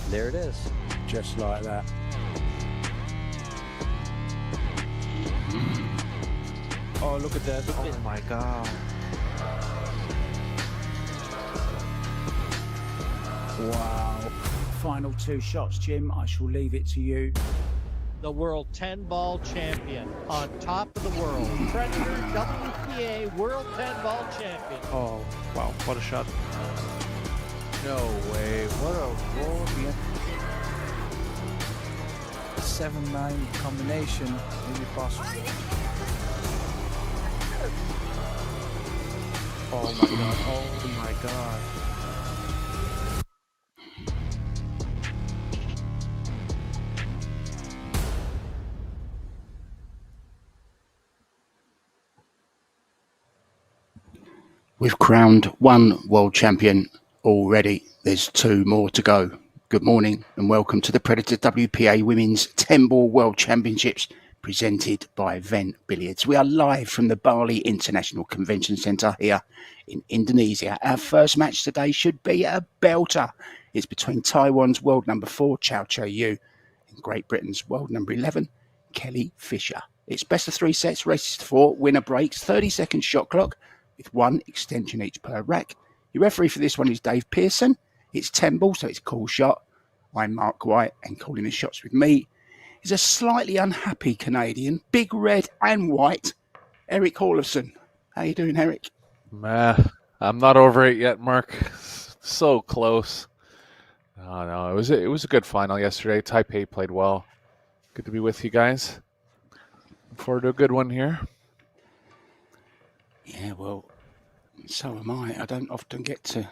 There it is. Just like that. Oh, look at that. Oh my God. Wow. Final two shots, Jim. I shall leave it to you. The world 10-ball champion on top of the world. Predator WPA world 10-ball champion. Oh, wow. What a shot. No way. What a roll. 7-9 combination. Maybe possible. Oh my God. Oh my God. We've crowned one world champion already. There's two more to go. Good morning and welcome to the Predator WPA Women's 10-Ball World Championships presented by VenBilliards. We are live from the Bali International Convention Centre here in Indonesia. Our first match today should be a belter. It's between Taiwan's world number 4, Chow Che-Yu, and Great Britain's world number 11, Kelly Fisher. It's best of 3 sets, races to 4, winner breaks, 30-second shot clock, with 1 extension each per rack. Your referee for this one is Dave Pearson. It's 10 ball, so it's a cool shot. I'm Mark White, and calling the shots with me is a slightly unhappy Canadian, big red and white, Eric Hallefson. How you doing, Eric? I'm not over it yet, Mark. So close. No, it was a good final yesterday. Taipei played well. Good to be with you guys. Look forward to a good one here. Yeah, well, so am I. I don't often get to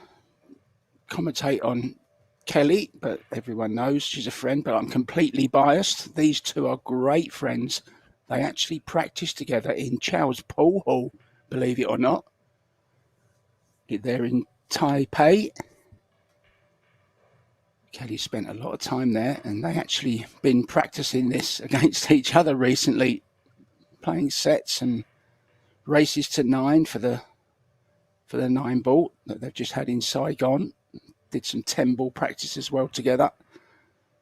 commentate on Kelly, but everyone knows she's a friend, but I'm completely biased. These two are great friends. They actually practice together in Chow's pool hall, believe it or not. They're in Taipei. Kelly spent a lot of time there, and they actually been practicing this against each other recently, playing sets and races to 9 for the 9 ball that they've just had in Saigon. Did some 10 ball practice as well together.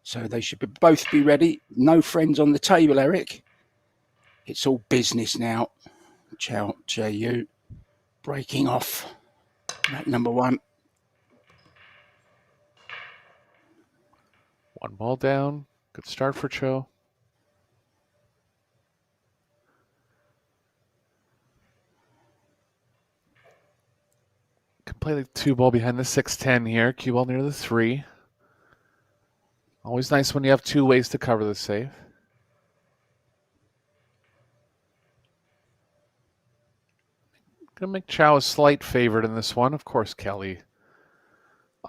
So they should both be ready. No friends on the table, Eric. It's all business now. Chow Che-Yu breaking off. Rack number 1. 1 ball down. Good start for Cho. Can play the 2 ball behind the 6-10 here. Cue ball near the 3. Always nice when you have 2 ways to cover the save. Gonna make Chow a slight favorite in this one. Of course, Kelly.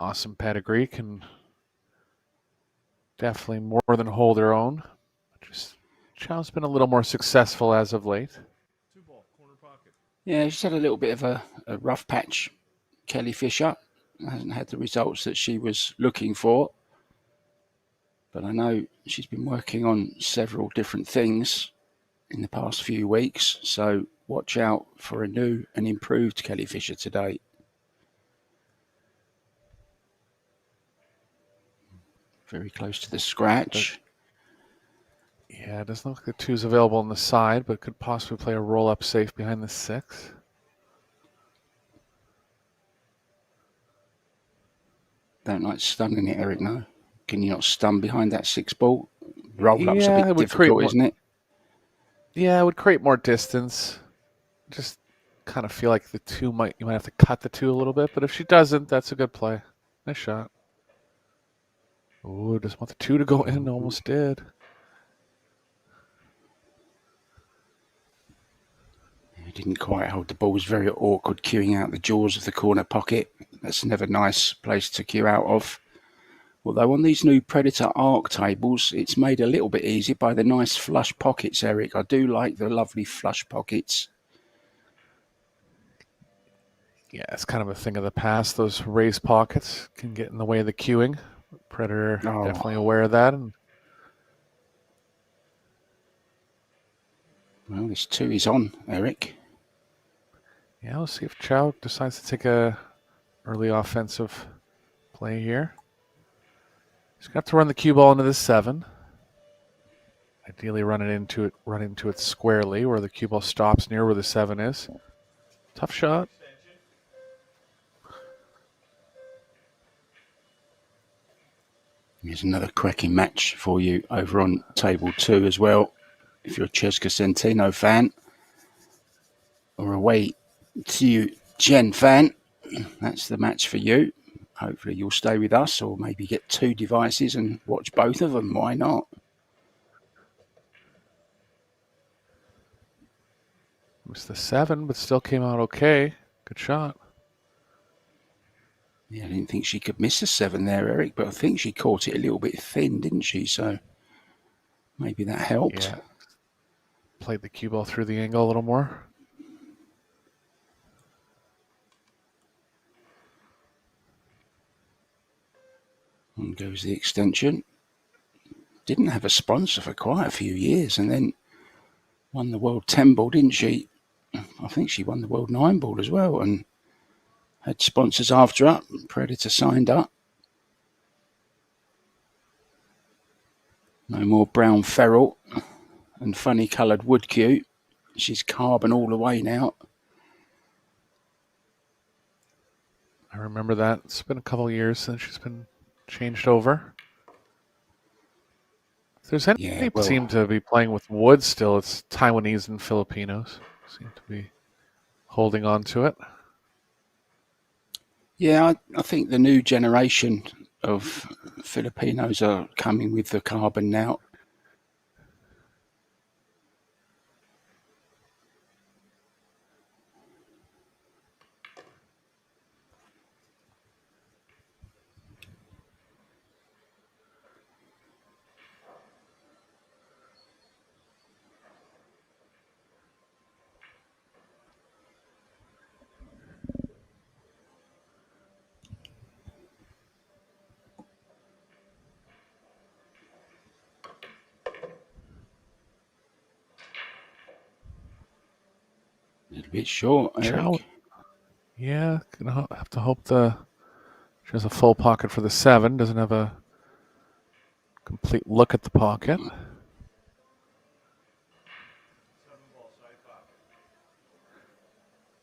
Awesome pedigree. Can definitely more than hold her own. Just Chow's been a little more successful as of late. 2 ball, corner pocket. Yeah, she's had a little bit of a rough patch. Kelly Fisher hasn't had the results that she was looking for. But I know she's been working on several different things in the past few weeks. So watch out for a new and improved Kelly Fisher today. Very close to the scratch. Yeah, it doesn't look like the 2's available on the side, but could possibly play a roll-up safe behind the 6. Don't like stunning it, Eric, no? Can you not stun behind that 6 ball? Roll-up's Yeah, a it bit would difficult, isn't it? Yeah, it would create more distance. Just kind of feel like you might have to cut the 2 a little bit, but if she doesn't, that's a good play. Nice shot. Ooh, just want the 2 to go in. Almost did. He didn't quite hold the ball. It was very awkward queuing out the jaws of the corner pocket. That's never a nice place to queue out of. Although on these new Predator arc tables, it's made a little bit easier by the nice flush pockets, Eric. I do like the lovely flush pockets. Yeah, it's kind of a thing of the past. Those raised pockets can get in the way of the queuing. Predator definitely aware of that. And well, this 2 is on, Eric. yeah, we'll see if Chow decides to take a early offensive play here. She's got to run the cue ball into the 7. Ideally, run into it squarely where the cue ball stops near where the 7 is. Tough shot. Here's another cracking match for you over on table 2 as well. If you're a Cesca Centeno fan or away to you Gen fan, that's the match for you. Hopefully you'll stay with us or maybe get 2 devices and watch both of them. Why not? Missed the 7, but still came out okay. Good shot. Yeah, I didn't think she could miss a 7 there, Eric, but I think she caught it a little bit thin, didn't she? So maybe that helped. Yeah. Played the cue ball through the angle a little more. And goes the extension. Didn't have a sponsor for quite a few years and then won the World 10 ball, didn't she? I think she won the World 9 ball as well and had sponsors after her. Predator signed up. No more brown ferrule and funny coloured wood cue. She's carbon all the way now. I remember that. It's been a couple of years since she's been changed over. If there's any seem to be playing with wood still, it's Taiwanese and Filipinos. Seem to be holding on to it. Yeah, I think the new generation of Filipinos are coming with the carbon now. A little bit short, Eric. Yeah, gonna have to hope she has a full pocket for the 7. Doesn't have a complete look at the pocket.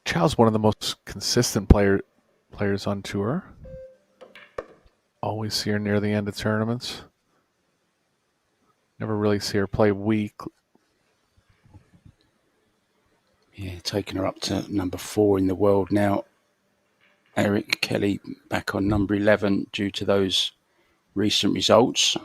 Chow's one of the most consistent players on tour. Always see her near the end of tournaments. Never really see her play weak. Yeah, taking her up to number 4 in the world now. Eric Kelly back on number 11 due to those recent results.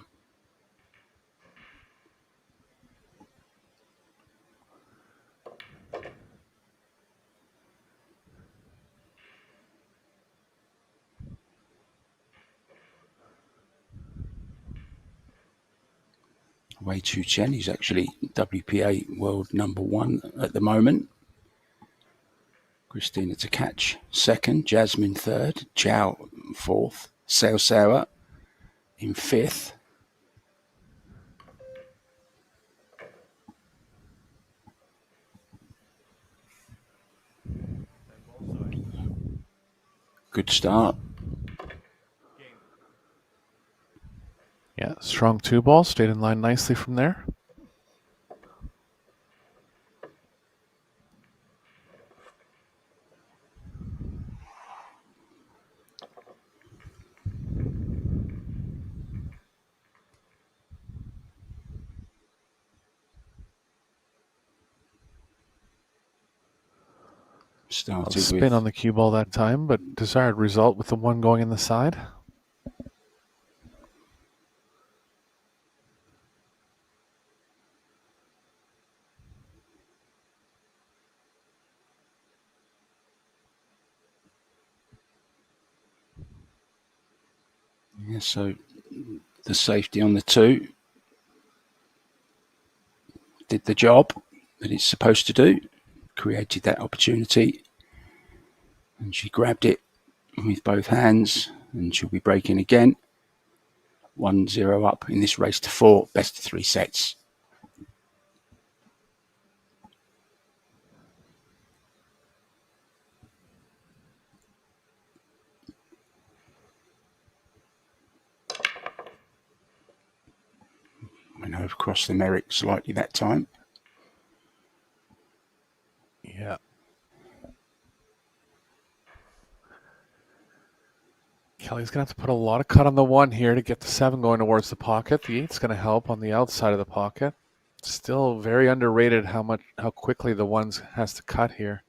Wei Chu Chen, he's actually WPA world number 1 at the moment. Christina to catch 2nd, Jasmine 3rd, Chow 4th, Sao Sao in 5th. Good start. Yeah, strong 2 ball. Stayed in line nicely from there. Started spin with on the cue ball that time, but desired result with the 1 going in the side. Yeah, so the safety on the 2 did the job that it's supposed to do, created that opportunity, and she grabbed it with both hands, and she'll be breaking again. 1-0 up in this race to 4, best of 3 sets. Went over across the Merrick slightly that time. Yeah. Kelly's going to have to put a lot of cut on the 1 here to get the 7 going towards the pocket. The 8's going to help on the outside of the pocket. Still very underrated how quickly the 1s has to cut here.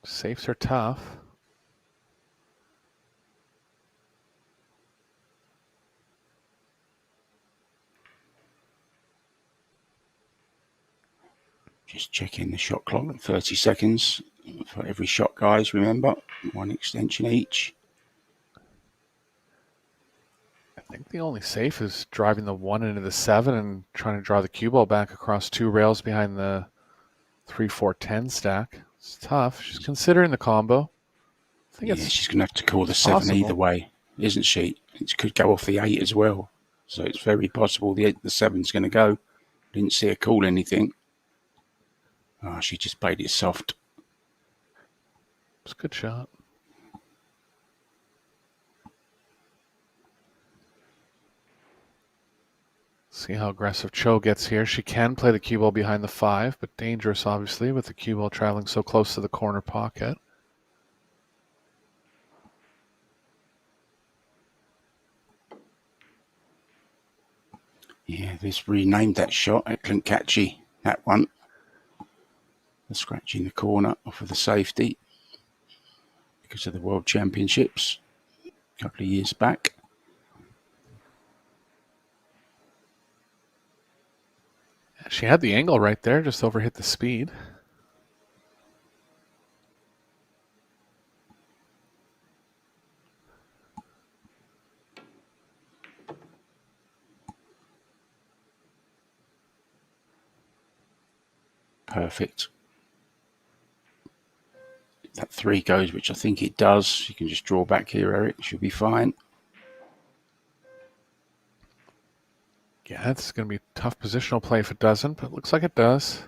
Safes are tough. Just checking the shot clock. 30 seconds for every shot, guys. Remember, 1 extension each. I think the only safe is driving the 1 into the 7 and trying to draw the cue ball back across 2 rails behind the 3-4-10 stack. It's tough. She's considering the combo. I think Yeah, she's going to have to call the 7 possible. either way, isn't she? It could go off the 8 as well. So it's very possible the 7's going to go. Didn't see her call anything. Oh, she just played it soft. It's a good shot. See how aggressive Cho gets here. She can play the cue ball behind the 5, but dangerous, obviously, with the cue ball traveling so close to the corner pocket. Yeah, they've renamed that shot. Excellent catchy, that one. The scratch in the corner off of the safety because of the World Championships a couple of years back. She had the angle right there, just overhit the speed. Perfect. If that 3 goes, which I think it does, you can just draw back here, Eric. She'll be fine. Yeah, it's going to be a tough positional play if it doesn't, but it looks like it does.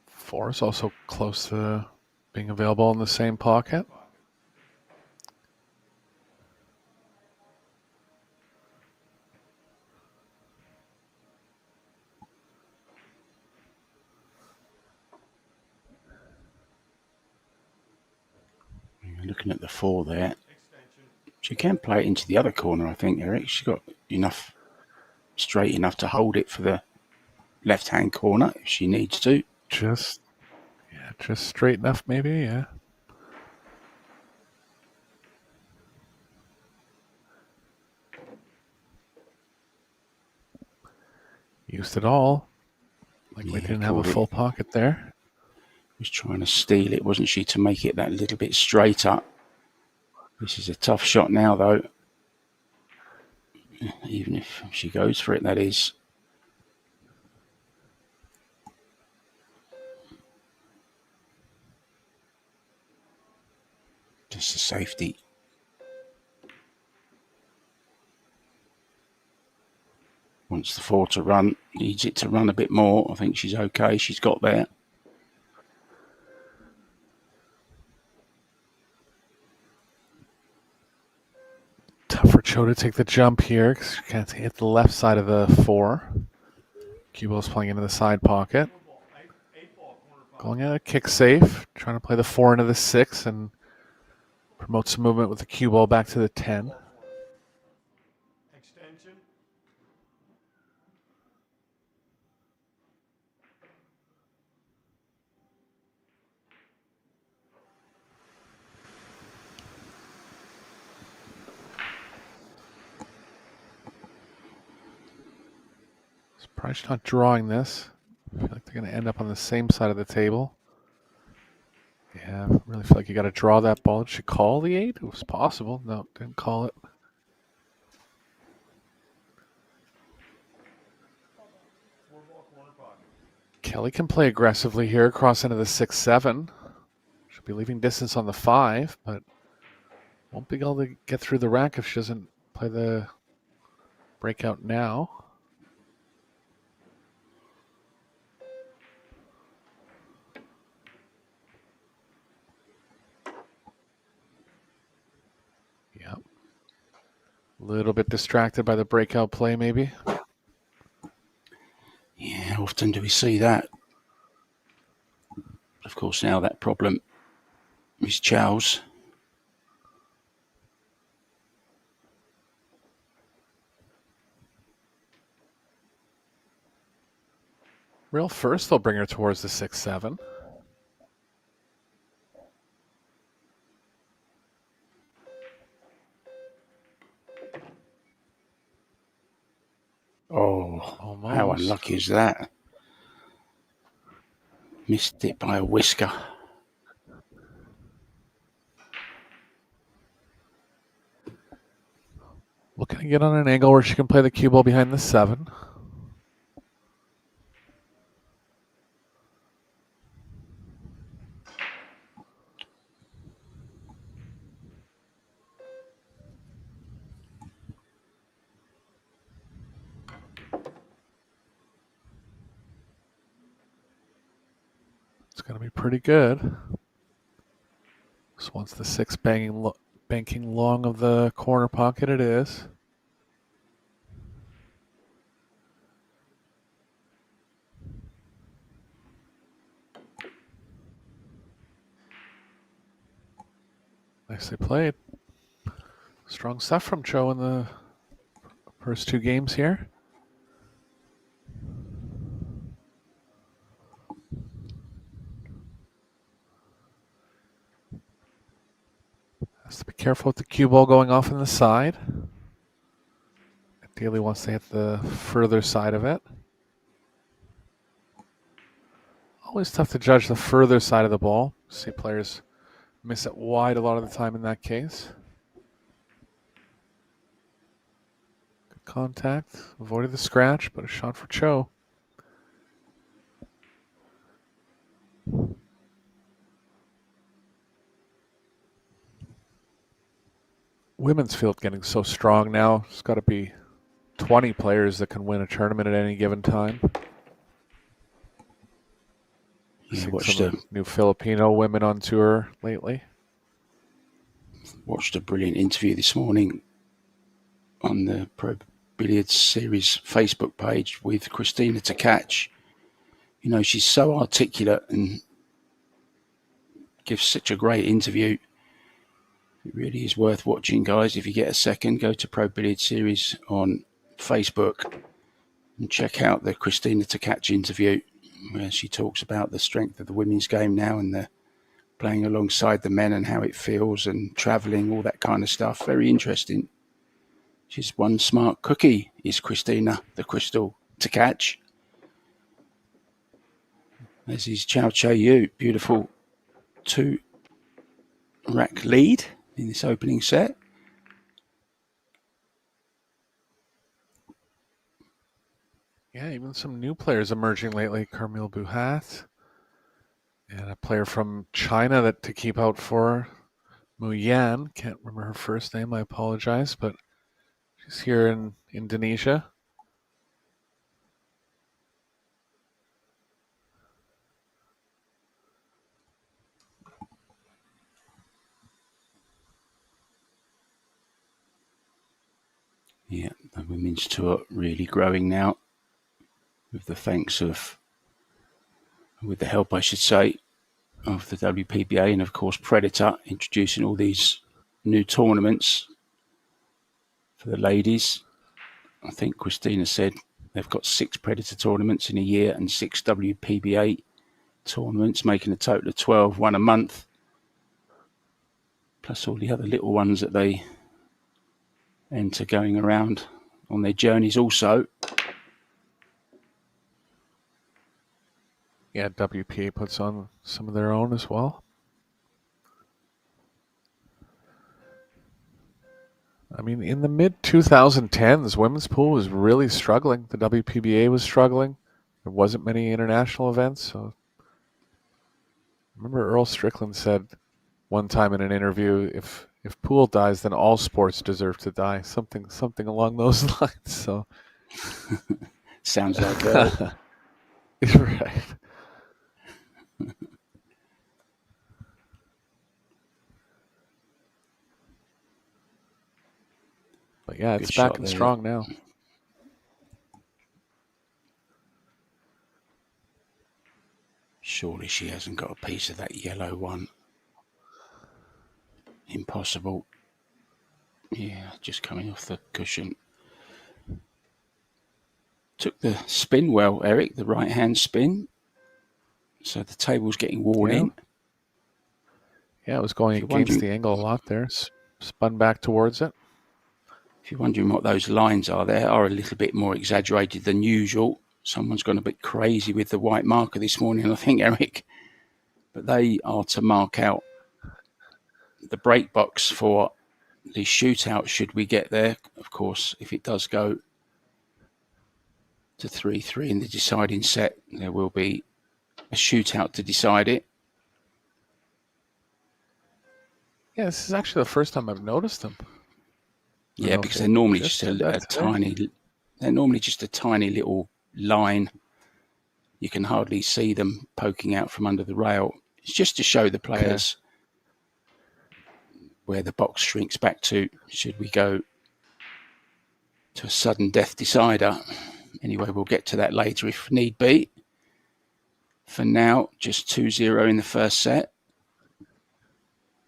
Four is also close to being available in the same pocket. Looking at the 4 there. She can play it into the other corner, I think, Eric. She's got enough, straight enough to hold it for the left-hand corner if she needs to. Just straight enough, maybe, yeah. Used it all. Like we didn't have a full pocket there. Was trying to steal it, wasn't she, to make it that little bit straighter. This is a tough shot now, though. Even if she goes for it, that is. Just a safety. Wants the 4 to run. Needs it to run a bit more. I think she's okay. She's got there. Tough for Cho to take the jump here because she can't hit the left side of the 4. Cubo's playing into the side pocket. Going at a kick safe. Trying to play the 4 into the 6 and promote some movement with the cue ball back to the 10. Extension. Surprised she's not drawing this. I feel like they're going to end up on the same side of the table. Yeah, I really feel like you got to draw that ball. Did she call the 8? It was possible. No, didn't call it. Kelly can play aggressively here, cross into the 6-7. She'll be leaving distance on the 5, but won't be able to get through the rack if she doesn't play the breakout now. little bit distracted by the breakout play, maybe. Yeah, how often do we see that? Of course, now that problem is Charles. Real first, they'll bring her towards the 6-7. Oh, how Almost. unlucky is that? Missed it by a whisker. Looking to get on an angle where she can play the cue ball behind the 7. It's going to be pretty good. So once the 6 banking long of the corner pocket, it is. Nicely played. Strong stuff from Cho in the first 2 games here. Has to be careful with the cue ball going off in the side. Ideally wants to hit the further side of it. Always tough to judge the further side of the ball. See players miss it wide a lot of the time in that case. Good contact. Avoided the scratch, but a shot for Cho. Women's field getting so strong now. There's got to be 20 players that can win a tournament at any given time. Yeah, Seeing some of the new Filipino women on tour lately. Watched a brilliant interview this morning on the Pro Billiards Series Facebook page with Christina Tkach. You know, she's so articulate and gives such a great interview. It really is worth watching, guys. If you get a second, go to Pro Billiards Series on Facebook and check out the Christina Tkach interview where she talks about the strength of the women's game now and the playing alongside the men and how it feels and travelling, all that kind of stuff. Very interesting. She's one smart cookie, is Christina the Crystal Tkach. There's his Chow Che Yu. Beautiful 2-rack lead in this opening set. Yeah, even some new players emerging lately. Carmel Buhat. And a player from China that to keep out for, Mu Yan. Can't remember her first name, I apologize, but she's here in Indonesia. Yeah, the women's tour really growing now with the help, I should say, of the WPA and of course Predator introducing all these new tournaments for the ladies. I think Christina said they've got 6 Predator tournaments in a year and 6 WPBA tournaments, making a total of 12, one a month, plus all the other little ones that they enter going around on their journeys also. Yeah, WPA puts on some of their own as well. I mean, in the mid-2010s, women's pool was really struggling. The WPBA was struggling. There wasn't many international events. So, remember Earl Strickland said one time in an interview, if pool dies, then all sports deserve to die. Something along those lines. So Sounds like Earl. right. But yeah, Good it's shot back and there. strong now. Surely she hasn't got a piece of that yellow one. Impossible. Yeah, just coming off the cushion. Took the spin well, Eric, the right-hand spin. So the table's getting worn in. Yeah, it was going against the angle a lot there. Spun back towards it. If you're wondering what those lines are, they are a little bit more exaggerated than usual. Someone's gone a bit crazy with the white marker this morning, I think, Eric. But they are to mark out the break box for the shootout should we get there. Of course, if it does go to 3-3 in the deciding set, there will be a shootout to decide it. Yeah, this is actually the first time I've noticed them. Yeah, because they're normally just a tiny. They're normally just a tiny little line. You can hardly see them poking out from under the rail. It's just to show the players where the box shrinks back to should we go to a sudden death decider. Anyway, we'll get to that later if need be. For now, just 2-0 in the first set.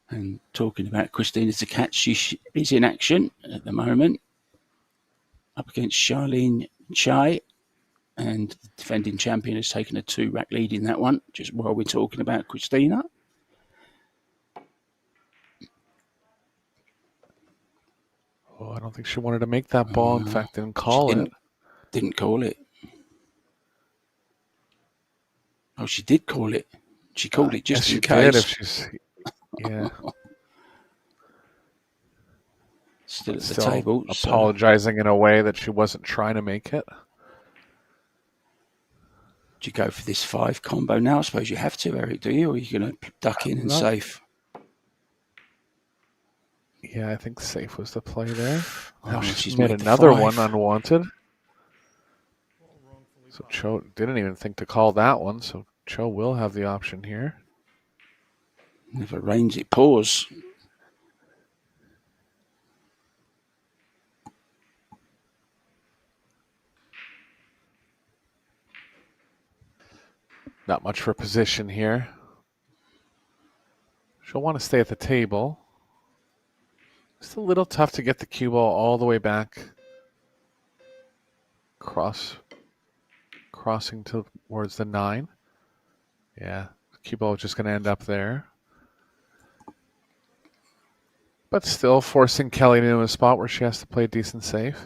And talking about Christina to catch, she is in action at the moment. Up against Charlene Chai. And the defending champion has taken a 2-rack lead in that one, just while we're talking about Christina. Oh, I don't think she wanted to make that ball. In fact, didn't call it. Didn't call it. Oh, she did call it. She called it just in case. Did if she's, yeah. Still at the table. Apologizing in a way that she wasn't trying to make it. Do you go for this 5 combo now? I suppose you have to, Eric, do you? Or are you going to duck in and safe? Yeah, I think safe was the play there. Oh, she's made another one unwanted. So Cho didn't even think to call that one, so Cho will have the option here. Never rains, it pours. Not much for position here. She'll want to stay at the table. It's a little tough to get the cue ball all the way back. Crossing towards the 9. Yeah, the cue ball is just going to end up there. But still forcing Kelly into a spot where she has to play decent safe.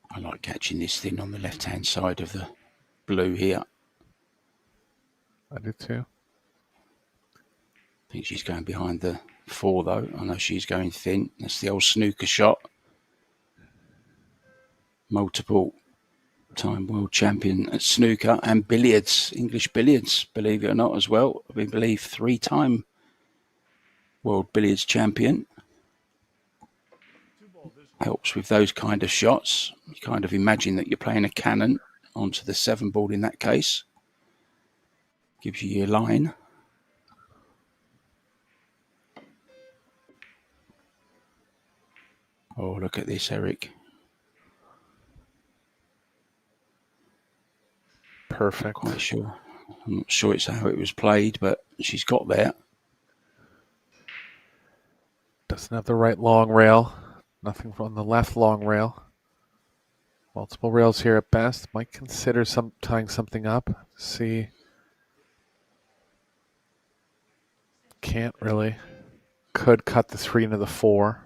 I like catching this thing on the left-hand side of the blue here. I do too. I think she's going behind the 4, though. I know she's going thin. That's the old snooker shot. Multiple time world champion at snooker and billiards, English billiards, believe it or not, as well. I believe 3-time world billiards champion. Helps with those kind of shots. You kind of imagine that you're playing a cannon onto the 7 ball in that case. Gives you your line. Oh, look at this, Eric. Perfect. Quite sure. I'm not sure it's how it was played, but she's got there. Doesn't have the right long rail. Nothing from the left long rail. Multiple rails here at best. Might consider tying something up. See. Can't really. Could cut the 3 into the 4.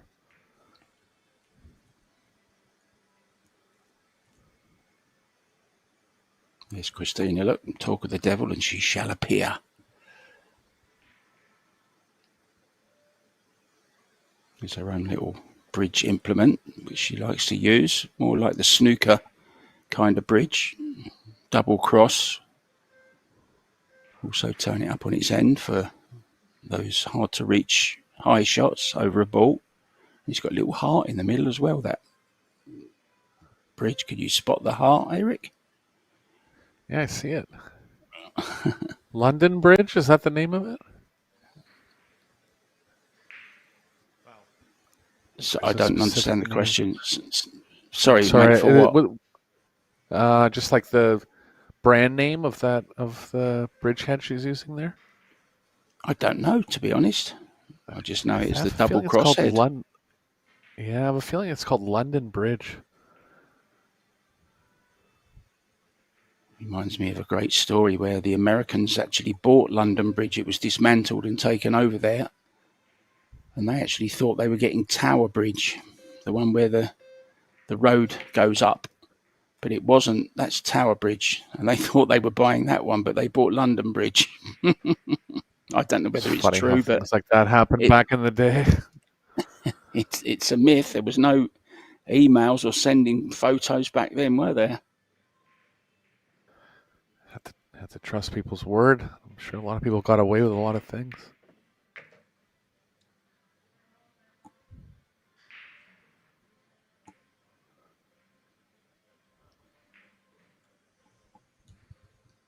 There's Christina. Look, talk of the devil, and she shall appear. There's her own little bridge implement, which she likes to use. More like the snooker kind of bridge. Double cross. Also turn it up on its end for those hard to reach high shots over a ball. It's got a little heart in the middle as well, that bridge. Could you spot the heart, Eric? Yeah, I see it. London Bridge, is that the name of it? So There's I a don't specific understand the name. question. Sorry, Sorry, mate, for what? just like the brand name of the bridgehead she's using there. I don't know, to be honest. I just know it's I the have a double feeling it's called crosshead. London. Yeah, I have a feeling it's called London Bridge. Reminds me of a great story where the Americans actually bought London Bridge. It was dismantled and taken over there. And they actually thought they were getting Tower Bridge, the one where the road goes up. But it wasn't. That's Tower Bridge. And they thought they were buying that one, but they bought London Bridge. I don't know It's whether it's funny how true, but things like that happened it, back in the day. it's a myth. There was no emails or sending photos back then, were there? Had to trust people's word. I'm sure a lot of people got away with a lot of things.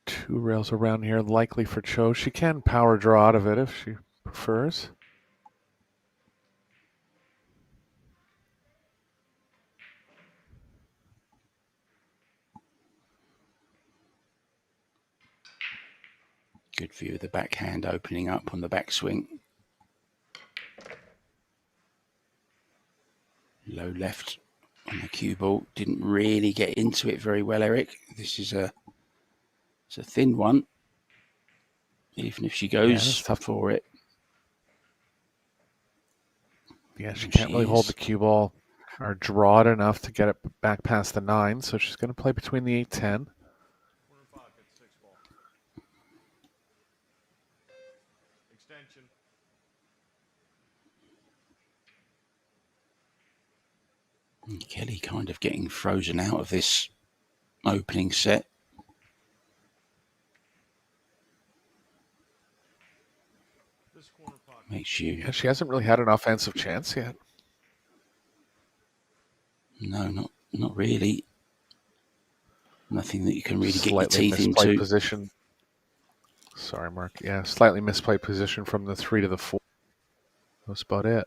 Two rails around here, likely for Cho. She can power draw out of it if she prefers. Good view of the backhand opening up on the backswing. Low left on the cue ball. Didn't really get into it very well, Eric. This is it's a thin one. Even if she goes for it. Yeah, she can't really hold the cue ball or draw it enough to get it back past the 9, so she's going to play between the 8-10. Corner pocket, 6 ball. Extension. Kelly kind of getting frozen out of this opening set. This corner pocket. Makes you... Yeah, she hasn't really had an offensive chance yet. No, not really. Nothing that you can really Slightly get your teeth misplayed into. Position. Sorry, Mark. Yeah, slightly misplayed position from the 3 to the 4. That's about it.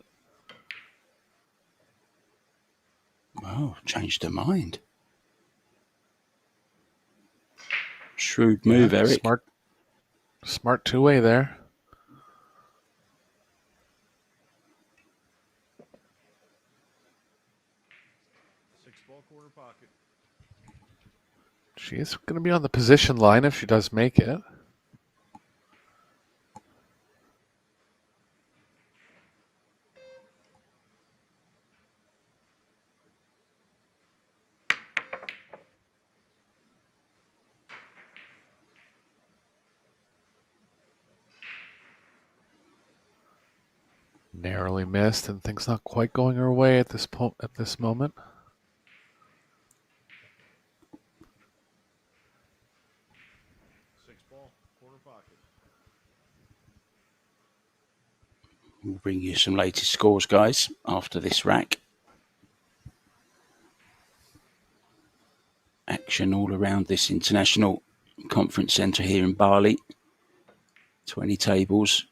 Oh, changed her mind. Shrewd move, Eric. Smart two-way there. Corner pocket. She is going to be on the position line if she does make it. Narrowly missed, and things not quite going her way at this moment. Corner pocket. We'll bring you some latest scores, guys, after this rack. Action all around this international conference centre here in Bali. 20 tables.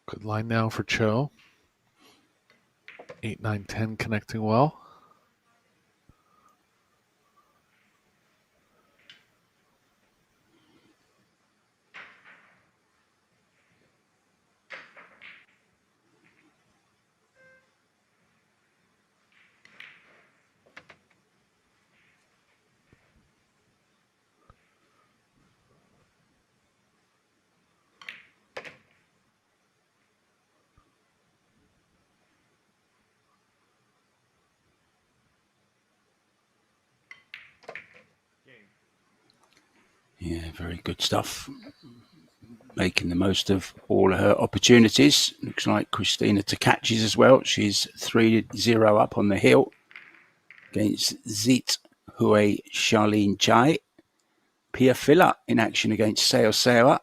Good line now for Cho. 8, 9, 10 connecting well. Yeah, very good stuff. Making the most of all of her opportunities. Looks like Christina to catches as well. She's 3-0 up on the hill against Zit Hue Charlene Chai. Pia Filler in action against Seo Sewa.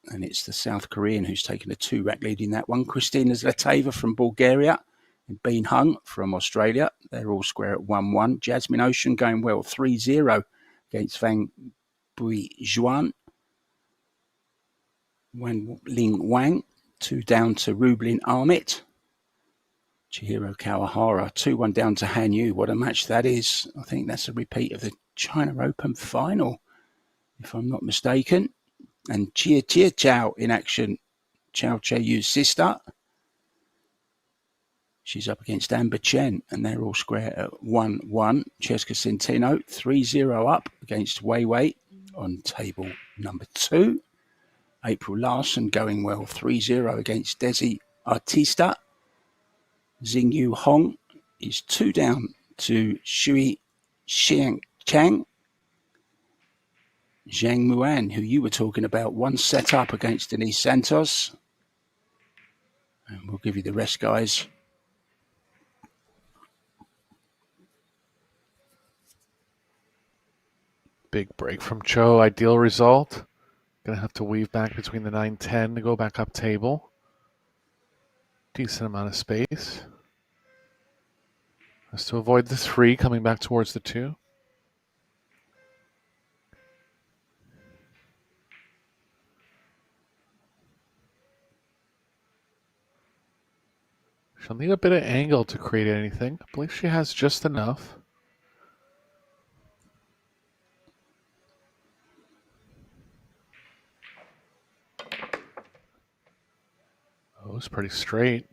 and it's the South Korean who's taken a 2-rack lead in that one. Kristina Zlateva from Bulgaria and Bean Hung from Australia. They're all square at 1-1. Jasmine Ocean going well 3-0 against Van Bui Juan. Wan Ling Wang 2 down to Rublin Amit. Chihiro Kawahara 2-1 down to Han Yu. What a match that is. I think that's a repeat of the China Open final, if I'm not mistaken. And Chia Chow in action. Chow Che-Yu's sister. She's up against Amber Chen, and they're all square at 1-1. Cheska Centeno 3-0 up against Wei Wei on table number 2. April Larson going well 3-0 against Desi Artista. Xingyu Hong is 2 down to Shui Xiang Chang. Zhang Muan, who you were talking about, 1 set up against Denise Santos. And we'll give you the rest, guys. Big break from Cho. Ideal result. Going to have to weave back between the 9-10 to go back up table. Decent amount of space. Has to avoid the 3 coming back towards the 2. She'll need a bit of angle to create anything. I believe she has just enough. Oh, it's pretty straight.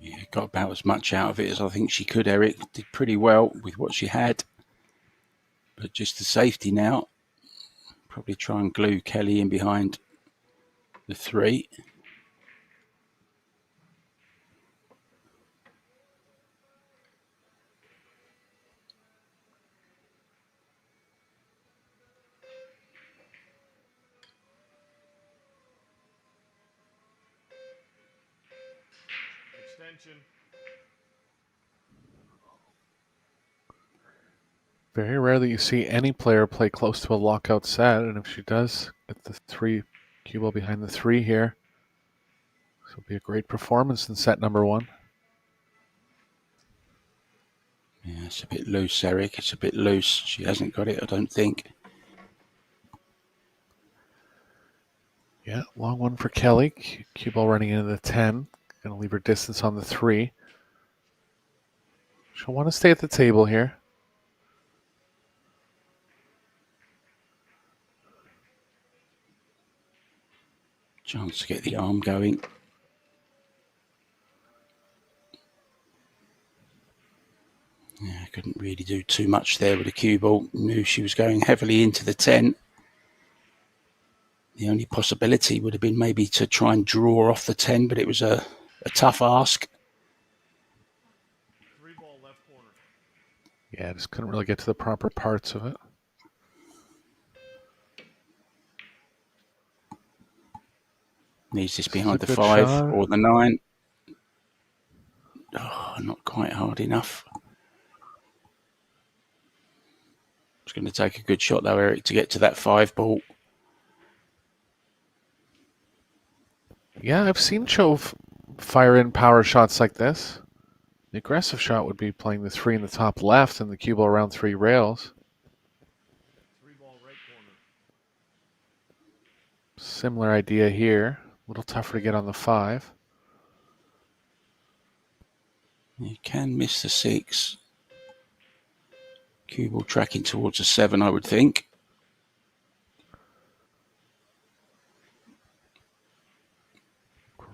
Yeah, got about as much out of it as I think she could, Eric. Did pretty well with what she had. But just the safety now. Probably try and glue Kelly in behind the 3. Extension. Very rare that you see any player play close to a lockout set, and if she does get the 3 cue ball behind the 3 here, this will be a great performance in set number 1. Yeah, it's a bit loose, Eric. It's a bit loose. She hasn't got it, I don't think. Yeah, long one for Kelly. Cue ball running into the 10. Going to leave her distance on the 3. She'll want to stay at the table here. Chance to get the arm going. Yeah, couldn't really do too much there with the cue ball. Knew she was going heavily into the 10. The only possibility would have been maybe to try and draw off the 10, but it was a tough ask. 3 ball left corner. Yeah, just couldn't really get to the proper parts of it. Needs this behind This is the a good 5 shot. or the 9. Oh, not quite hard enough. It's going to take a good shot though, Eric, to get to that 5 ball. Yeah, I've seen Cho fire in power shots like this. The aggressive shot would be playing the 3 in the top left and the cue ball around 3 rails. 3 ball right corner. Similar idea here. A little tougher to get on the 5. You can miss the 6. Cue ball tracking towards a 7, I would think.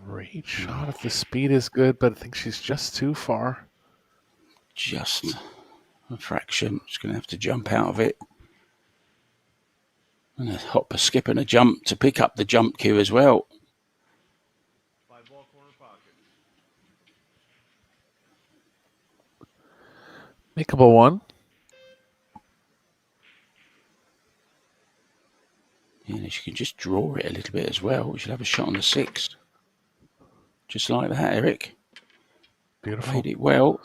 Great shot if the speed is good, but I think she's just too far. Just a fraction. Just going to have to jump out of it. And a hop, a skip and a jump to pick up the jump cue as well. 5 ball corner pocket. Makeable one. Yeah, and if you can just draw it a little bit as well, we should have a shot on the 6. Just like that, Eric. Beautiful. Played it well.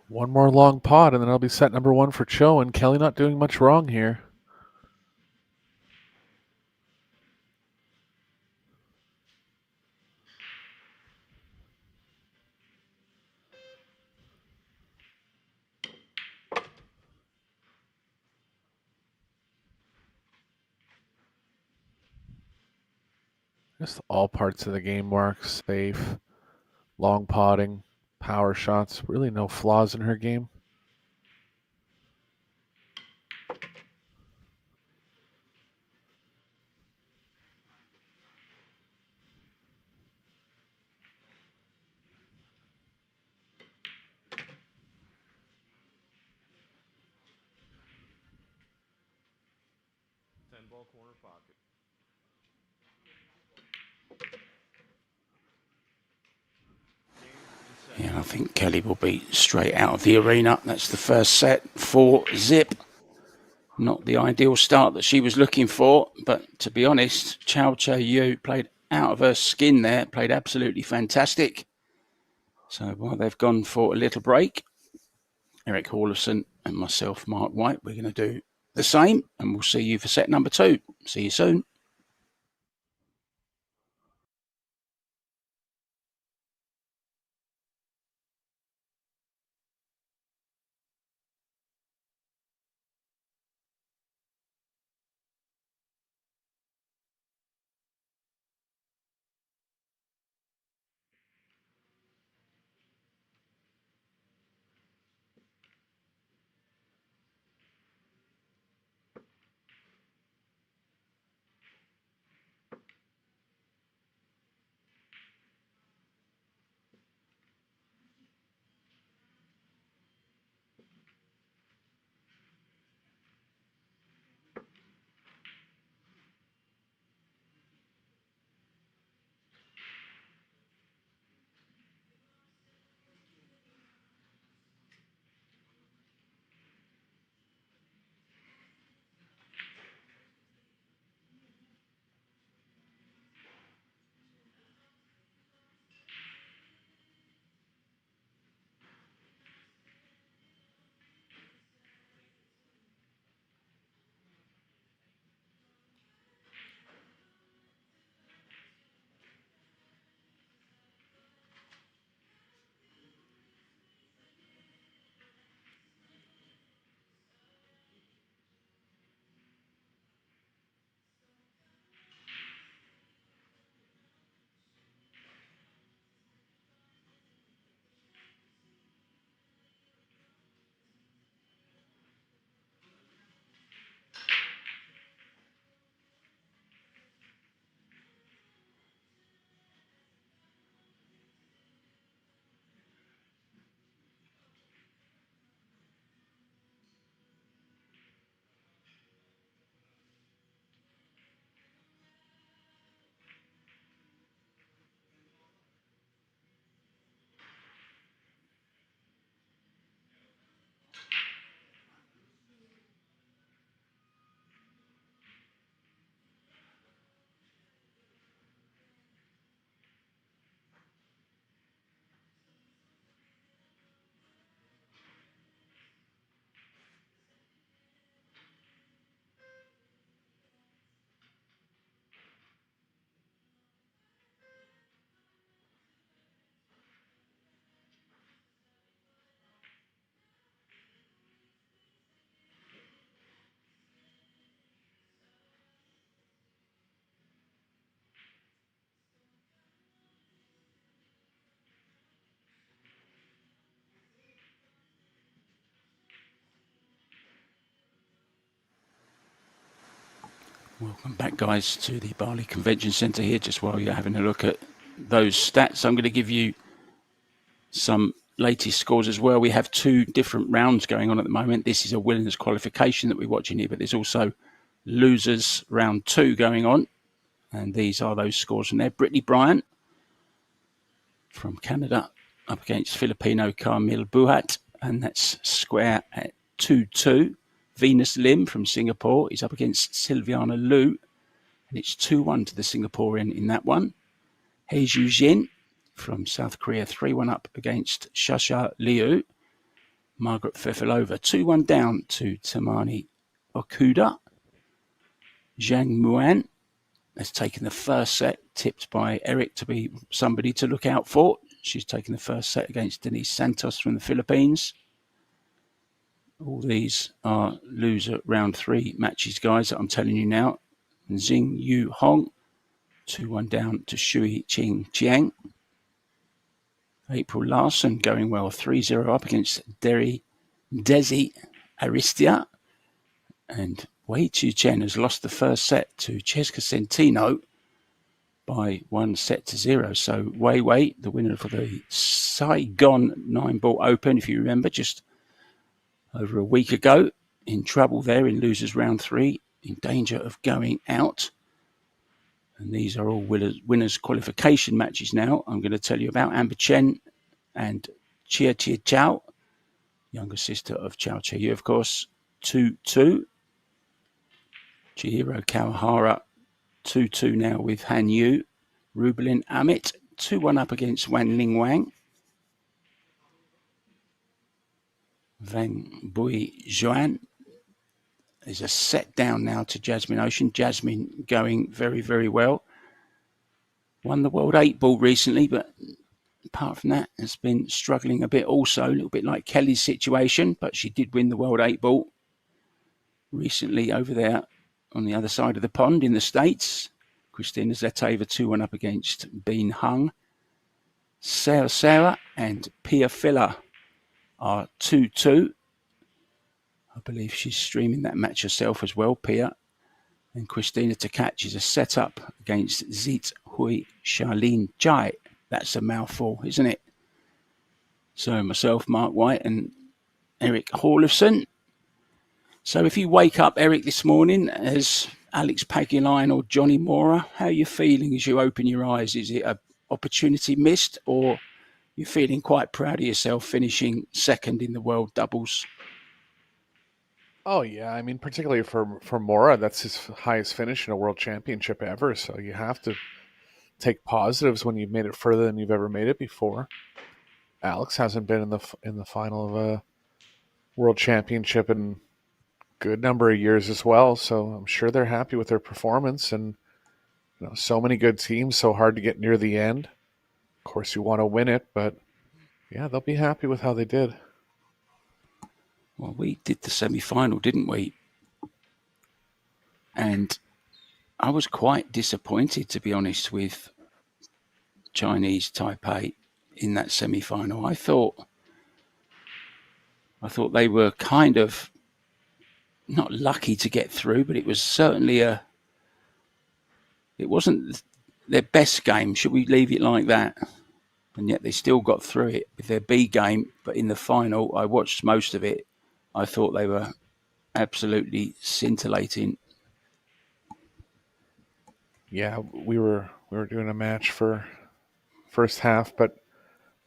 One more long pot, and then I'll be set number one for Cho, and Kelly not doing much wrong here. Just all parts of the game work. Safe, long potting, power shots. Really no flaws in her game. Ten ball corner pocket. Game and set. Yeah, I think Kelly will be straight out of the arena. That's the first set for Zip. Not the ideal start that she was looking for, but to be honest, Chow Che Yu played out of her skin there, played absolutely fantastic. So while they've gone for a little break, Eric Hawlison and myself, Mark White, we're going to do the same, and we'll see you for set number 2. See you soon. Welcome back, guys, to the Bali Convention Centre here. Just while you're having a look at those stats, I'm going to give you some latest scores as well. We have 2 different rounds going on at the moment. This is a winners qualification that we're watching here, but there's also losers round 2 going on. And these are those scores from there. Brittany Bryant from Canada up against Filipino Carmel Buhat, and that's square at 2-2. Venus Lim from Singapore is up against Silviana Liu, and it's 2-1 to the Singaporean in that one. Heiju Jin from South Korea, 3-1 up against Shasha Liu. Margaret Fefilova. 2-1 down to Tamani Okuda. Zhang Muan has taken the first set, tipped by Eric to be somebody to look out for. She's taken the first set against Denise Santos from the Philippines. All these are loser round 3 matches, guys, that I'm telling you now. Xing Yu Hong, 2-1 down to Shui Ching Jiang. April Larson going well, 3-0 up against Desi Aristia. And Wei Chu Chen has lost the first set to Cesca Centino by 1-0. So Wei, the winner for the Saigon 9-ball Open, if you remember, just over a week ago, in trouble there in losers round 3, in danger of going out. And these are all winners qualification matches now. I'm going to tell you about Amber Chen and Chia Chao, younger sister of Chao Che-yu, of course, 2-2. Chihiro Kawahara, 2-2 now with Han Yu. Rubelin Amit, 2-1 up against Wan Ling Wang. Van Bui Zhuan is a set down now to Jasmine Ocean. Jasmine going very, very well. Won the World 8-ball recently, but apart from that, has been struggling a bit also, a little bit like Kelly's situation, but she did win the World 8-ball recently over there on the other side of the pond in the States. Kristina Zeteva 2-1 up against Bean Hung. Sarah and Pia Filler are 2-2. I believe she's streaming that match herself as well, Pia. And Christina to catch is a set-up against Zit Hui Charlene Jai. That's a mouthful, isn't it? So myself, Mark White, and Eric Hallefson. So if you wake up, Eric, this morning as Alex Paguline or Johnny Mora, how are you feeling as you open your eyes? Is it an opportunity missed, or you're feeling quite proud of yourself finishing second in the world doubles? Oh yeah, I mean, particularly for Mora, that's his highest finish in a world championship ever. So you have to take positives when you've made it further than you've ever made it before. Alex hasn't been in the final of a world championship in a good number of years as well. So I'm sure they're happy with their performance. And so many good teams, so hard to get near the end. Of course, you want to win it, but yeah, they'll be happy with how they did. Well, we did the semi-final, didn't we? And I was quite disappointed, to be honest, with Chinese Taipei in that semi-final. I thought they were kind of not lucky to get through, but it was certainly it wasn't their best game. Should we leave it like that? And yet they still got through it with their B game. But in the final, I watched most of it. I thought they were absolutely scintillating. Yeah, we were doing a match for first half, but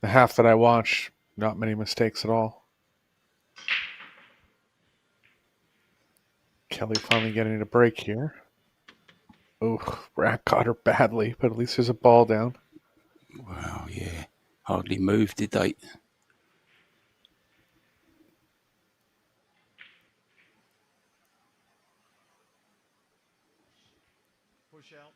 the half that I watched, not many mistakes at all. Kelly finally getting a break here. Oh, Brack got her badly, but at least there's a ball down. Wow, yeah. Hardly moved, did they? Push out.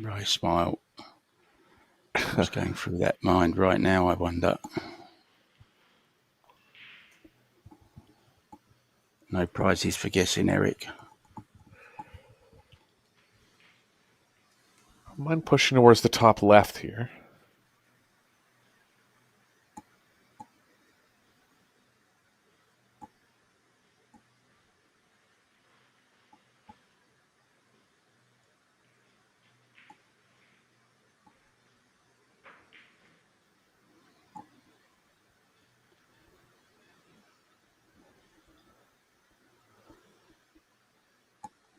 Ray smile. What's going through that mind right now, I wonder. No prizes for guessing, Eric. I mind pushing towards the top left here.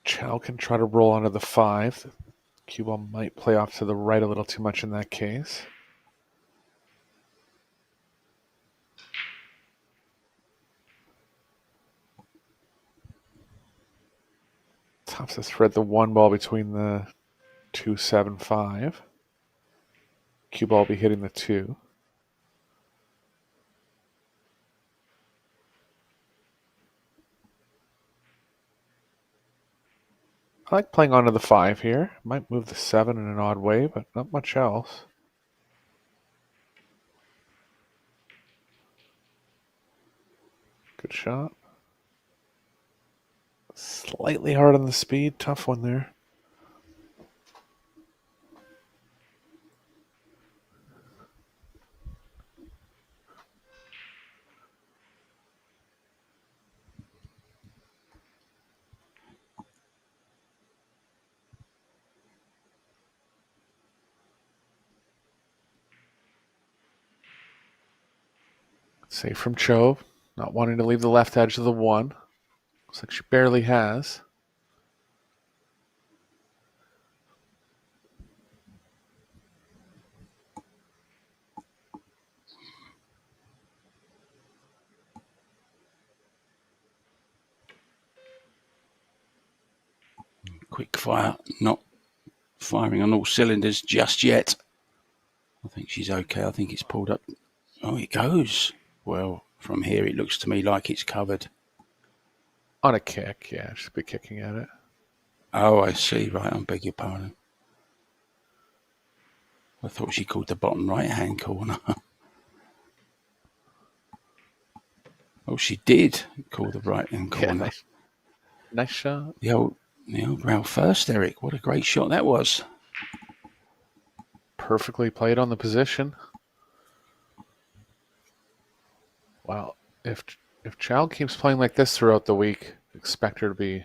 Chow can try to roll onto the 5. Cue ball might play off to the right a little too much in that case. Tough to thread the 1 ball between the 2, 7, 5. cue ball be hitting the 2. I like playing onto the 5 here. Might move the 7 in an odd way, but not much else. Good shot. Slightly hard on the speed. Tough one there. Save from Cho. Not wanting to leave the left edge of the 1. Looks like she barely has. Quick fire, not firing on all cylinders just yet. I think she's okay. I think it's pulled up. Oh, it goes. Well, from here it looks to me like it's covered. On a kick, yeah. She'll be kicking at it. Oh, I see. Right, I beg your pardon. I thought she called the bottom right-hand corner. Oh, she did call the right-hand corner. Yeah, nice shot. The old rail first, Eric. What a great shot that was. Perfectly played on the position. Wow. If Chow keeps playing like this throughout the week, expect her to be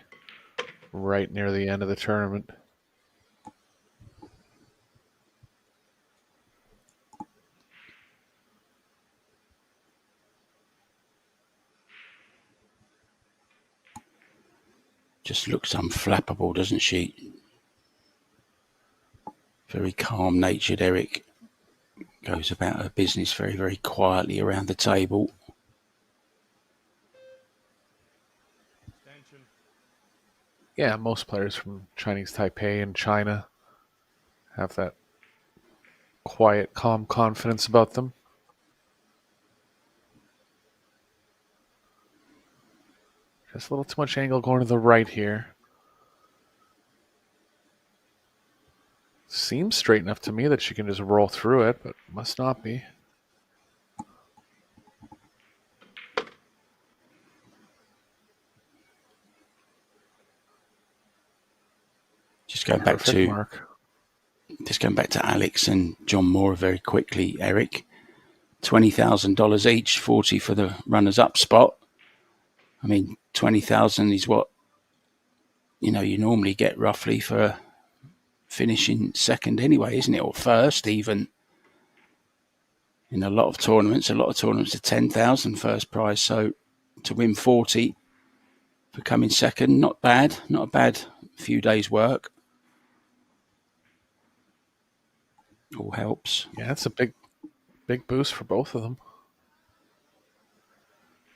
right near the end of the tournament. Just looks unflappable, doesn't she? Very calm-natured, Eric. Goes about her business very, very quietly around the table. Extension. Yeah, most players from Chinese Taipei and China have that quiet, calm confidence about them. Just a little too much angle going to the right here. Seems straight enough to me that she can just roll through it, but must not be. Just going back Perfect to mark. Just going back to Alex and John Moore very quickly, Eric. $20,000 each, 40 for the runners-up spot. I mean, 20,000 is what you normally get roughly for finishing second anyway, isn't it? Or first, even. In a lot of tournaments are 10,000 first prize. So to win 40 for coming second, not bad. Not a bad few days' work. All helps. Yeah, it's a big boost for both of them.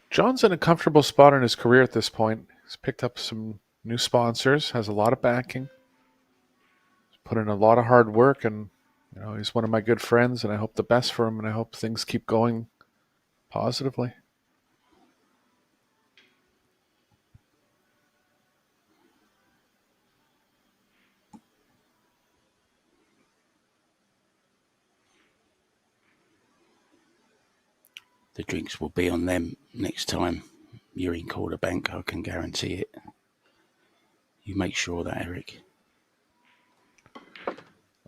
John's in a comfortable spot in his career at this point. He's picked up some new sponsors, has a lot of backing. He's put in a lot of hard work, and he's one of my good friends, and I hope the best for him, and I hope things keep going positively. The drinks will be on them next time you're in Quarterbank, I can guarantee it. You make sure that, Eric.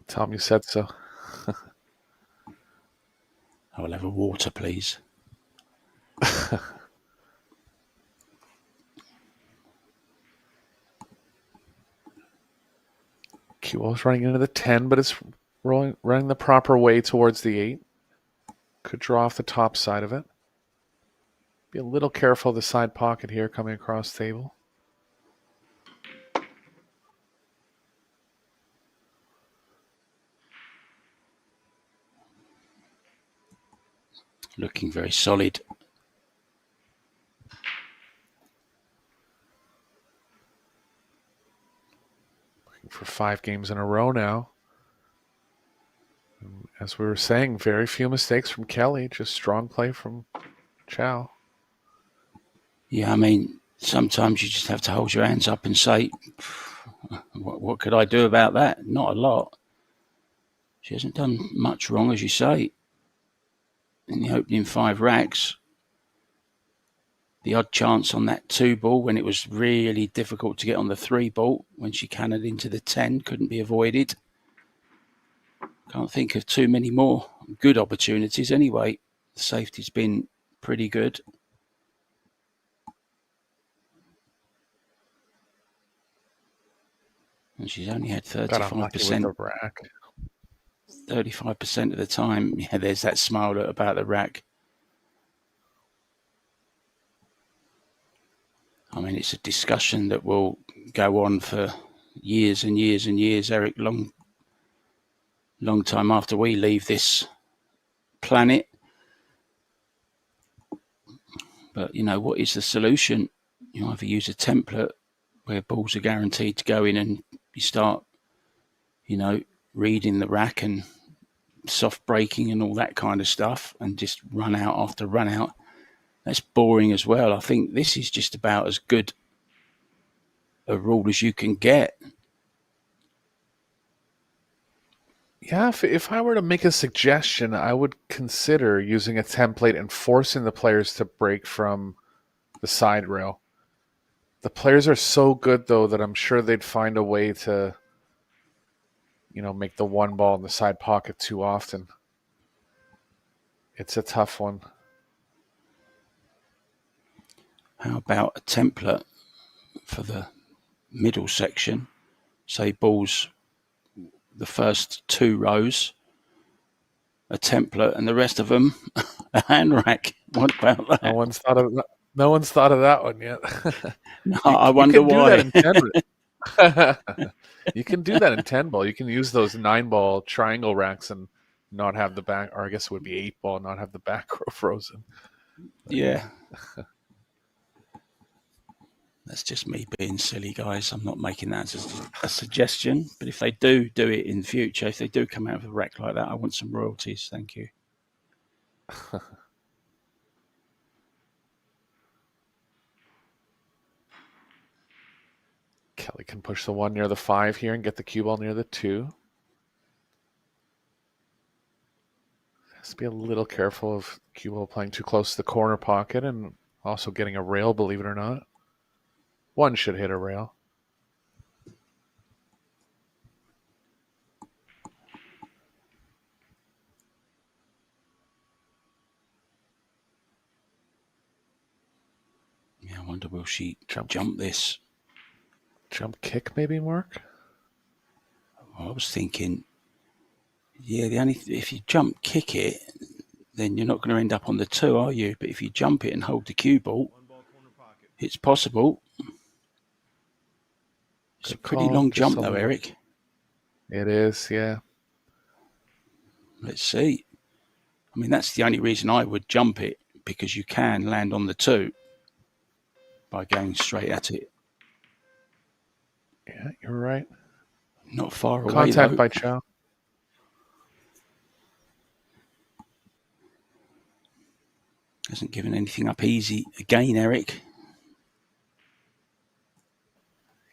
Tell him you said so. I will have a water, please. Cue ball's running into the 10, but it's running the proper way towards the 8. Could draw off the top side of it. Be a little careful of the side pocket here coming across the table. Looking very solid. Looking for 5 games in a row now. As we were saying, very few mistakes from Kelly, just strong play from Chow. Yeah, I mean, sometimes you just have to hold your hands up and say, what could I do about that? Not a lot. She hasn't done much wrong, as you say. In the opening 5 racks, the odd chance on that 2 ball when it was really difficult to get on the 3 ball, when she cannoned into the 10, couldn't be avoided. Can't think of too many more good opportunities anyway. The safety's been pretty good. And she's only had Got unlucky with 35%. the rack. 35% of the time. Yeah, there's that smile about the rack. I mean, it's a discussion that will go on for years and years and years, Eric, long time after we leave this planet. But, you know, what is the solution? You either use a template where balls are guaranteed to go in and you start, you know, reading the rack and soft braking and all that kind of stuff and just run out after run out. That's boring as well. I think this is just about as good a rule as you can get. Yeah, if I were to make a suggestion, I would consider using a template and forcing the players to break from the side rail. The players are so good, though, that I'm sure they'd find a way to, you know, make the 1 ball in the side pocket too often. It's a tough one. How about a template for the middle section? Say balls, the first 2 rows, a template, and the rest of them a hand rack. What about that? No one's thought of that. No one's thought of that one yet. No, I wonder why. You can do that in 10. You can do that in 10 ball. You can use those 9 ball triangle racks and not have the back, or I guess it would be 8 ball, not have the back row frozen. Yeah. That's just me being silly, guys. I'm not making that as a suggestion. But if they do it in the future, if they do come out with a rack like that, I want some royalties. Thank you. Kelly can push the 1 near the 5 here and get the cue ball near the 2. Has to be a little careful of cue ball playing too close to the corner pocket and also getting a rail, believe it or not. 1 should hit a rail. Yeah, I wonder, will she jump this? Jump kick, maybe, Mark? I was thinking, yeah, if you jump kick it, then you're not going to end up on the 2, are you? But if you jump it and hold the cue ball, 1 ball corner pocket. it's possible. It's a pretty long jump, though, Eric. It is, yeah. Let's see. I mean, that's the only reason I would jump it, because you can land on the 2 by going straight at it. Yeah, you're right. Not far away, Contact though. by Chow. Hasn't given anything up easy again, Eric.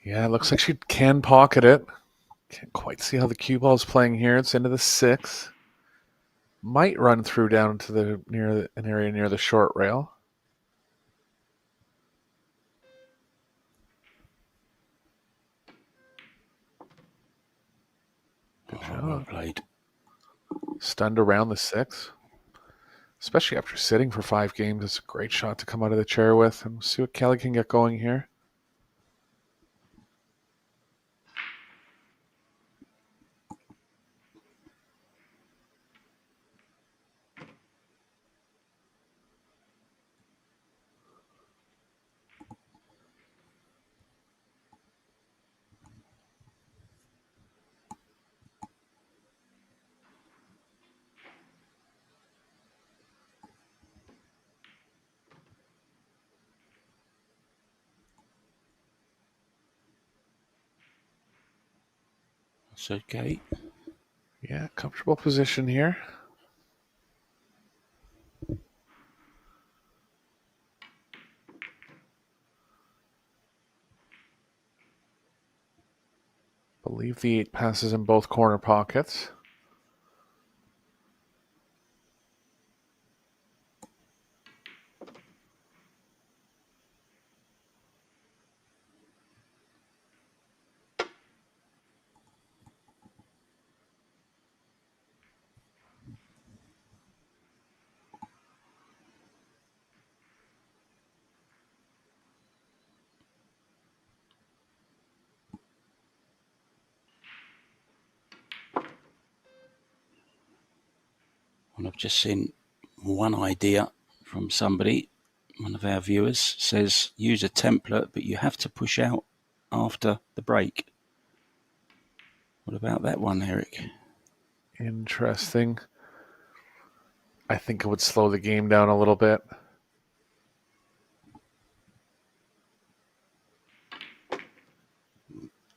Yeah, it looks like she can pocket it. Can't quite see how the cue ball's playing here. It's into the 6. Might run through down to an area near the short rail. Good job. Well played. Stunned around the 6. Especially after sitting for 5 games. It's a great shot to come out of the chair with. And we'll see what Kelly can get going here. That's okay. Yeah, comfortable position here. Believe the 8 passes in both corner pockets. And I've just seen one idea from somebody, one of our viewers, says use a template, but you have to push out after the break. What about that one, Eric? Interesting. I think it would slow the game down a little bit.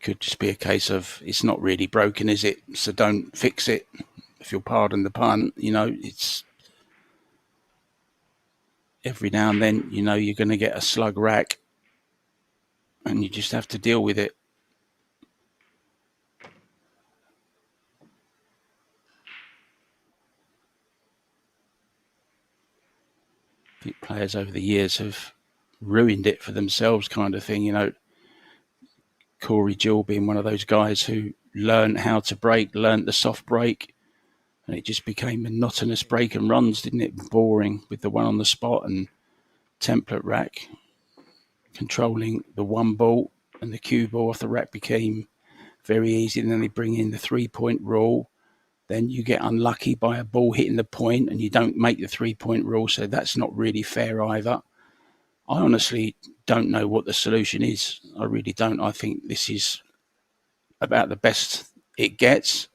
Could just be a case of it's not really broken, is it? So don't fix it. If you'll pardon the pun, it's every now and then, you're going to get a slug rack and you just have to deal with it. I think players over the years have ruined it for themselves, kind of thing. Corey Gill being one of those guys who learned how to break, learned the soft break, and it just became monotonous break and runs, didn't it? Boring with the one on the spot and template rack. Controlling the one ball and the cue ball off the rack became very easy. And then they bring in the 3-point rule. Then you get unlucky by a ball hitting the point and you don't make the 3-point rule. So that's not really fair either. I honestly don't know what the solution is. I really don't. I think this is about the best it gets.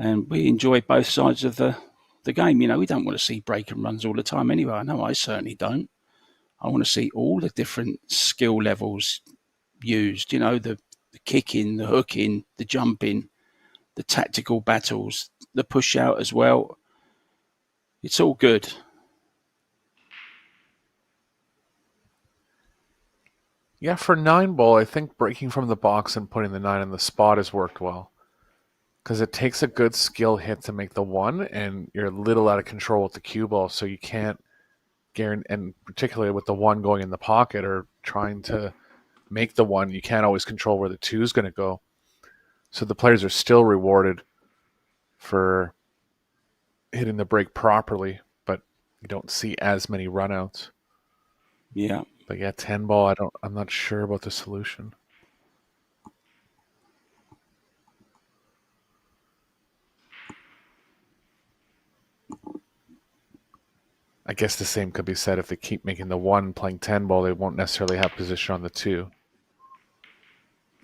And we enjoy both sides of the game. We don't want to see break and runs all the time anyway. I know I certainly don't. I want to see all the different skill levels used, the kicking, the hooking, the jumping, the tactical battles, the push out as well. It's all good. Yeah, for 9-ball, I think breaking from the box and putting the 9 in the spot has worked well. Because it takes a good skill hit to make the 1, and you're a little out of control with the cue ball, so you can't guarantee, and particularly with the 1 going in the pocket or trying to make the 1, you can't always control where the 2 is going to go. So the players are still rewarded for hitting the break properly, but you don't see as many runouts. Yeah. But yeah, 10-ball, I'm not sure about the solution. I guess the same could be said if they keep making the 1 playing 10-ball, they won't necessarily have position on the 2.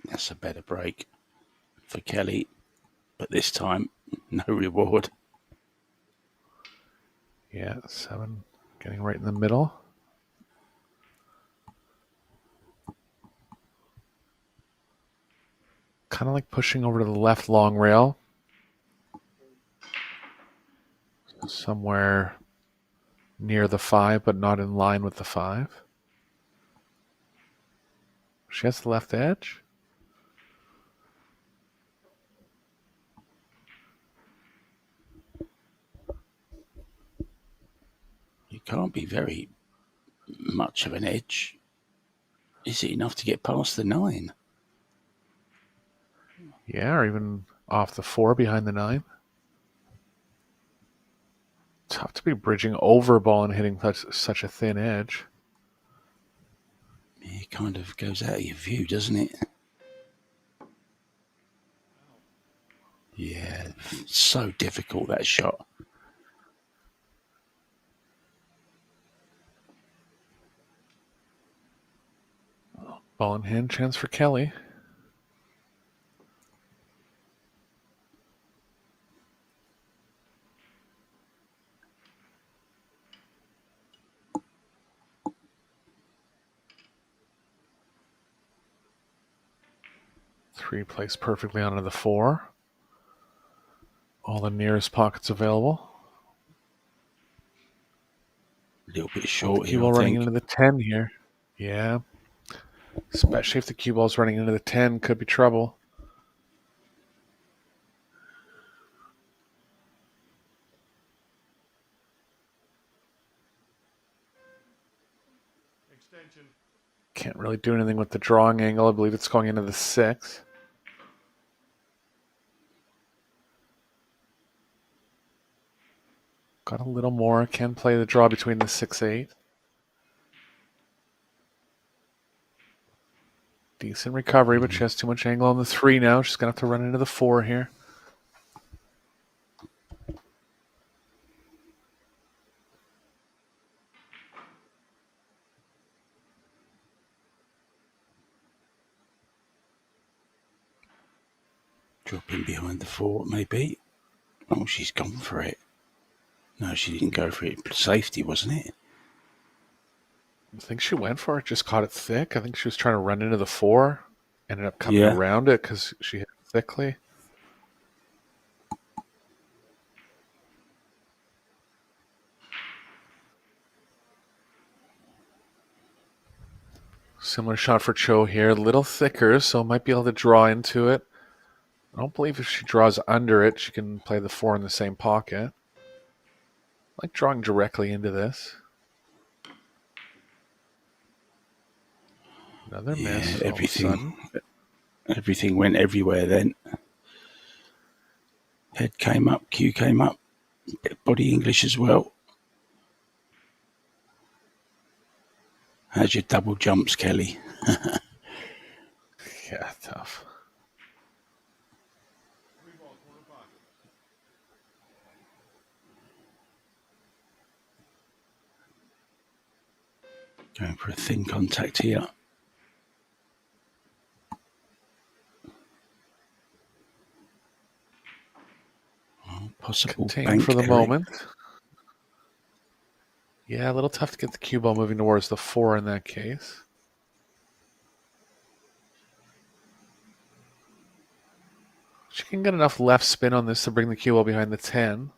That's a better break for Kelly, but this time, no reward. Yeah, 7 getting right in the middle. Kind of like pushing over to the left long rail. Somewhere near the 5, but not in line with the 5. She has the left edge. You can't be very much of an edge. Is it enough to get past the 9? Yeah, or even off the 4 behind the 9. Tough to be bridging over ball and hitting such a thin edge. It kind of goes out of your view, doesn't it? Yeah, so difficult, that shot. Ball in hand, chance for Kelly. Three placed perfectly onto the 4. All the nearest pockets available. A little bit The short cue here, I ball running think. into the 10 here. Yeah. Especially if the cue ball's running into the 10, could be trouble. Extension. Can't really do anything with the drawing angle. I believe it's going into the 6. Got a little more. Can play the draw between the 6-8. Decent recovery, but she has too much angle on the 3 now. She's going to have to run into the 4 here. Dropping behind the 4, maybe. Oh, she's gone for it. No, she didn't go for it. Safety, wasn't it? I think she went for it, just caught it thick. I think she was trying to run into the 4. Ended up coming Yeah. around it because she hit it thickly. Similar shot for Cho here. A little thicker, so might be able to draw into it. I don't believe if she draws under it, she can play the 4 in the same pocket. I like drawing directly into this. Another miss. All of a sudden. Everything went everywhere then. Head came up, cue came up. Bit of body English as well. How's your double jumps, Kelly? Yeah, tough. Three ball corner pocket. Going for a thin contact here. Oh, possible Contained bank for the Eric. moment. Yeah, a little tough to get the cue ball moving towards the 4 in that case. She can get enough left spin on this to bring the cue ball behind the 10.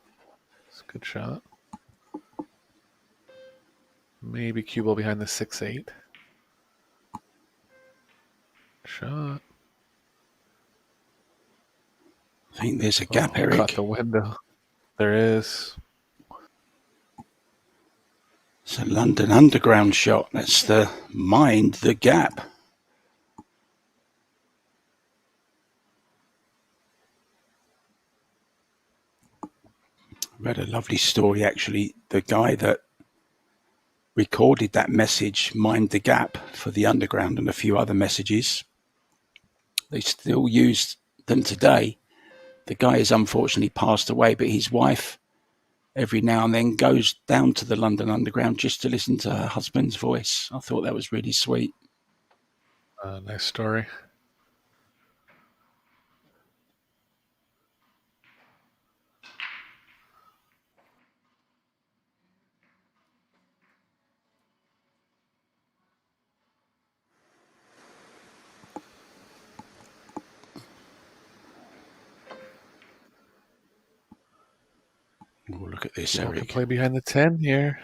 It's a good shot. Maybe cue ball behind the 6-8. Shot. I think there's a gap, Eric. Caught the window. There is. It's a London Underground shot. That's the mind the gap. Read a lovely story actually. The guy that recorded that message, Mind the Gap, for the Underground and a few other messages, they still use them today. The guy has unfortunately passed away, but his wife every now and then goes down to the London Underground just to listen to her husband's voice. I thought that was really sweet. Nice story. Oh, look at this, Well, to Eric. play behind the 10 here.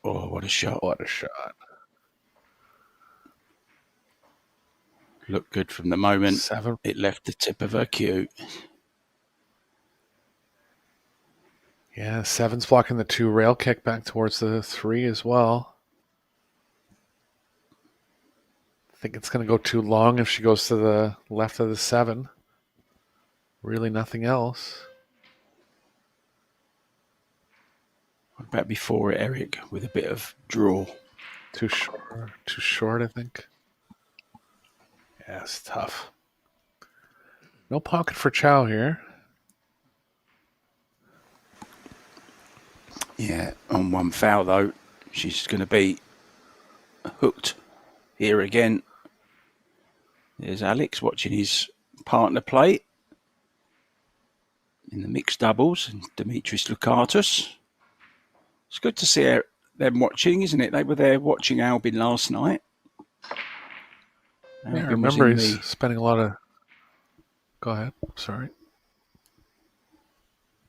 Oh, what a shot. What a shot. Looked good from the moment 7. it left the tip of her cue. Yeah, 7's blocking the 2 rail kick back towards the 3 as well. I think it's going to go too long if she goes to the left of the 7. Really nothing else. What about before it, Eric, with a bit of draw? Too short, I think. Yeah, it's tough. No pocket for Chow here. Yeah, on one foul though, she's going to be hooked here again. There's Alex watching his partner play in the mixed doubles, and Dimitris Lukatus. It's good to see them watching, isn't it? They were there watching Albin last night. Yeah, I Albin was remember in he's spending a lot of... Go ahead. Sorry.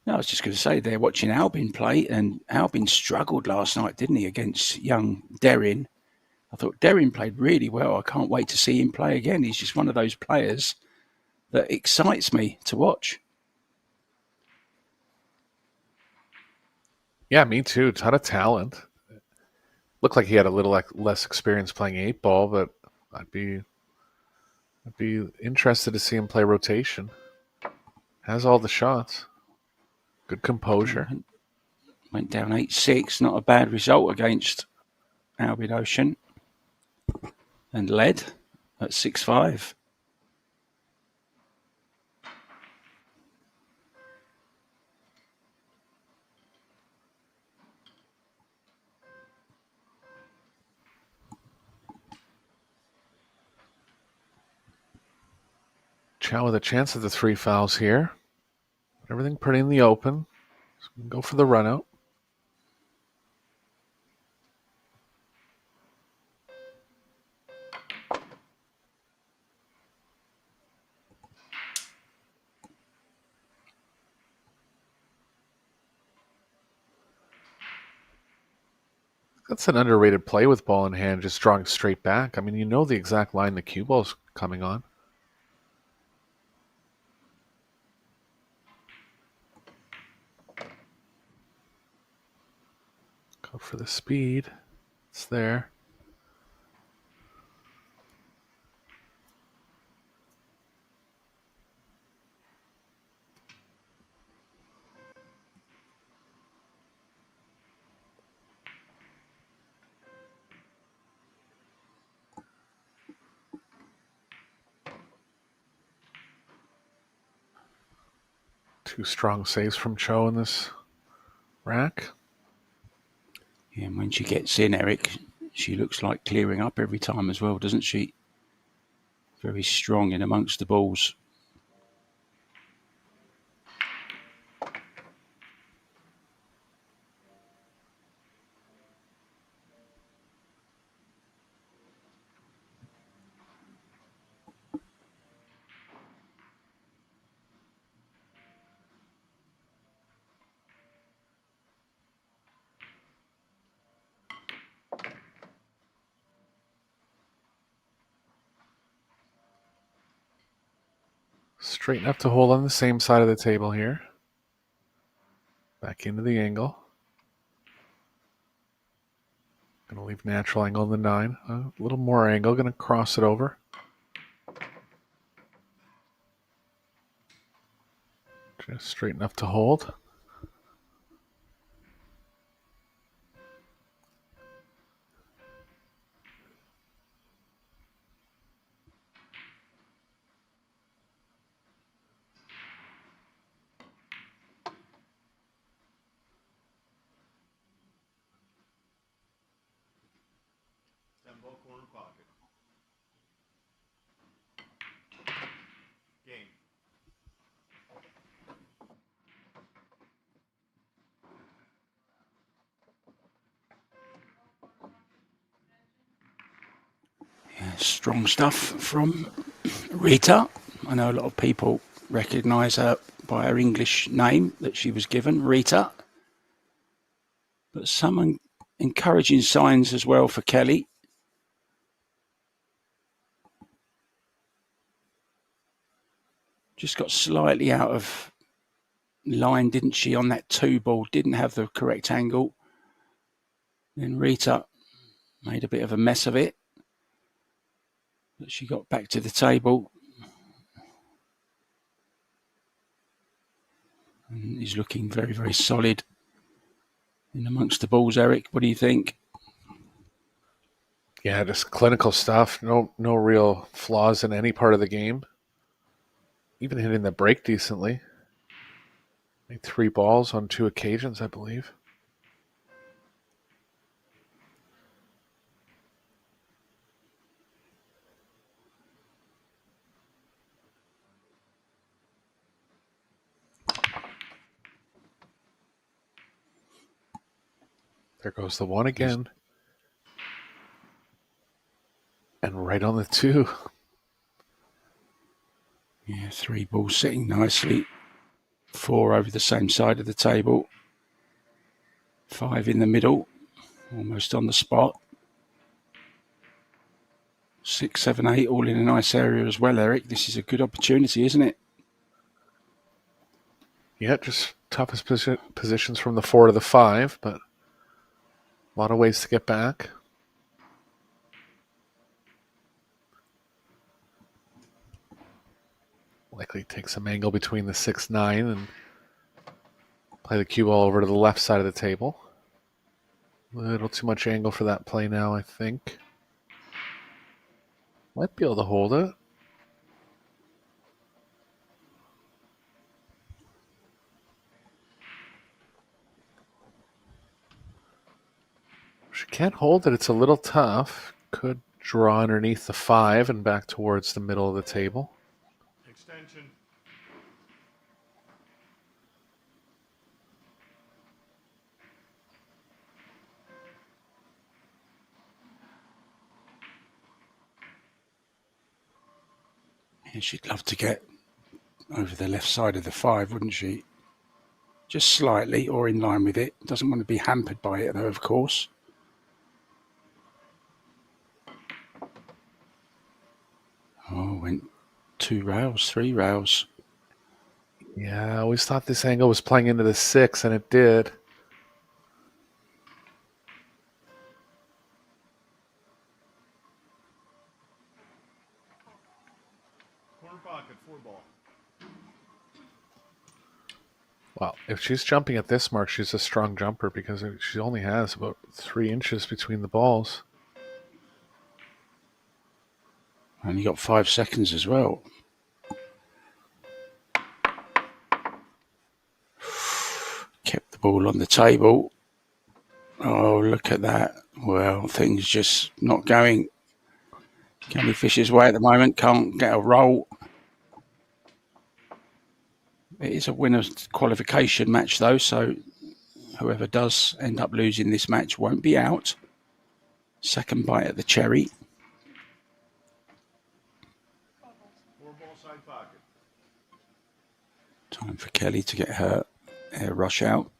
No, I was just going to say they're watching Albin play, and Albin struggled last night, didn't he, against young Derrin? I thought Derrin played really well. I can't wait to see him play again. He's just one of those players that excites me to watch. Yeah, me too. Ton of talent. Looked like he had a little less experience playing 8-ball, but I'd be interested to see him play rotation. Has all the shots. Good composure. Went down 8-6. Not a bad result against Albin Ocean. And led at 6-5. Chow with a chance at the 3 fouls here. Everything pretty in the open. So we can go for the run out. That's an underrated play with ball in hand, just drawing straight back. I mean, you know the exact line the cue ball's coming on. Go for the speed. It's there. Two strong saves from Cho in this rack. Yeah, and when she gets in, Eric, she looks like clearing up every time as well, doesn't she? Very strong in amongst the balls. Straight enough to hold on the same side of the table here. Back into the angle. Gonna leave natural angle in the 9. A little more angle. Gonna cross it over. Just straight enough to hold. Ball corner pocket. Game. Yeah, strong stuff from Rita. I know a lot of people recognise her by her English name that she was given, Rita. But some encouraging signs as well for Kelly. Just got slightly out of line, didn't she, on that 2 ball? Didn't have the correct angle. Then Rita made a bit of a mess of it. But she got back to the table. And he's looking very, very solid in amongst the balls, Eric. What do you think? Yeah, just clinical stuff. No real flaws in any part of the game. Even hitting the break decently. Made 3 balls on 2 occasions, I believe. There goes the 1 again. And right on the 2. Yeah, 3 balls sitting nicely. 4 over the same side of the table. 5 in the middle, almost on the spot. 6, 7, 8, all in a nice area as well, Eric. This is a good opportunity, isn't it? Yeah, just toughest positions from the 4 to the 5, but a lot of ways to get back. Likely take some angle between the 6, 9 and play the cue ball over to the left side of the table. A little too much angle for that play now, I think. Might be able to hold it. She can't hold it. It's a little tough. Could draw underneath the 5 and back towards the middle of the table. Extension. Yeah, she'd love to get over the left side of the 5, wouldn't she? Just slightly, or in line with it. Doesn't want to be hampered by it, though, of course. Oh, went 2 rails, 3 rails. Yeah, I always thought this angle was playing into the 6, and it did. Corner pocket, 4 ball. Well, if she's jumping at this mark, she's a strong jumper because she only has about 3 inches between the balls. And you got 5 seconds as well. Kept the ball on the table. Oh, look at that. Well, things just not going Candy Fish's way at the moment. Can't get a roll. It is a winner's qualification match, though, so whoever does end up losing this match won't be out. Second bite at the cherry. 4 ball side pocket. Time for Kelly to get her air rush out.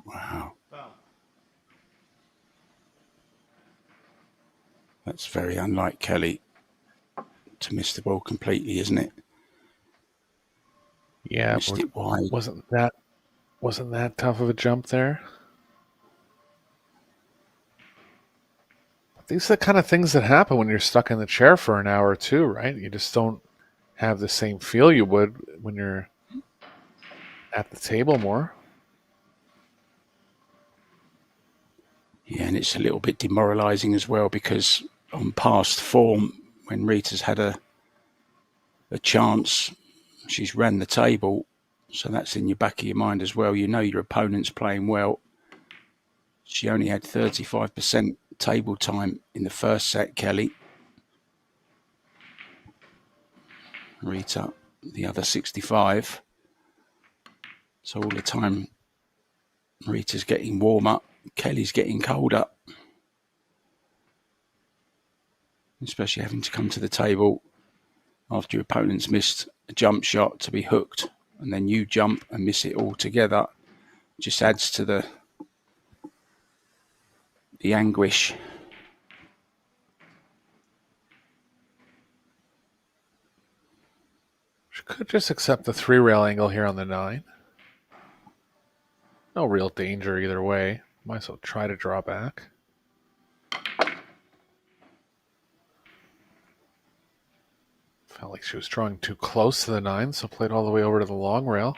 Wow. Foul. That's very unlike Kelly to miss the ball completely, isn't it? Yeah, Missed it wide. wasn't that tough of a jump there? These are the kind of things that happen when you're stuck in the chair for an hour or two, right? You just don't have the same feel you would when you're at the table more. Yeah, and it's a little bit demoralising as well because on past form, when Rita's had a chance, she's ran the table. So that's in your back of your mind as well. You know your opponent's playing well. She only had 35% table time in the first set, Kelly. Rita, the other 65. So all the time Rita's getting warmer, Kelly's getting colder. Especially having to come to the table after your opponent's missed a jump shot to be hooked, and then you jump and miss it altogether. Just adds to the anguish. She could just accept the 3-rail angle here on the 9. No real danger either way. Might as well try to draw back. Felt like she was drawing too close to the 9, so played all the way over to the long rail.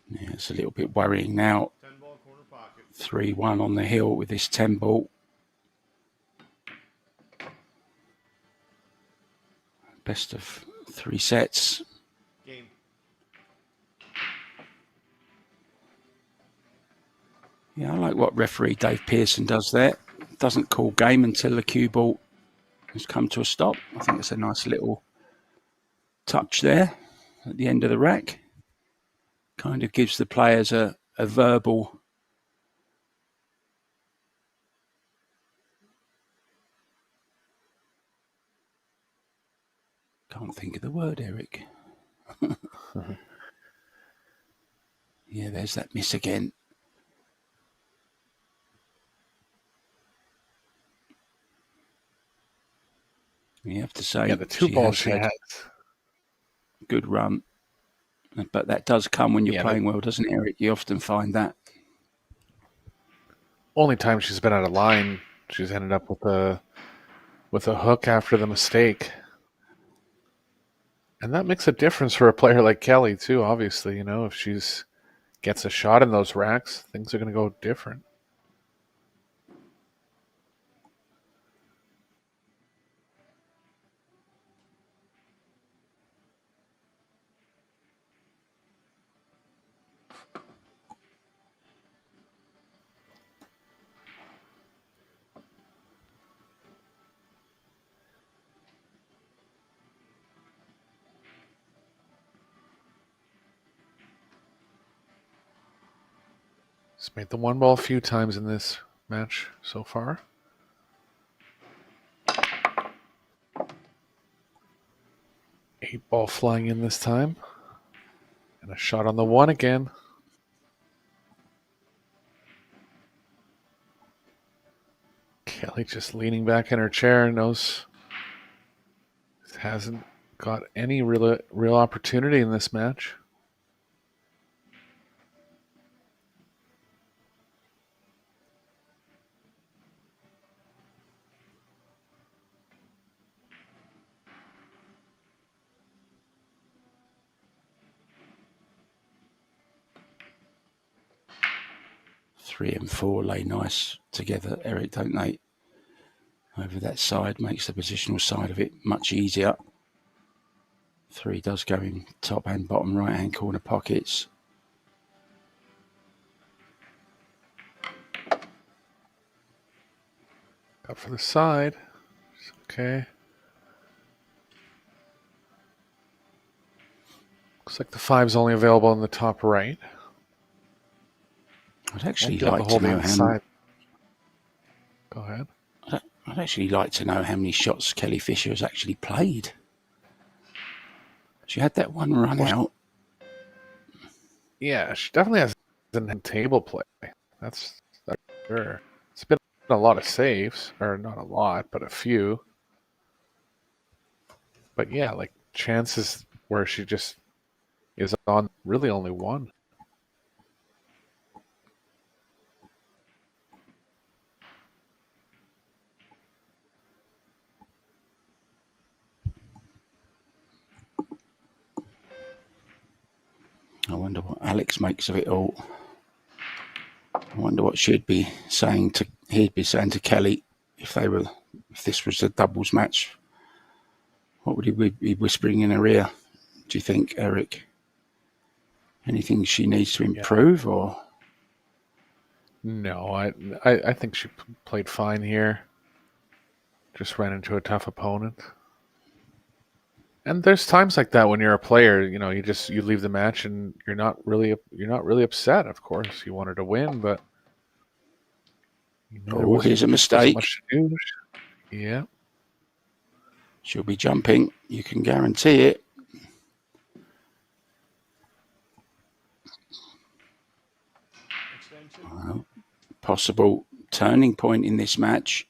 Yeah, it's a little bit worrying now. 10 ball corner pocket. 3-1 on the hill with this 10 ball. Best of 3 sets. Game. Yeah, I like what referee Dave Pearson does there. Doesn't call game until the cue ball has come to a stop. I think it's a nice little touch there at the end of the rack. Kind of gives the players a verbal can't think of the word, Eric. Yeah, there's that miss again. You have to say, Yeah, the two balls she had has. a good run. But that does come when you're Yeah, playing well, doesn't it, Eric? You often find that. Only time she's been out of line, she's ended up with a hook after the mistake. And that makes a difference for a player like Kelly too, obviously. You know, if she's gets a shot in those racks, things are going to go different. He's made the one ball a few times in this match so far. Eight ball flying in this time. And a shot on the one again. Kelly just leaning back in her chair, knows hasn't got any real opportunity in this match. Three and four lay nice together, Eric, don't they? Over that side makes the positional side of it much easier. Three does go in top and bottom right hand corner pockets. Got for the side. Okay. Looks like the five's only available in the top right. I'd actually Won't be able like hold to the know how. inside. Go ahead. I'd actually like to know how many shots Kelly Fisher has actually played. She had that one run out. Yeah, she definitely hasn't had table play. That's sure. It's been a lot of saves, or not a lot, but a few. But yeah, like chances where she just is on really only one. I wonder what Alex makes of it all. I wonder what he'd be saying to Kelly if this was a doubles match. What would he be whispering in her ear? Do you think, Eric? Anything she needs to improve, or? No, I think she played fine here. Just ran into a tough opponent. And there's times like that when you're a player, you know, you leave the match and you're not really upset. Of course, you wanted to win, but you know, Here's a wasn't mistake. much to do. Yeah. She'll be jumping. You can guarantee it. Possible turning point in this match.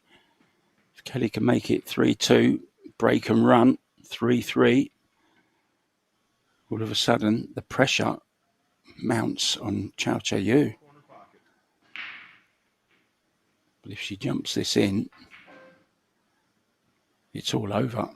If Kelly can make it 3-2, break and run 3-3, all of a sudden the pressure mounts on Chow Che-Yu. But if she jumps this in, it's all over.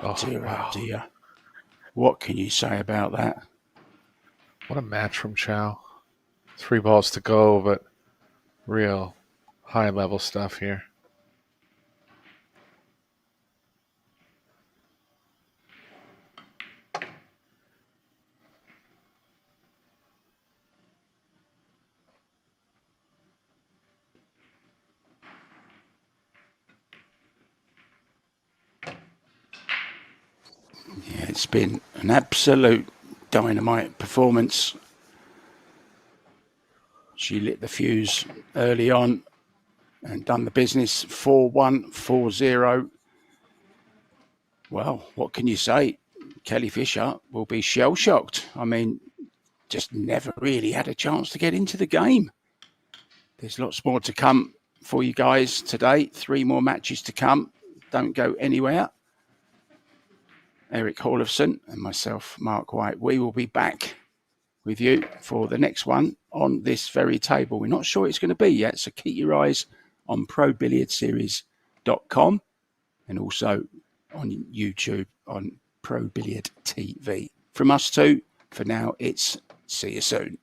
Oh dear, wow. oh dear. What can you say about that? What a match from Chow. 3 balls to go, but real high level stuff here. It's been an absolute dynamite performance. She lit the fuse early on and done the business. 4-1, 4-0. Well, what can you say? Kelly Fisher will be shell-shocked. I mean, just never really had a chance to get into the game. There's lots more to come for you guys today. 3 more matches to come. Don't go anywhere. Eric Hallofson and myself, Mark White, we will be back with you for the next one on this very table. We're not sure it's going to be yet, so keep your eyes on probilliardseries.com and also on YouTube on Pro Billiard TV. From us two, for now, it's see you soon.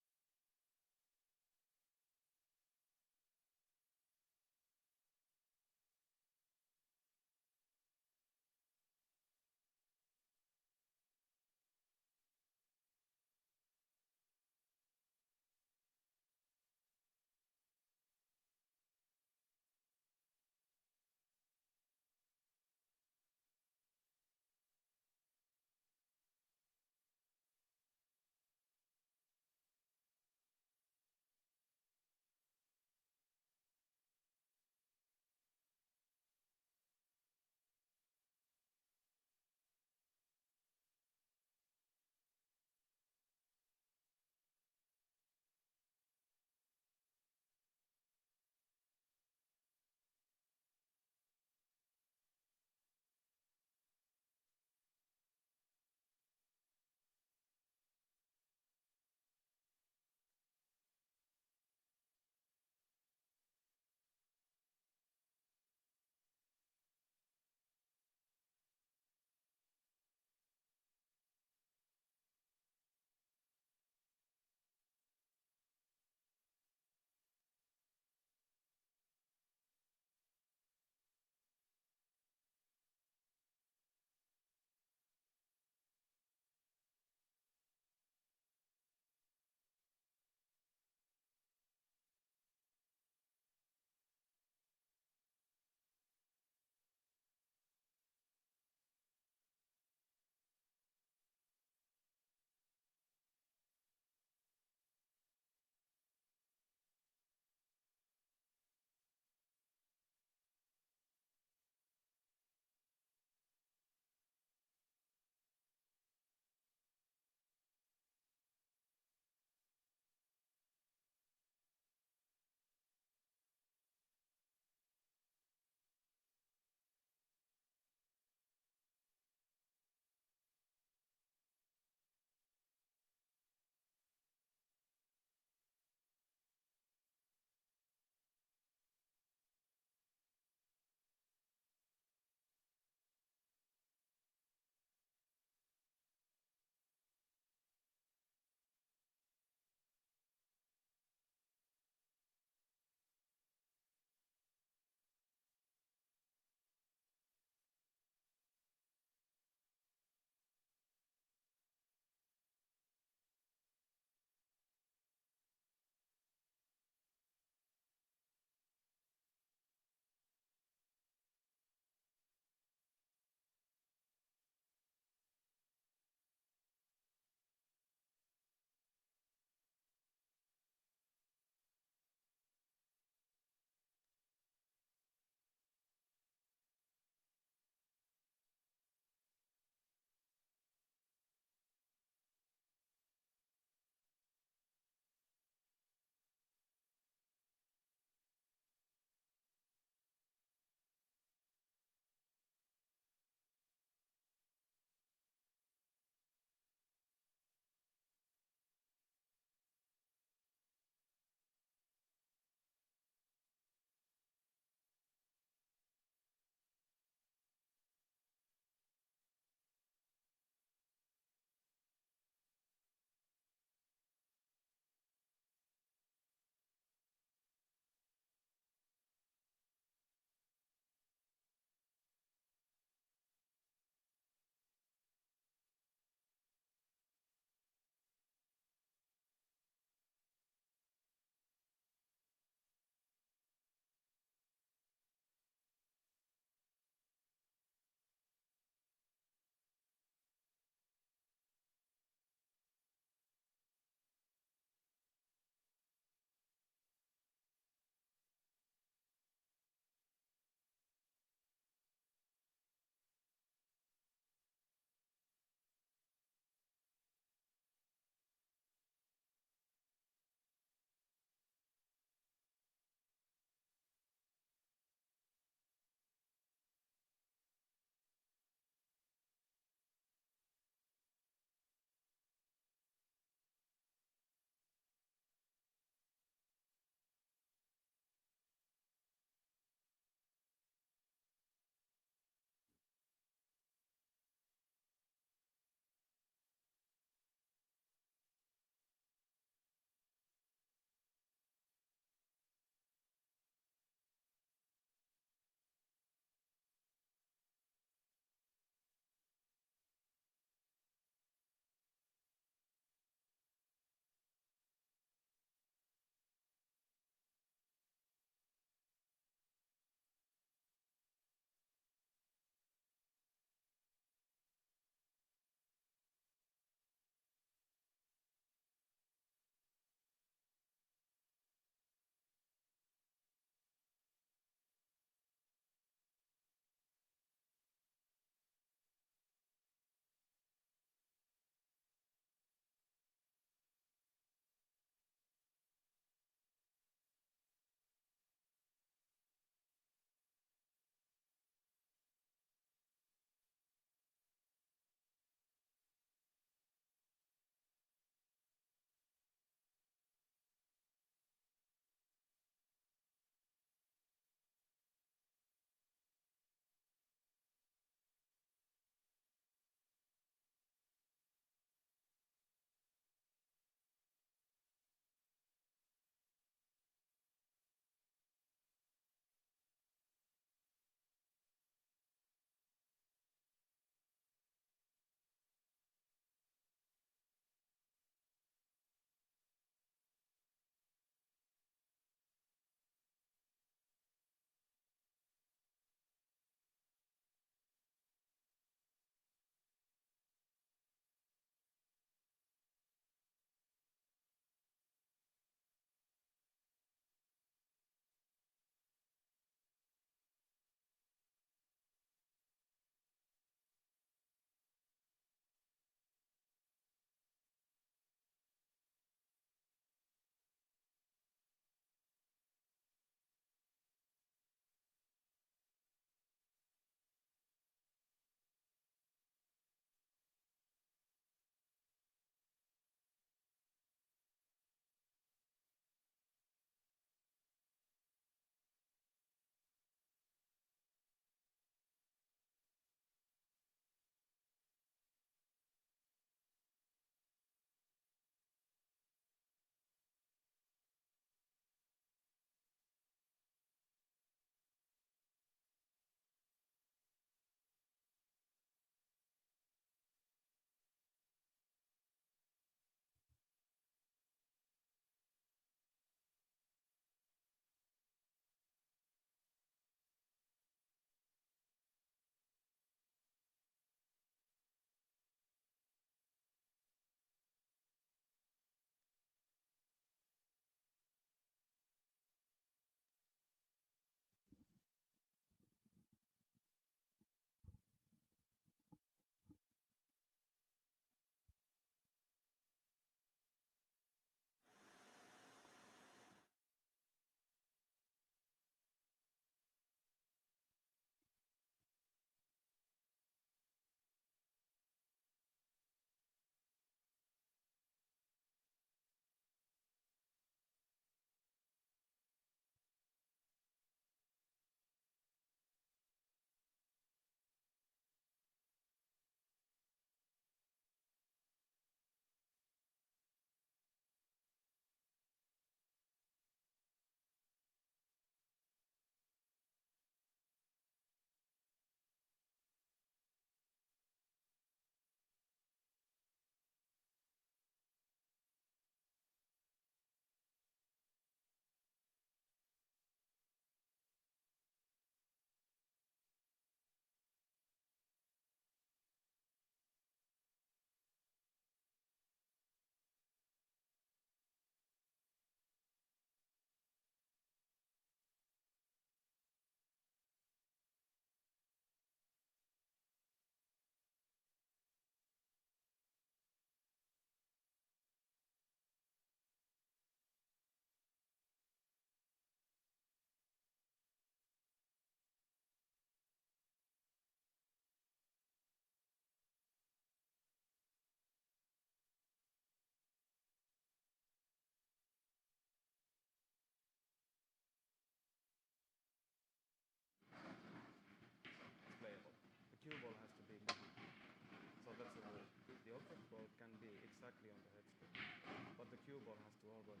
cue ball has to always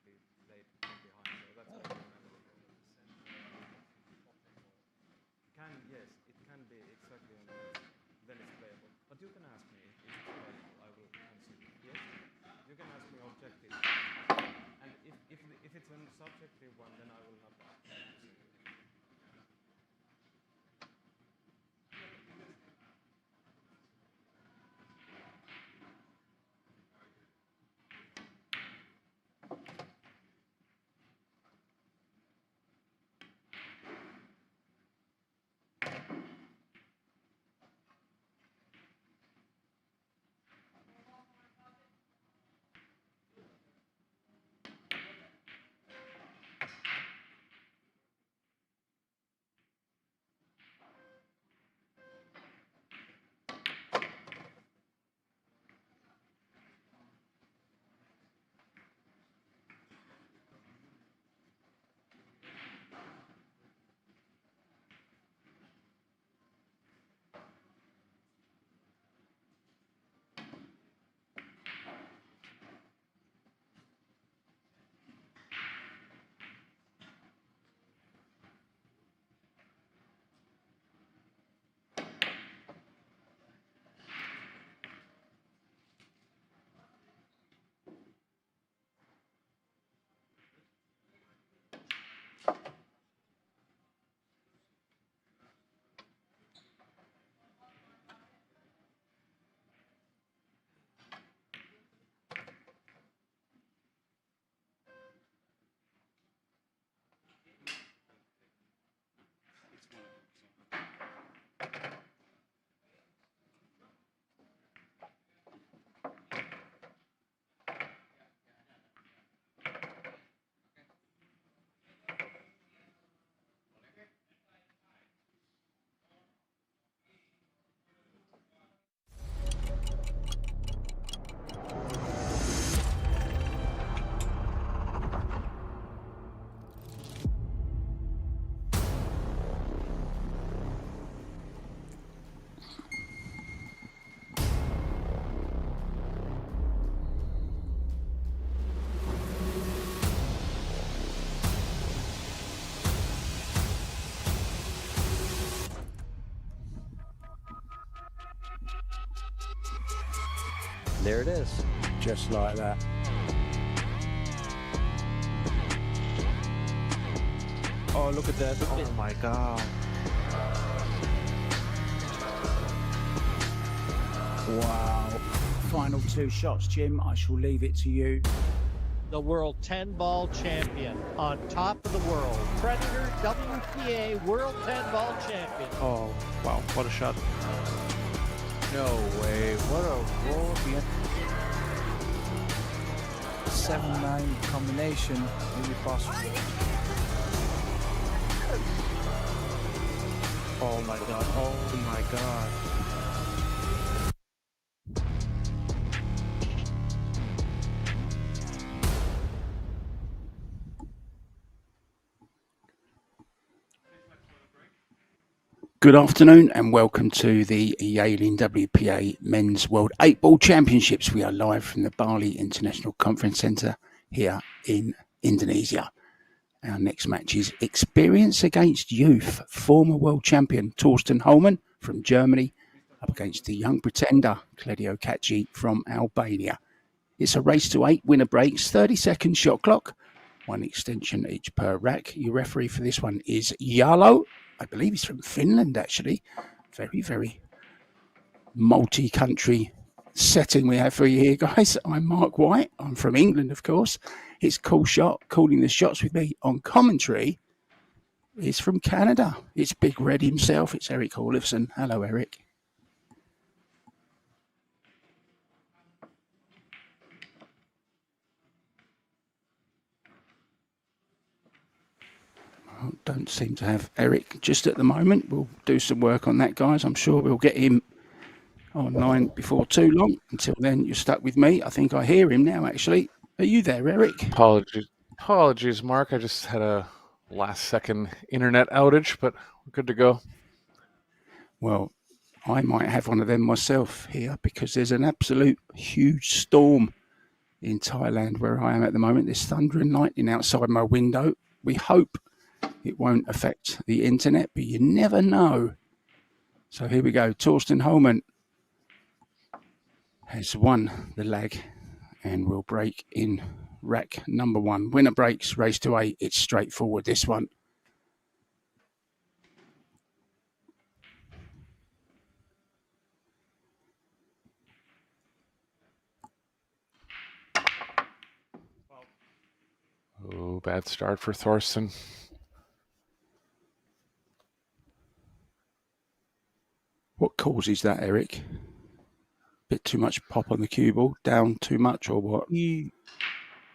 be played from behind, so that's what I remember. Yes, it can be exactly on the net, then it's playable. But you can ask me if it's playable, I will answer yes. You can ask me objective, and if it's a subjective one, then I will not answer. There it is. Just like that. Oh, look at that. Oh my god. Wow. Final 2 shots, Jim. I shall leave it to you. The world 10-ball champion on top of the world. Predator WPA world 10-ball champion. Oh, wow. What a shot. No way. What a roll at the end. 7-9 combination. Maybe possible. Oh my god. Oh my god. Good afternoon and welcome to the Yale WPA Men's World 8-Ball Championships. We are live from the Bali International Conference Centre here in Indonesia. Our next match is Experience Against Youth. Former world champion Torsten Holman from Germany up against the young pretender Kledio Kaci from Albania. It's a race to 8 winner breaks, 30-second shot clock, 1 extension each per rack. Your referee for this one is Jalo. I believe he's from Finland, actually. Very, very multi-country setting we have for you here, guys. I'm Mark White. I'm from England, of course. It's Cool Shot. Calling the shots with me on commentary is from Canada. It's Big Red himself. It's Eric Olofsson. Hello, Eric. Don't seem to have Eric just at the moment. We'll do some work on that, guys. I'm sure we'll get him online before too long. Until then, you're stuck with me. I think I hear him now, actually. Are you there, Eric? Apologies, Mark. I just had a last-second internet outage, but we're good to go. Well, I might have one of them myself here because there's an absolute huge storm in Thailand where I am at the moment. There's thunder and lightning outside my window. We hope it won't affect the internet, but you never know. So here we go. Torsten Holman has won the leg and will break in rack number 1. Winner breaks, race to 8. It's straightforward, this one. Oh, bad start for Thorsten. What causes that, Eric? Bit too much pop on the cue ball, down too much, or what?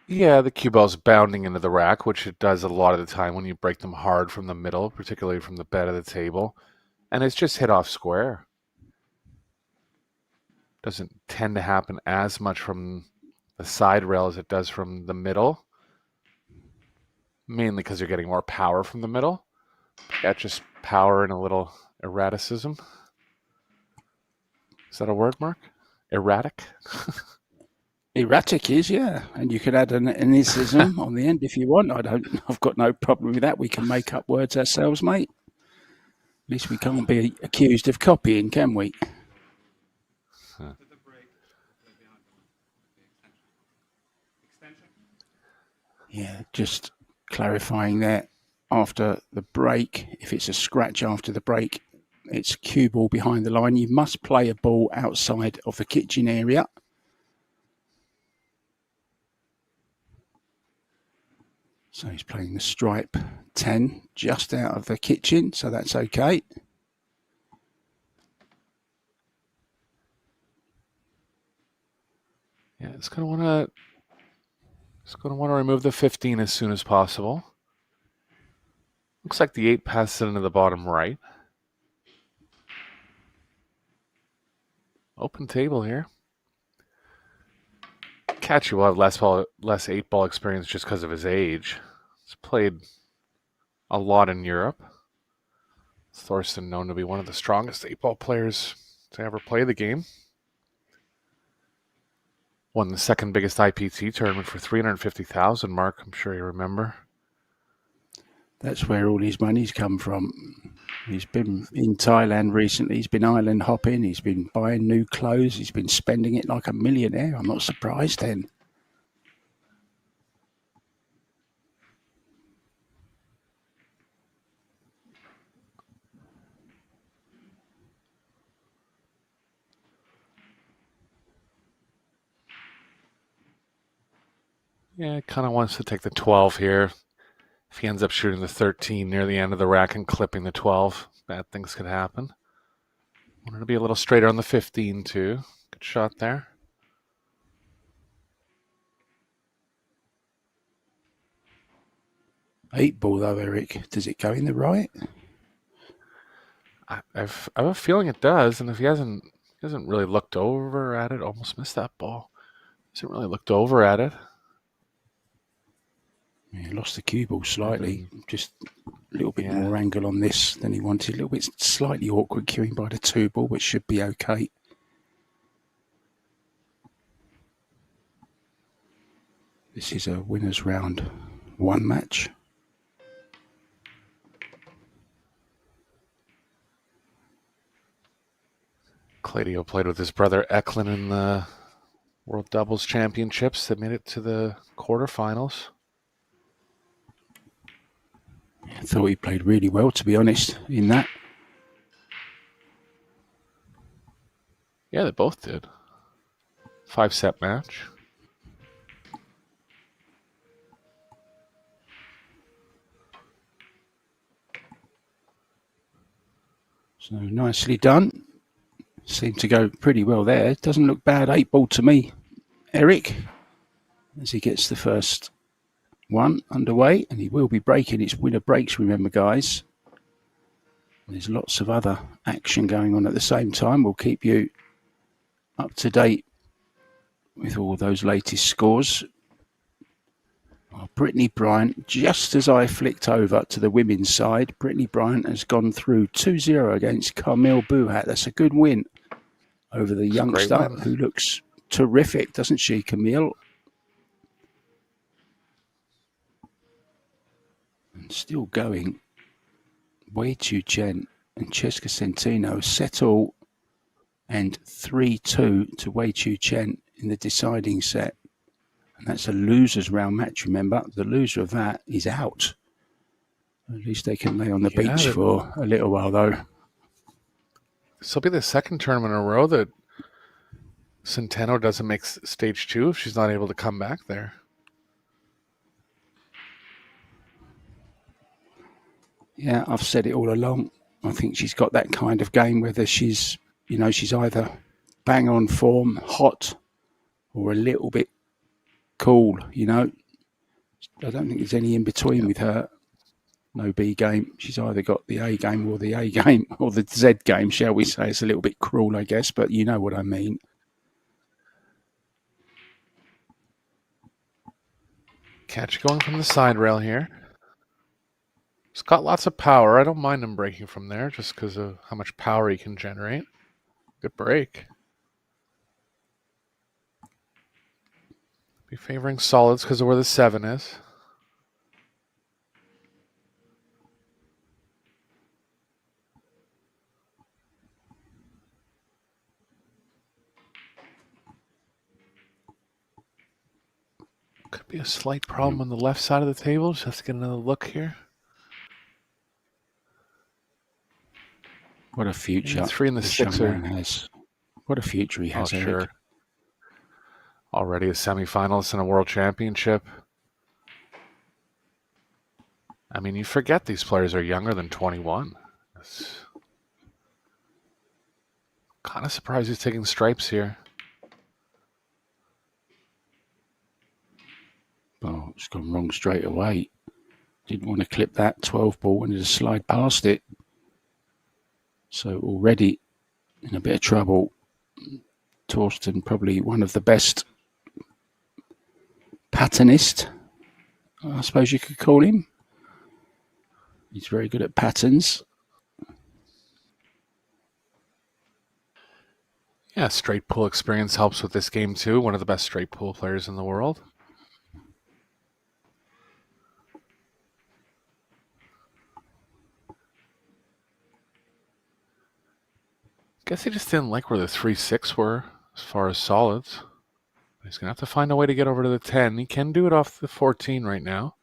Yeah, the cue ball's bounding into the rack, which it does a lot of the time when you break them hard from the middle, particularly from the bed of the table. And it's just hit off square. Doesn't tend to happen as much from the side rail as it does from the middle. Mainly because you're getting more power from the middle. Yeah, just power and a little erraticism. Is that a word, Mark? Erratic? Erratic is, yeah. And you could add an anicism on the end if you want. I've got no problem with that. We can make up words ourselves, mate. At least we can't be accused of copying, can we? Huh. Yeah, just clarifying that after the break, if it's a scratch after the break, it's cue ball behind the line. You must play a ball outside of the kitchen area. So he's playing the stripe 10 just out of the kitchen, so that's okay. Yeah, it's going to want to remove the 15 as soon as possible. Looks like the 8 passes it into the bottom right. Open table here. Catchy will have less 8-ball experience just because of his age. He's played a lot in Europe. Thorsten known to be one of the strongest 8-ball players to ever play the game. Won the second biggest IPT tournament for $350,000, Mark. I'm sure you remember. That's where all his money's come from. He's been in Thailand recently. He's been island hopping. He's been buying new clothes. He's been spending it like a millionaire. I'm not surprised then. Yeah, kind of wants to take the 12 here. If he ends up shooting the 13 near the end of the rack and clipping the 12, bad things could happen. Wanted to be a little straighter on the 15 too. Good shot there. Eight ball though, Eric. Does it go in the right? I have a feeling it does, and if he hasn't really looked over at it, almost missed that ball. Hasn't really looked over at it. He lost the cue ball slightly, just a little bit more angle on this than he wanted. A little bit slightly awkward queuing by the 2 ball, but should be okay. This is a winners round 1 match. Claudio played with his brother Eklund in the World Doubles Championships that made it to the quarterfinals. I thought he played really well, to be honest, in that. Yeah, they both did. 5-set match. So nicely done. Seemed to go pretty well there. Doesn't look bad 8 ball to me, Eric, as he gets the first one underway, and he will be breaking. It's winner breaks, remember, guys. There's lots of other action going on at the same time. We'll keep you up to date with all those latest scores. Oh, Brittany Bryant, just as I flicked over to the women's side, Brittany Bryant has gone through 2-0 against Camille Buhat. That's a good win over the youngster who looks terrific, doesn't she, Camille? Still going. Wei Chu Chen and Cheska Centino settle, and 3-2 to Wei Chu Chen in the deciding set. And that's a loser's round match, remember. The loser of that is out. At least they can lay on the beach for a little while, though. This will be the second tournament in a row that Centeno doesn't make stage 2 if she's not able to come back there. Yeah, I've said it all along. I think she's got that kind of game, whether she's either bang on form, hot, or a little bit cool, I don't think there's any in between with her. No B game. She's either got the A game or the A game or the Z game, shall we say. It's a little bit cruel, I guess, but you know what I mean. Catch going from the side rail here. He's got lots of power. I don't mind him breaking from there just because of how much power he can generate. Good break. Be favoring solids because of where the 7 is. Could be a slight problem on the left side of the table. Just have to get another look here. What a future. 3 and the 6 young man has. What a future he has, Eric. Sure. Already a semifinalist in a world championship. I mean, you forget these players are younger than 21. It's kind of surprised he's taking stripes here. Oh, it's gone wrong straight away. Didn't want to clip that 12 ball, wanted to slide past it. So already in a bit of trouble. Torsten, probably one of the best patternist, I suppose you could call him. He's very good at patterns. Yeah, straight pool experience helps with this game too. One of the best straight pool players in the world. Guess he just didn't like where the 3-6 were as far as solids. He's going to have to find a way to get over to the 10. He can do it off the 14 right now.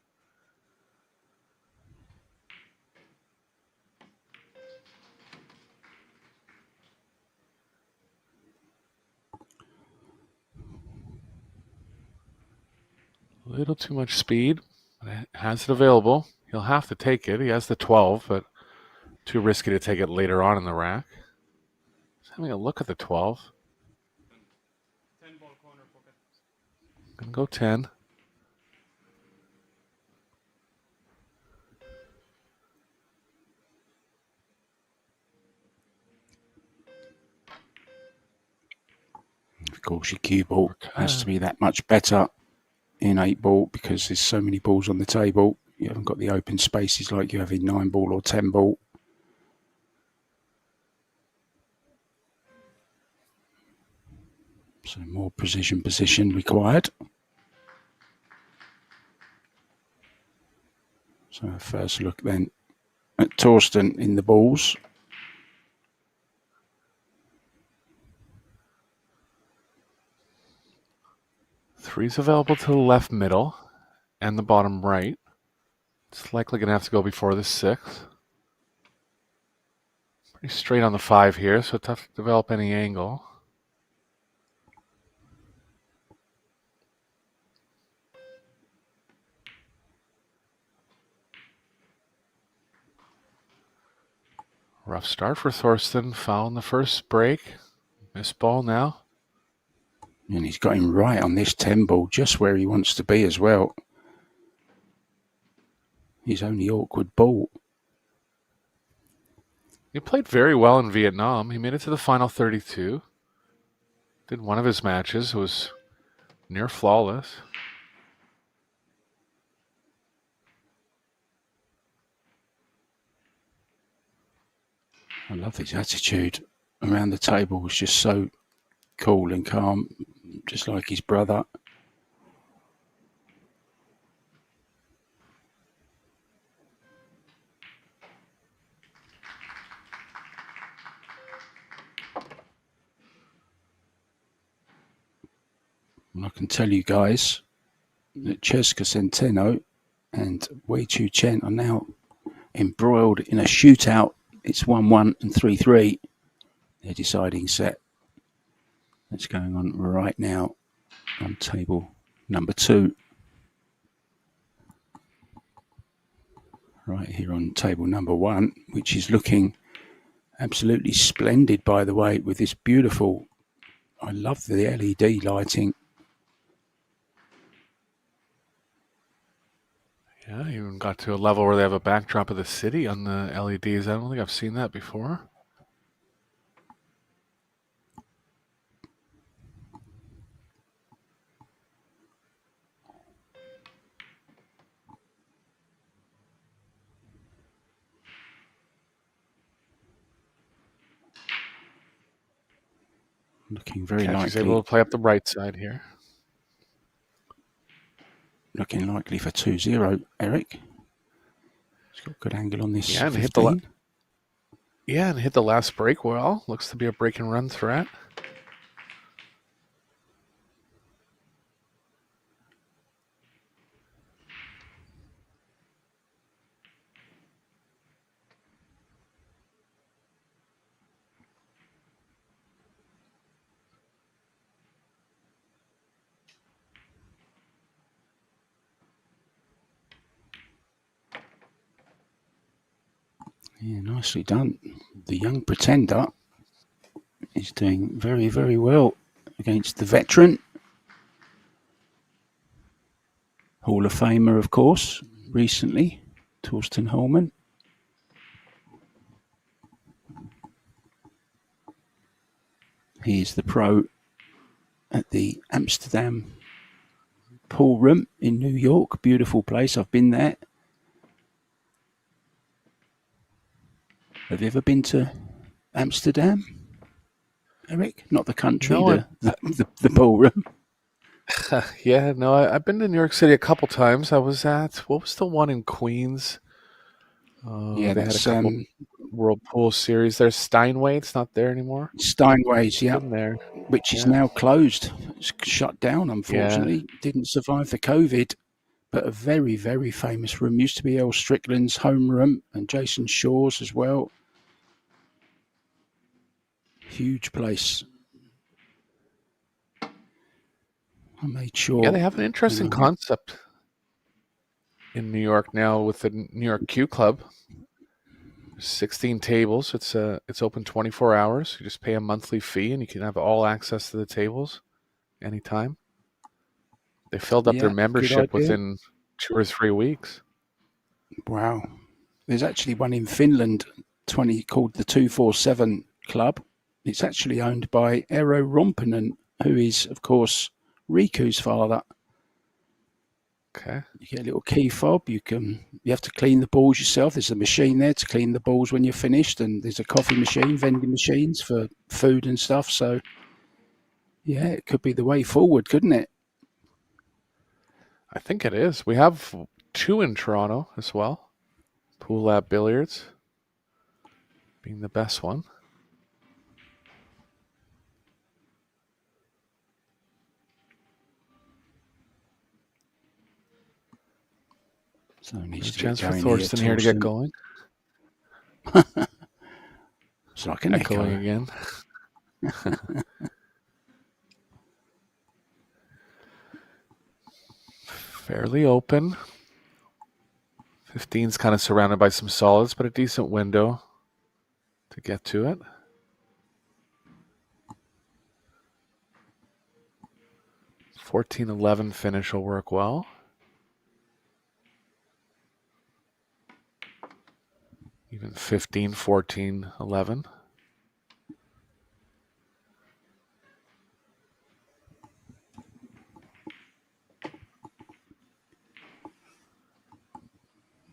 A little too much speed, but it has it available. He'll have to take it. He has the 12, but too risky to take it later on in the rack. He's having a look at the 12. 10 ball corner pocket. Gonna go 10. Of course, your cue ball has to be that much better in 8 ball because there's so many balls on the table. You haven't got the open spaces like you have in 9 ball or 10 ball. So more precision position required. So first look then at Torsten in the balls. Three's available to the left middle and the bottom right. It's likely going to have to go before the 6. Pretty straight on the 5 here, so tough to develop any angle. Rough start for Thorsten. Foul in the first break. Missed ball now. And he's got him right on this 10 ball, just where he wants to be as well. His only awkward ball. He played very well in Vietnam. He made it to the final 32. Did one of his matches. It was near flawless. I love his attitude around the table. Was just so cool and calm, just like his brother. can tell you guys that Cheska Centeno and Wei Chu Chen are now embroiled in a shootout. It's 1-1 and 3-3. Their deciding set that's going on right now on table number 2. Right here on table number 1, which is looking absolutely splendid, by the way, with this beautiful, I love the LED lighting. Yeah, even got to a level where they have a backdrop of the city on the LEDs. I don't think I've seen that before. Looking very Catchy's likely. able to play up the right side here. Looking likely for 2-0, Eric. He's got a good angle on this. Yeah, and 15. hit the last break well. Looks to be a break and run threat. Yeah, nicely done. The young pretender is doing very, very well against the veteran. Hall of Famer, of course, recently, Torsten Holman. He is the pro at the Amsterdam Pool Room in New York. Beautiful place. I've been there. Have you ever been to Amsterdam, Eric? Not the country, No, the pool room. Yeah, no, I've been to New York City a couple times. I was at, what was the one in Queens? Yeah, they had a that's couple World Pool Series. There's Steinway. It's not there anymore. Steinway's, yeah, Been there. which is Yeah. now closed. It's shut down, unfortunately. Didn't survive the COVID, but a very, very famous room. Used to be El Strickland's home room and Jason Shaw's as well. Huge place. I made sure. Yeah, they have an interesting concept in New York now with the New York Q Club. 16 tables. It's open 24 hours. You just pay a monthly fee and you can have all access to the tables anytime. They filled up Yeah, their good membership idea. within 2 or 3 weeks. Wow. There's actually one in Finland, called the 247 Club. It's actually owned by Eero Rompinen, who is, of course, Riku's father. Okay. You get a little key fob. You have to clean the balls yourself. There's a machine there to clean the balls when you're finished, and there's a coffee machine, vending machines for food and stuff. So, yeah, it could be the way forward, couldn't it? I think it is. We have 2 in Toronto as well. Pool Lab Billiards being the best one. So it needs There's a to chance get for going Thorsten here to get Torsten. going. It's like an Echoing echo. again. Fairly open. 15's kind of surrounded by some solids, but a decent window to get to it. $14-11 finish will work well. Even 15, 14, 11.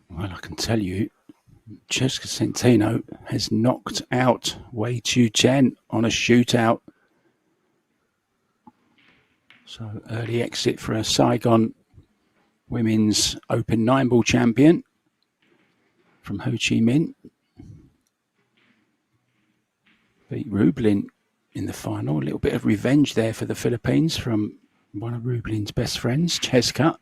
Well, I can tell you, Cheska Centeno has knocked out Wei Chu Chen on a shootout. So early exit for a Saigon Women's Open 9-ball champion from Ho Chi Minh. Beat Rublin in the final. A little bit of revenge there for the Philippines from One of Rublin's best friends, Cheska.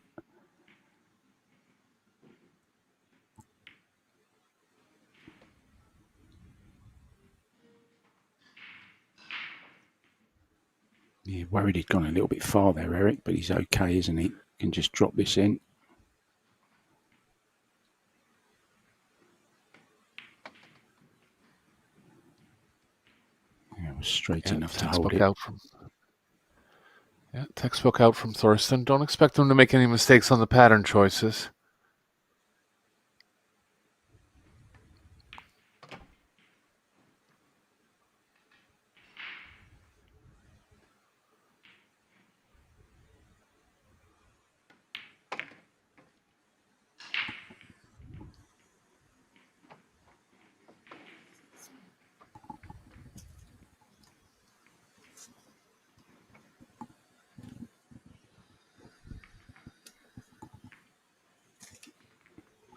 Yeah, worried he'd gone a little bit far there, Eric, but he's okay, isn't he? Can just drop this in. Yeah, it was straight enough to hold it. Textbook out from Thorsten. Don't expect him to make any mistakes on the pattern choices.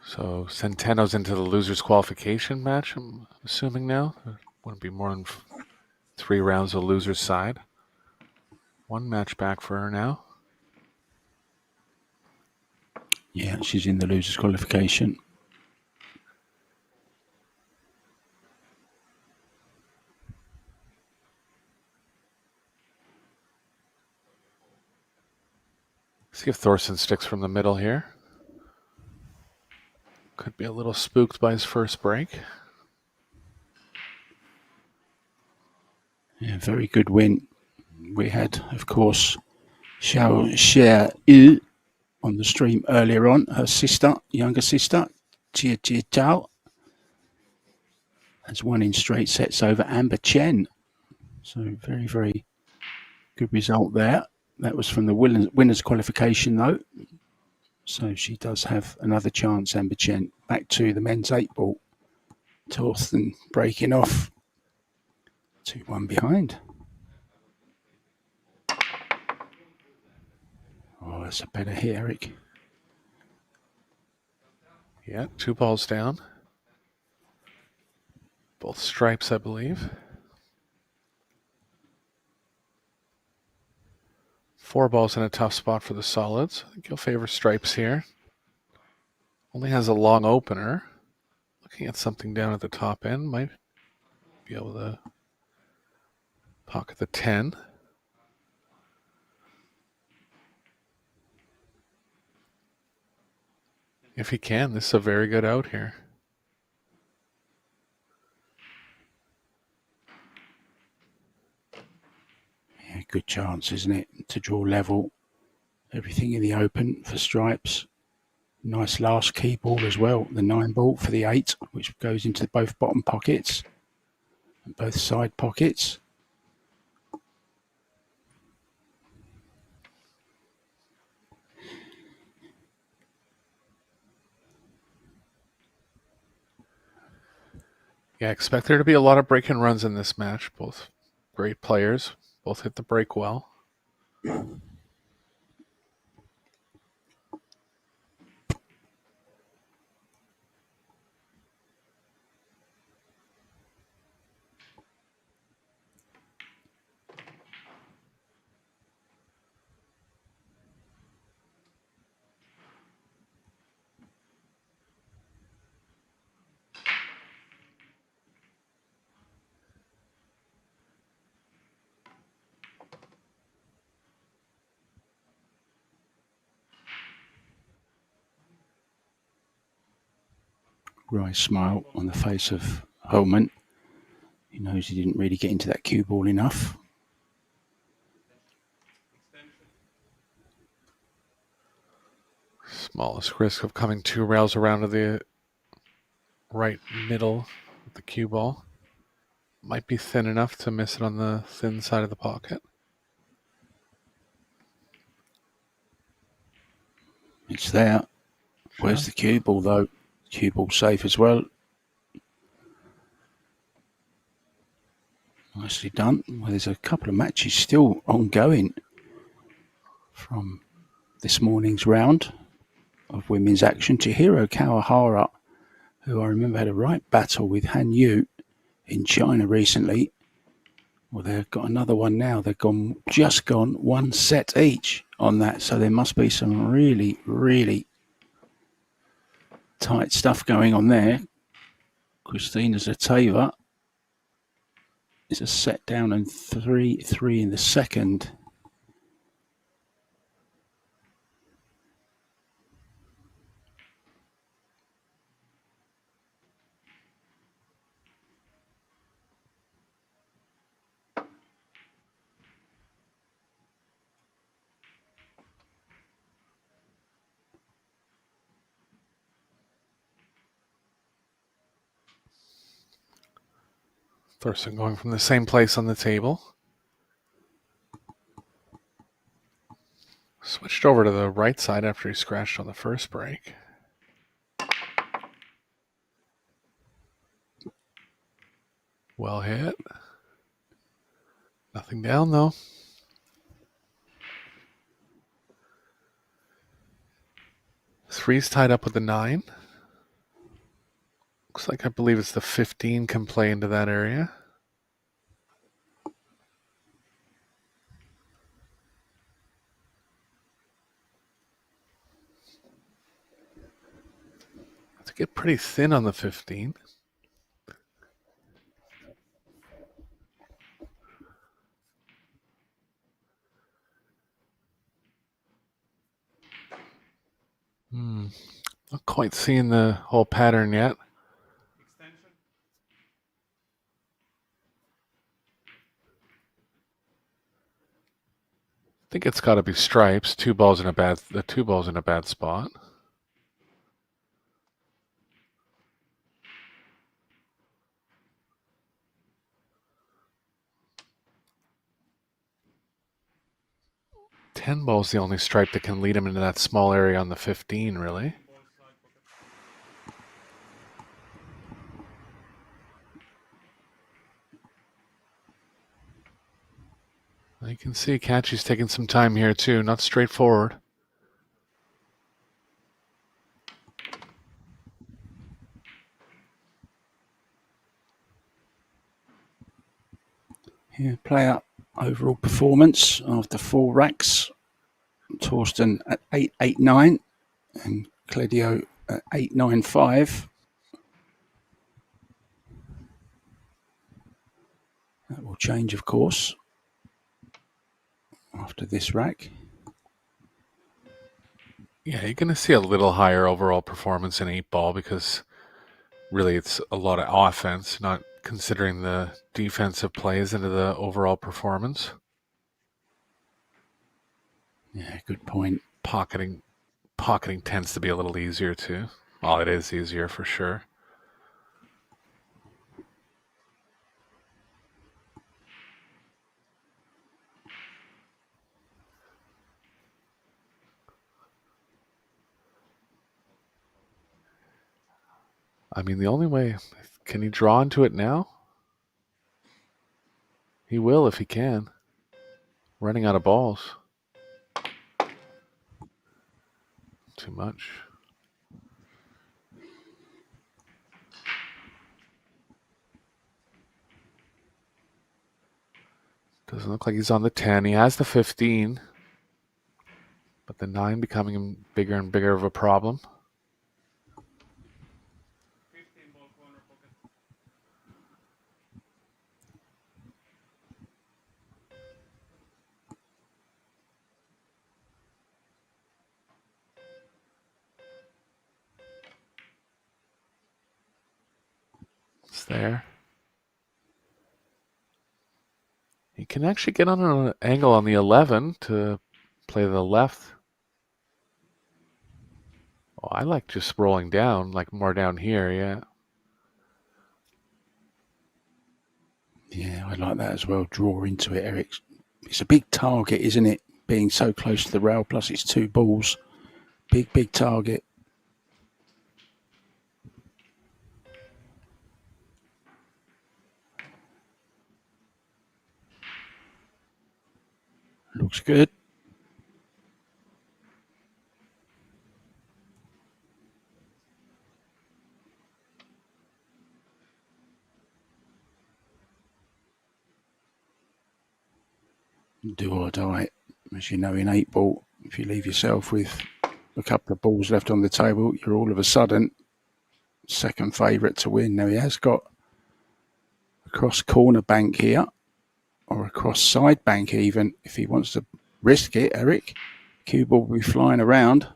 So Centeno's into the losers qualification match, I'm assuming now. There wouldn't be more than 3 rounds of loser's side. 1 match back for her now. Yeah, she's in the losers qualification. See if Thorsten sticks from the middle here. Could be a little spooked by his first break. Yeah, very good win. We had, of course, Xiao Xia Yu on the stream earlier on. Her sister, younger sister, Jia Jia Zhao, has won in straight sets over Amber Chen. So very, very good result there. That was from the winners qualification, though. So she does have another chance, Amber Chen. Back to the men's 8-ball. Thorsten breaking off. 2-1 behind. Oh, that's a better hit, Eric. Yeah, 2 balls down. Both stripes, I believe. 4 balls in a tough spot for the solids. I think he'll favor stripes here. Only has a long opener. Looking at something down at the top end. Might be able to pocket the 10. If he can, this is a very good out here. Yeah, good chance, isn't it, to draw level. Everything in the open for stripes. Nice last key ball as well. The 9-ball for the 8, which goes into both bottom pockets and both side pockets. Yeah, expect there to be a lot of break and runs in this match. Both great players. Both hit the break well. Wry smile on the face of Holman. He knows he didn't really get into that cue ball enough. Smallest risk of coming 2 rails around to the right middle with the cue ball. Might be thin enough to miss it on the thin side of the pocket. It's there. Where's the cue ball, though? Cue ball safe as well. Nicely done. Well, there's a couple of matches still ongoing from this morning's round of women's action. Chihiro Kawahara, who I remember had a right battle with Han Yu in China recently, Well, they've got another one now. They've just gone one set each on that. So there must be some really, really tight stuff going on there. Christina Zateva is a set down and 3-3 in the second. Thurston going from the same place on the table. Switched over to the right side after he scratched on the first break. Well hit. Nothing down though. Three's tied up with the 9. Looks like I believe it's the 15 can play into that area. Have to get pretty thin on the 15. Not quite seeing the whole pattern yet. Extension. I think it's got to be stripes. The 2 ball's in a bad spot. Ten ball's the only stripe that can lead him into that small area on the 15, really. You can see Catchy's taking some time here too, not straightforward. Here, player overall performance after 4 racks. Torsten at 8.89 and Cledio at 8.95. That will change, of course, after this rack. Yeah, you're going to see a little higher overall performance in 8 ball because really it's a lot of offense, not considering the defensive plays into the overall performance. Yeah, good point. Pocketing tends to be a little easier too. Well, it is easier for sure. I mean, the only way... Can he draw into it now? He will if he can. Running out of balls. Too much. Doesn't look like he's on the 10. He has the 15. But the 9 becoming bigger and bigger of a problem. 15 ball corner pocket. It's there. He can actually get on an angle on the 11 to play the left. Oh, I like just rolling down, like more down here, yeah. Yeah, I like that as well. Draw into it, Eric. It's a big target, isn't it? Being so close to the rail, plus it's 2 balls. Big target. Looks good. do or die. As you know, in 8-ball, if you leave yourself with a couple of balls left on the table, you're all of a sudden second favourite to win. Now, he has got a cross corner bank here, or a cross side bank even, if he wants to risk it, Eric. Cue ball will be flying around.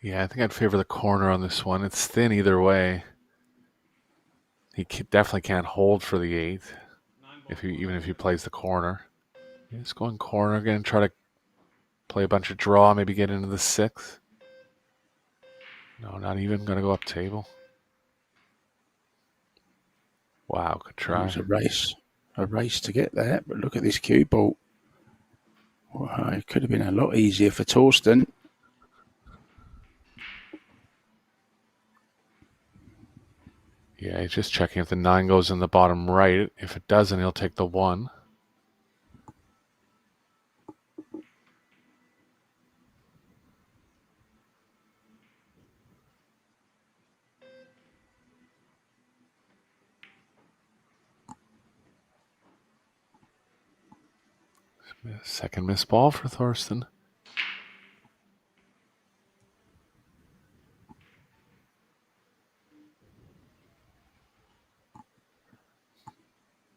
Yeah, I think I'd favor the corner on this one. It's thin either way. He definitely can't hold for the 8 even if he plays the corner. He's going corner again, try to play a bunch of draw, maybe get into the 6. No, not even going to go up table. Wow, good try. It was a race to get there, but look at this cue ball. Wow, it could have been a lot easier for Torsten. Yeah, he's just checking if the 9 goes in the bottom right. If it doesn't, he'll take the 1. Second missed ball for Thorsten.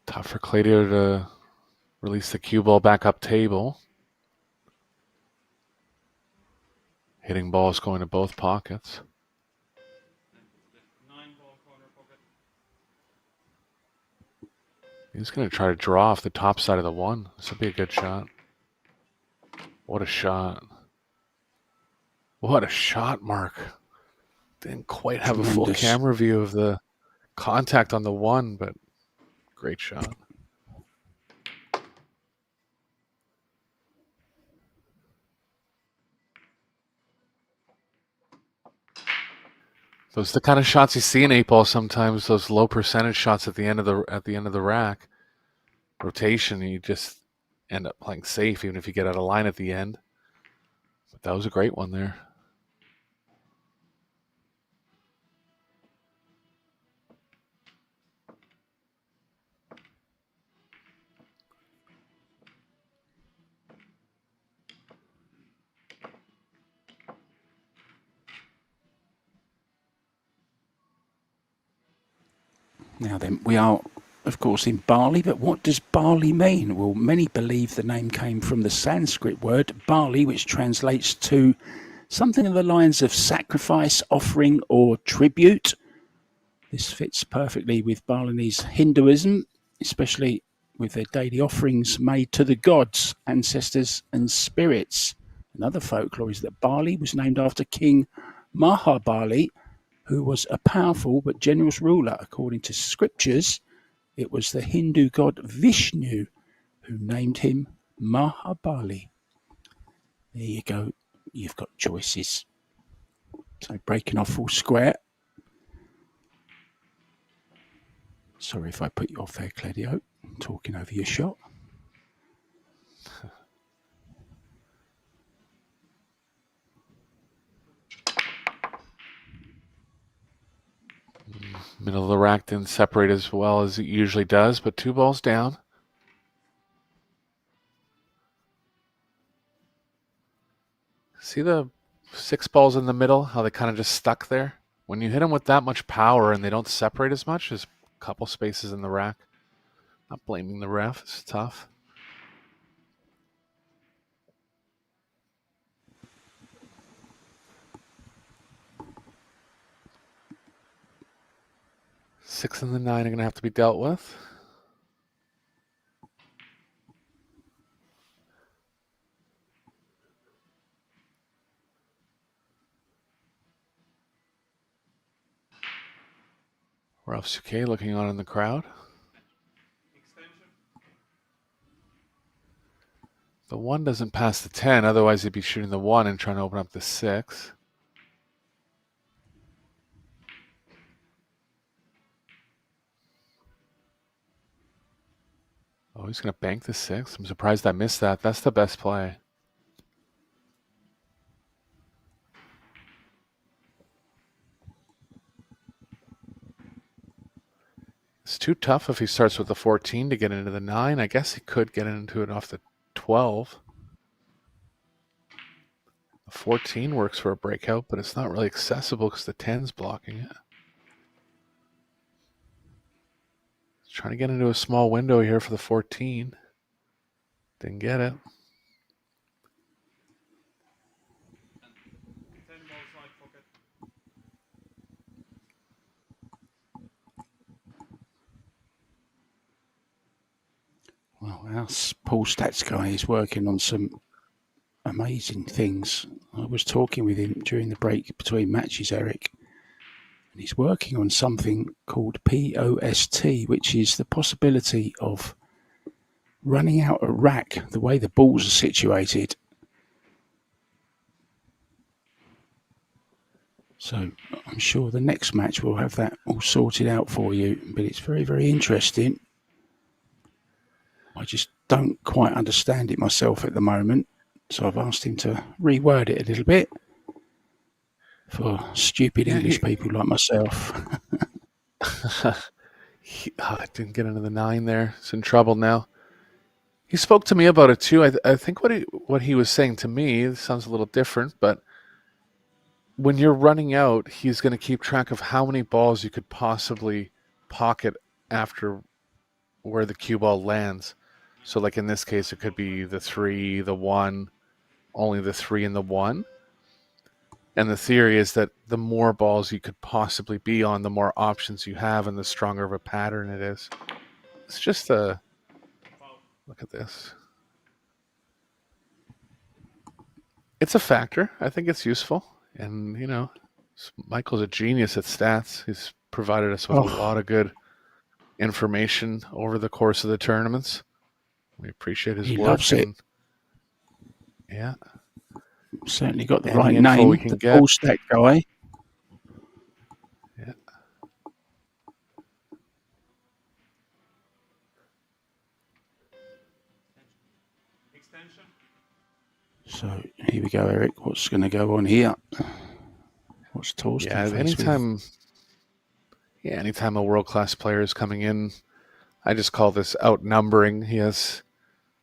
Tough for Claudio to release the cue ball back up table. Hitting balls going to both pockets. He's going to try to draw off the top side of the 1. This will be a good shot. What a shot. What a shot, Mark. Didn't quite have a full camera view of the contact on the 1, but great shot. Those are the kind of shots you see in 8-ball sometimes, those low percentage shots at the end of the rack. Rotation, you just end up playing safe even if you get out of line at the end. But that was a great one there. Now then, we are, of course, in Bali, but what does Bali mean? Well, many believe the name came from the Sanskrit word Bali, which translates to something of the lines of sacrifice, offering, or tribute. This fits perfectly with Balinese Hinduism, especially with their daily offerings made to the gods, ancestors, and spirits. Another folklore is that Bali was named after King Mahabali, who was a powerful but generous ruler. According to scriptures, it was the Hindu god Vishnu who named him Mahabali. There you go. You've got choices. So breaking off full square. Sorry if I put you off there, Claudio. I'm talking over your shot. Middle of the rack didn't separate as well as it usually does, but 2 balls down. See the 6 balls in the middle, how they kind of just stuck there? When you hit them with that much power and they don't separate as much, there's a couple spaces in the rack. Not blaming the ref, it's tough. Six and the 9 are going to have to be dealt with. Ralph Souquet looking on in the crowd. The 1 doesn't pass the 10, otherwise he'd be shooting the 1 and trying to open up the 6. Oh, he's going to bank the 6. I'm surprised I missed that. That's the best play. It's too tough if he starts with the 14 to get into the 9. I guess he could get into it off the 12. The 14 works for a breakout, but it's not really accessible because the 10's blocking it. He's trying to get into a small window here for the 14. Didn't get it. 10 ball side pocket. Well, our Paul Stats guy is working on some amazing things. I was talking with him during the break between matches, Eric, and he's working on something called POST, which is the possibility of running out a rack the way the balls are situated. So I'm sure the next match will have that all sorted out for you, but it's very, very interesting. I just don't quite understand it myself at the moment, so I've asked him to reword it a little bit for stupid English people like myself. I didn't get into the 9 there. It's in trouble now. He spoke to me about it too. I think what he was saying to me sounds a little different, but when you're running out, he's going to keep track of how many balls you could possibly pocket after where the cue ball lands. So like in this case, it could be the 3, the 1, only the 3 and the 1. And the theory is that the more balls you could possibly be on, the more options you have and the stronger of a pattern it is. It's just a... Look at this. It's a factor. I think it's useful. And, you know, Michael's a genius at stats. He's provided us with a lot of good information over the course of the tournaments. We appreciate his work. He loves it. Yeah. Certainly got the Any right info name, we can the get. Paul Stat guy. Yeah. Extension. So here we go, Eric. What's going to go on here? What's Torsten? Yeah, anytime a world-class player is coming in, I just call this outnumbering. He has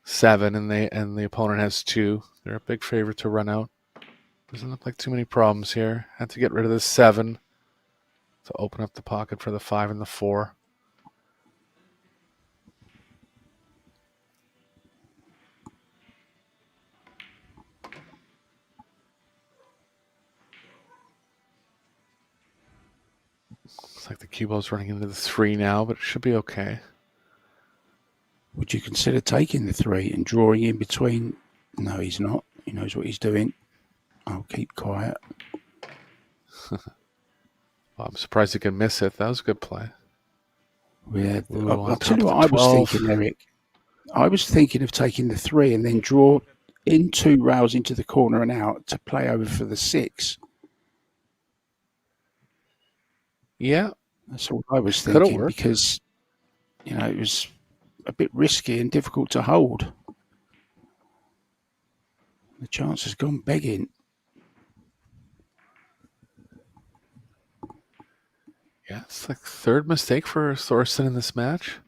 7 and the opponent has 2. They're a big favorite to run out. Doesn't look like too many problems here. Had to get rid of this 7 to open up the pocket for the 5 and the 4. Looks like the cue ball's running into the 3 now, but it should be okay. Would you consider taking the 3 and drawing in between? No, he's not. He knows what he's doing. I'll keep quiet. Well, I'm surprised he can miss it. That was a good play. Yeah, Ooh, I'll tell you what I was 12. thinking, Eric. I was thinking of taking the 3 and then draw in 2 rails into the corner and out to play over for the 6. Yeah. That's what I was Could've thinking worked. because, you know, it was a bit risky and difficult to hold. The chance has gone begging. Yeah, it's like third mistake for Thorsten in this match.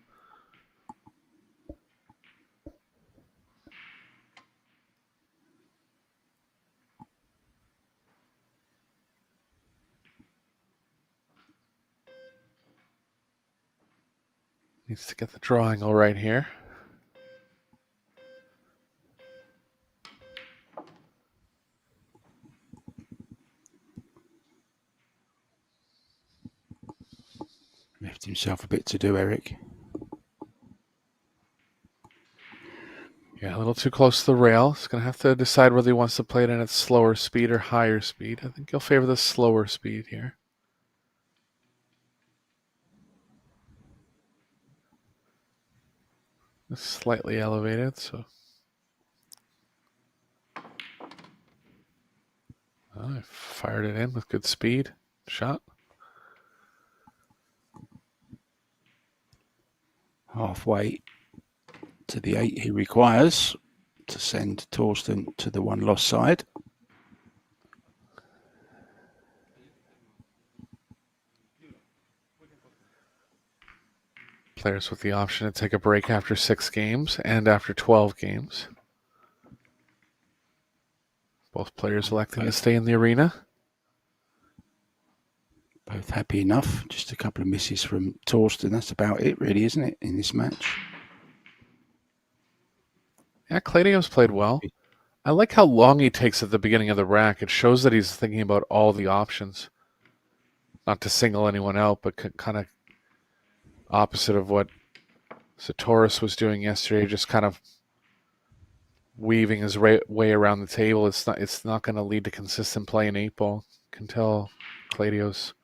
Needs to get the drawing all right here. Left himself a bit to do, Eric. Yeah, a little too close to the rail. He's going to have to decide whether he wants to play it in its slower speed or higher speed. I think he'll favor the slower speed here. It's slightly elevated, so... I fired it in with good speed. Shot. Halfway to the 8 he requires to send Torsten to the 1 lost side. players with the option to take a break after 6 games and after 12 games. Both players electing to stay in the arena. Both happy enough. Just a couple of misses from Torsten. That's about it, really, isn't it, in this match? Yeah, Cladio's played well. I like how long he takes at the beginning of the rack. It shows that he's thinking about all the options. Not to single anyone out, but kind of opposite of what Satoris was doing yesterday, just kind of weaving his way around the table. It's not going to lead to consistent play in 8-ball. You can tell Cladio's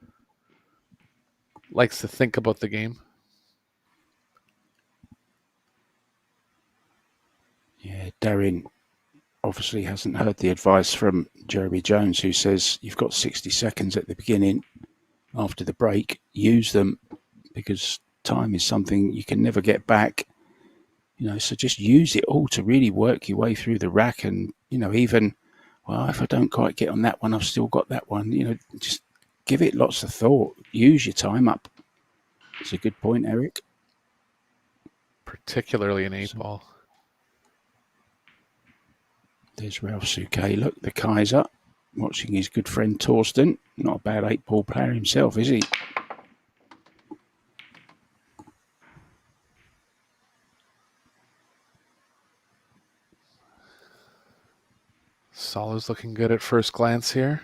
likes to think about the game. Yeah, Darren obviously hasn't heard the advice from Jeremy Jones, who says you've got 60 seconds at the beginning after the break. Use them, because time is something you can never get back. So just use it all to really work your way through the rack. And, even, well, if I don't quite get on that one, I've still got that one. Just give it lots of thought. Use your time up. It's a good point, Eric. Particularly in 8-ball. There's Ralph Suke. Look, the Kaiser watching his good friend Torsten. Not a bad 8-ball player himself, is he? Solo's looking good at first glance here.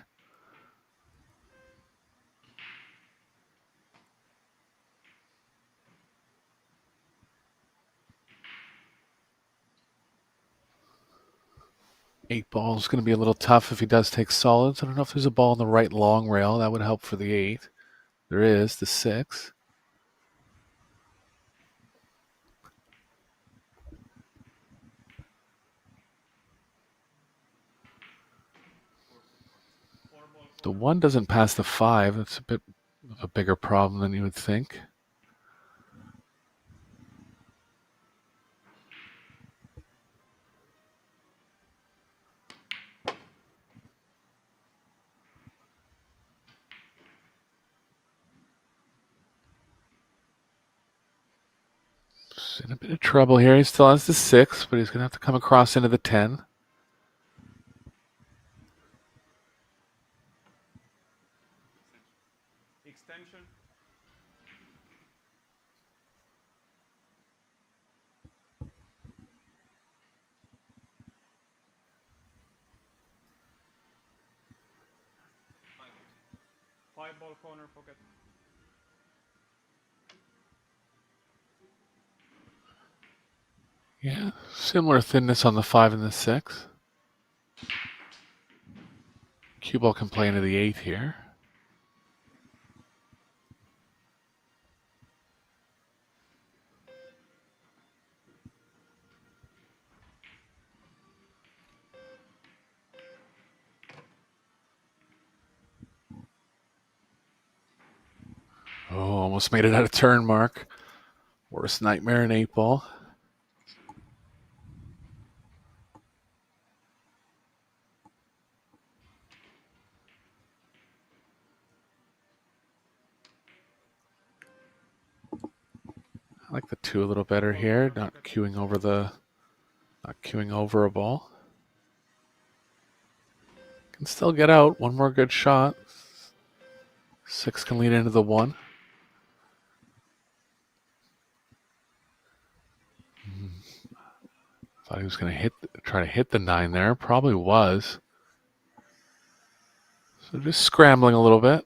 Eight ball is going to be a little tough if he does take solids. I don't know if there's a ball on the right long rail. That would help for the 8. There is the 6. The 1 doesn't pass the 5. That's a bit of a bigger problem than you would think. He's in a bit of trouble here. He still has the 6, but he's going to have to come across into the 10. Extension. Five ball corner pocket. Yeah, similar thinness on the 5 and the 6. Cue ball can play into the 8 here. Oh, almost made it out of turn mark. Worst nightmare in 8-ball. I like the 2 a little better here. Not queuing over a ball. Can still get out. One more good shot. 6 can lead into the 1. Thought he was going to try to hit the 9 there. Probably was. So just scrambling a little bit.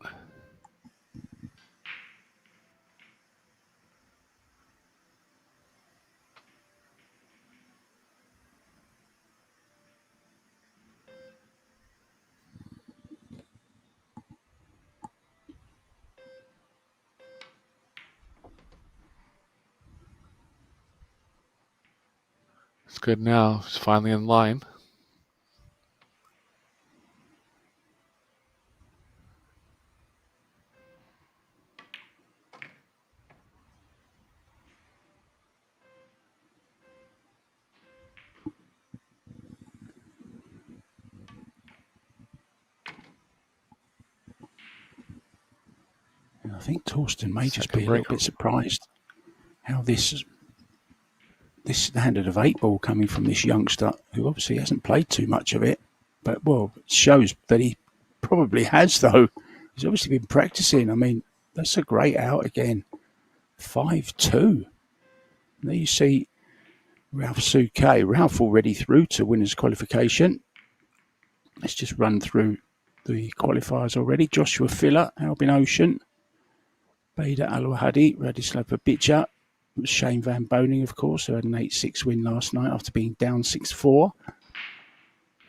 It's good now. It's finally in line. I think Torsten may just Second be a break. little bit surprised how this standard of 8 ball coming from this youngster who obviously hasn't played too much of it, but well, it shows that he probably has though. He's obviously been practicing. I mean, that's a great out again. 5-2. There you see Ralph Suke. Ralph already through to winners qualification. Let's just run through the qualifiers already. Joshua Filler, Albin Ocean, Bader Al-Wahadi, Radislav Babica, Shane Van Boning, of course, who had an 8-6 win last night after being down 6-4.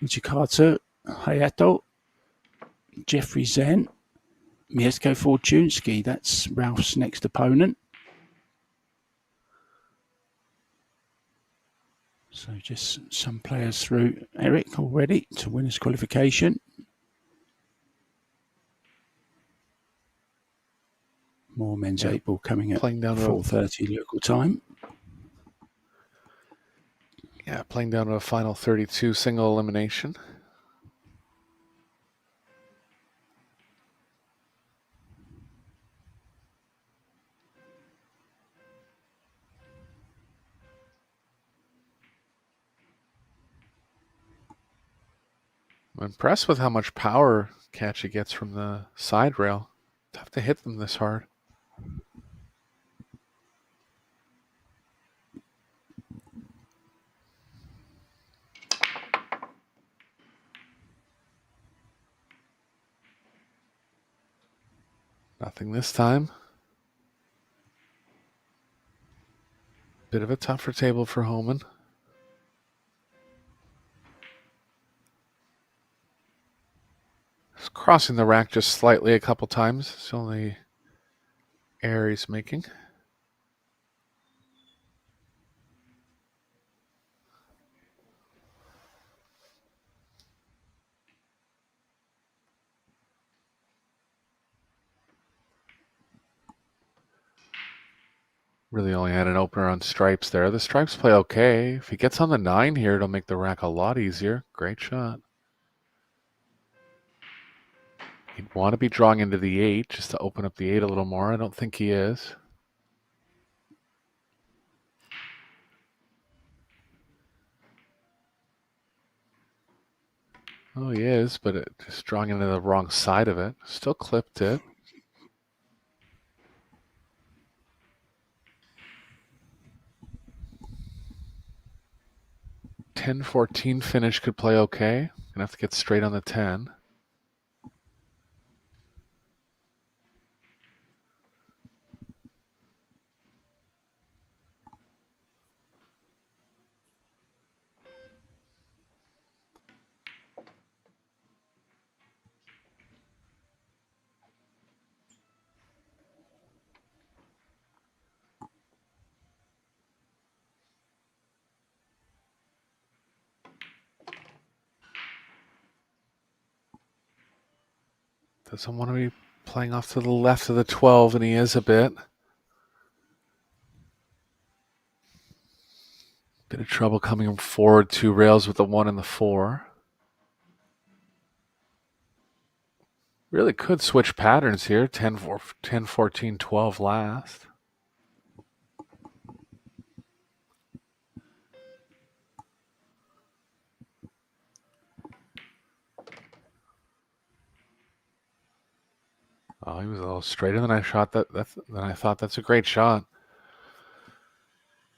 In Jakarta, Hayato, Jeffrey Zen, Mieszko Fortunski, that's Ralph's next opponent. So just some players through Eric already to winners qualification. More men's 8 ball coming at 4:30 local time. Yeah, playing down to a final 32 single elimination. I'm impressed with how much power Kachi gets from the side rail. Tough to hit them this hard. Nothing this time. Bit of a tougher table for Homan. Just crossing the rack just slightly a couple times. It's the only error he's making. Really only had an opener on stripes there. The stripes play okay. If he gets on the 9 here, it'll make the rack a lot easier. Great shot. He'd want to be drawing into the 8 just to open up the 8 a little more. I don't think he is. Oh, he is, but just drawing into the wrong side of it. Still clipped it. (10-14) finish could play okay. Gonna have to get straight on the 10. Doesn't want to be playing off to the left of the 12, and he is a bit. Bit of trouble coming forward 2 rails with the 1 and the 4. Really could switch patterns here. 10-14, 12 last. Oh, he was a little straighter than I thought. That's a great shot.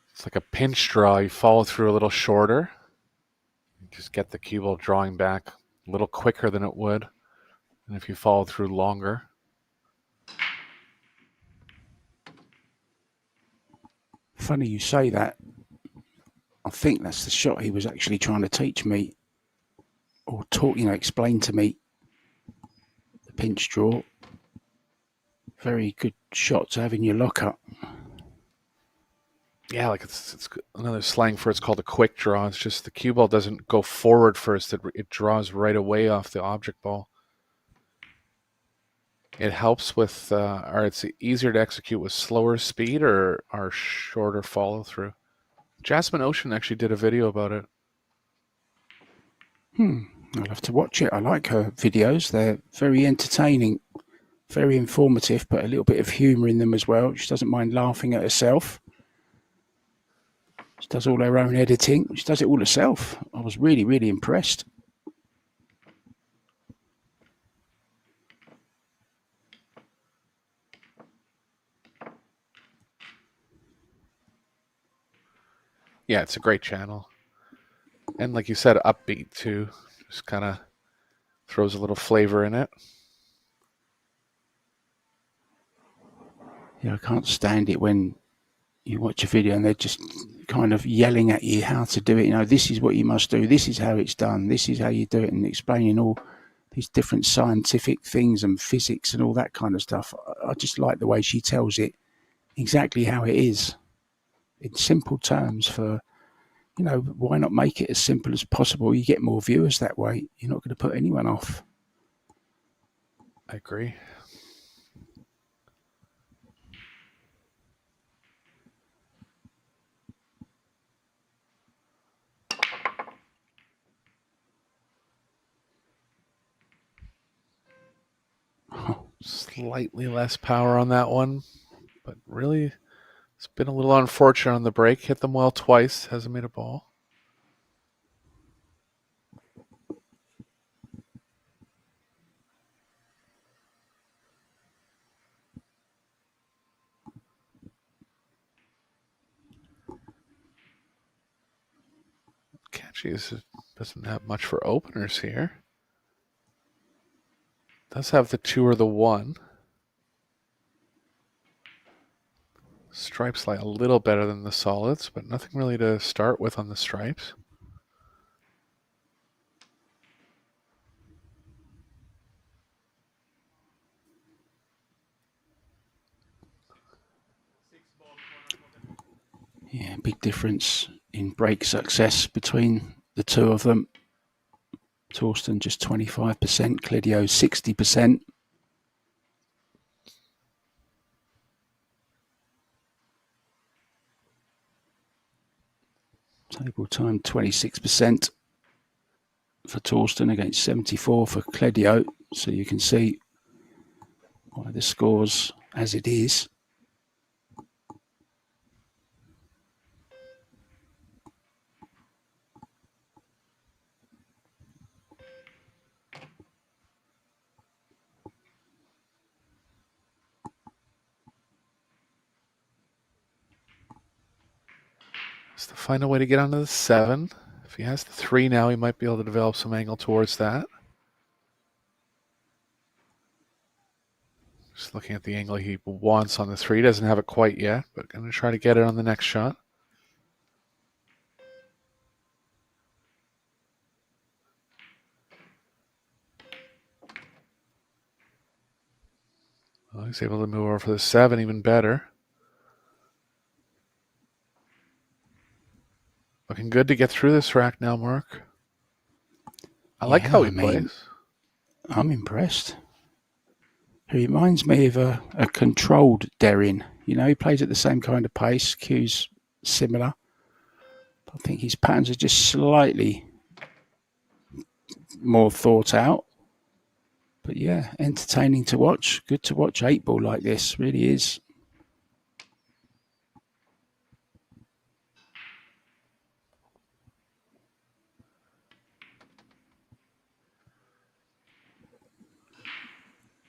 It's like a pinch draw. You follow through a little shorter. You just get the cue ball drawing back a little quicker than it would. And if you follow through longer. Funny you say that. I think that's the shot he was actually trying to teach me or explain to me. The pinch draw. Very good shot to have in your locker. Yeah, like it's another slang for it's called a quick draw. It's just the cue ball doesn't go forward first. It draws right away off the object ball. It helps with, or it's easier to execute with slower speed or shorter follow through. Jasmine Ocean actually did a video about it. I'll have to watch it. I like her videos. They're very entertaining, very informative, but a little bit of humour in them as well. She doesn't mind laughing at herself. She does all her own editing. She does it all herself. I was really, really impressed. Yeah, it's a great channel. And like you said, upbeat too. Just kind of throws a little flavor in it. Yeah, I can't stand it when you watch a video and they're just kind of yelling at you how to do it. You know, this is what you must do. This is how it's done. This is how you do it, and explaining all these different scientific things and physics and all that kind of stuff. I just like the way she tells it exactly how it is in simple terms. For, you know, why not make it as simple as possible? You get more viewers that way. You're not going to put anyone off. I agree. Slightly less power on that one, but really it's been a little unfortunate on the break. Hit them well twice, hasn't made a ball. Catchy doesn't have much for openers here. Does have the 2 or the 1. Stripes like a little better than the solids, but nothing really to start with on the stripes. Yeah, big difference in break success between the two of them. Torsten just 25%, Cledio 60%. Table time 26% for Torsten against 74 for Cledio. So you can see why the scores as it is. Has to find a way to get onto the 7. If he has the 3 now, he might be able to develop some angle towards that. Just looking at the angle he wants on the 3. Doesn't have it quite yet, but going to try to get it on the next shot. Well, he's able to move over for the 7, even better. Looking good to get through this rack now, Mark. I like how he plays. I'm impressed. He reminds me of a controlled Derrin. You know, he plays at the same kind of pace. Cue's similar. I think his patterns are just slightly more thought out. But yeah, entertaining to watch. Good to watch 8-ball like this. Really is.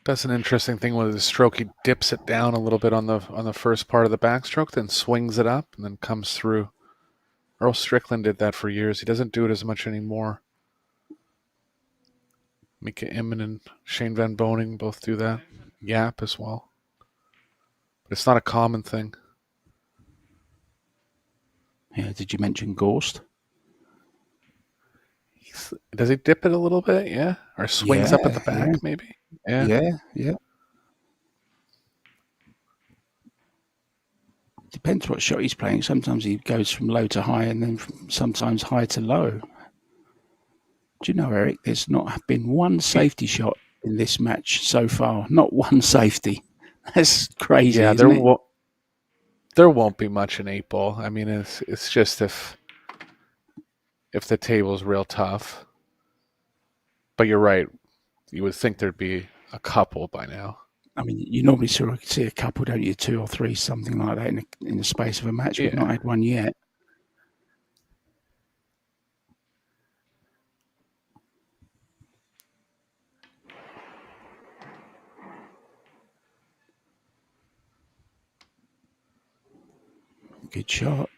That's an interesting thing with his stroke. He dips it down a little bit on the first part of the backstroke, then swings it up, and then comes through. Earl Strickland did that for years. He doesn't do it as much anymore. Mika Imman and Shane Van Boning both do that. Yap as well. But it's not a common thing. Yeah, did you mention Gorst? Does he dip it a little bit? Yeah. Or swings up at the back, maybe? Yeah. Depends what shot he's playing. Sometimes he goes from low to high and then sometimes high to low. Do you know, Eric, there's not been one safety shot in this match so far. Not one safety. That's crazy, yeah, isn't it? There won't be much in 8-ball. I mean, it's just if the table's real tough. But you're right. You would think there'd be a couple by now. I mean, you normally see a couple, don't you? 2 or 3, something like that in the space of a match. We've not had one yet. Good shot.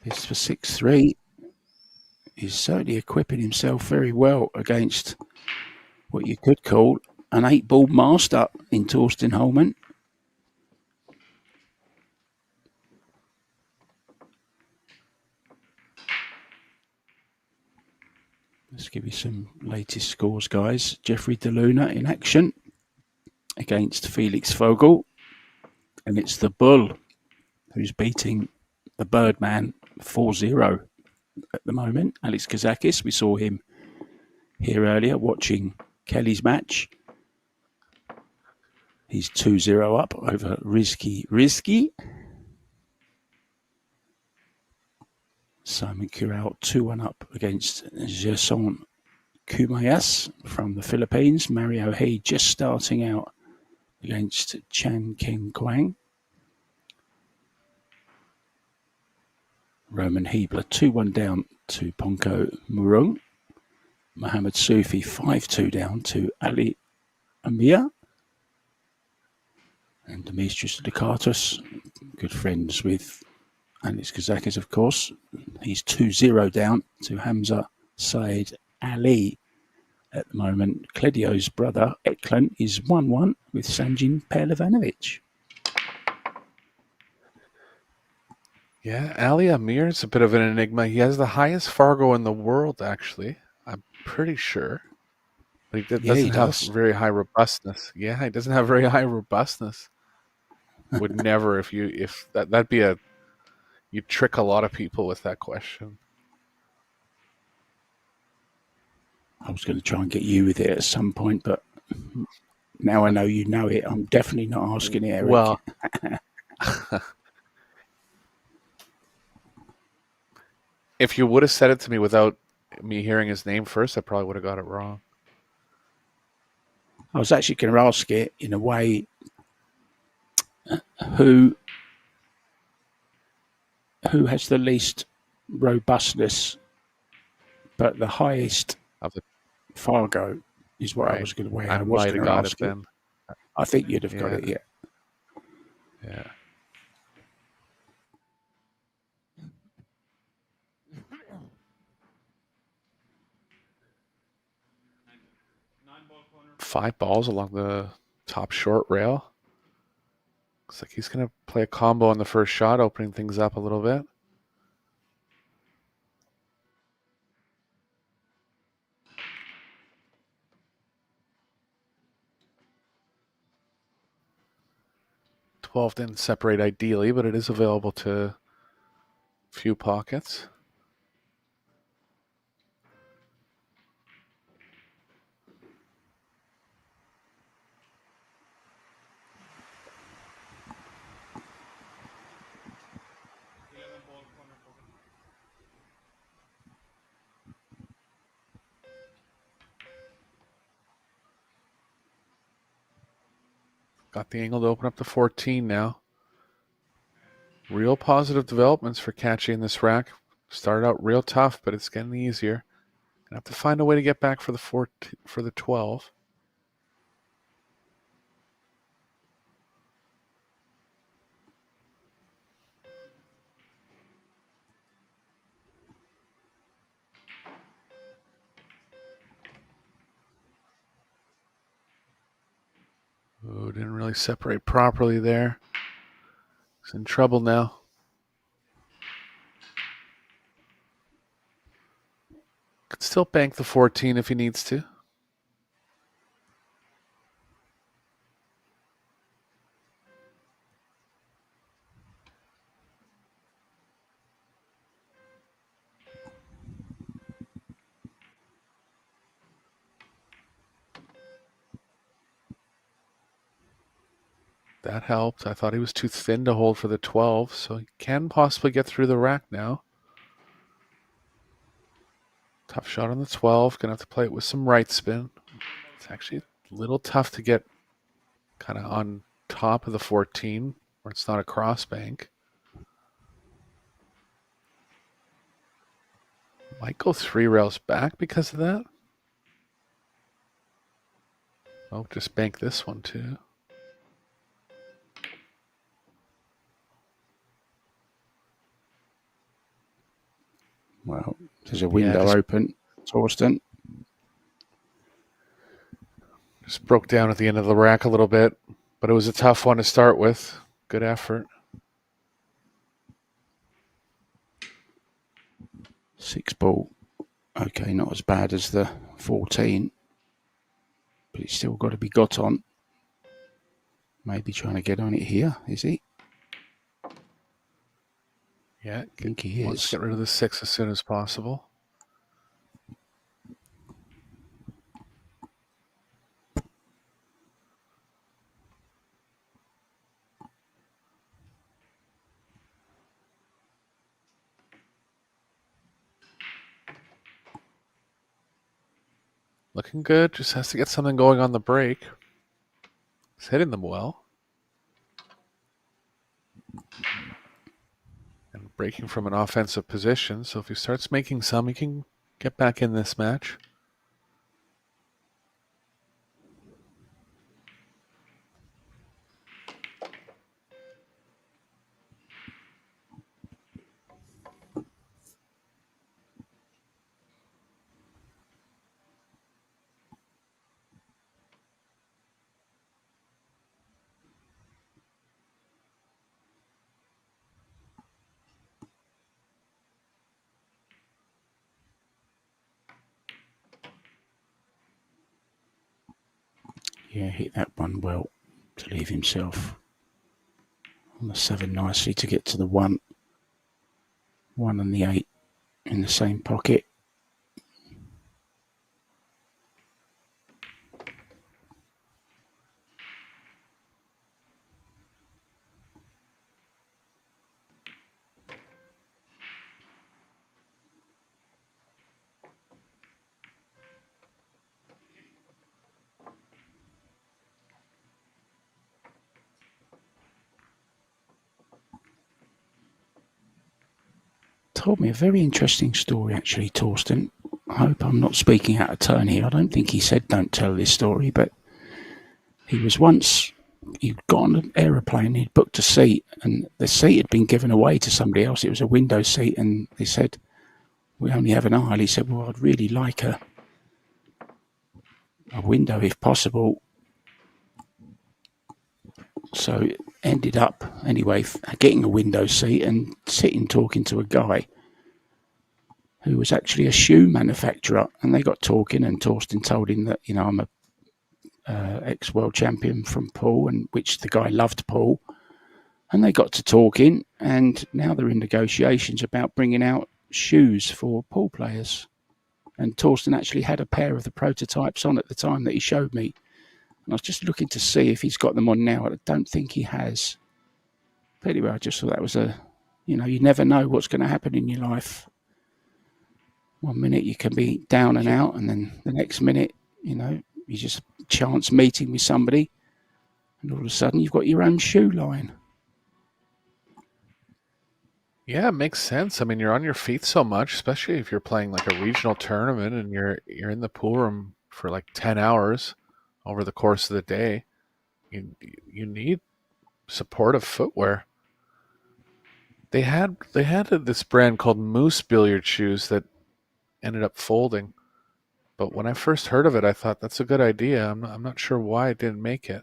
This for 6-3. He's certainly equipping himself very well against what you could call an 8-ball master in Torsten Holman. Let's give you some latest scores, guys. Jeffrey DeLuna in action against Felix Vogel. And it's the Bull who's beating the Birdman 4-0 at the moment. Alex Kazakis, we saw him here earlier watching Kelly's match. He's 2-0 up over Rizky. Simon Curao 2-1 up against Jason Kumayas from the Philippines. Mario He just starting out against Chan Ken Kwang. Roman Hebler 2-1 down to Ponko Murung. Mohamed Sufi 5-2 down to Ali Amir. And Demetrius Dakatos, good friends with Alex Kazakis, of course. He's 2-0 down to Hamza Said Ali at the moment. Kledio's brother, Eklund, is 1-1 with Sanjin Perlevanovic. Yeah, Ali Amir is a bit of an enigma. He has the highest Fargo in the world, actually. I'm pretty sure. But he doesn't have very high robustness. Yeah, he doesn't have very high robustness. Would never if that'd be you'd trick a lot of people with that question. I was going to try and get you with it at some point, but now I know you know it. I'm definitely not asking it, Eric. Well, if you would have said it to me without me hearing his name first, I probably would have got it wrong. I was actually going to ask it in a way, who has the least robustness but the highest of the Fargo is what I was going to weigh. I might have got it then. I think you'd have got it, yeah. Yeah. Five balls along the top short rail. Looks like he's going to play a combo on the first shot, opening things up a little bit. $12 didn't separate ideally, but it is available to a few pockets. Got the angle to open up to 14 now. Real positive developments for catching this rack. Started out real tough, but it's getting easier. Gonna have to find a way to get back for the 12. Oh, didn't really separate properly there. He's in trouble now. Could still bank the 14 if he needs to. That helped. I thought he was too thin to hold for the 12, so he can possibly get through the rack now. Tough shot on the 12. Gonna have to play it with some right spin. It's actually a little tough to get kind of on top of the 14 where it's not a cross bank. Might go 3 rails back because of that. Oh, just bank this one too. Well, there's a window just- open, Torsten. Just broke down at the end of the rack a little bit, but it was a tough one to start with. Good effort. 6 ball. Okay, not as bad as the 14, but it's still got to be got on. Maybe trying to get on it here, is he? Yeah, I think he wants is. to get rid of the 6 as soon as possible. Looking good. Just has to get something going on the break. He's hitting them well. And breaking from an offensive position. So if he starts making some, he can get back in this match. Yeah, hit that one well to leave himself on the 7 nicely to get to the 1. 1 and the 8 in the same pocket. Told me a very interesting story, actually, Torsten. I hope I'm not speaking out of turn here. I don't think he said don't tell this story, but he was once, he'd got on an aeroplane, he'd booked a seat, and the seat had been given away to somebody else. It was a window seat, and they said, we only have an aisle. He said, well, I'd really like a window if possible. So it ended up, anyway, getting a window seat and sitting talking to a guy who was actually a shoe manufacturer. And they got talking, and Torsten told him that, I'm a ex-world champion from pool, and which the guy loved pool. And they got to talking, and now they're in negotiations about bringing out shoes for pool players. And Torsten actually had a pair of the prototypes on at the time that he showed me. And I was just looking to see if he's got them on now. I don't think he has. But anyway, I just thought that was you never know what's going to happen in your life. One minute you can be down and out, and then the next minute, you just chance meeting with somebody, and all of a sudden you've got your own shoe line. Yeah, it makes sense. I mean, you're on your feet so much, especially if you're playing like a regional tournament and you're in the pool room for like 10 hours over the course of the day. You need supportive footwear. They had this brand called Moose billiard shoes that ended up folding. But when I first heard of it, I thought that's a good idea. I'm not sure why it didn't make it.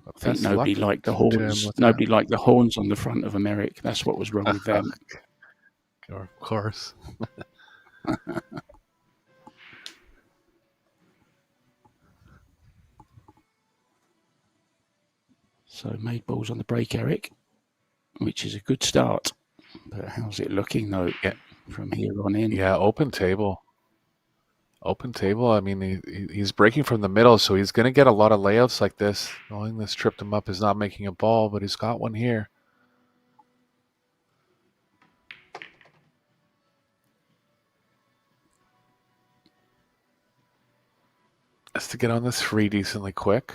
I think nobody liked the horns. Nobody liked the horns on the front of them, Eric. That's what was wrong with them. Of course. So made balls on the break, Eric, which is a good start. But how's it looking, though, from here on in? Yeah, open table. Open table. I mean, he's breaking from the middle, so he's going to get a lot of layouts like this. The only thing that's tripped him up is not making a ball, but he's got one here. Has to get on this 3 decently quick.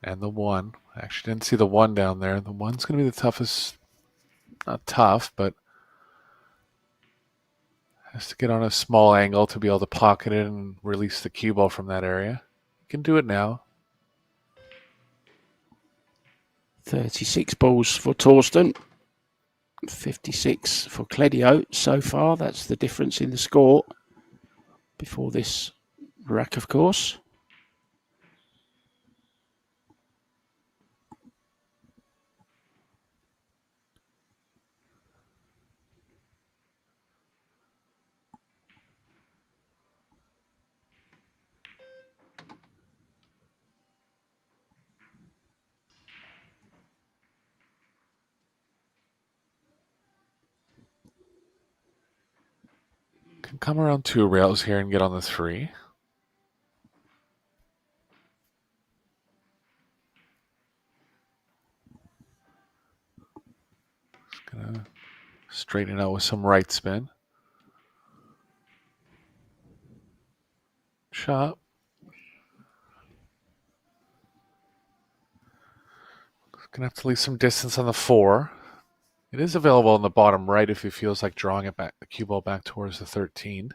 And the 1. I actually didn't see the 1 down there. The 1's going to be the toughest. Not tough, but has to get on a small angle to be able to pocket it and release the cue ball from that area. You can do it now. 36 balls for Torsten. 56 for Cledio so far. That's the difference in the score before this rack, of course. Can come around 2 rails here and get on the 3. Just gonna straighten out with some right spin. Shot. Gonna have to leave some distance on the 4. It is available on the bottom right if he feels like drawing it back, the cue ball back towards the 13.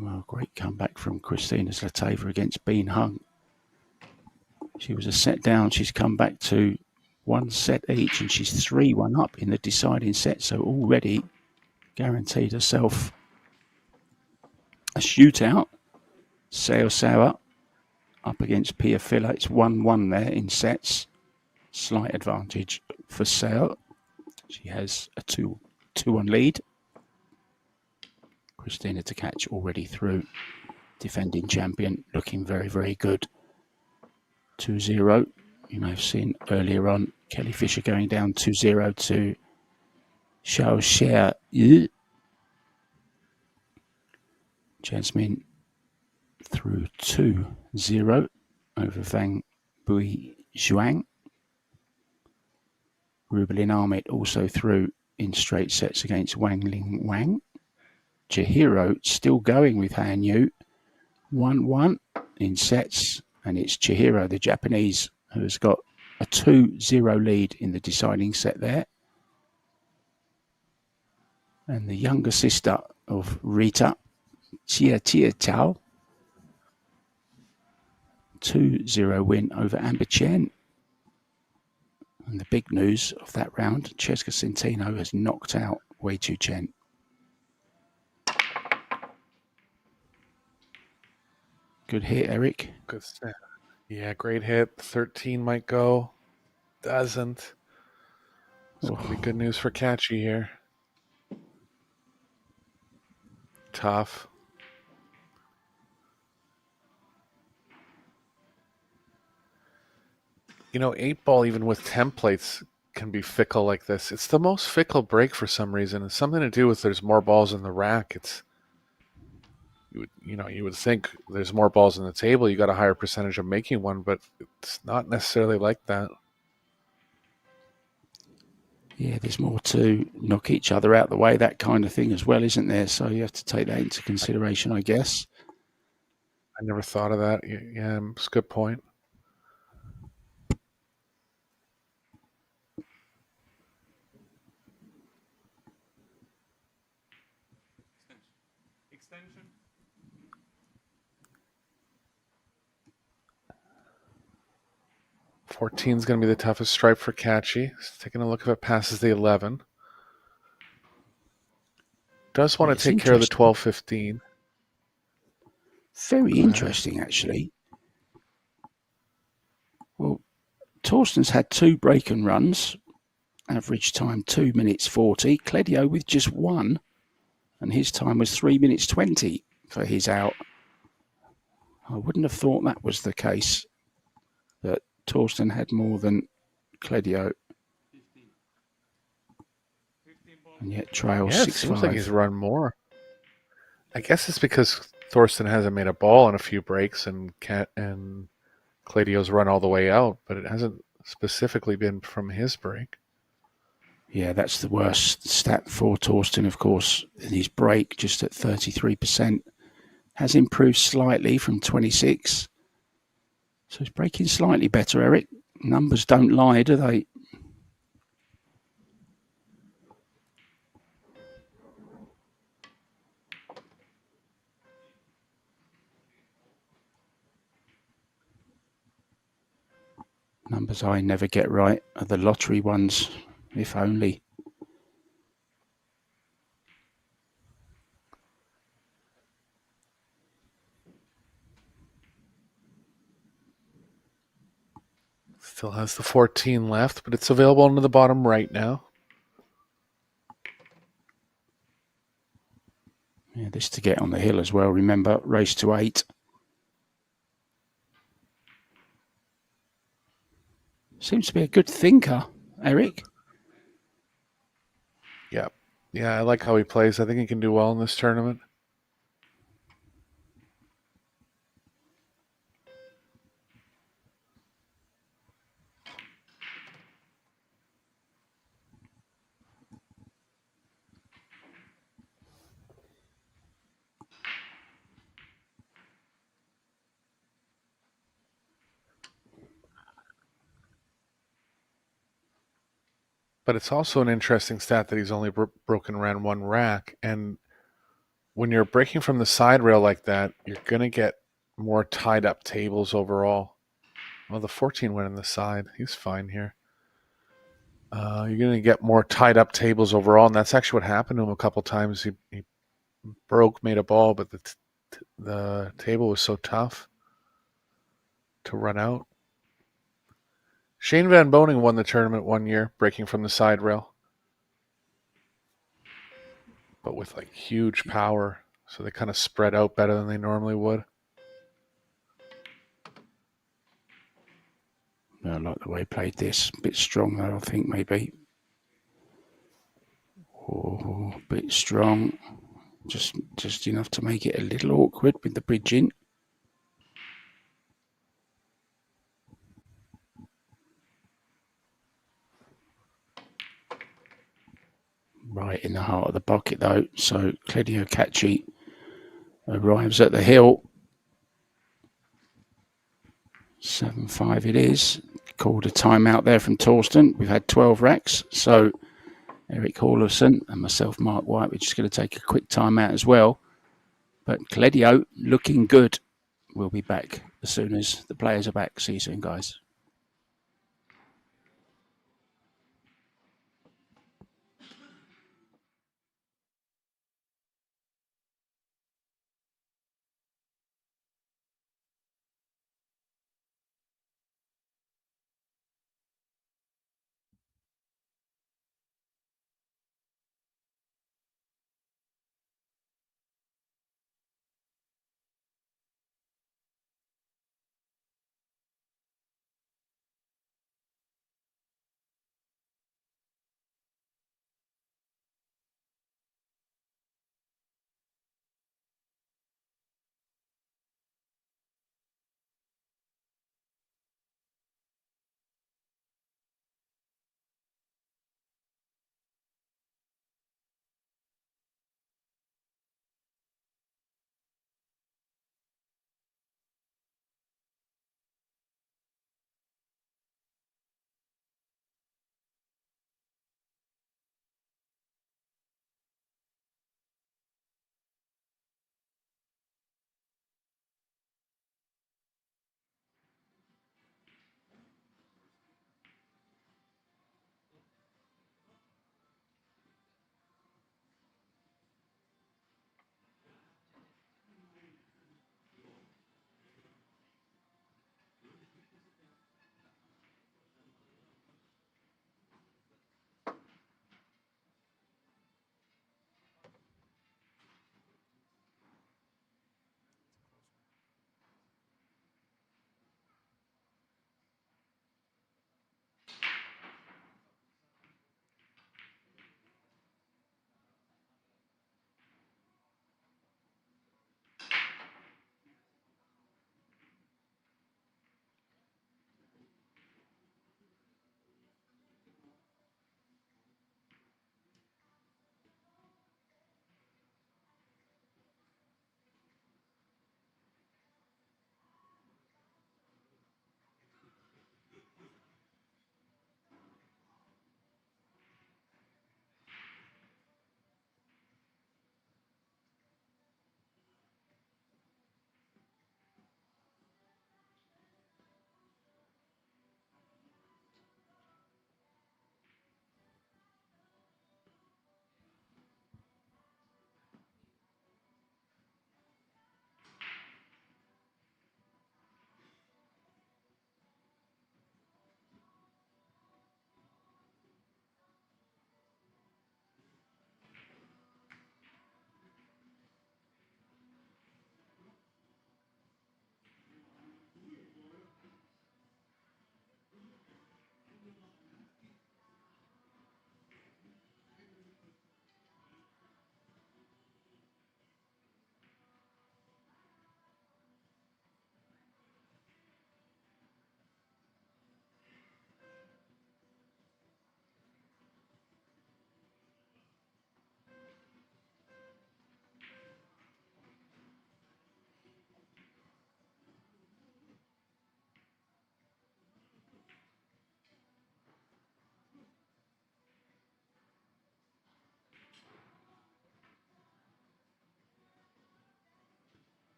Well, great comeback from Christina Zlateva against Bean Hung. She was a set down. She's come back to 1 set each, and she's 3-1 up in the deciding set. So already guaranteed herself a shootout. Sao Sao up against Pia Filler. It's 1-1 there in sets. Slight advantage for Sao. She has a 2-1 lead. Christina to catch already through. Defending champion, looking very, very good. 2-0. You may have seen earlier on Kelly Fisher going down 2-0 to Xiao Xia Yu. Jasmine through 2-0 over Wang Bui Zhuang. Rubelin Ahmed also through in straight sets against Wang Ling Wang. Chihiro still going with Han Yu. 1-1 in sets, and it's Chihiro, the Japanese, who has got a 2-0 lead in the deciding set there. And the younger sister of Rita, Chia Tao, 2-0 win over Amber Chen. And the big news of that round, Cheska Centino has knocked out Wei Tu Chen. Good hit, Eric. Good snap. Yeah, great hit. 13 might go. Doesn't. It's going to be good news for Catchy here. Tough. You know, 8-ball, even with templates, can be fickle like this. It's the most fickle break for some reason. It's something to do with there's more balls in the rack. It's you would think there's more balls on the table, you got a higher percentage of making one, but it's not necessarily like that. Yeah, there's more to knock each other out the way, that kind of thing as well, isn't there? So you have to take that into consideration, I guess. I never thought of that. Yeah, it's a good point. Extension. 14 is going to be the toughest stripe for Catchy. He's taking a look if it passes the 11. Does want to take care of the 12-15. Very interesting, actually. Well, Torsten's had 2 break and runs, average time 2 minutes 40. Cledio with just 1, and his time was 3 minutes 20 for his out. I wouldn't have thought that was the case, that Torsten had more than Cledio. And yet trails 6-5. It seems like he's run more. I guess it's because Thorsten hasn't made a ball in a few breaks, and Cladio's run all the way out, but it hasn't specifically been from his break. Yeah, that's the worst stat for Thorsten, of course, in his break, just at 33%. Has improved slightly from 26. So he's breaking slightly better, Eric. Numbers don't lie, do they? Numbers I never get right are the lottery ones, if only. Still has the 14 left, but it's available into the bottom right now. Yeah, this to get on the hill as well. Remember, race to 8. Seems to be a good thinker, Eric. Yeah. Yeah, I like how he plays. I think he can do well in this tournament. But it's also an interesting stat that he's only broken around one rack. And when you're breaking from the side rail like that, you're going to get more tied up tables overall. Well, the 14 went in the side. He's fine here. You're going to get more tied up tables overall. And that's actually what happened to him a couple times. He broke, made a ball, but the table was so tough to run out. Shane Van Boning won the tournament one year, breaking from the side rail, but with like huge power, so they kind of spread out better than they normally would. I like the way he played this. A bit strong though, I think, maybe. Oh, a bit strong. Just enough to make it a little awkward with the bridge in. Right in the heart of the pocket though. So Claudio Cacci arrives at the hill. 7-5 it is. Called a timeout there from Torsten. We've had 12 racks. So Eric Hawlison and myself, Mark White, we're just going to take a quick timeout as well. But Claudio looking good. We'll be back as soon as the players are back. See you soon, guys.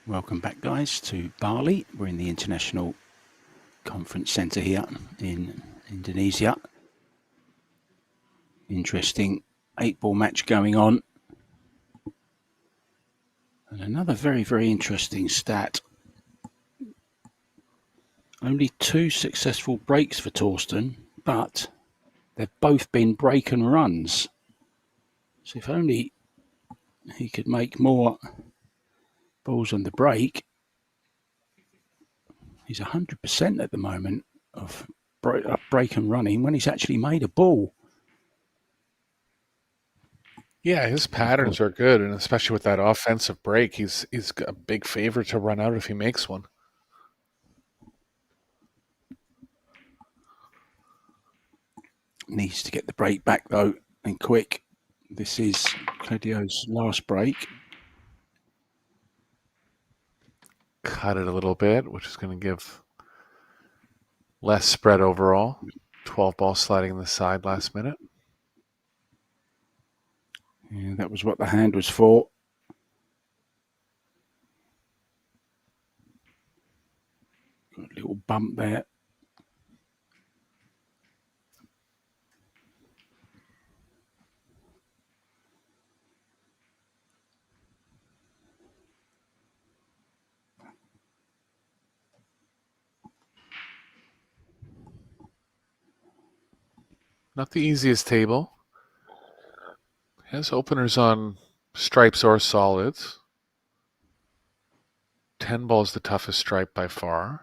Welcome back, guys, to Bali. We're in the International Conference Centre here in Indonesia. Interesting 8-ball match going on. And another very, very interesting stat. Only 2 successful breaks for Torsten, but they've both been break and runs. So if only he could make more balls on the break, he's 100% at the moment of break and running when he's actually made a ball. Yeah, his patterns are good, and especially with that offensive break, he's a big favor to run out if he makes one. Needs to get the break back though, and quick. This is Cledio's last break. Cut it a little bit, which is going to give less spread overall. 12 ball sliding in the side last minute. Yeah, that was what the hand was for. Got a little bump there. Not the easiest table. Has openers on stripes or solids. 10 ball's the toughest stripe by far.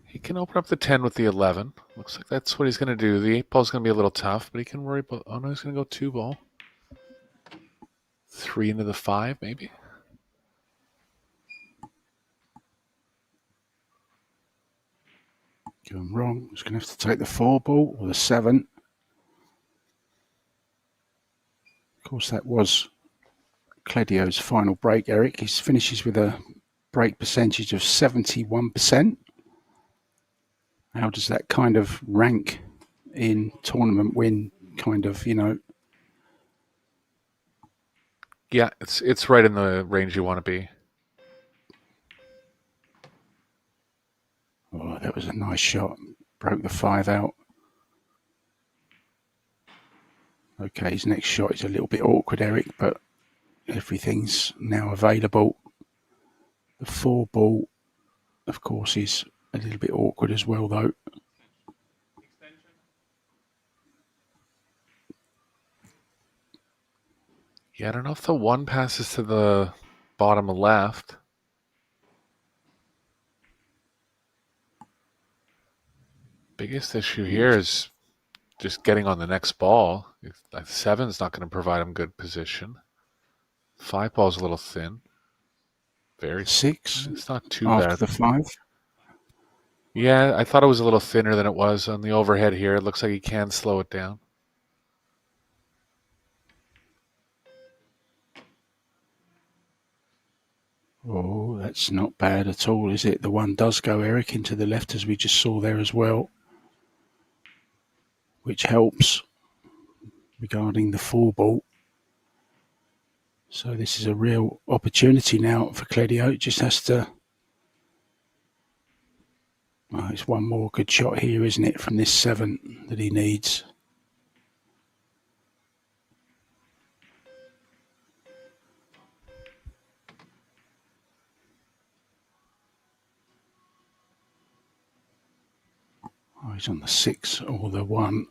He can open up the 10 with the 11. Looks like that's what he's going to do. The 8 ball's going to be a little tough, but he can worry about... Oh, no, he's going to go 2 ball. 3 into the 5, maybe. Going wrong. He's going to have to take the 4 ball or the 7. Of course, that was Cledio's final break, Eric. He finishes with a break percentage of 71%. How does that kind of rank in tournament win, kind of, you know? Yeah, it's right in the range you want to be. Oh, that was a nice shot. Broke the 5 out. Okay, his next shot is a little bit awkward, Eric, but everything's now available. The 4 ball, of course, is a little bit awkward as well, though. Yeah, I don't know if the 1 passes to the bottom left. Biggest issue here is just getting on the next ball. 7's not going to provide him good position. 5 ball's a little thin. Very 6. It's not too after bad. the 5. Yeah, I thought it was a little thinner than it was on the overhead here. It looks like he can slow it down. Oh, that's not bad at all, is it? The 1 does go, Eric, into the left, as we just saw there as well, which helps regarding the 4 ball. So this is a real opportunity now for Cledio. It just has to... Oh, it's 1 more good shot here, isn't it, from this 7 that he needs. Oh, he's on the 6 or the 1,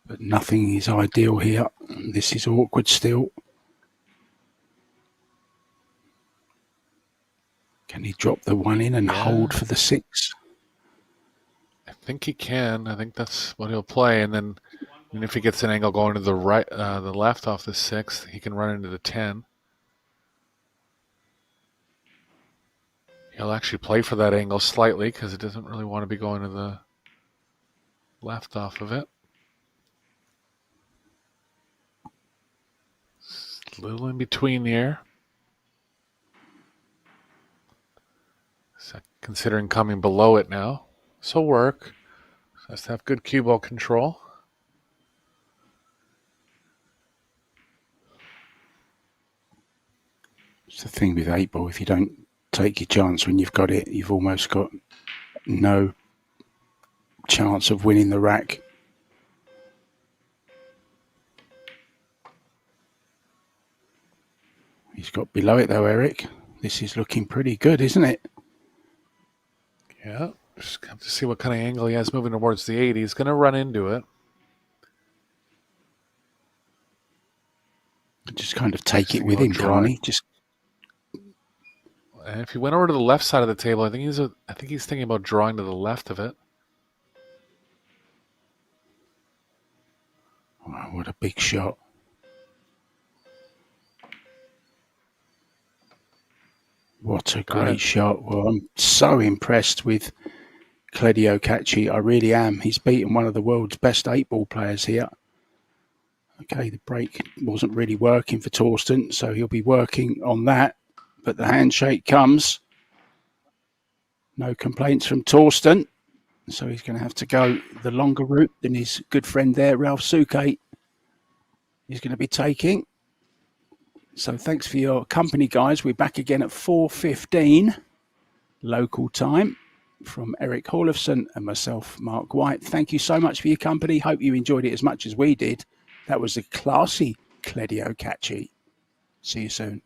but nothing is ideal here. This is awkward still. Can he drop the 1 in and hold for the 6? I think he can. I think that's what he'll play. And then if he gets an angle going to the right, the left off the 6, he can run into the 10. He'll actually play for that angle slightly because it doesn't really want to be going to the left off of it. It's a little in between here. So considering coming below it now. So work. So has to have good cue ball control. It's the thing with 8-ball. If you don't take your chance when you've got it, you've almost got no chance of winning the rack. He's got below it though, Eric. This is looking pretty good, isn't it? Yeah, just have to see what kind of angle he has moving towards the 8. He's going to run into it. Just kind of take Just it with thinking him, about can't drawing. he? Just And if he went over to the left side of the table, I think he's thinking about drawing to the left of it. wow, what a big shot. What a Got great it. shot. Well, I'm so impressed with Cledio Caci. I really am. He's beaten one of the world's best 8-ball players here. Okay, the break wasn't really working for Torsten, so he'll be working on that. But the handshake comes. No complaints from Torsten. So he's going to have to go the longer route than his good friend there, Ralph Suke, is going to be taking. So thanks for your company, guys. We're back again at 4:15 local time from Eric Hallefson and myself, Mark White. Thank you so much for your company. Hope you enjoyed it as much as we did. That was a classy Cledio Caci. See you soon.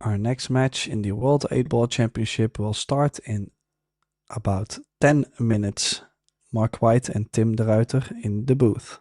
Our next match in the World 8 Ball Championship will start in about 10 minutes. Mark White and Tim de Ruiter in the booth.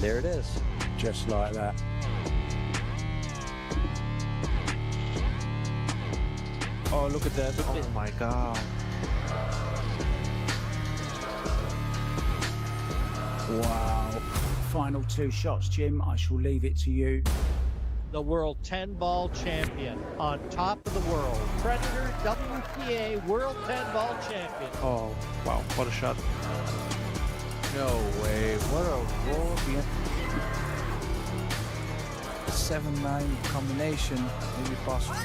There it is. Just like that. Oh, look at that. Oh my god. Wow. Final 2 shots, Jim. I shall leave it to you. The world 10-ball champion on top of the world. Predator WPA world 10-ball champion. Oh, wow. What a shot. No way. What a roll. 7-9 combination. Maybe possible.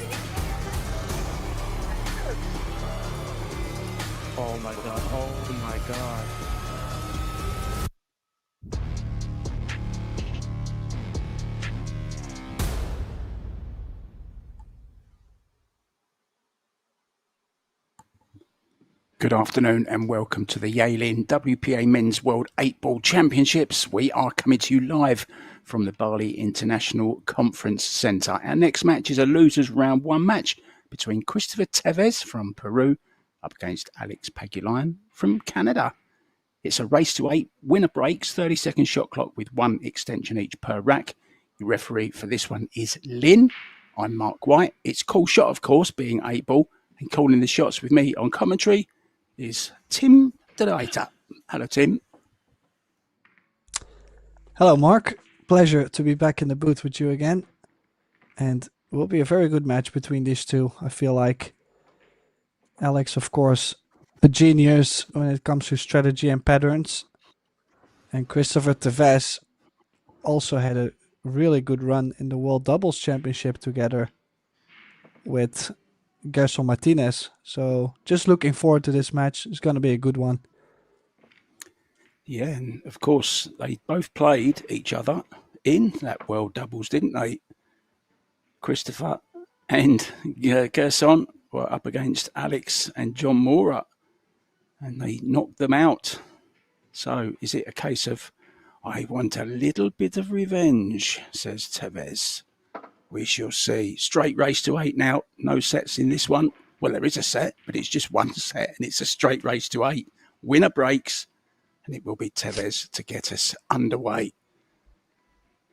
Oh my god. Oh my god. Good afternoon and welcome to the Yalin WPA Men's World 8-Ball Championships. We are coming to you live from the Bali International Conference Centre. Our next match is a losers round 1 match between Christopher Tevez from Peru up against Alex Pagulayan from Canada. It's a race to 8, winner breaks, 30-second shot clock with 1 extension each per rack. Your referee for this one is Lynn. I'm Mark White. It's Call Shot, of course, being 8-ball, and calling the shots with me on commentary is Tim the writer. Hello, Tim. Hello, Mark. Pleasure to be back in the booth with you again. And it will be a very good match between these two. I feel like Alex, of course, a genius when it comes to strategy and patterns. And Christopher Tevez also had a really good run in the World Doubles Championship together with Gerson Martinez. So just looking forward to this match. It's going to be a good one. Yeah, and of course, they both played each other in that World Doubles, didn't they? Christopher and Gerson were up against Alex and John Mora, and they knocked them out. So is it a case of, I want a little bit of revenge, says Tevez. We shall see. Straight race to 8 now. No sets in this one. Well, there is a set, but it's just 1 set, and it's a straight race to 8. Winner breaks, and it will be Tevez to get us underway.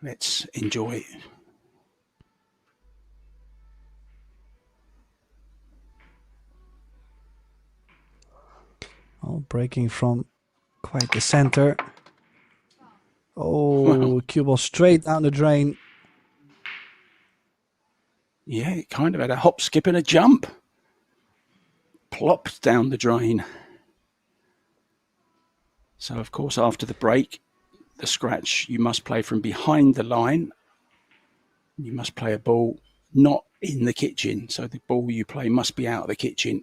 Let's enjoy. Oh, breaking from quite the center. Oh, cue ball straight down the drain. Yeah, it kind of had a hop, skip, and a jump. Plopped down the drain. So, of course, after the break, the scratch, you must play from behind the line. You must play a ball not in the kitchen. So the ball you play must be out of the kitchen.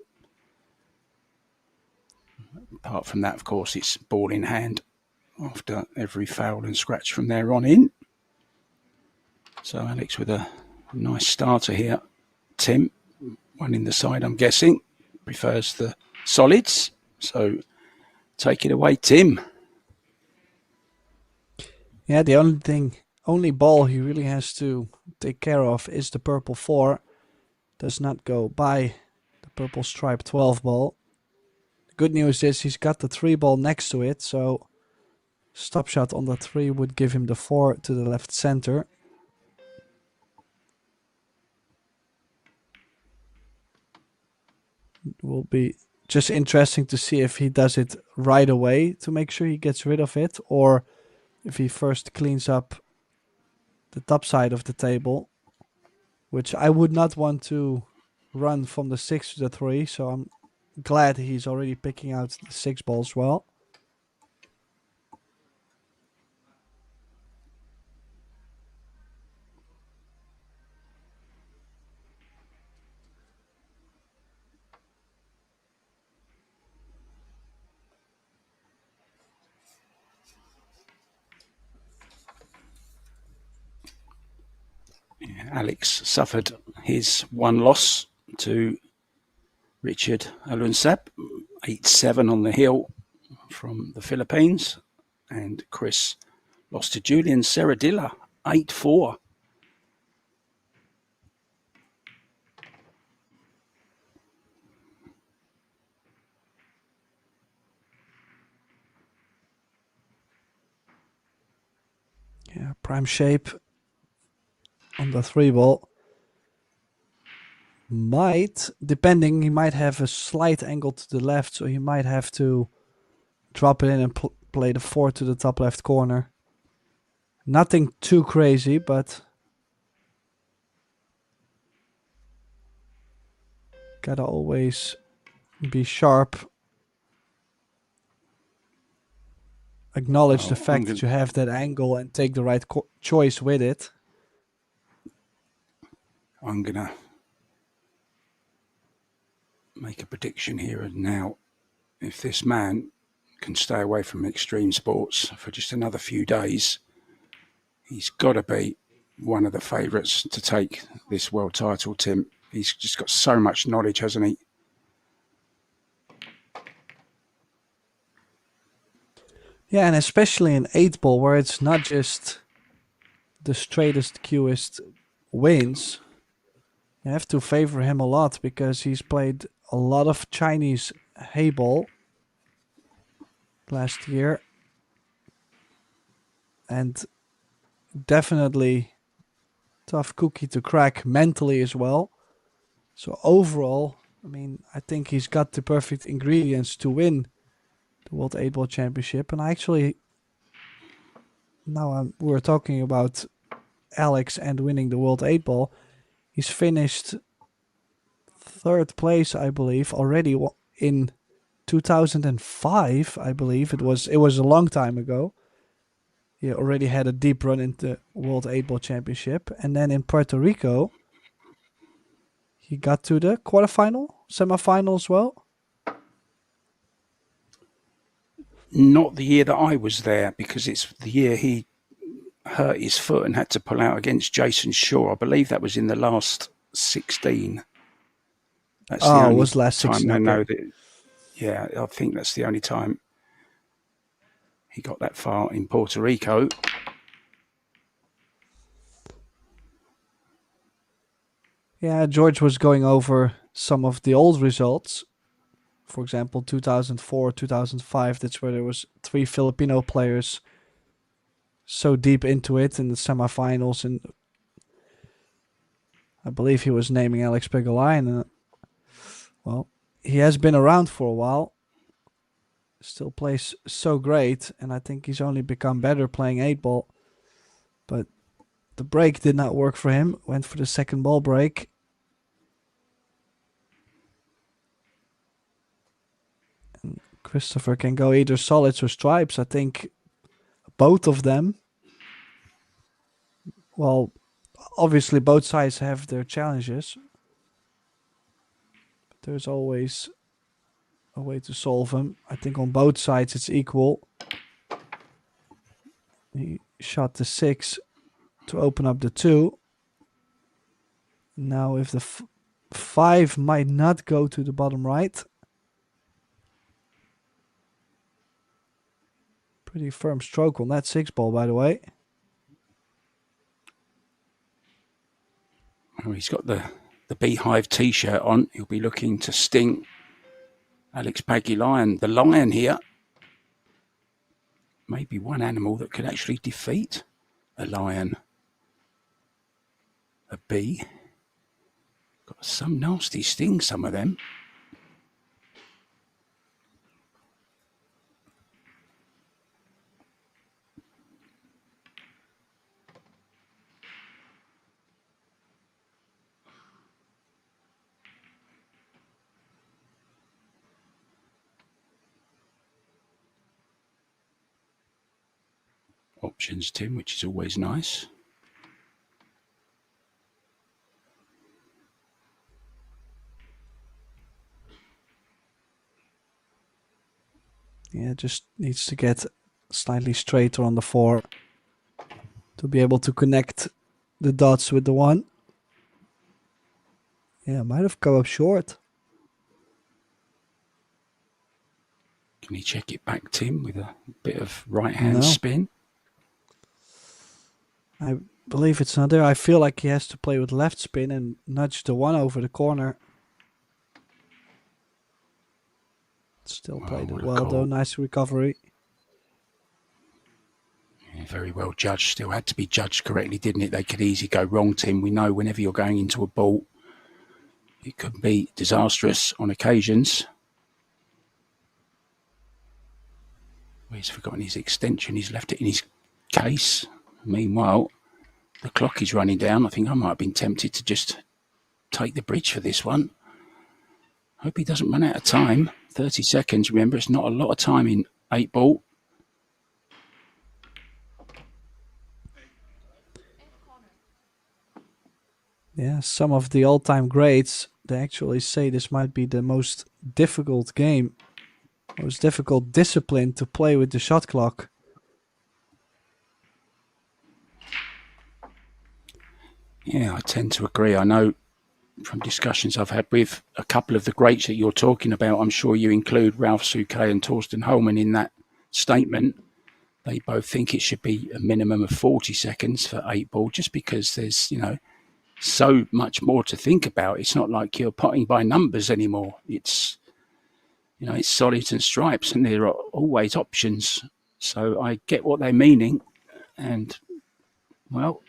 Apart from that, of course, it's ball in hand after every foul and scratch from there on in. So Alex with a nice starter here. Tim, one in the side, I'm guessing, prefers the solids. So take it away, Tim. Yeah, the only ball he really has to take care of is the purple 4. Does not go by the purple stripe 12 ball. The good news is he's got the 3 ball next to it, so stop shot on the 3 would give him the 4 to the left center. It will be just interesting to see if he does it right away to make sure he gets rid of it, or if he first cleans up the top side of the table, which I would not want to run from the 6 to the 3, so I'm glad he's already picking out the 6 balls well. Alex suffered his 1 loss to Richard Alunsab, 8-7 on the hill from the Philippines. And Chris lost to Julian Serradilla, 8-4. prime shape on the 3-ball. Might, depending, he might have a slight angle to the left, so he might have to drop it in and play the 4 to the top left corner. Nothing too crazy, but gotta always be sharp. Acknowledge the fact that you have that angle and take the right choice with it. I'm going to make a prediction here and now. If this man can stay away from extreme sports for just another few days, he's got to be one of the favourites to take this world title, Tim. He's just got so much knowledge, hasn't he? Yeah, and especially in 8-ball, where it's not just the straightest, queuest wins. You have to favor him a lot because he's played a lot of Chinese hayball last year. And definitely tough cookie to crack mentally as well. So overall, I mean, I think he's got the perfect ingredients to win the World 8-Ball Championship. And I actually, now we're talking about Alex and winning the World 8-Ball. He's finished 3rd place, I believe, already in 2005, I believe. It was a long time ago. He already had a deep run in the World 8-Ball Championship. And then in Puerto Rico, he got to the quarterfinal, semifinal as well. Not the year that I was there, because it's the year he hurt his foot and had to pull out against Jason Shaw. I believe that was in the last 16. That's the only it was last time 16. I Okay. know that. Yeah, I think that's the only time he got that far in Puerto Rico. Yeah, George was going over some of the old results. For example, 2004, 2005, that's where there was 3 Filipino players so deep into it in the semifinals. And I believe he was naming Alex Pegulayan. And, well, he has been around for a while. Still plays so great. And I think he's only become better playing 8-ball. But the break did not work for him. Went for the second ball break. And Christopher can go either solids or stripes. I think both of them. Well, obviously both sides have their challenges. But there's always a way to solve them. I think on both sides it's equal. He shot the 6 to open up the 2. Now if the 5 might not go to the bottom right. Pretty firm stroke on that 6-ball, by the way. Well, he's got the Beehive t-shirt on. He'll be looking to sting Alex Pegulayan, the lion here. Maybe one animal that could actually defeat a lion. A bee. Got some nasty stings, some of them. Options, Tim, which is always nice. Yeah, just needs to get slightly straighter on the 4 to be able to connect the dots with the 1. Yeah, might have come up short. Can he check it back, Tim, with a bit of right-hand spin? I believe it's not there. I feel like he has to play with left spin and nudge the 1 over the corner. Still played it well, though. Nice recovery. Very well judged. Still had to be judged correctly, didn't it? They could easily go wrong, Tim. We know whenever you're going into a ball, it could be disastrous on occasions. He's forgotten his extension. He's left it in his case. Meanwhile, the clock is running down. I think I might have been tempted to just take the bridge for this one. Hope he doesn't run out of time. 30 seconds. Remember, it's not a lot of time in 8-ball. Yeah, some of the all-time greats, they actually say this might be the most difficult game, most difficult discipline to play with the shot clock. Yeah, I tend to agree. I know from discussions I've had with a couple of the greats that you're talking about, I'm sure you include Ralph Souquet and Torsten Holman in that statement. They both think it should be a minimum of 40 seconds for 8-ball, just because there's, so much more to think about. It's not like you're potting by numbers anymore. It's, it's solids and stripes, and there are always options. So I get what they're meaning, and, well,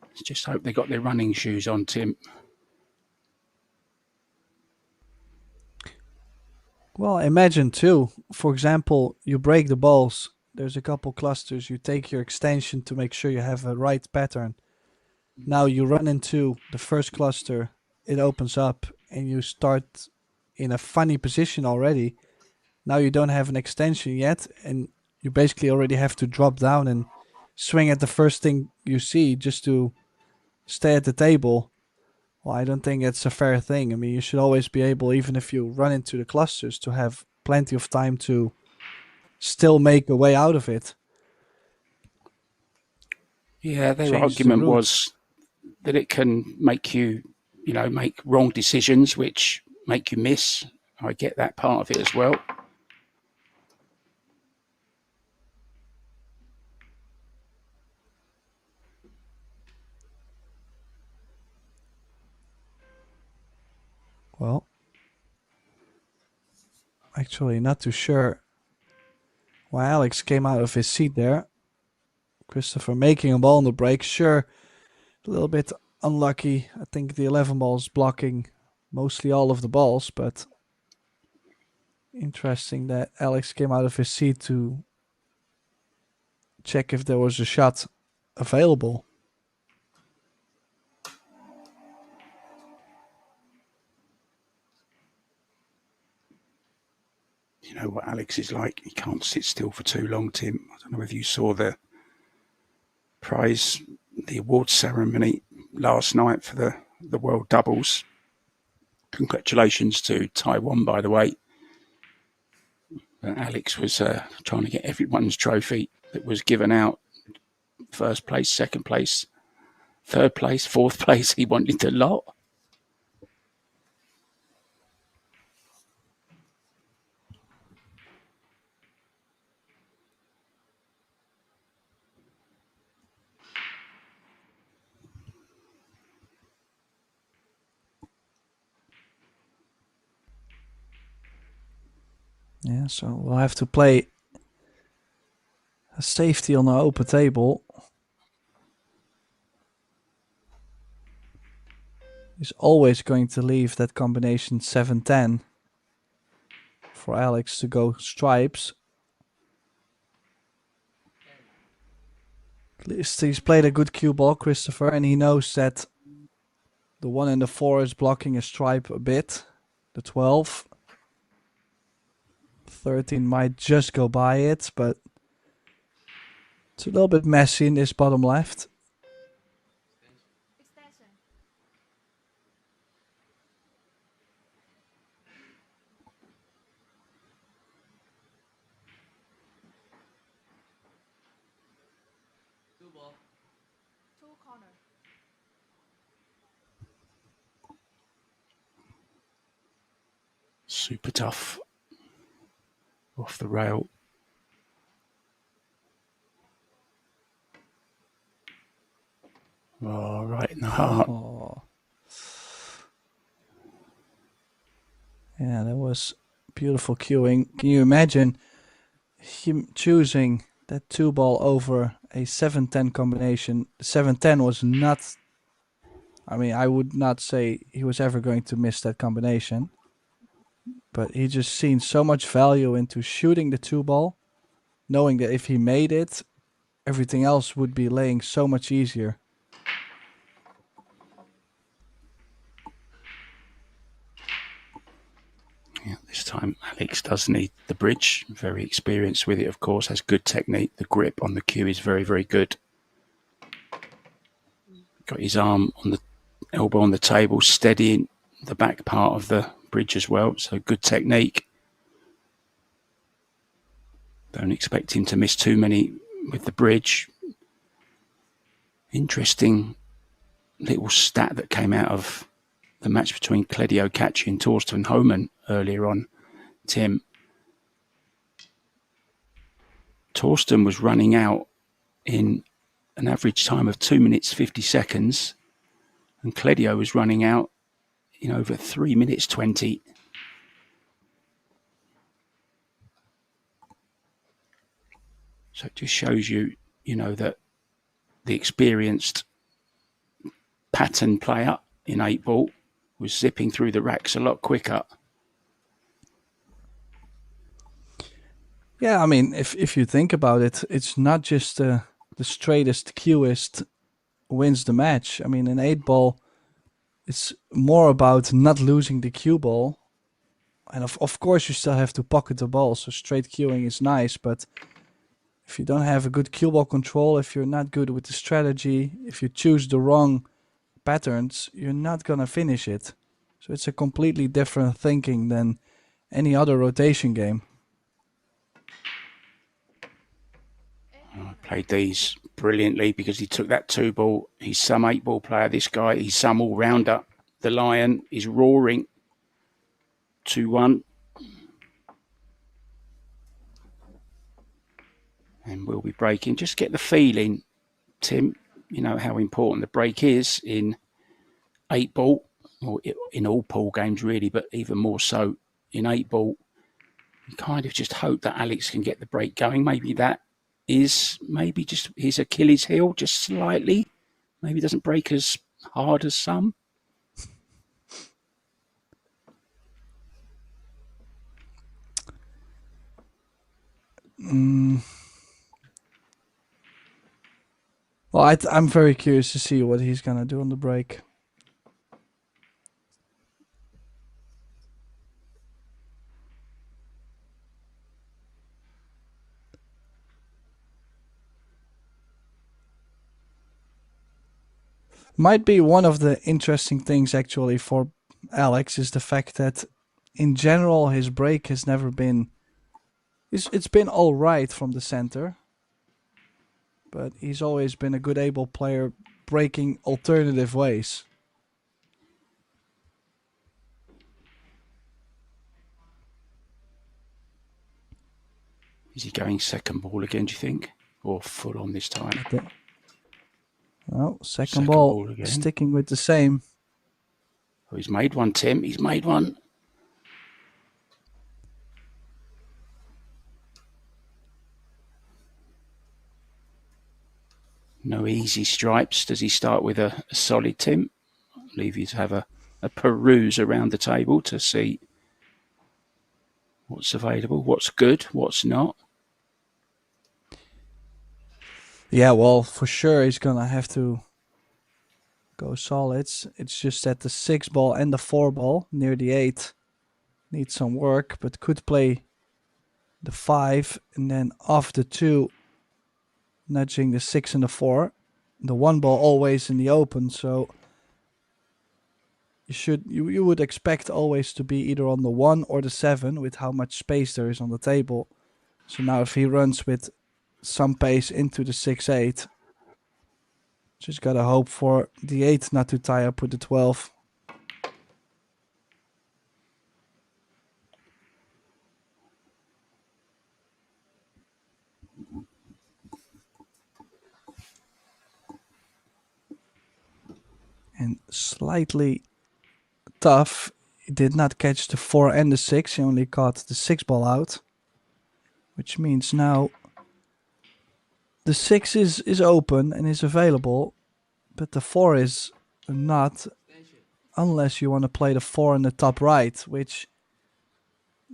let's just hope they got their running shoes on, Tim. Well, imagine too, for example, you break the balls, there's a couple clusters, you take your extension to make sure you have a right pattern. Now you run into the first cluster, it opens up, and you start in a funny position already. Now you don't have an extension yet, and you basically already have to drop down and swing at the first thing you see just to stay at the table. Well, I don't think it's a fair thing. I mean, you should always be able, even if you run into the clusters, to have plenty of time to still make a way out of it. Yeah, their Change the argument rules. was that it can make you, make wrong decisions, which make you miss. I get that part of it as well. Well, actually not too sure why Alex came out of his seat there. Christopher making a ball on the break. Sure, a little bit unlucky. I think the 11 ball's blocking mostly all of the balls, but interesting that Alex came out of his seat to check if there was a shot available. You know what Alex is like? He can't sit still for too long, Tim. I don't know if you saw the awards ceremony last night for the World Doubles. Congratulations to Taiwan, by the way. Alex was trying to get everyone's trophy that was given out. First place, second place, third place, fourth place. He wanted the lot. Yeah, so we'll have to play a safety on the open table. He's always going to leave that combination 7-10 for Alex to go stripes. At least he's played a good cue ball, Christopher, and he knows that the 1 and the 4 is blocking a stripe a bit. The 12. 13 might just go by it, but it's a little bit messy in this bottom left. Super tough. Off the rail. Oh, right in the heart. Oh. Yeah, that was beautiful cueing. Can you imagine him choosing that 2-ball over a 7-10 combination. 7-10 was not... I mean, I would not say he was ever going to miss that combination. But he just seen so much value into shooting the 2-ball, knowing that if he made it, everything else would be laying so much easier. Yeah, this time Alex does need the bridge. Very experienced with it, of course. Has good technique. The grip on the cue is very, very good. Got his arm on the elbow on the table, steadying the back part of the bridge as well. So good technique. Don't expect him to miss too many with the bridge. Interesting little stat that came out of the match between Kledio Kaci and Torsten Homan earlier on, Tim. Torsten was running out in an average time of 2 minutes 50 seconds, and Kledio was running out in over 3 minutes 20. So it just shows you, that the experienced pattern player in 8-ball was zipping through the racks a lot quicker. Yeah, I mean, if you think about it, it's not just the straightest cueist wins the match. I mean, in 8-ball, it's more about not losing the cue ball. And of course, you still have to pocket the ball, so straight cueing is nice, but if you don't have a good cue ball control, if you're not good with the strategy, if you choose the wrong patterns, you're not going to finish it. So it's a completely different thinking than any other rotation game. Played these brilliantly because he took that 2-ball. He's some 8-ball player, this guy. He's some all-rounder. The Lion is roaring. 2-1. And we'll be breaking. Just get the feeling, Tim, how important the break is in 8-ball, or in all pool games really, but even more so in 8-ball. You kind of just hope that Alex can get the break going. Maybe that is just his Achilles heel, just slightly. Maybe it doesn't break as hard as some. Well, I'm very curious to see what he's going to do on the break. Might be one of the interesting things actually for Alex is the fact that in general his break has never been... It's been all right from the center, but he's always been a good able player breaking alternative ways. Is he going second ball again, do you think? Or full on this time? Well, second ball again. Sticking with the same. Oh, he's made one, Tim. He's made one. No easy stripes. Does he start with a solid, Tim? I'll leave you to have a peruse around the table to see what's available, what's good, what's not. Yeah, well, for sure he's going to have to go solids. It's just that the 6-ball and the 4-ball near the 8 need some work, but could play the 5 and then off the 2, nudging the 6 and the 4. The 1-ball always in the open, so you would expect always to be either on the 1 or the 7 with how much space there is on the table. So now if he runs with some pace into the 6-8, just gotta hope for the 8 not to tie up with the 12. And slightly tough, he did not catch the 4 and the 6, he only caught the 6-ball out, which means now the 6 is open and is available, but the 4 is not, unless you want to play the 4 in the top right, which,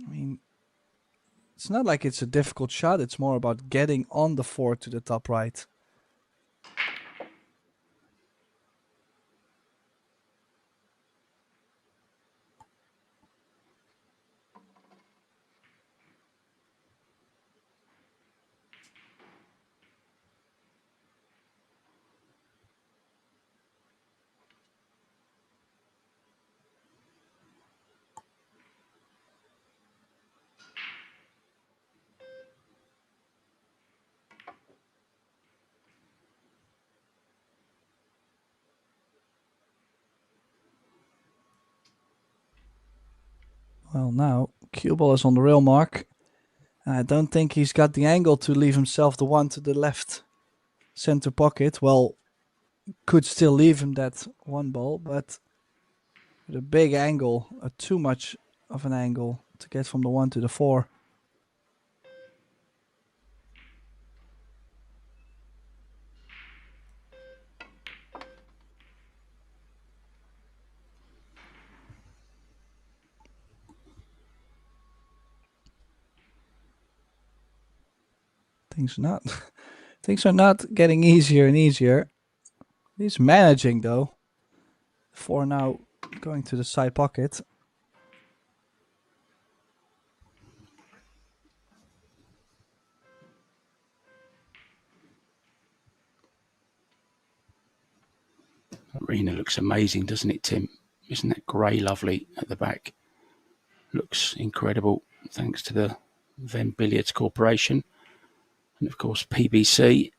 I mean, it's not like it's a difficult shot. It's more about getting on the 4 to the top right. Well, now cue ball is on the rail mark. And I don't think he's got the angle to leave himself the 1 to the left center pocket. Well, could still leave him that 1 ball, but with a big angle, too much of an angle to get from the 1 to the 4. Things are not getting easier and easier. He's managing though. 4 now going to the side pocket. Arena looks amazing, doesn't it, Tim? Isn't that grey lovely at the back? Looks incredible, thanks to the VenBilliards Corporation and, of course, PBC.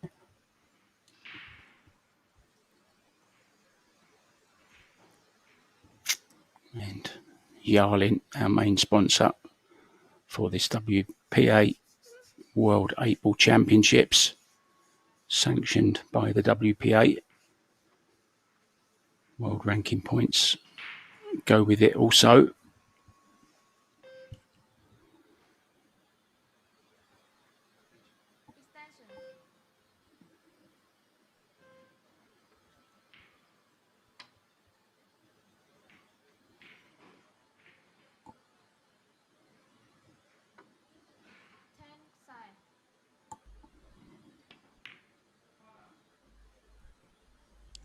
And Yarlin, our main sponsor for this WPA World 8-Ball Championships, sanctioned by the WPA. World ranking points go with it also.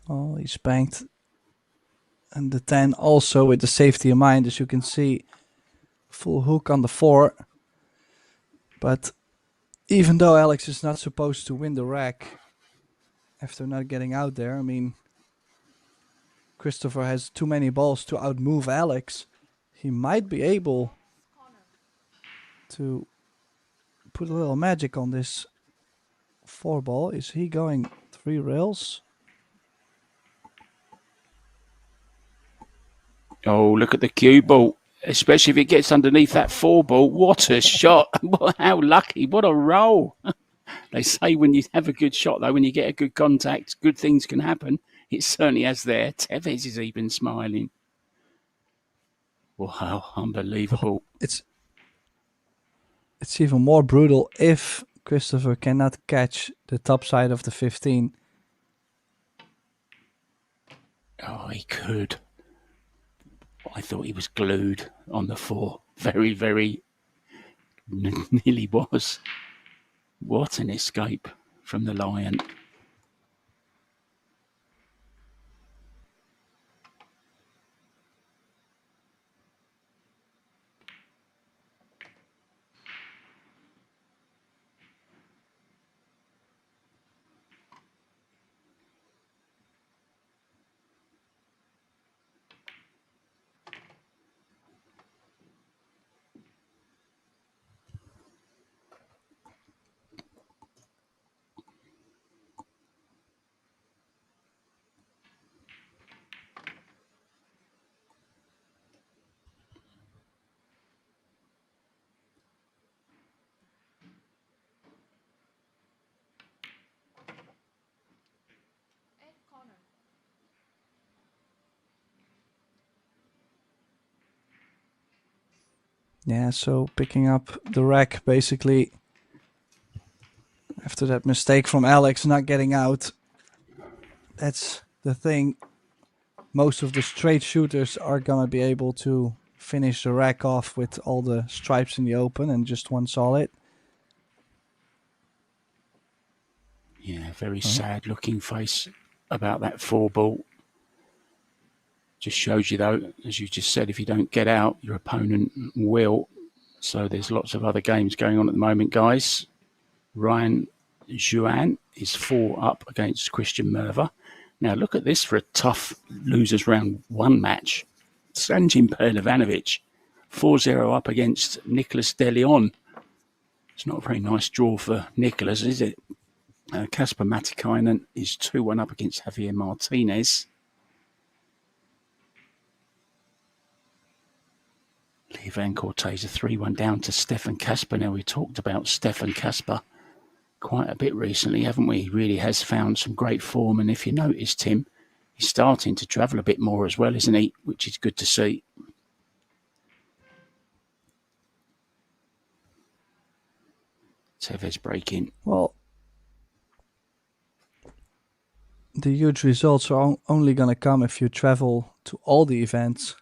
Oh, he's banked. And the 10 also with the safety in mind, as you can see. Full hook on the 4. But even though Alex is not supposed to win the rack after not getting out there, I mean, Christopher has too many balls to outmove Alex. He might be able to put a little magic on this 4 ball. Is he going 3 rails? Oh, look at the cue ball, especially if it gets underneath that 4 ball. What a shot. How lucky. What a roll. They say when you have a good shot, though, when you get a good contact, good things can happen. It certainly has there. Tevez is even smiling. Wow, unbelievable. It's even more brutal if Christopher cannot catch the top side of the 15. Oh, he could. I thought he was glued on the 4. Very, very nearly was. What an escape from the Lion. Yeah, so picking up the rack basically After that mistake from Alex not getting out, that's the thing. Most of the straight shooters are gonna be able to finish the rack off with all the stripes in the open and just one solid. Yeah, very sad looking face about that 4-ball. Just shows you though, as you just said, if you don't get out, your opponent will. So there's lots of other games going on at the moment, guys. Ryan Juan is 4 up against Christian Merva. Now look at this for a tough losers round 1 match. Sanjin Perlivanovic, 4-0 up against Nicholas De Leon. It's not a very nice draw for Nicholas, is it? Kasper Matikainen is 2-1 up against Javier Martinez. Lee Van Cortese 3-1 down to Stefan Kasper. Now, we talked about Stefan Kasper quite a bit recently, haven't we? He really has found some great form. And if you notice, Tim, he's starting to travel a bit more as well, isn't he? Which is good to see. Tevez breaking. Well, the huge results are only going to come if you travel to all the events.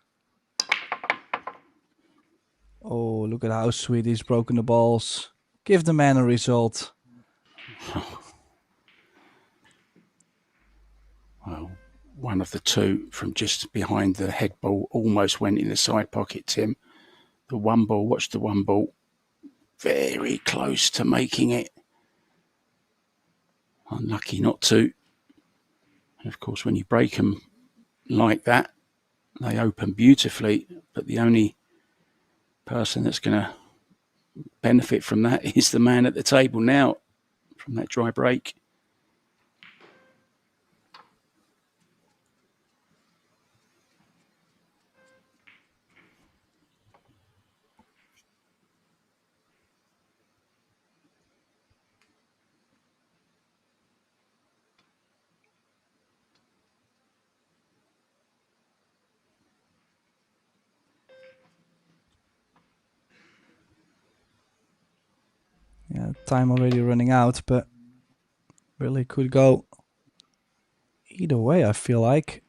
Oh, look at how sweet he's broken the balls. Give the man a result. Well, one of the two from just behind the head ball almost went in the side pocket, Tim. The 1 ball, watch the 1 ball. Very close to making it. Unlucky not to. And of course, when you break them like that, they open beautifully. But the only person that's going to benefit from that is the man at the table now from that dry break. Yeah, time already running out, but really could go either way, I feel like.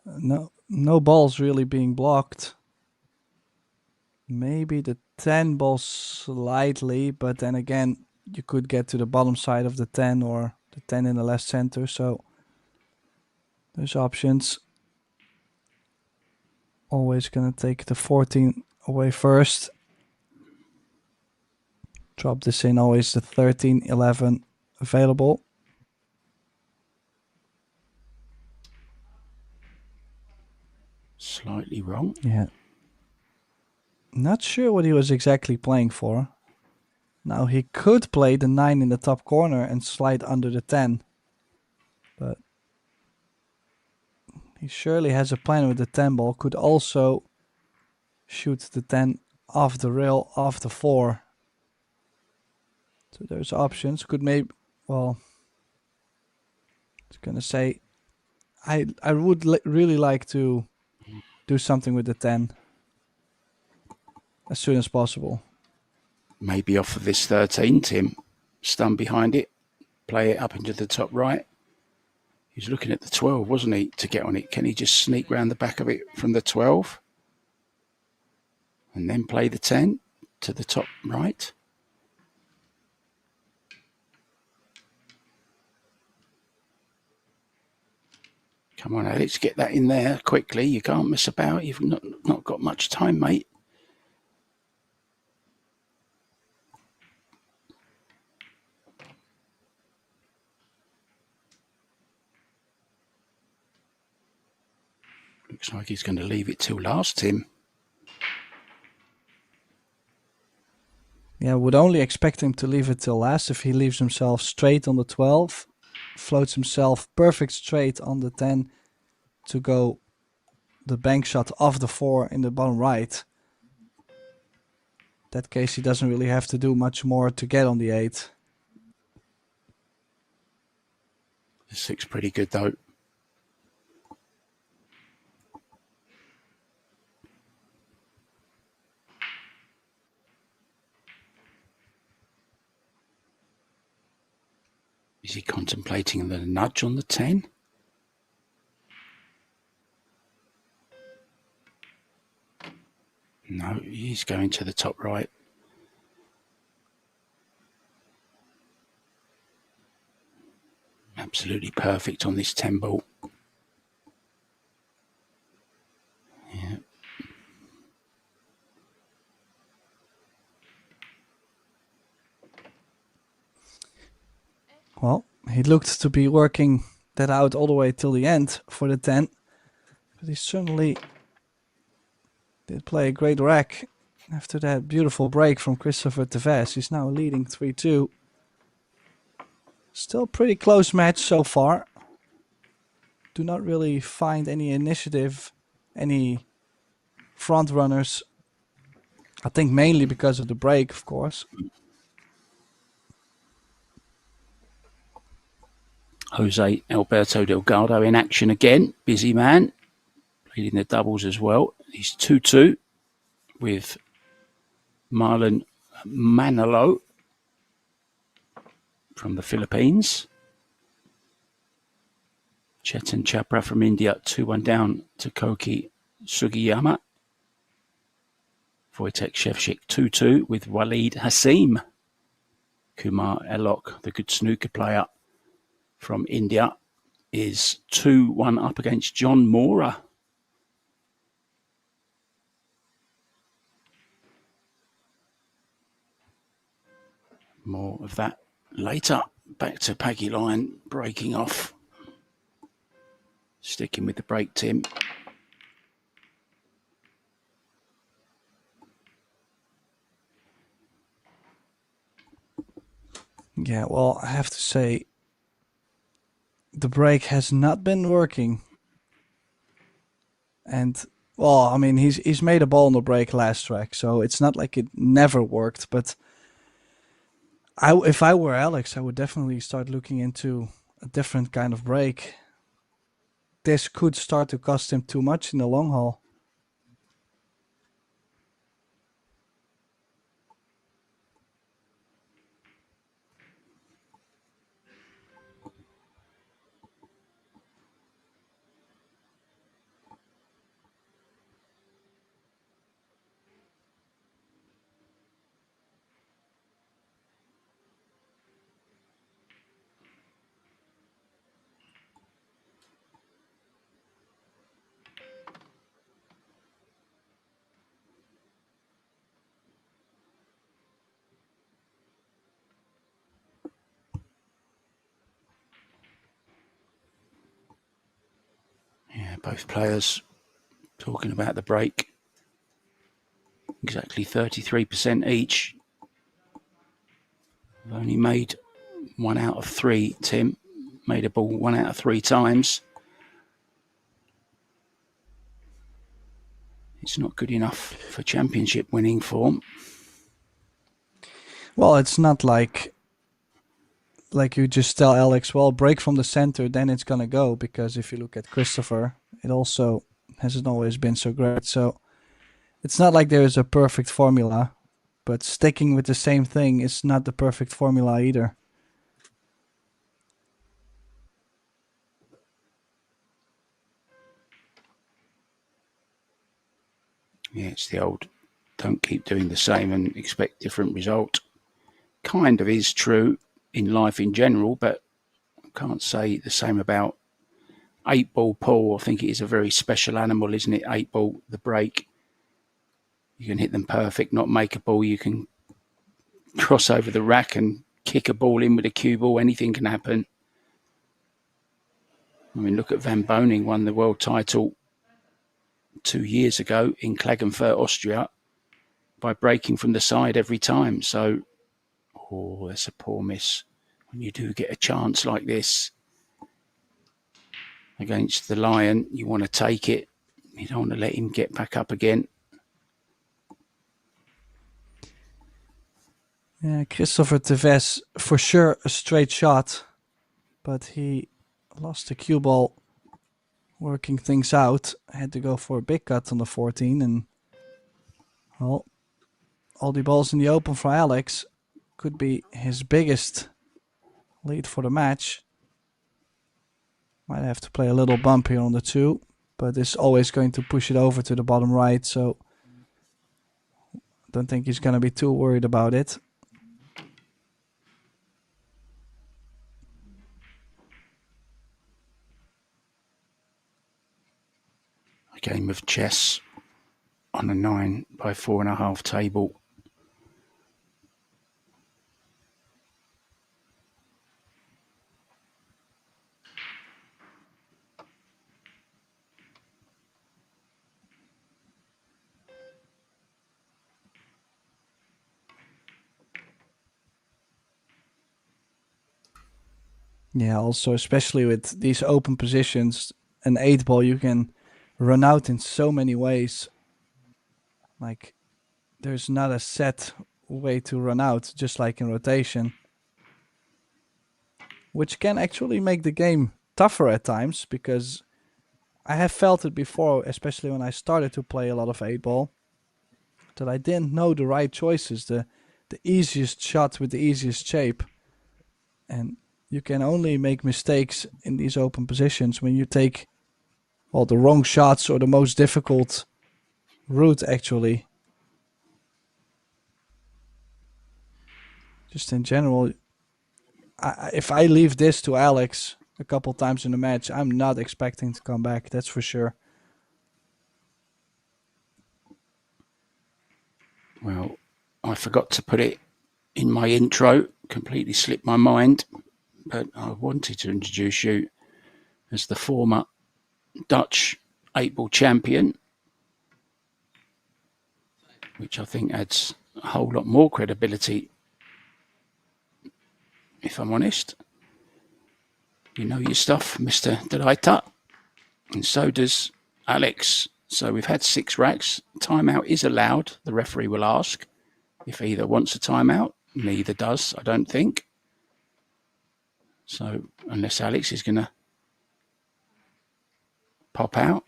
No balls really being blocked. Maybe the 10 ball slightly, but then again, you could get to the bottom side of the 10 or the 10 in the left center, so there's options. Always gonna take the 14 away first. Drop this in, always the 13, 11 available. Slightly wrong. Yeah. Not sure what he was exactly playing for. Now he could play the 9 in the top corner and slide under the 10. But he surely has a plan with the 10 ball. Could also shoot the 10 off the rail, off the 4. So there's options. Could maybe, well, I was gonna say, I would really like to do something with the 10 as soon as possible. Maybe off of this 13, Tim. Stun behind it. Play it up into the top right. He was looking at the 12, wasn't he, to get on it. Can he just sneak round the back of it from the 12? And then play the 10 to the top right? Come on, Alex, get that in there quickly. You can't mess about. You've not got much time, mate. Looks like he's going to leave it till last, Tim. Yeah, would only expect him to leave it till last if he leaves himself straight on the 12, floats himself perfect straight on the 10 to go the bank shot off the 4 in the bottom right. In that case, he doesn't really have to do much more to get on the 8. The 6 pretty good, though. Is he contemplating the nudge on the 10? No, he's going to the top right. Absolutely perfect on this 10 ball. Yeah. Well, he looked to be working that out all the way till the end for the 10. But he certainly did play a great rack after that beautiful break from Christopher Tevez. He's now leading 3-2. Still pretty close match so far. Do not really find any initiative, any front runners. I think mainly because of the break, of course. Jose Alberto Delgado in action again. Busy man. Played in the doubles as well. He's 2-2 with Marlon Manalo from the Philippines. Chetan Chopra from India, 2-1 down to Koki Sugiyama. Wojtek Shevchik, 2-2 with Waleed Hasim. Kumar Elok, the good snooker player from India, is 2-1 up against John Mora. More of that later. Back to Peggy Lyon breaking off. Sticking with the break, Tim. Yeah, well, I have to say, the break has not been working. And, well, I mean, he's made a ball on the break last track, so it's not like it never worked. But if I were Alex, I would definitely start looking into a different kind of break. This could start to cost him too much in the long haul. Yeah, both players talking about the break. Exactly 33% each. I've only made 1 out of 3, Tim. Made a ball 1 out of 3 times. It's not good enough for championship winning form. Well, it's not like you just tell Alex, well, break from the center, then it's going to go. Because if you look at Christopher, it also hasn't always been so great. So it's not like there is a perfect formula. But sticking with the same thing is not the perfect formula either. Yeah, it's the old don't keep doing the same and expect different result. Kind of is true in life in general, but I can't say the same about 8-ball pool. I think it is a very special animal, isn't it? 8-ball, the break. You can hit them perfect, not make a ball. You can cross over the rack and kick a ball in with a cue ball. Anything can happen. I mean, look at Van Boning, won the world title 2 years ago in Klagenfurt, Austria, by breaking from the side every time. So, oh, that's a poor miss. When you do get a chance like this against the Lion, you want to take it. You don't want to let him get back up again. Yeah, Christopher Tevez, for sure a straight shot. But he lost the cue ball working things out. Had to go for a big cut on the 14. And, well, all the balls in the open for Alex could be his biggest lead for the match. Might have to play a little bump here on the 2, but it's always going to push it over to the bottom right, so I don't think he's going to be too worried about it. A game of chess on a 9 by 4.5 table. Yeah, also especially with these open positions, an 8 ball you can run out in so many ways. Like, there's not a set way to run out, just like in rotation. Which can actually make the game tougher at times, because I have felt it before, especially when I started to play a lot of 8 ball, that I didn't know the right choices, the easiest shot with the easiest shape. And you can only make mistakes in these open positions when you take, well, the wrong shots or the most difficult route, actually. Just in general, if I leave this to Alex a couple times in the match, I'm not expecting to come back, that's for sure. Well, I forgot to put it in my intro, completely slipped my mind, but I wanted to introduce you as the former Dutch 8-ball champion, which I think adds a whole lot more credibility, if I'm honest. You know your stuff, Mr. De Leiter, and so does Alex. So we've had 6 racks. Timeout is allowed, the referee will ask. If either wants a timeout, neither does, I don't think. So unless Alex is going to pop out,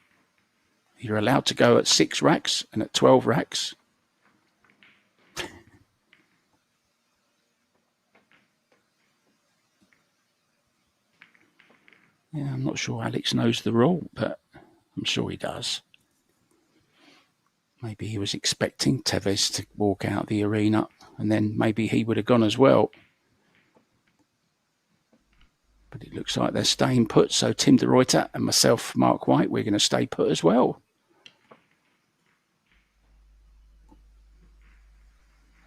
you're allowed to go at 6 racks and at 12 racks. Yeah, I'm not sure Alex knows the rule, but I'm sure he does. Maybe he was expecting Tevez to walk out the arena, and then maybe he would have gone as well. But it looks like they're staying put, so Tim de Ruyter and myself, Mark White, we're going to stay put as well.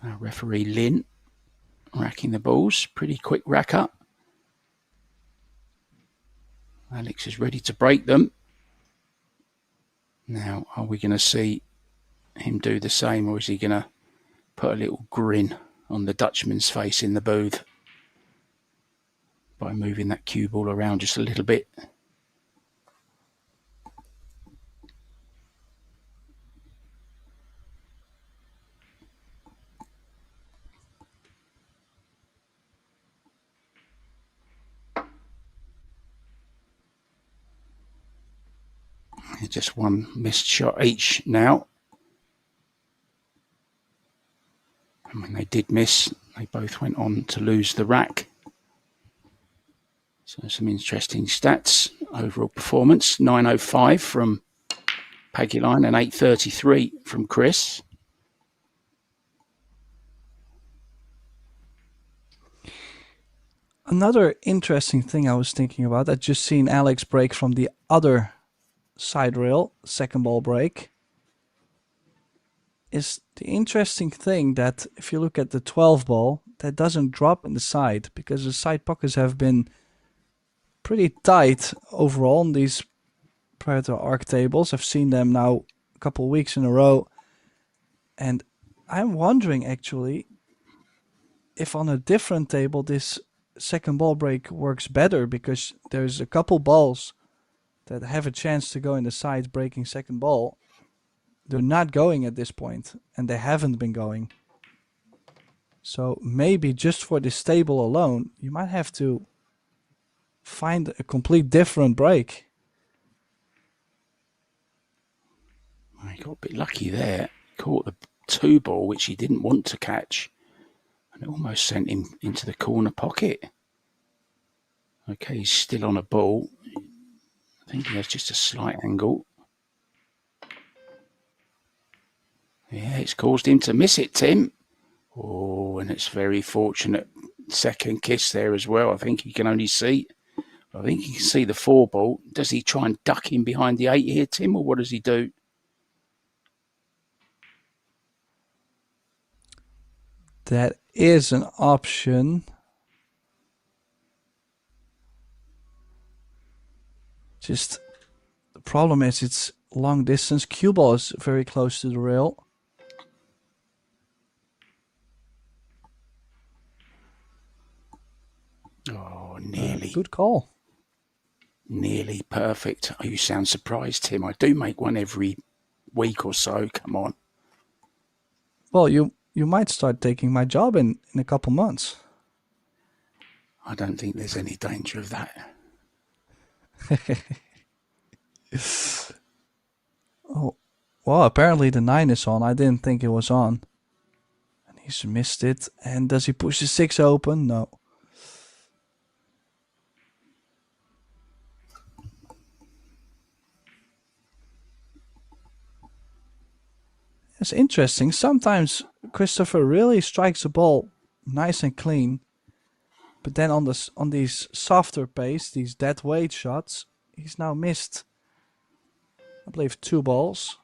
Our referee Lynn racking the balls, pretty quick rack up. Alex is ready to break them. Now, are we going to see him do the same, or is he going to put a little grin on the Dutchman's face in the booth by moving that cue ball around just a little bit? Just one missed shot each now. And when they did miss, they both went on to lose the rack. So some interesting stats. Overall performance, 9.05 from Paguline and 8.33 from Chris. Another interesting thing I was thinking about, I'd just seen Alex break from the other side rail, second ball break, is the interesting thing that if you look at the 12 ball, that doesn't drop in the side, because the side pockets have been pretty tight overall on these Predator arc tables. I've seen them now a couple of weeks in a row, and I'm wondering actually if on a different table this second ball break works better, because there's a couple balls that have a chance to go in the sides breaking second ball. They're not going at this point, and they haven't been going. So maybe just for this table alone, you might have to find a complete different break. He got a bit lucky there. Caught the 2 ball, which he didn't want to catch, and it almost sent him into the corner pocket. Okay, he's still on a ball. I think he has just a slight angle. Yeah, it's caused him to miss it, Tim. Oh, and it's very fortunate. Second kiss there as well. I think he can only see. I think he can see the 4 ball. Does he try and duck in behind the 8 here, Tim, or what does he do? That is an option. Just the problem is it's long distance. Cue ball is very close to the rail. Oh, nearly. Good call. Nearly perfect. Oh, you sound surprised, Tim. I do make one every week or so. Come on. Well, you might start taking my job in a couple months. I don't think there's any danger of that. Oh, well, apparently the 9 is on. I didn't think it was on. And he's missed it. And does he push the 6 open? No. It's interesting. Sometimes Christopher really strikes the ball nice and clean. But then on these softer pace, these dead weight shots, he's now missed, I believe, 2 balls.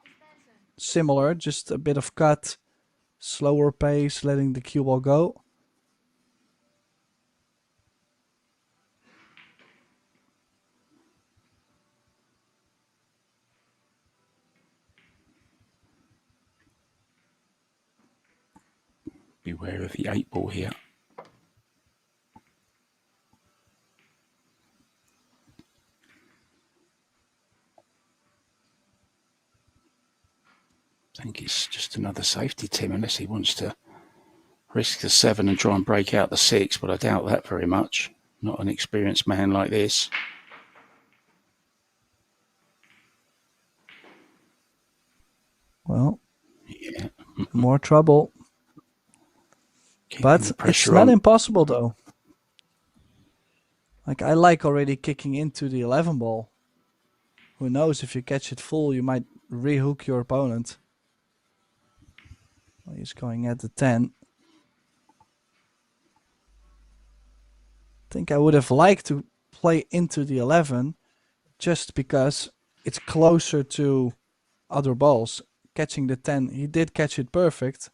Similar, just a bit of cut, slower pace, letting the cue ball go. Beware of the 8 ball here. I think it's just another safety, Tim, unless he wants to risk the 7 and try and break out the 6, but I doubt that very much. Not an experienced man like this. Well, Yeah. more trouble. But it's not impossible, though. Like, I like already kicking into the 11 ball. Who knows, if you catch it full, you might rehook your opponent. Well, he's going at the 10. I think I would have liked to play into the 11 just because it's closer to other balls. Catching the 10, he did catch it perfect.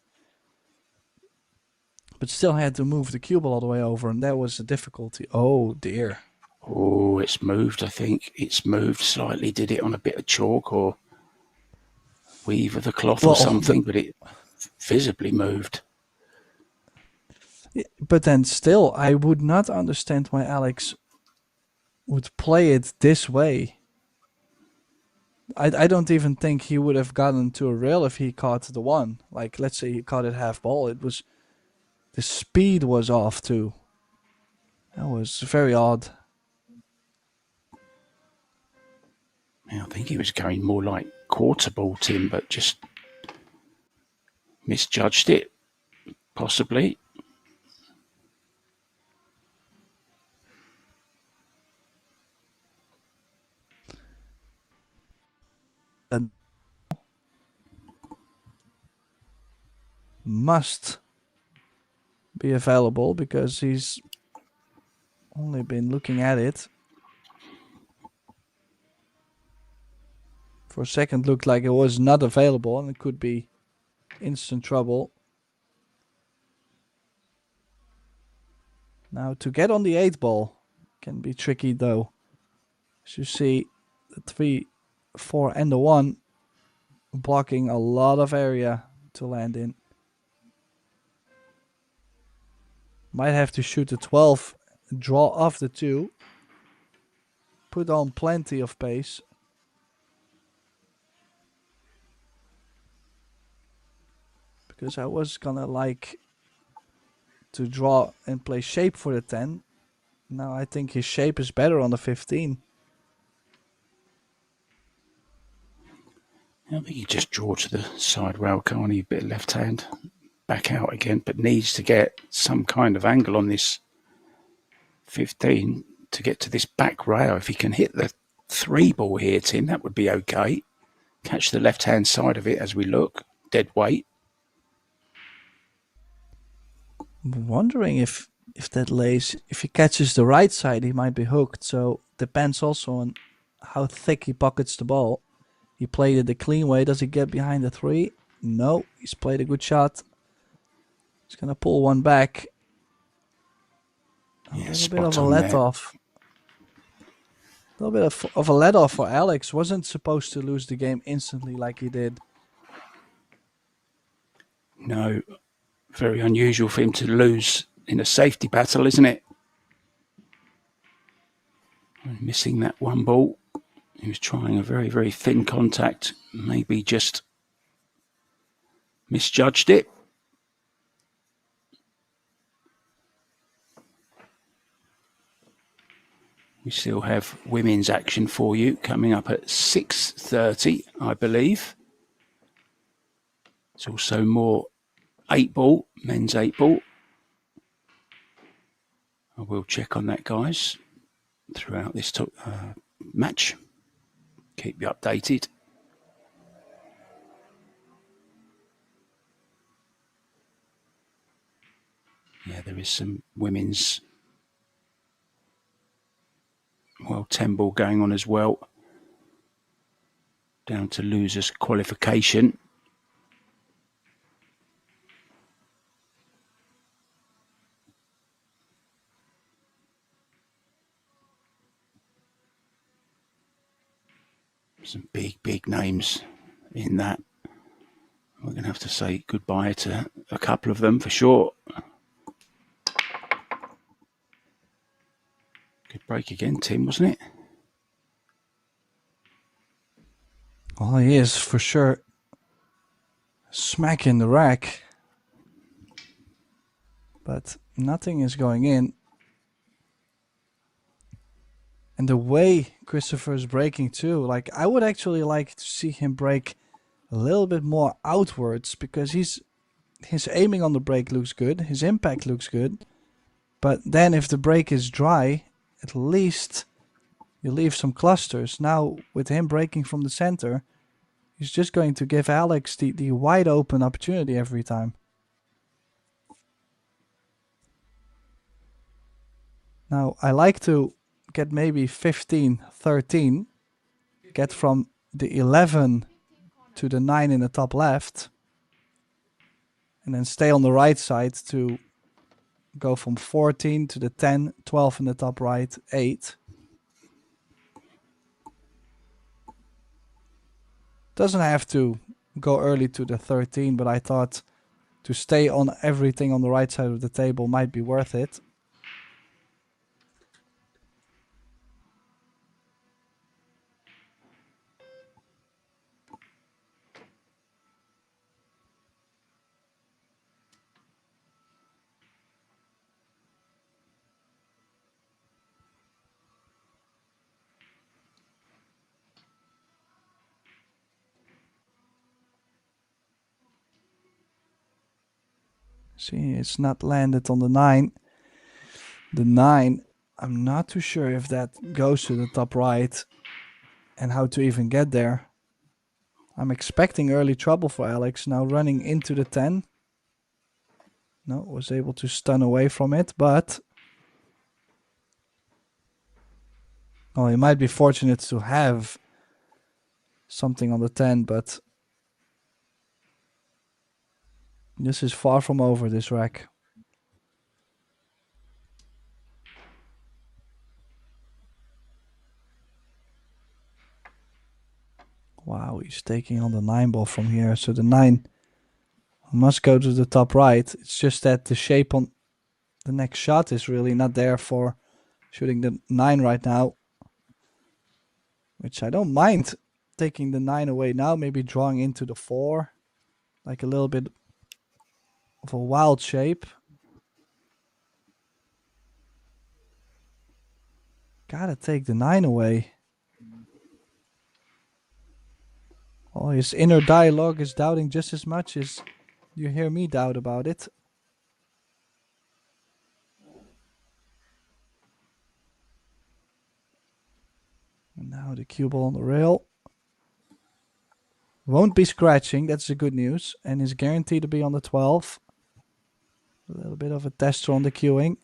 But still had to move the cue ball all the way over, and that was a difficulty. Oh dear. Oh, it's moved, I think. It's moved slightly. Did it on a bit of chalk or weave of the cloth or something, but it visibly moved. But then still, I would not understand why Alex would play it this way. I don't even think he would have gotten to a rail if he caught the 1. Like, let's say he caught it half ball. The speed was off too. That was very odd. I think he was going more like quarter ball, Tim, but just misjudged it, possibly. And must be available because he's only been looking at it. For a second looked like it was not available and it could be instant trouble. Now to get on the 8 ball can be tricky though. As you see, the 3, 4 and the 1 blocking a lot of area to land in. Might have to shoot the 12, draw off the 2, put on plenty of pace. Because I was gonna like to draw and play shape for the 10. Now I think his shape is better on the 15. I think he just draw to the side rail, can't he? A bit left hand, back out again, but needs to get some kind of angle on this 15 to get to this back rail. If he can hit the 3 ball here, Tim, that would be okay. Catch the left-hand side of it as we look. Dead weight. I'm wondering if that lays, if he catches the right side, he might be hooked. So depends also on how thick he pockets the ball. He played it the clean way. Does he get behind the 3? No, he's played a good shot. He's gonna pull one back. A little bit of a let-off. A little bit of a let-off for Alex. Wasn't supposed to lose the game instantly like he did. No, very unusual for him to lose in a safety battle, isn't it? Missing that 1 ball. He was trying a very, very thin contact. Maybe just misjudged it. We still have women's action for you coming up at 6:30, I believe. It's also more 8 ball, men's 8 ball. I will check on that, guys, throughout this match. Keep you updated. Yeah, there is some women's World 10 ball going on as well. Down to losers qualification. Some big, big names in that. We're going to have to say goodbye to a couple of them for sure. Good break again, Tim, wasn't it? Oh, he is for sure smacking the rack. But nothing is going in. And the way Christopher is breaking too, like I would actually like to see him break a little bit more outwards, because his aiming on the break looks good, his impact looks good. But then if the break is dry, at least you leave some clusters. Now with him breaking from the center, he's just going to give Alex the wide open opportunity every time. Now I like to get maybe 15, 13, get from the 11 to the 9 in the top left, and then stay on the right side to go from 14 to the 10, 12 in the top right, 8. Doesn't have to go early to the 13, but I thought to stay on everything on the right side of the table might be worth it. See, it's not landed on the 9. The 9, I'm not too sure if that goes to the top right and how to even get there. I'm expecting early trouble for Alex. Now running into the 10. No, was able to stun away from it, but... Oh, he might be fortunate to have something on the 10, but... This is far from over, this rack. Wow, he's taking on the 9 ball from here. So the 9 must go to the top right. It's just that the shape on the next shot is really not there for shooting the 9 right now. Which I don't mind taking the 9 away now. Maybe drawing into the 4. Like a little bit of a wild shape. Gotta take the 9 away. Oh, his inner dialogue is doubting just as much as you hear me doubt about it. And now the cue ball on the rail. Won't be scratching, that's the good news. And is guaranteed to be on the 12. A little bit of a tester on the cueing.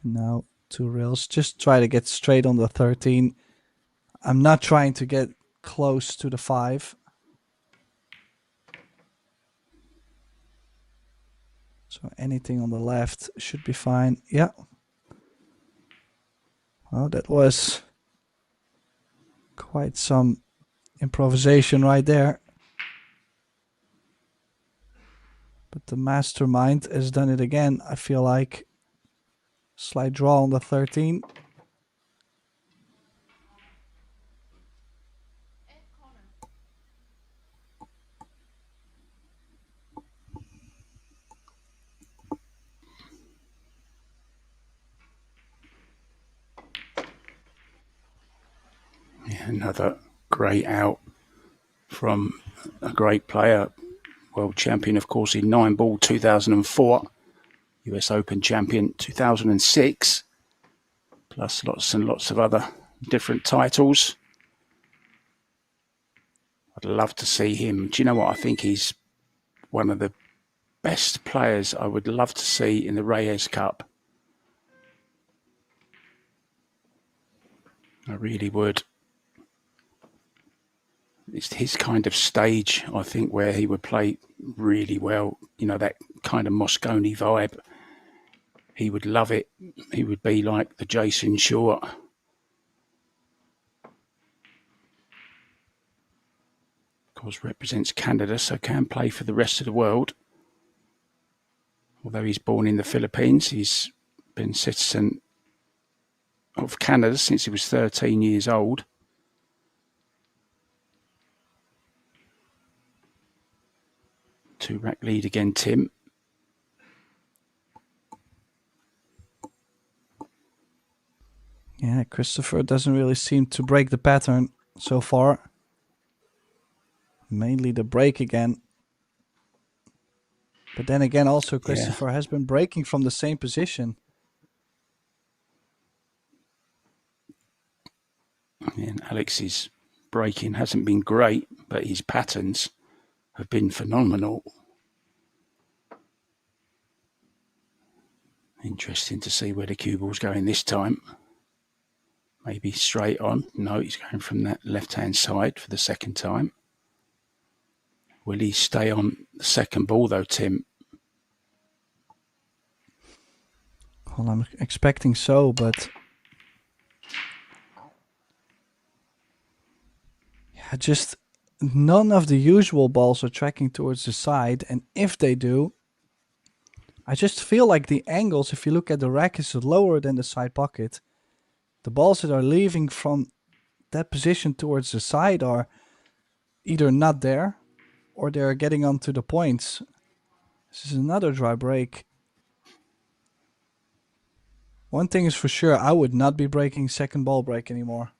Now 2 rails. Just try to get straight on the 13. I'm not trying to get close to the 5. So anything on the left should be fine. Yeah. Well, that was quite some improvisation right there. But the mastermind has done it again, I feel like. Slight draw on the 13. Yeah, another great out from a great player. World champion, of course, in 9-ball 2004. US Open champion 2006. Plus lots and lots of other different titles. I'd love to see him. Do you know what? I think he's one of the best players I would love to see in the Reyes Cup. I really would. It's his kind of stage, I think, where he would play really well. You know, that kind of Moscone vibe. He would love it. He would be like the Jason Shaw. Of course, represents Canada, so can play for the rest of the world. Although he's born in the Philippines, he's been citizen of Canada since he was 13 years old. Two-rack lead again, Tim. Yeah, Christopher doesn't really seem to break the pattern so far. Mainly the break again. But then again, also Christopher has been breaking from the same position. And Alex's breaking hasn't been great, but his patterns have been phenomenal. Interesting to see where the cue ball's going this time. Maybe straight on. No, he's going from that left-hand side for the second time. Will he stay on the second ball, though, Tim? Well, I'm expecting so, but... yeah, just none of the usual balls are tracking towards the side. And if they do, I just feel like the angles, if you look at the rack, is lower than the side pocket. The balls that are leaving from that position towards the side are either not there or they're getting onto the points. This is another dry break. One thing is for sure, I would not be breaking second ball break anymore.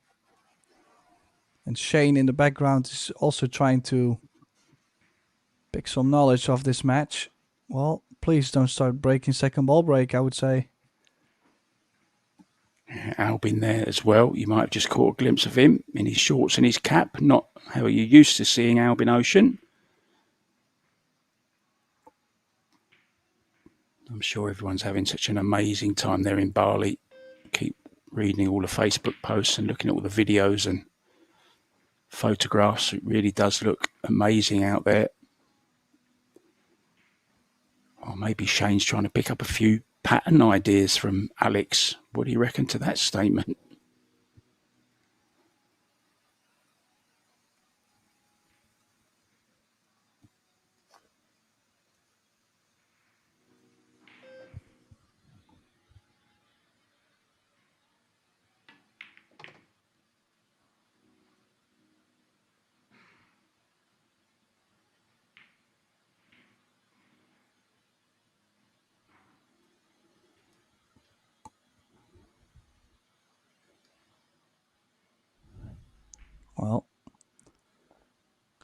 And Shane in the background is also trying to pick some knowledge of this match. Well, please don't start breaking second ball break, I would say. Albin there as well. You might have just caught a glimpse of him in his shorts and his cap. Not how you're used to seeing Albin Ocean. I'm sure everyone's having such an amazing time there in Bali. Keep reading all the Facebook posts and looking at all the videos and photographs. It really does look amazing out there. Or maybe Shane's trying to pick up a few pattern ideas from Alex. What do you reckon to that statement?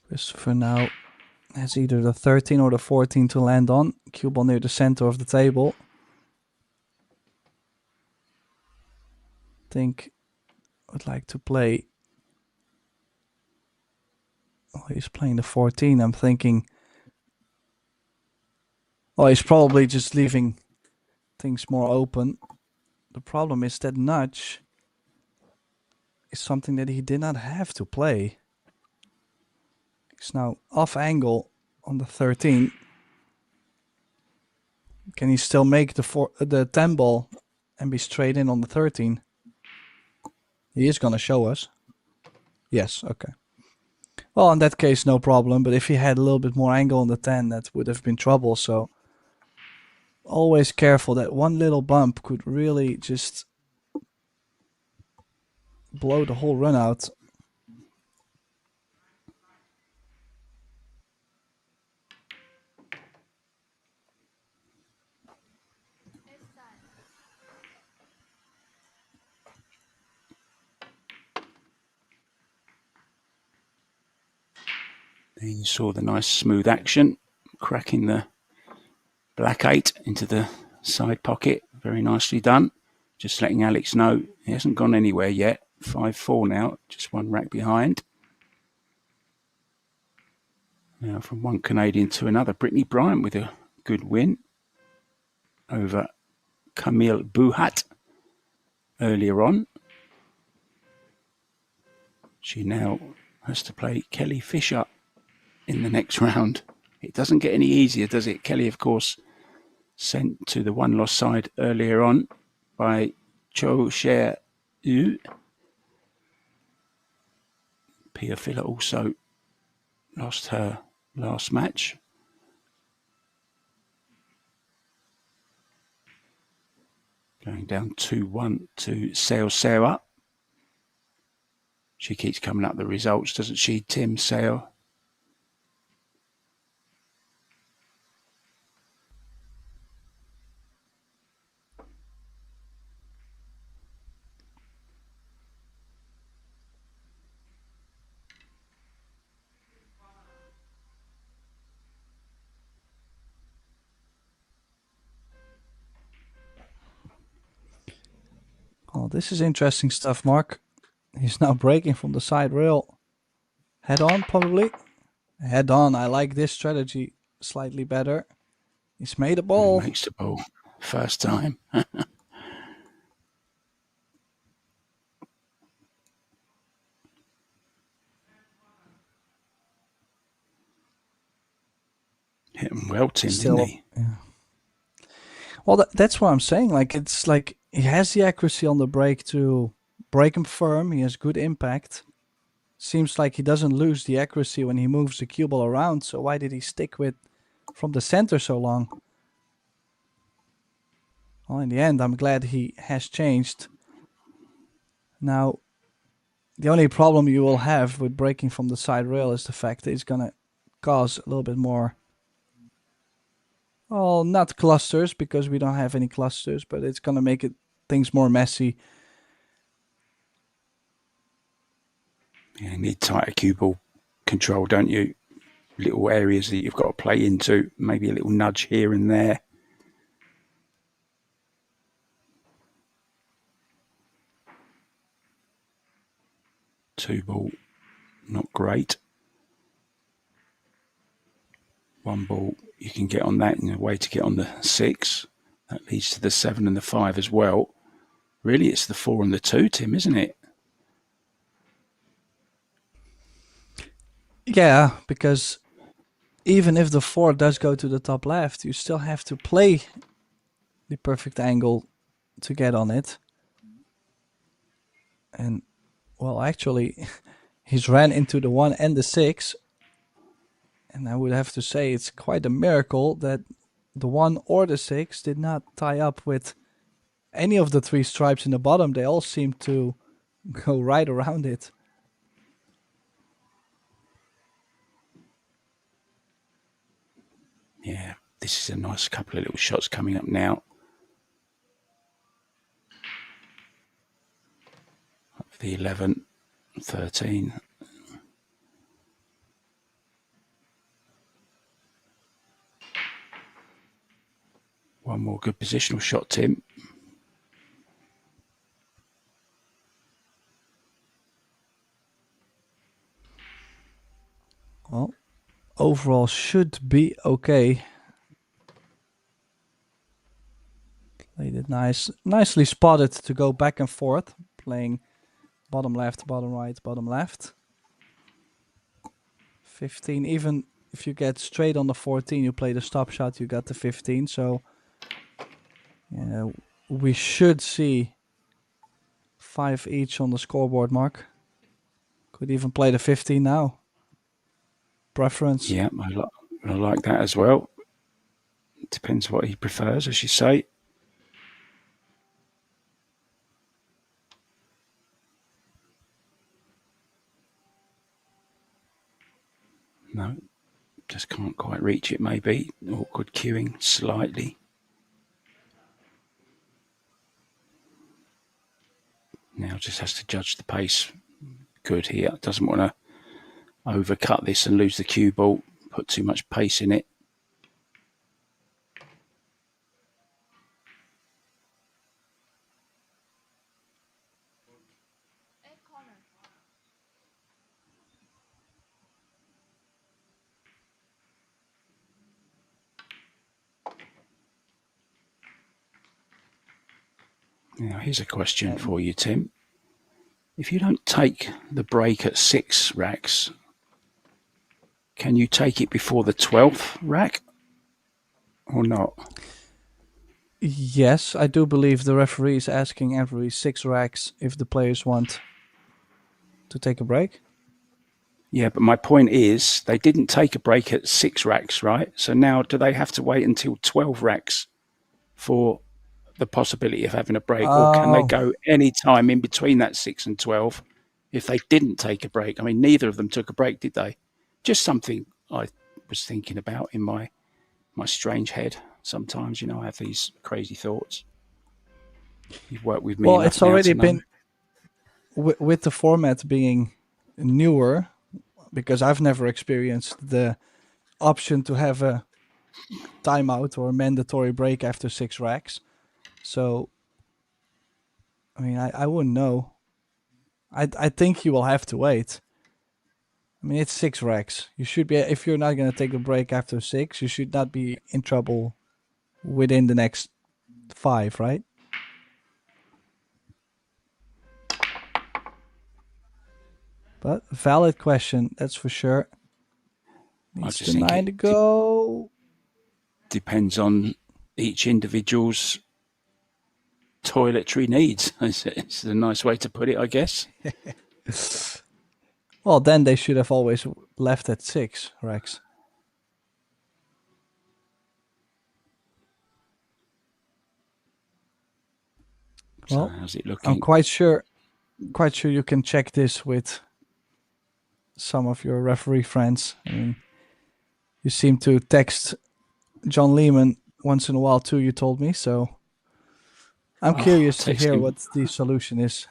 Christopher now has either the 13 or the 14 to land on. Cue ball near the center of the table. Think would like to play. Oh, he's playing the 14. I'm thinking. Oh, he's probably just leaving things more open. The problem is that nudge is something that he did not have to play. He's now off angle on the 13. Can he still make the 10 ball and be straight in on the 13? He is going to show us. Yes, okay. Well, in that case, no problem. But if he had a little bit more angle on the 10, that would have been trouble. So always careful. That one little bump could really just blow the whole run out. You saw the nice smooth action, cracking the black 8 into the side pocket. Very nicely done. Just letting Alex know he hasn't gone anywhere yet. 5-4 now, just one rack behind. Now from one Canadian to another, Brittany Bryant with a good win over Camille Buhat earlier on. She now has to play Kelly Fisher in the next round. It doesn't get any easier, does it? Kelly, of course, sent to the one-loss side earlier on by Cho Share Yu. Pia Filler also lost her last match. Going down 2-1 to Seo Sarah. She keeps coming up the results, doesn't she, Tim Seo? Oh, this is interesting stuff, Mark. He's now breaking from the side rail. Head on, probably. Head on. I like this strategy slightly better. He's made a ball. He makes the ball. First time. Hit him well, Tim, Still, didn't he? yeah. Well, that's what I'm saying. Like, it's like he has the accuracy on the break to break him firm. He has good impact. Seems like he doesn't lose the accuracy when he moves the cue ball around. So why did he stick with from the center so long? Well, in the end, I'm glad he has changed. Now, the only problem you will have with breaking from the side rail is the fact that it's going to cause a little bit more. Well, not clusters, because we don't have any clusters, but it's going to make things more messy. Yeah, you need tighter cue ball control, don't you? Little areas that you've got to play into, maybe a little nudge here and there. Two ball, not great. One ball, you can get on that in a way to get on the 6. That leads to the 7 and the 5 as well. Really, it's the 4 and the 2, Tim, isn't it? Yeah, because even if the 4 does go to the top left, you still have to play the perfect angle to get on it. And, well, actually, he's ran into the 1 and the 6. And I would have to say it's quite a miracle that the 1 or the 6 did not tie up with any of the 3 stripes in the bottom. They all seem to go right around it. Yeah, this is a nice couple of little shots coming up now. Up the 11, 13. One more good positional shot, Tim. Well, overall should be okay. Played it nicely spotted to go back and forth, playing bottom left, bottom right, bottom left. 15, even if you get straight on the 14, you play the stop shot, you got the 15. So yeah, we should see 5 each on the scoreboard, Mark. Could even play the 15 now. Preference. Yeah, I like that as well. Depends what he prefers, as you say. No, just can't quite reach it, maybe. Awkward queuing slightly. Now just has to judge the pace. Good here. Doesn't want to overcut this and lose the cue ball. Put too much pace in it. Now, here's a question for you, Tim. If you don't take the break at 6 racks, can you take it before the 12th rack or not? Yes, I do believe the referee is asking every 6 racks if the players want to take a break. Yeah, but my point is they didn't take a break at 6 racks, right? So now do they have to wait until 12 racks for the possibility of having a break, or can they go any time in between that 6 and 12 if they didn't take a break? I mean, neither of them took a break, did they? Just something I was thinking about in my strange head. Sometimes, I have these crazy thoughts. You've worked with me. Well, it's already been with the format being newer, because I've never experienced the option to have a timeout or a mandatory break after 6 racks. So, I mean, I wouldn't know. I think you will have to wait. I mean, it's 6 racks. You should be, if you're not going to take a break after 6, you should not be in trouble within the next 5, right? But valid question, that's for sure. Needs the 9 to go. Depends on each individual's toiletry needs. It's a nice way to put it, I guess. Well, then they should have always left at 6 racks. Well, so how's it looking? I'm quite sure you can check this with some of your referee friends. I mean, you seem to text John Lehman once in a while too, you told me, so I'm curious to hear what the solution is.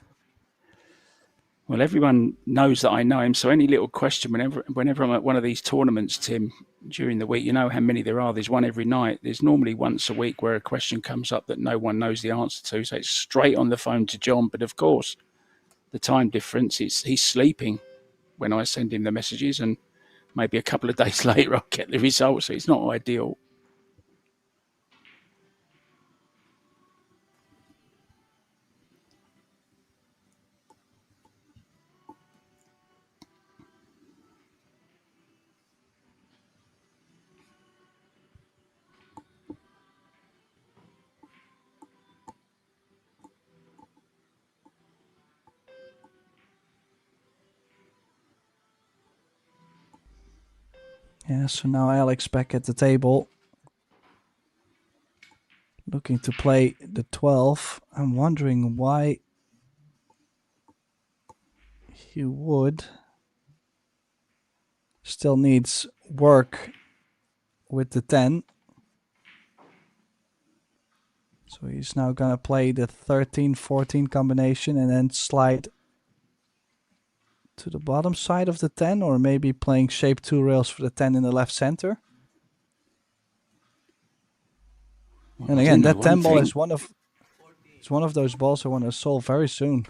Well, everyone knows that I know him, so any little question whenever I'm at one of these tournaments, Tim, during the week, you know how many there are. There's one every night. There's normally once a week where a question comes up that no one knows the answer to, so it's straight on the phone to John. But of course, the time difference is he's sleeping when I send him the messages, and maybe a couple of days later I'll get the results, so it's not ideal. Yeah, so now Alex back at the table. Looking to play the 12. I'm wondering why he would. Still needs work with the 10. So he's now going to play the 13-14 combination and then slide to the bottom side of the 10, or maybe playing shape 2 rails for the 10 in the left center. Well, And I do again, know that one 10 ball thing. is one of those balls I want to solve very soon.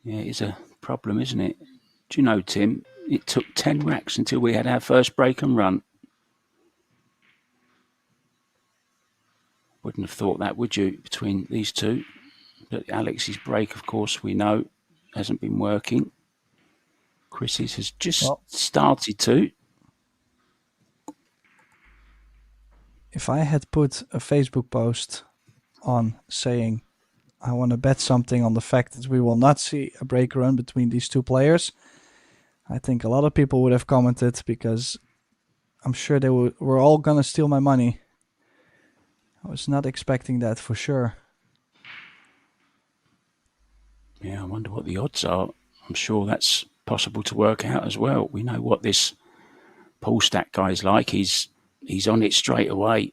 Yeah, it's a problem, isn't it? Do you know, Tim? It took 10 racks until we had our first break and run. Wouldn't have thought that, would you, between these two? But Alex's break, of course, we know hasn't been working. Chris's has just Well, started to. if I had put a Facebook post on saying I want to bet something on the fact that we will not see a break run between these two players, I think a lot of people would have commented, because I'm sure they were all going to steal my money. I was not expecting that for sure. Yeah, I wonder what the odds are. I'm sure that's possible to work out as well. We know what this pool stack guy's like. He's on it straight away.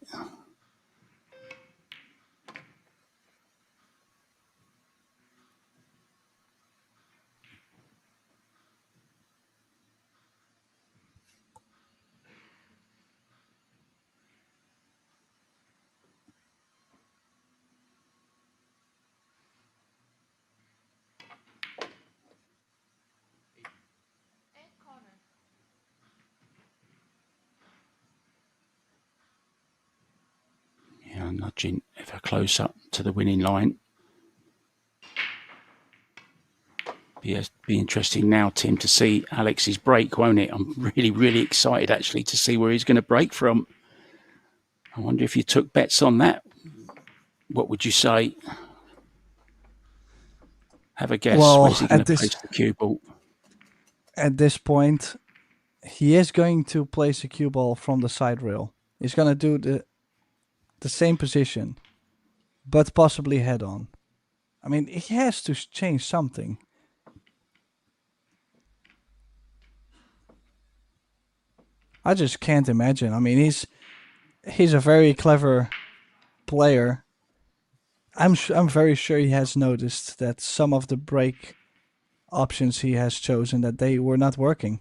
Yeah, nudging ever close up to the winning line. Be interesting now, Tim, to see Alex's break, won't it? I'm really, really excited actually to see where he's going to break from. I wonder if you took bets on that. What would you say? Have a guess. Well, Where's he going to place the cue ball? At this point, he is going to place a cue ball from the side rail. He's going to do the same position, but possibly head on. I mean, he has to change something. I just can't imagine. I mean, he's a very clever player. I'm very sure he has noticed that some of the break options he has chosen, that they were not working.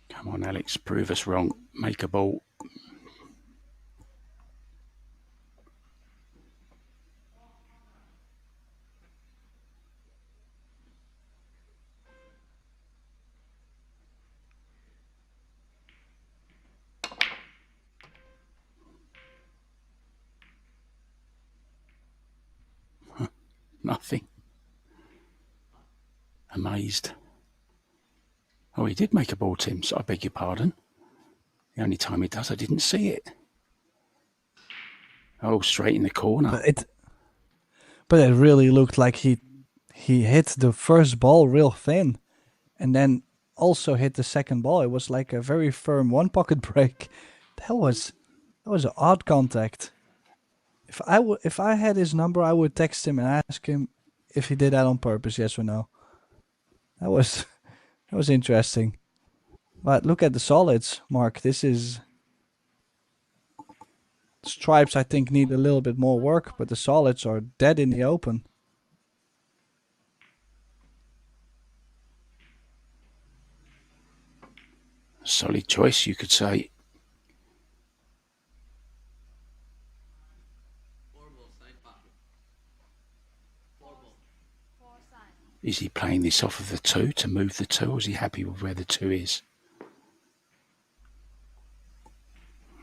Come on, Alex, prove us wrong. Make a ball. Nothing. Amazed. Oh, he did make a ball, Tim, so I beg your pardon. The only time he does, I didn't see it. Oh, straight in the corner. But it really looked like he hit the first ball real thin, and then also hit the second ball. It was like a very firm one pocket break. That was an odd contact. If I had his number, I would text him and ask him if he did that on purpose, yes or no. That was interesting. But look at the solids, Mark. This is stripes. I think need a little bit more work, but the solids are dead in the open. Solid choice, you could say. Is he playing this off of the two to move the two, or is he happy with where the two is?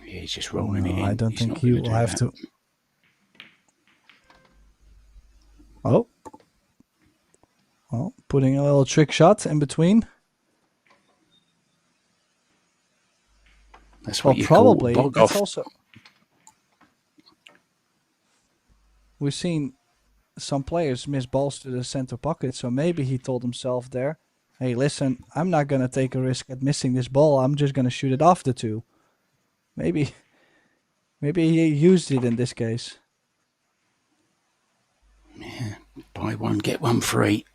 Yeah, he's just rolling it in. I don't He's think not he gonna will do have that. to. Oh. Well, putting a little trick shot in between. That's what you probably. call bog That's off. also. We've seen some players miss balls to the center pocket, so maybe he told himself there, hey, listen, I'm not going to take a risk at missing this ball. I'm just going to shoot it off the two. Maybe he used it in this case. Yeah, buy one, get one free.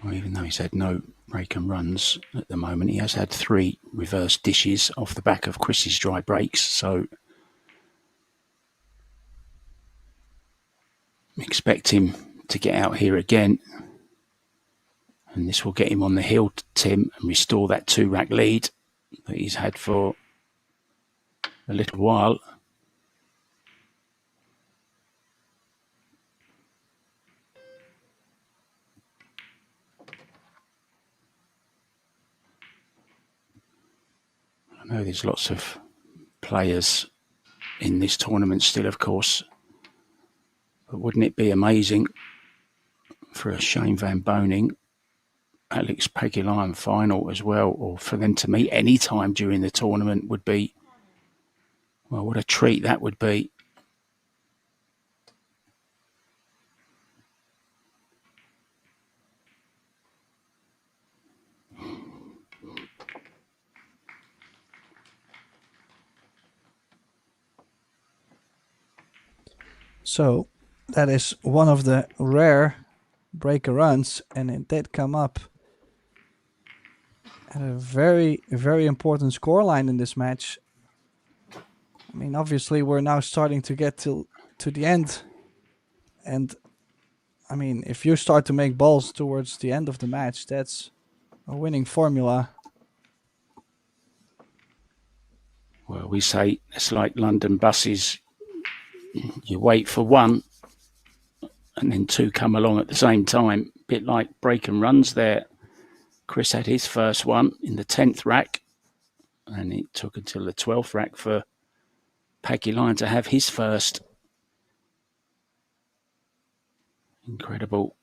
Well, even though he's had no break and runs at the moment, he has had 3 reverse dishes off the back of Chris's dry breaks. So expect him to get out here again. And this will get him on the hill, Tim, and restore that 2-rack lead that he's had for a little while. I know there's lots of players in this tournament still, of course, but wouldn't it be amazing for a Shane Van Boning, Alex Pagulayan final as well, or for them to meet any time during the tournament would be, well, what a treat that would be. So that is one of the rare breaker runs, and it did come up at a very, very important scoreline in this match. I mean, obviously we're now starting to get to the end, and I mean, if you start to make balls towards the end of the match, that's a winning formula. Well, we say it's like London buses. You wait for one and then 2 come along at the same time. A bit like break and runs there. Chris had his first one in the 10th rack, and it took until the 12th rack for Pagulayan to have his first. Incredible.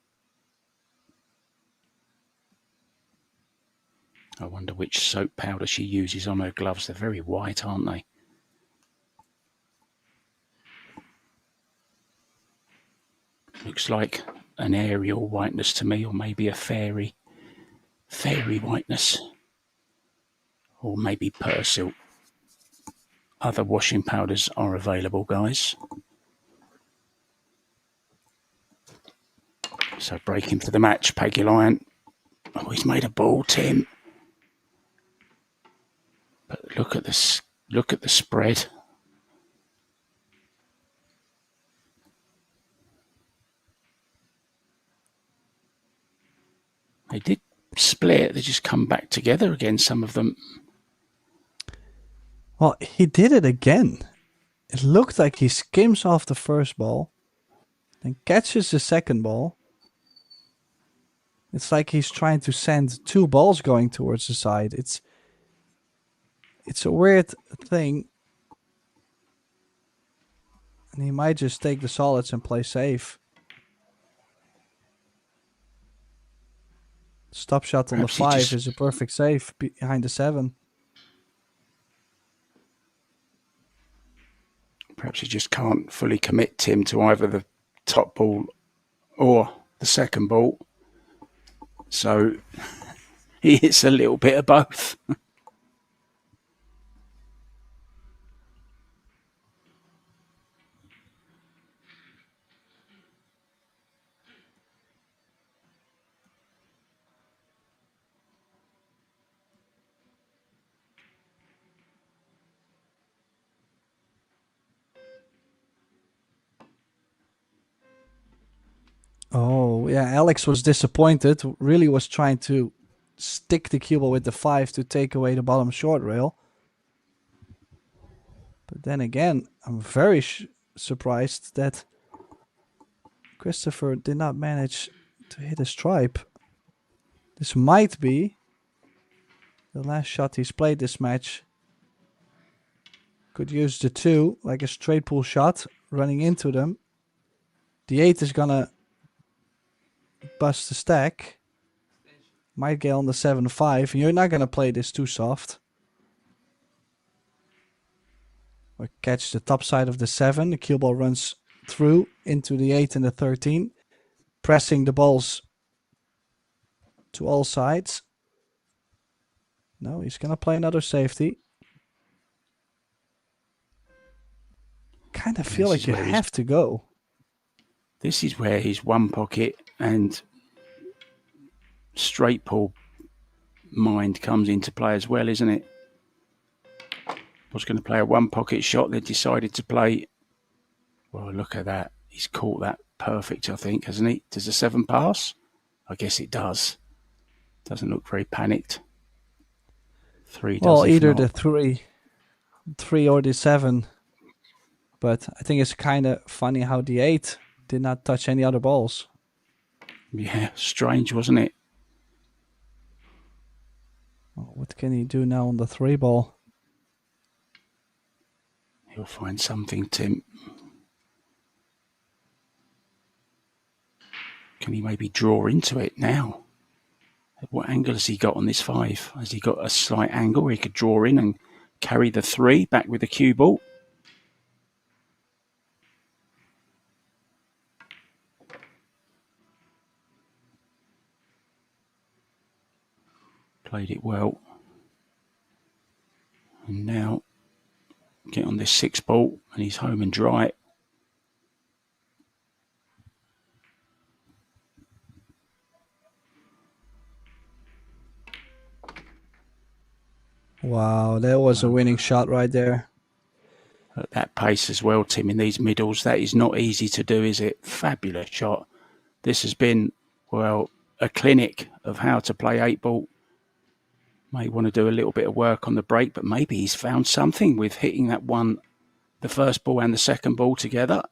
I wonder which soap powder she uses on her gloves. They're very white, aren't they? Looks like an aerial whiteness to me, or maybe a fairy whiteness, or maybe Persil. Other washing powders are available, guys. So breaking for the match, Pagulayan. Oh, he's made a ball, Tim. But look at this. Look at the spread. They did split. They just come back together again, some of them. Well, he did it again. It looked like he skims off the first ball, then catches the second ball. It's like he's trying to send 2 balls going towards the side. It's a weird thing. And he might just take the solids and play safe. Stop shot on Perhaps the 5 is a perfect save behind the 7. Perhaps he just can't fully commit, Tim, to either the top ball or the second ball. So he hits a little bit of both. Oh, yeah, Alex was disappointed. Really was trying to stick the cue ball with the 5 to take away the bottom short rail. But then again, I'm very surprised that Christopher did not manage to hit a stripe. This might be the last shot he's played this match. Could use the 2, like a straight pull shot, running into them. The 8 is gonna bust the stack. Might get on the 7-5. You're not gonna play this too soft. Or catch the top side of the 7. The cue ball runs through into the 8 and the 13. Pressing the balls to all sides. No, he's gonna play another safety. Kind of feel like you have to go. This is where his one pocket and straight pull mind comes into play as well, isn't it? Was going to play a one pocket shot, they decided to play. Well, look at that. He's caught that perfect, I think, hasn't he? Does the 7 pass? I guess it does. Doesn't look very panicked. 3 does. Well, if either not. the three or the 7. But I think it's kind of funny how the 8 did not touch any other balls. Yeah, strange, wasn't it? Well, what can he do now on the 3 ball? He'll find something, Tim. Can he maybe draw into it now? What angle has he got on this 5? Has he got a slight angle where he could draw in and carry the 3 back with the cue ball? Played it well. And now get on this 6 ball and he's home and dry. Wow, that was a winning shot right there. At that pace as well, Tim, in these middles, that is not easy to do, is it? Fabulous shot. This has been, well, a clinic of how to play 8 ball. May want to do a little bit of work on the break, but maybe he's found something with hitting that one, the first ball and the second ball together.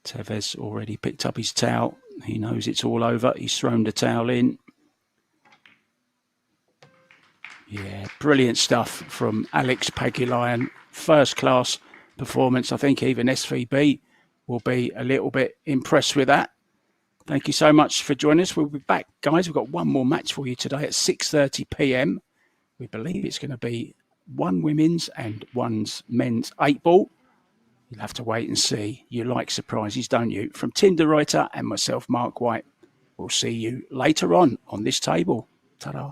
Tevez already picked up his towel. He knows it's all over. He's thrown the towel in. Yeah, brilliant stuff from Alex Pagilayan. First class performance. I think even SVB will be a little bit impressed with that. Thank you so much for joining us. We'll be back, guys. We've got one more match for you today at 6:30 p.m. We believe it's going to be one women's and one men's 8 ball. You'll have to wait and see. You like surprises, don't you? From Tim de Ruyter and myself, Mark White. We'll see you later on this table. Ta-da.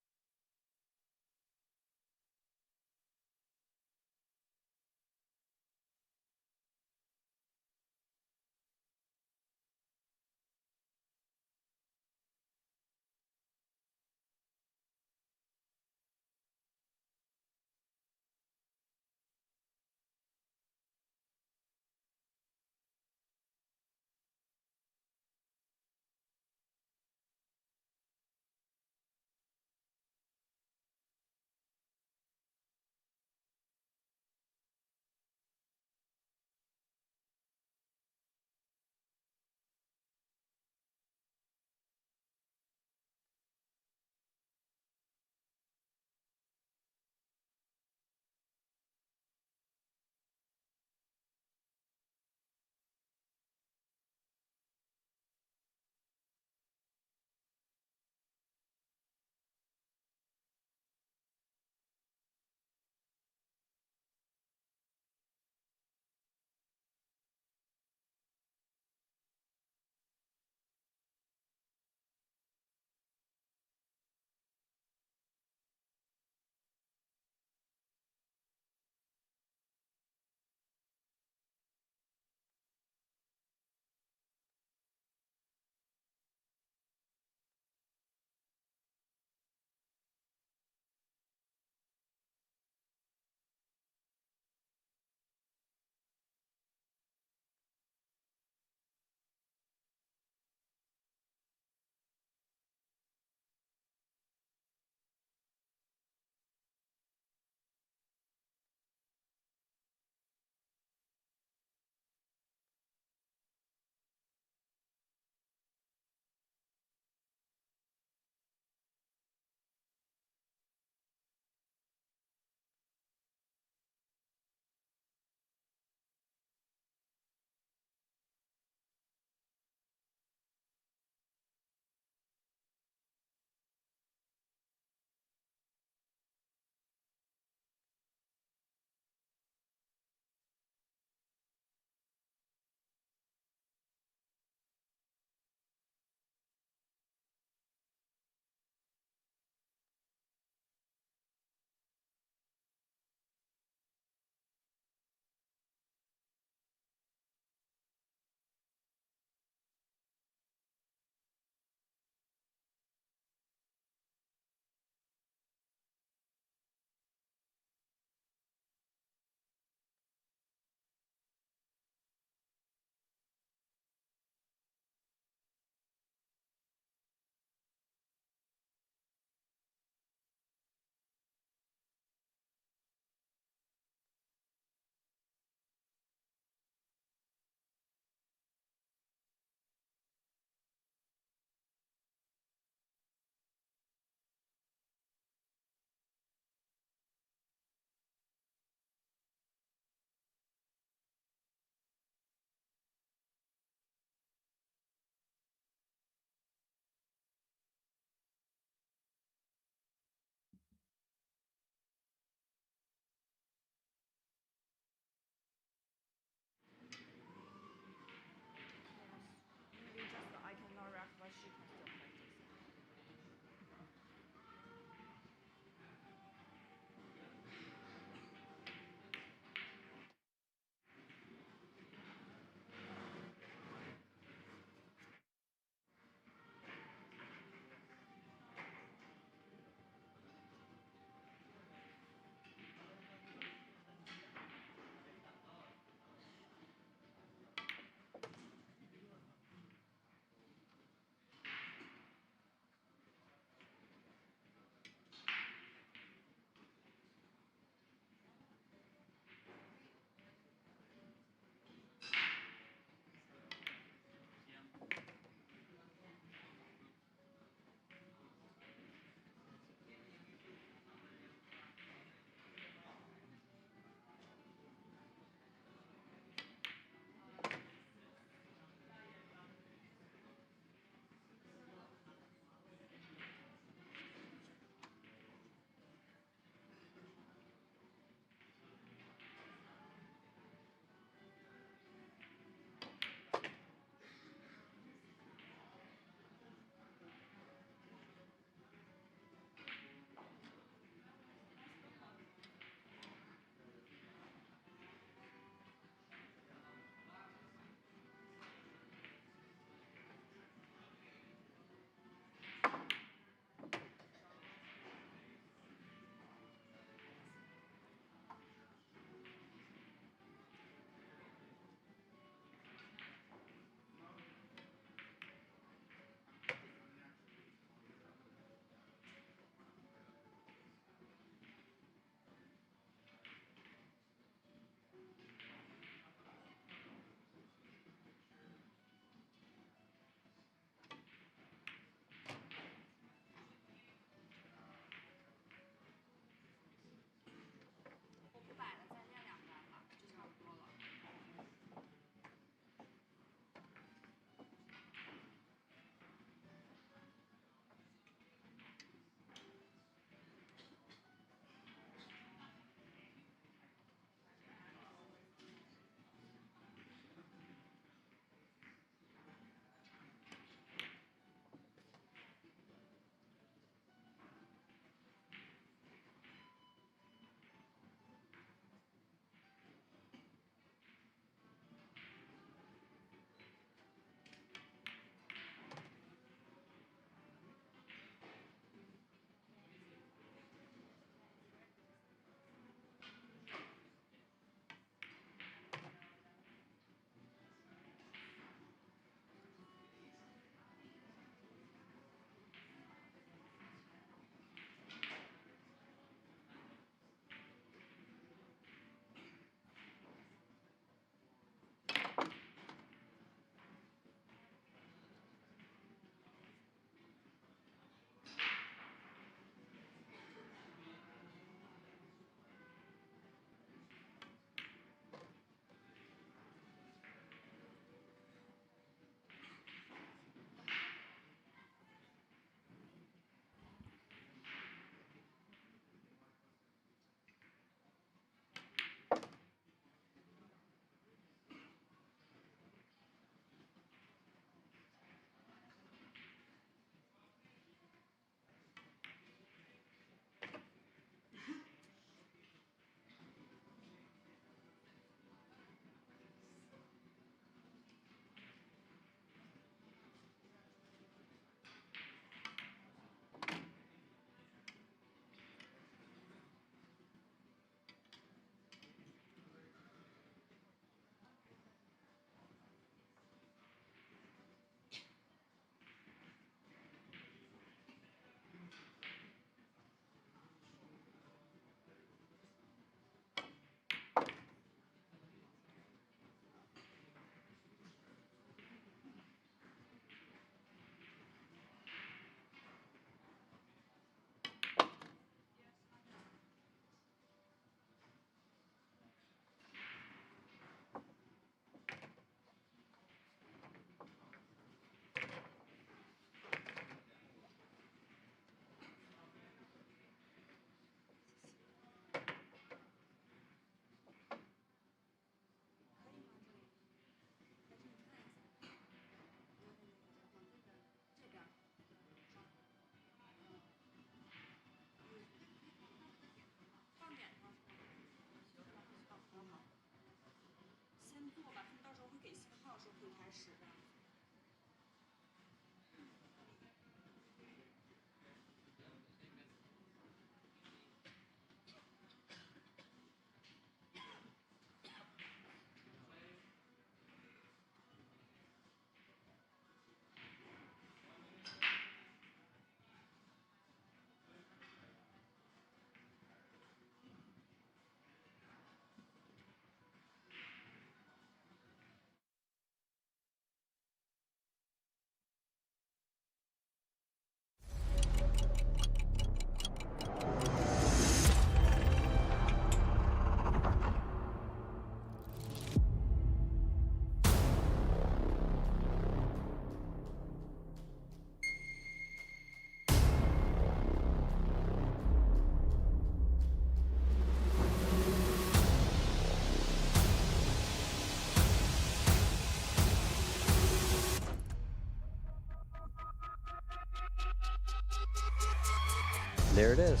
There it is.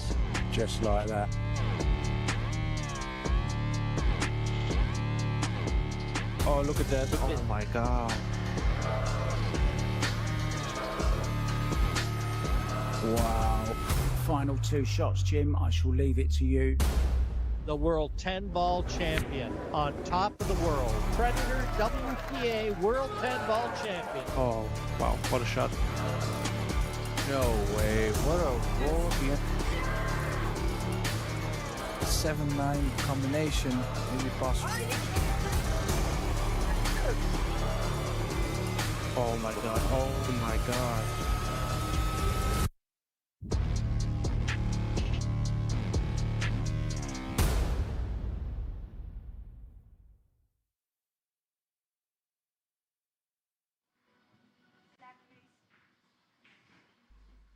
Just like that. Oh, look at that. Oh my god. Wow. Final 2 shots, Jim. I shall leave it to you. The world 10-ball champion on top of the world. Predator WPA world 10-ball champion. Oh, wow. What a shot. No way. What a roll. 7-9 combination. Maybe possible. Oh my god. Oh my god.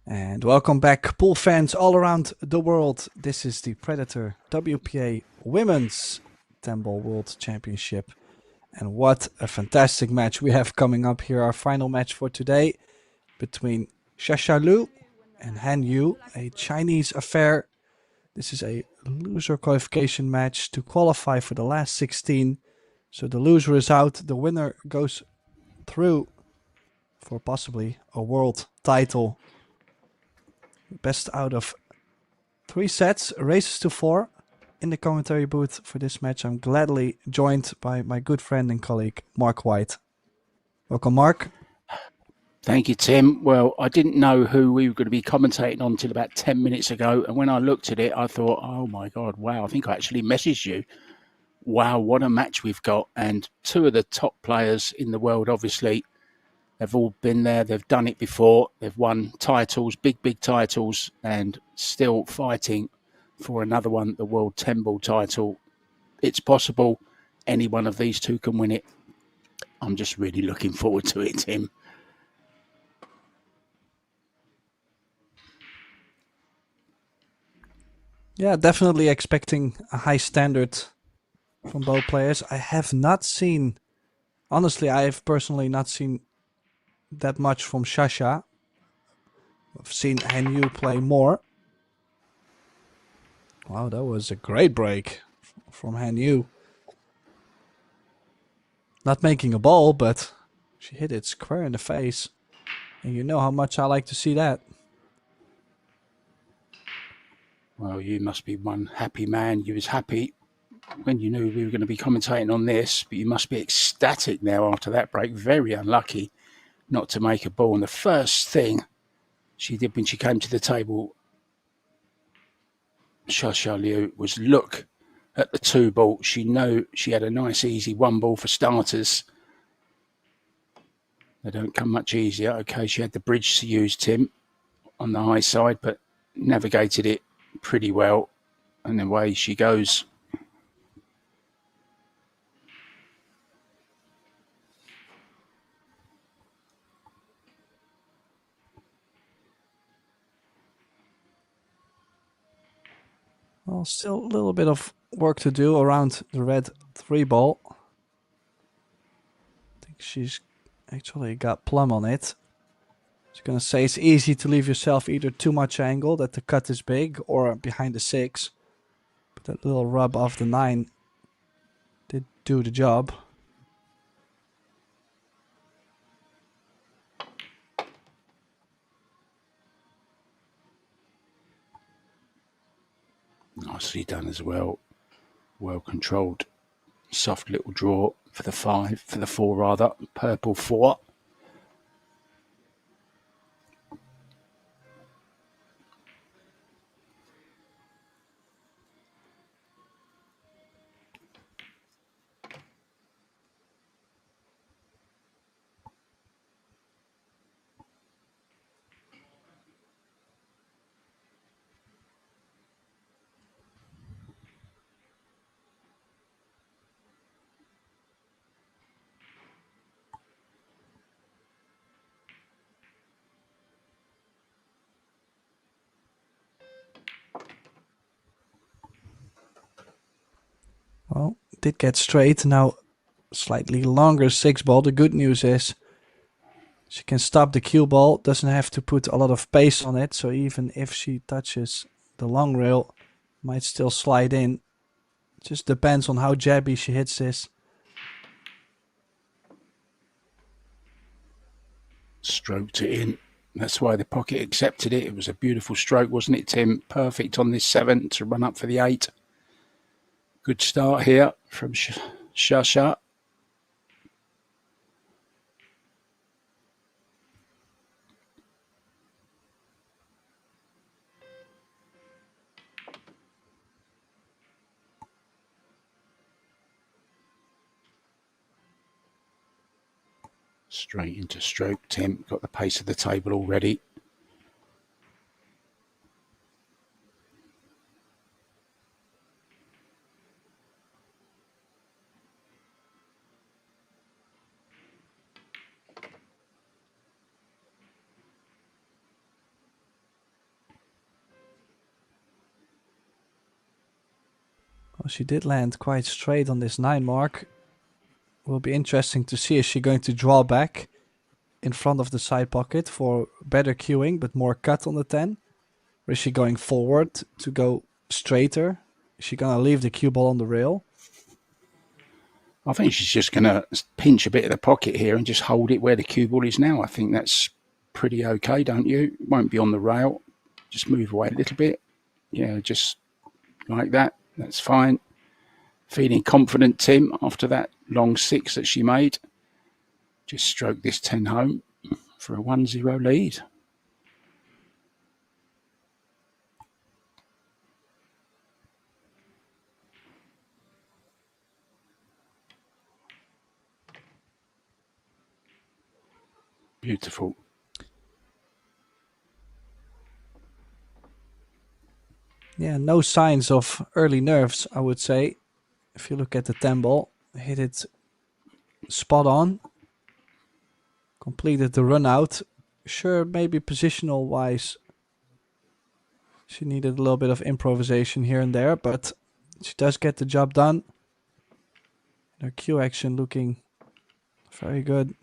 And welcome back, pool fans all around the world. This is the Predator WPA Women's 10-Ball World Championship. And what a fantastic match we have coming up here. Our final match for today between Xia Lu and Han Yu, a Chinese affair. This is a loser qualification match to qualify for the last 16. So the loser is out. The winner goes through for possibly a world title. Best out of 3 sets, races to 4. In the commentary booth for this match, I'm gladly joined by my good friend and colleague, Mark White. Welcome, Mark. Thank you, Tim. Well, I didn't know who we were going to be commentating on until about 10 minutes ago. And when I looked at it, I thought, oh my God, wow, I think I actually messaged you. Wow, what a match we've got. And 2 of the top players in the world, obviously, they've all been there. They've done it before. They've won titles, big titles, and still fighting for another one, the World 10-Ball title. It's possible any one of these 2 can win it. I'm just really looking forward to it, Tim. Yeah, definitely expecting a high standard from both players. I have not seen, honestly, I have personally not seen that much from Xia. I've seen Han Yu play more. Wow, that was a great break from Han Yu. Not making a ball, but she hit it square in the face. And you know how much I like to see that. Well, you must be one happy man. You was happy when you knew we were going to be commentating on this, but you must be ecstatic now after that break. Very unlucky not to make a ball. And the first thing she did when she came to the table, Xia Liu, was look at the 2 ball. She knew she had a nice, easy 1 ball for starters. They don't come much easier. Okay, she had the bridge to use, Tim, on the high side, but navigated it pretty well. And away she goes. Well, still a little bit of work to do around the red 3 ball. I think she's actually got plum on it. I was going to say it's easy to leave yourself either too much angle that the cut is big or behind the 6. But that little rub off the 9 did do the job. Nicely done as well. Well controlled. Soft little draw for the 5, for the 4 rather. Purple 4. Well, did get straight. Now slightly longer 6 ball. The good news is she can stop the cue ball. Doesn't have to put a lot of pace on it. So even if she touches the long rail, might still slide in. Just depends on how jabby she hits this. Stroked it in. That's why the pocket accepted it. It was a beautiful stroke, wasn't it, Tim? Perfect on this 7 to run up for the 8. Good start here from Shasha. Straight into stroke, Tim. Got the pace of the table already. Well, she did land quite straight on this 9 mark. Will be interesting to see, is she going to draw back in front of the side pocket for better cueing but more cut on the 10? Or is she going forward to go straighter? Is she going to leave the cue ball on the rail? I think she's just going to pinch a bit of the pocket here and just hold it where the cue ball is now. I think that's pretty okay, don't you? It won't be on the rail. Just move away a little bit. Yeah, just like that. That's fine. Feeling confident, Tim, after that long 6 that she made. Just stroke this 10 home for a 1-0 lead. Beautiful. Yeah, no signs of early nerves, I would say. If you look at the 10 ball, hit it spot on. Completed the run out. Sure, maybe positional wise, she needed a little bit of improvisation here and there, but she does get the job done. Her cue action looking very good.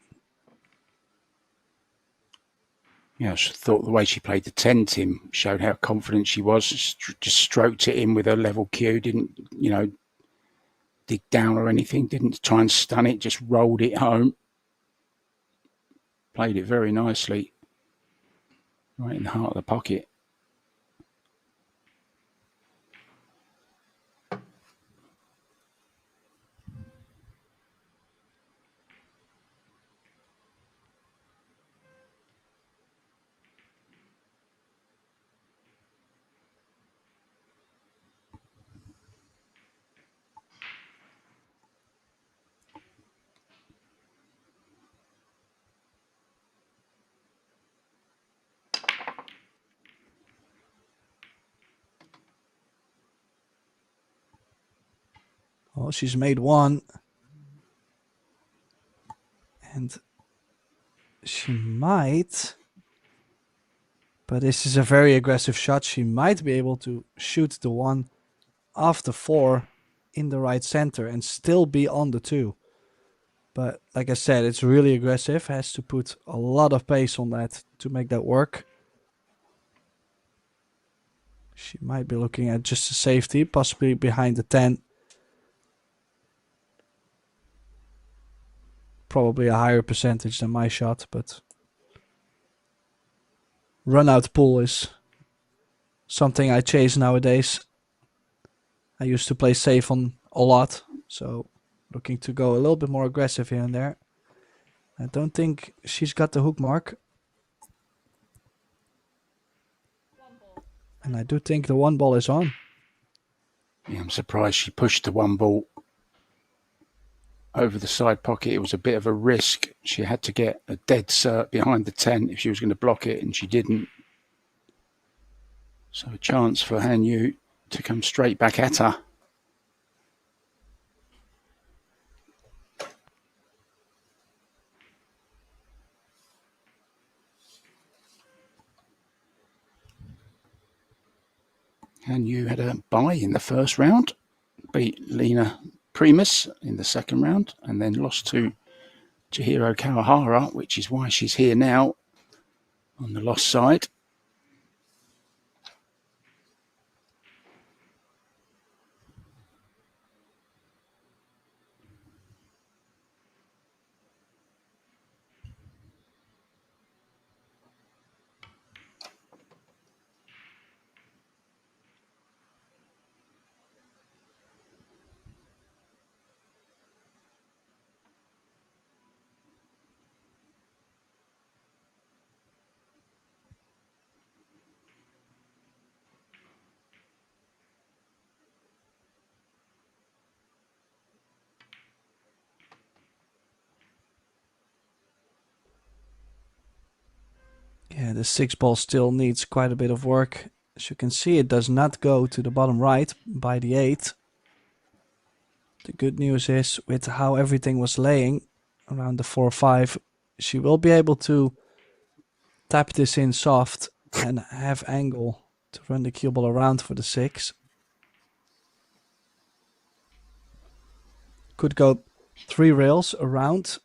Yeah, I thought the way she played the 10, Tim, showed how confident she was. Just stroked it in with a level cue. Didn't, dig down or anything. Didn't try and stun it. Just rolled it home. Played it very nicely. Right in the heart of the pocket. Well, she's made 1. And she might, but this is a very aggressive shot. She might be able to shoot the 1 after 4 in the right center and still be on the 2. But like I said, it's really aggressive. Has to put a lot of pace on that to make that work. She might be looking at just a safety, possibly behind the 10. Probably a higher percentage than my shot, but run out pull is something I chase nowadays. I used to play safe on a lot, so looking to go a little bit more aggressive here and there. I don't think she's got the hook mark. And I do think the one ball is on. Yeah, I'm surprised she pushed the one ball over the side pocket. It was a bit of a risk. She had to get a dead cert behind the 10 if she was going to block it, and she didn't. So a chance for Han Yu to come straight back at her. Han Yu had a bye in the first round, beat Lena Primus in the second round, and then lost to Chihiro Kawahara, which is why she's here now on the lost side. Yeah, the 6 ball still needs quite a bit of work. As you can see, it does not go to the bottom right by the 8. The good news is, with how everything was laying around the 4-5, she will be able to tap this in soft and have angle to run the cue ball around for the 6. Could go 3 rails around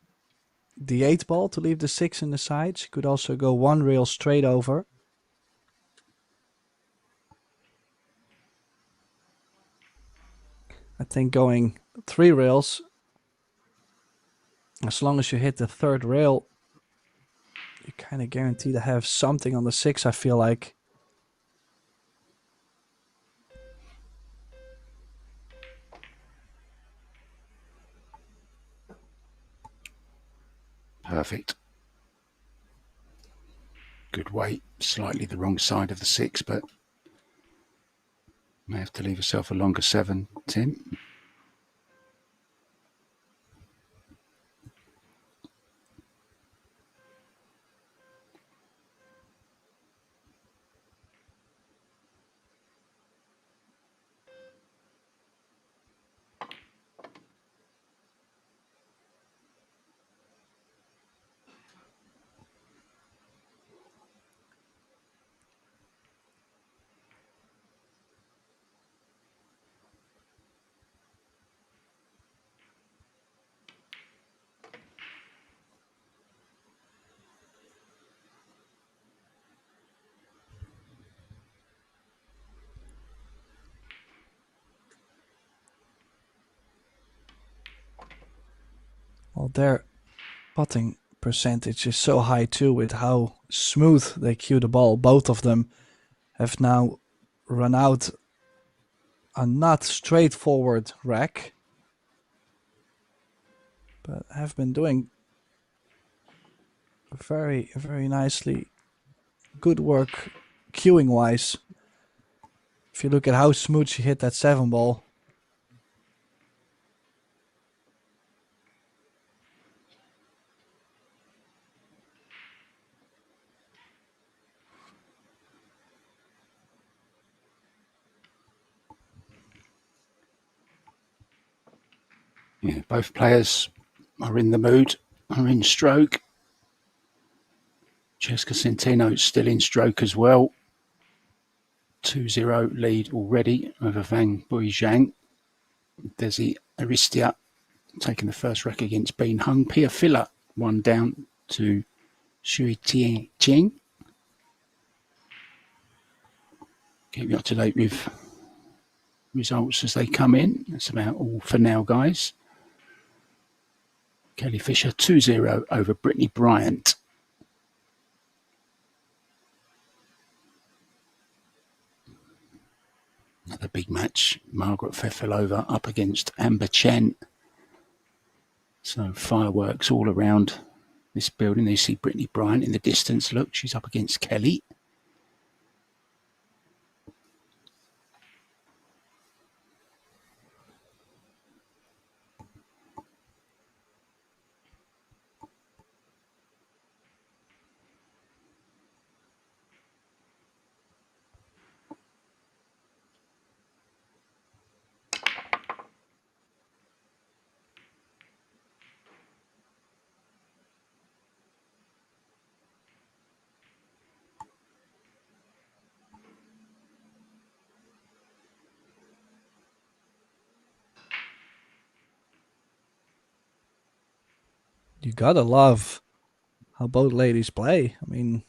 the 8 ball to leave the 6 in the side. She could also go 1 rail straight over. I think going 3 rails, as long as you hit the 3rd rail, you kind of guarantee to have something on the 6, I feel like. Perfect. Good weight, slightly the wrong side of the 6, but may have to leave herself a longer 7, Tim. Well, their putting percentage is so high too, with how smooth they cue the ball. Both of them have now run out a not straightforward rack, but have been doing very, very nicely. Good work cueing wise. If you look at how smooth she hit that 7 ball. Yeah, both players are in the mood, are in stroke. Jessica Centeno still in stroke as well. 2-0 lead already over Van Boy-Zhang. Desi Aristia taking the first rack against Bean Hung. Pia Filler 1 down to Shui Tian Ching. Keep you up to date with results as they come in. That's about all for now, guys. Kelly Fisher 2-0 over Brittany Bryant. Another big match. Margaret Fefilova up against Amber Chen. So fireworks all around this building. You see Brittany Bryant in the distance. Look, she's up against Kelly. You gotta love how both ladies play. I mean,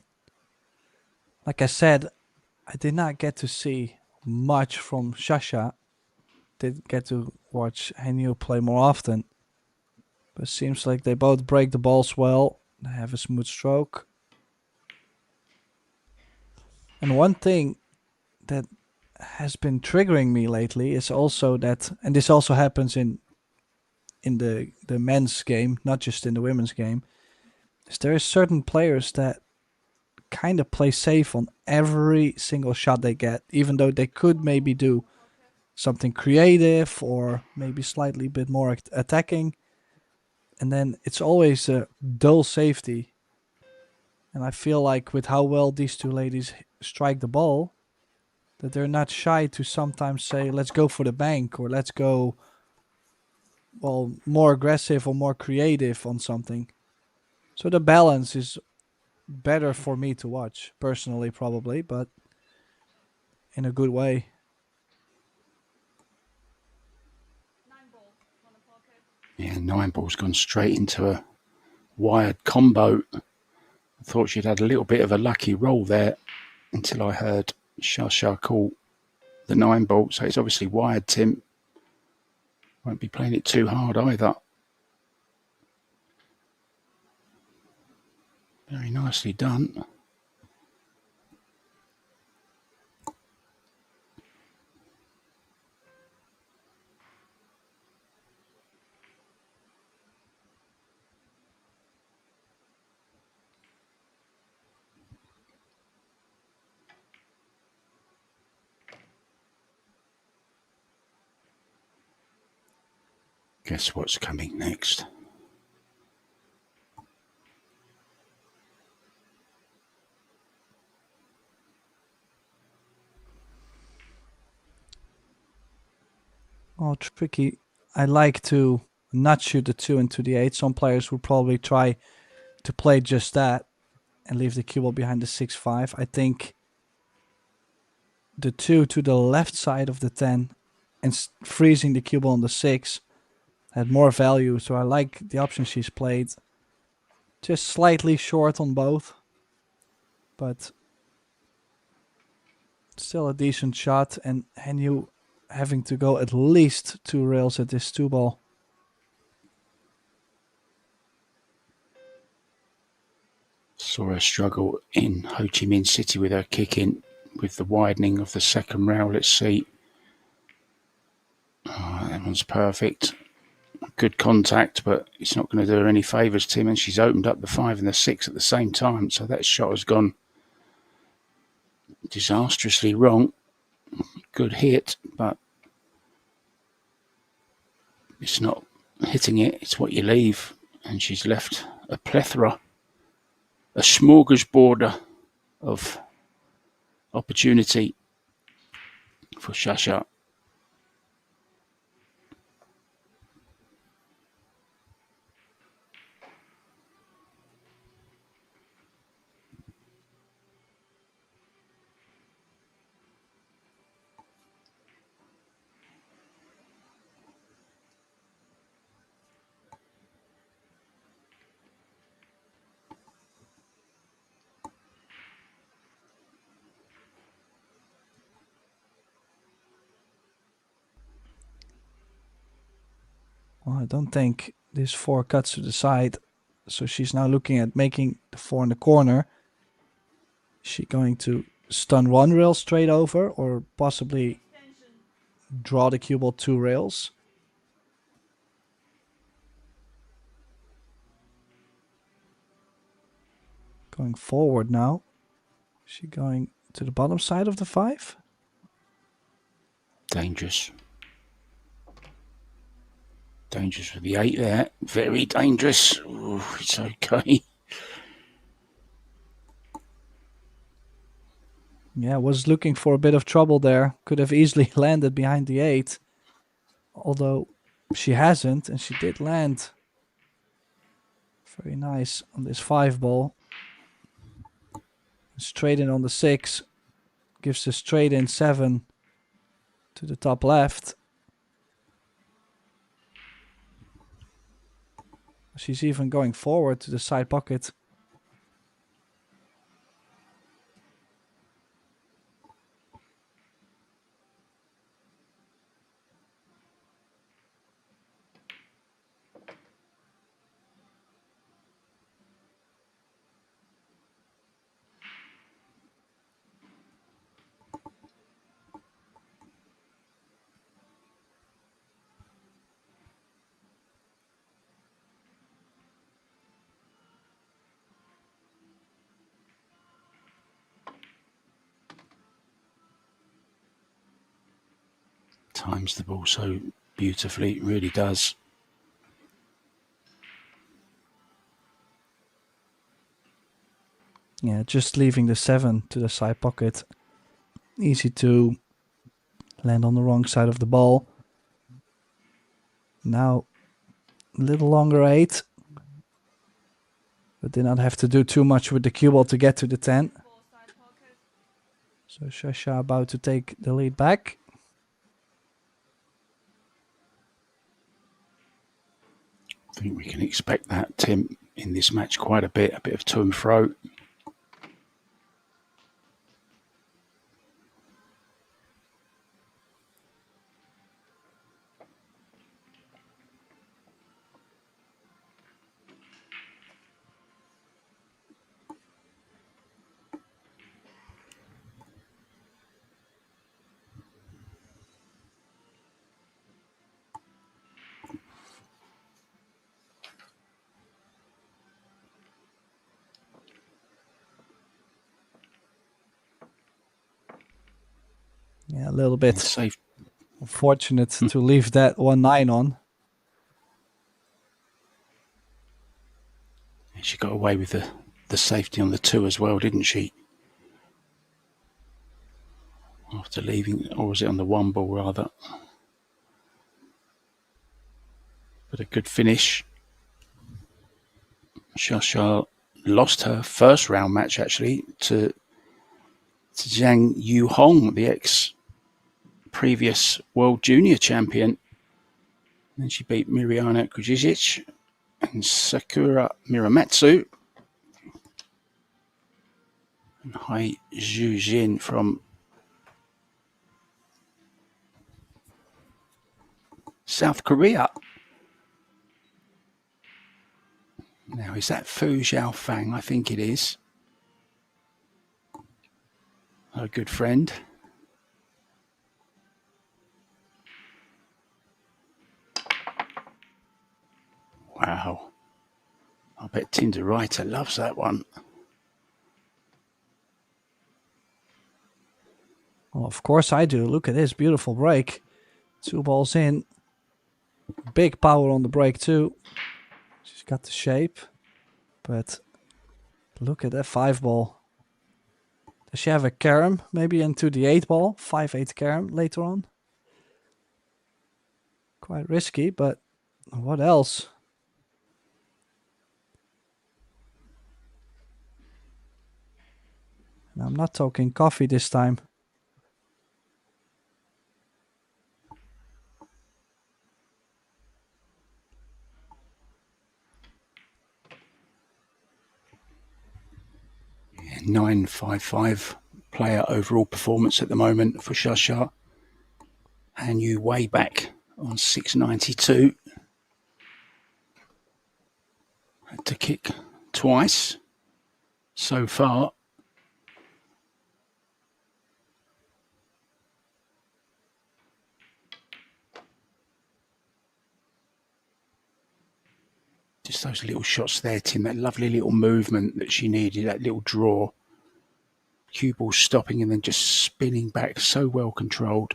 like I said, I did not get to see much from Shasha. Did get to watch Henyu play more often. But it seems like they both break the balls well. They have a smooth stroke. And one thing that has been triggering me lately is also that, and this also happens in the men's game, not just in the women's game, is there are certain players that kind of play safe on every single shot they get, even though they could maybe do something creative or maybe slightly bit more attacking. And then it's always a dull safety. And I feel like with how well these two ladies strike the ball, that they're not shy to sometimes say, let's go for the bank, or let's go, well, more aggressive or more creative on something. So the balance is better for me to watch, personally, probably, but in a good way. Yeah, 9-ball's gone straight into a wired combo. I thought she'd had a little bit of a lucky roll there until I heard Shasha call the 9-ball. So it's obviously wired, Tim. Won't be playing it too hard either. Very nicely done. Guess what's coming next? Oh, tricky. I like to not shoot the 2 into the 8. Some players would probably try to play just that and leave the cue ball behind the 6-5. I think the 2 to the left side of the 10 and freezing the cue ball on the 6 had more value. So I like the option she's played. Just slightly short on both, but still a decent shot. And Henyu having to go at least 2 rails at this 2 ball. Saw her struggle in Ho Chi Minh City with her kicking, with the widening of the second rail. Let's see. Oh, that one's perfect. Good contact, but it's not going to do her any favours, Tim. And she's opened up the 5 and the 6 at the same time. So that shot has gone disastrously wrong. Good hit, but it's not hitting it. It's what you leave. And she's left a plethora, a smorgasbord of opportunity for Shasha. Well, I don't think this 4 cuts to the side. So she's now looking at making the 4 in the corner. Is she going to stun 1 rail straight over, or possibly draw the cue ball 2 rails. Going forward now. Is she going to the bottom side of the 5? Dangerous. Dangerous for the 8 there. Very dangerous. Ooh, it's okay. Yeah, was looking for a bit of trouble there. Could have easily landed behind the 8. Although she hasn't, and she did land. Very nice on this 5 ball. Straight in on the 6. Gives a straight in 7 to the top left. She's even going forward to the side pocket. Times the ball so beautifully, it really does. Yeah, just leaving the 7 to the side pocket. Easy to land on the wrong side of the ball. Now, a little longer 8. But did not have to do too much with the cue ball to get to the 10. So Shasha about to take the lead back. I think we can expect that, Tim, in this match quite a bit of to and fro. Yeah, a little bit Safe. unfortunate to leave that 1-9 on. She got away with the safety on the 2 as well, didn't she? After leaving, or was it on the 1 ball rather? But a good finish. Shasha lost her first round match actually to Zhang Yu Hong, the previous world junior champion. And she beat Miriana Kujizic and Sakura Miramatsu. And Hai Zhu-jin from South Korea. Now, is that Fu Xiaofang? I think it is. Her good friend. Wow. I bet Tinder Writer loves that one. Well, of course I do. Look at this beautiful break. 2 balls in. Big power on the break too. She's got the shape. But look at that 5 ball. Does she have a carom maybe into the 8 ball? 5-8 carom later on. Quite risky, but what else? And I'm not talking coffee this time. Yeah, 9.55 player overall performance at the moment for Shasha. And you way back on 692. Had to kick twice so far. Just those little shots there, Tim, that lovely little movement that she needed, that little draw. Cue ball stopping and then just spinning back, so well controlled.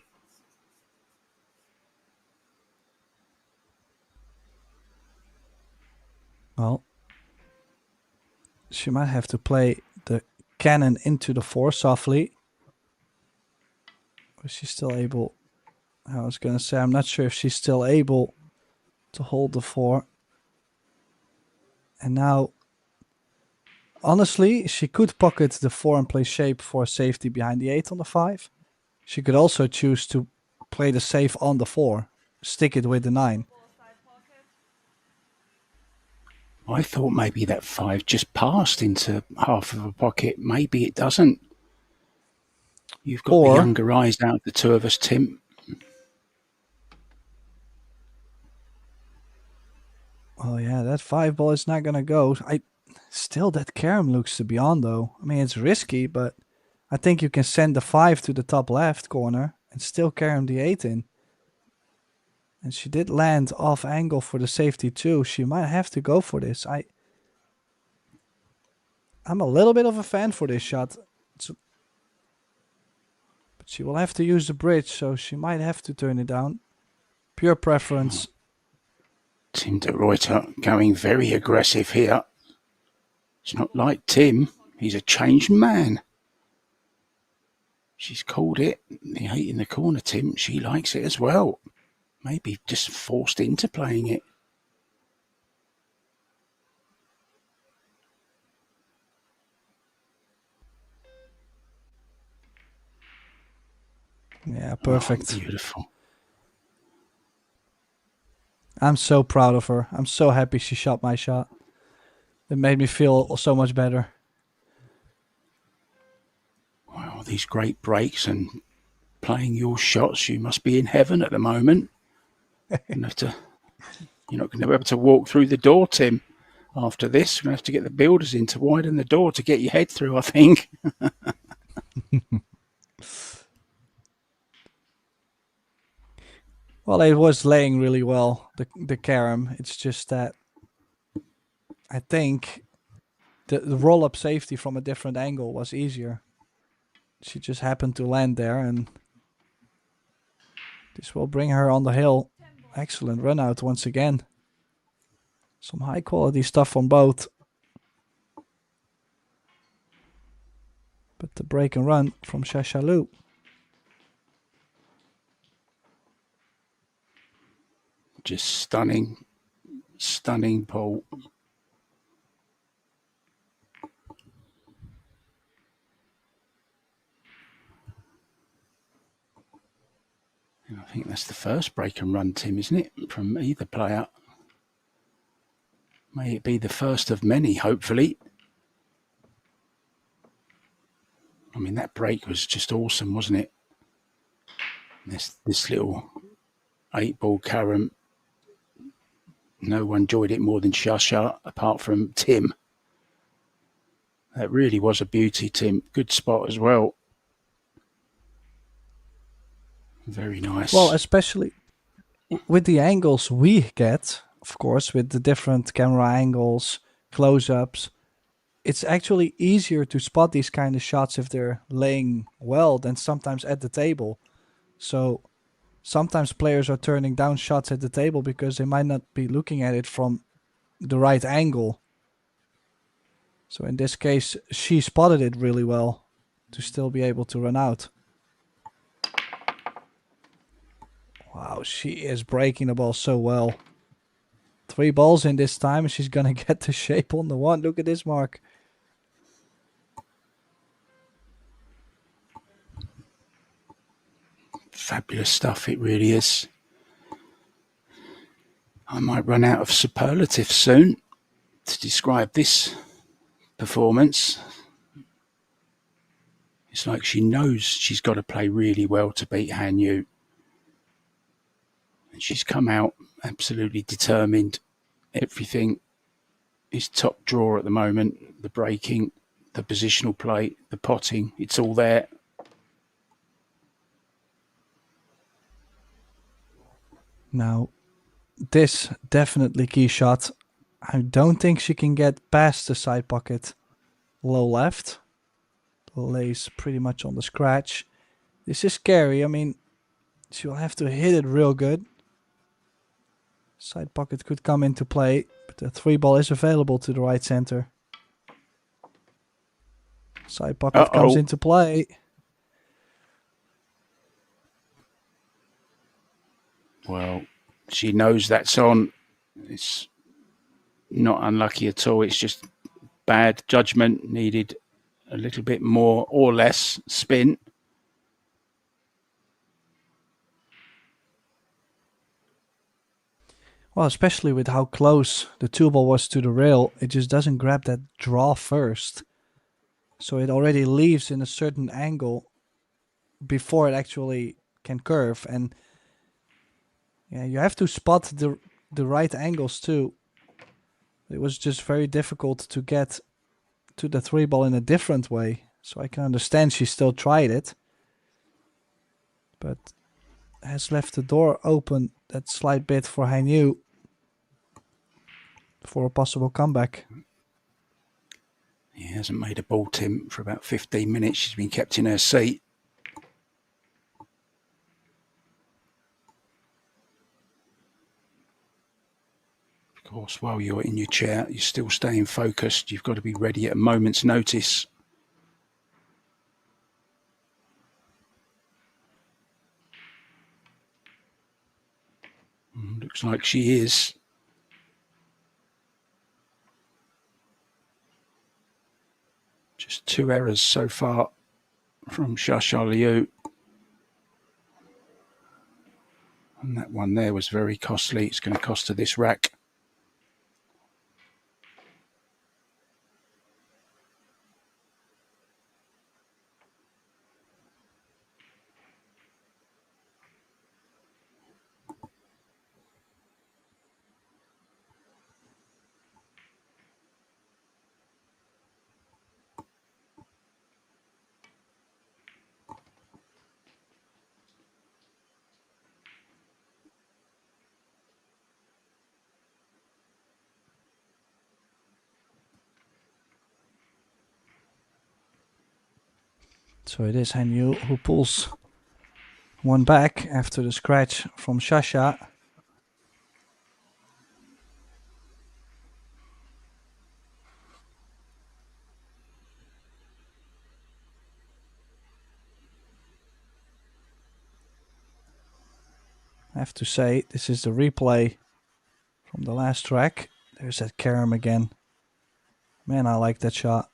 Well, she might have to play the cannon into the 4 softly. Was she still able? I was going to say, I'm not sure if she's still able to hold the 4. And now, honestly, she could pocket the 4 and play shape for safety behind the 8 on the 5. She could also choose to play the safe on the 4, stick it with the 9. I thought maybe that 5 just passed into half of a pocket. Maybe it doesn't. You've got the younger eyes out of the two of us, Tim. Oh yeah, that 5 ball is not gonna go. Still, that carom looks to be on though. I mean, it's risky, but I think you can send the 5 to the top left corner and still carom the 8 in. And she did land off angle for the safety too. She might have to go for this. I'm a little bit of a fan for this shot. But she will have to use the bridge, so she might have to turn it down. Pure preference. Tim de Ruyter going very aggressive here. It's not like Tim. He's a changed man. She's called it. The 8 in the corner, Tim. She likes it as well. Maybe just forced into playing it. Yeah, perfect. Oh, beautiful. I'm so proud of her. I'm so happy she shot my shot. It made me feel so much better. Wow, these great breaks and playing your shots. You must be in heaven at the moment. You're not going to be able to walk through the door, Tim. After this, we're going to have to get the builders in to widen the door to get your head through, I think. Well, it was laying really well, the carom. It's just that I think the roll-up safety from a different angle was easier. She just happened to land there, and this will bring her on the hill. Excellent run out once again. Some high-quality stuff on both. But the break and run from Shashalu. Just stunning pull. And I think that's the first break and run, Tim, isn't it? From either player. May it be the first of many, hopefully. I mean, that break was just awesome, wasn't it? This little 8-ball carom. No one enjoyed it more than Shasha, apart from Tim. That really was a beauty, Tim. Good spot as well. Very nice. Well, especially with the angles we get, of course, with the different camera angles, close-ups, it's actually easier to spot these kind of shots if they're laying well than sometimes at the table. So sometimes players are turning down shots at the table because they might not be looking at it from the right angle. So in this case, she spotted it really well to still be able to run out. Wow, she is breaking the ball so well. 3 balls in this time, and she's going to get the shape on the 1. Look at this mark. Fabulous stuff, it really is. I might run out of superlatives soon to describe this performance. It's like she knows she's got to play really well to beat Han Yu. And she's come out absolutely determined. Everything is top draw at the moment. The breaking, the positional play, the potting, it's all there. Now, this definitely key shot. I don't think she can get past the side pocket low left. Lays pretty much on the scratch. This is scary. I mean, she'll have to hit it real good. Side pocket could come into play, but the 3-ball is available to the right center. Side pocket comes into play. Well, she knows that's on. It's not unlucky at all. It's just bad judgment. Needed a little bit more or less spin. Well, especially with how close the 2-ball was to the rail, it just doesn't grab that draw first. So it already leaves in a certain angle before it actually can curve. And yeah, you have to spot the right angles too. It was just very difficult to get to the 3-ball in a different way. So I can understand she still tried it, but has left the door open that slight bit for Hainu for a possible comeback. He hasn't made a ball, Tim, for about 15 minutes. She's been kept in her seat. Of course, while you're in your chair, you're still staying focused. You've got to be ready at a moment's notice. Looks like she is. Just 2 errors so far from Shasha Liu. And that one there was very costly. It's going to cost her this rack. So it is Hainu who pulls one back after the scratch from Shasha. I have to say, this is the replay from the last track. There's that carom again. Man, I like that shot.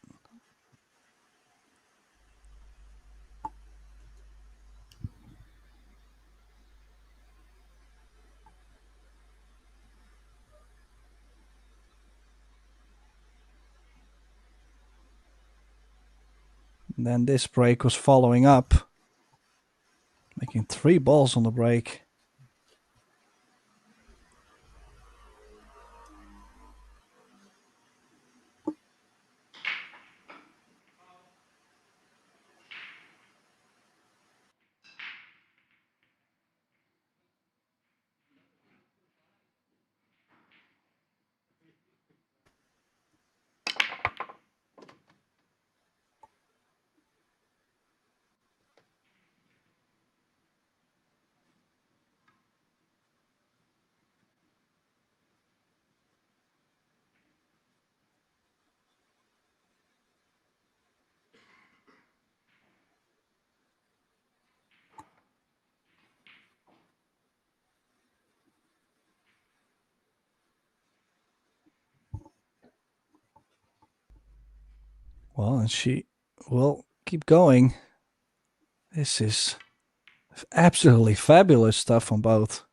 And then this break was following up, making 3 balls on the break. Well, and she will keep going. This is absolutely fabulous stuff on both.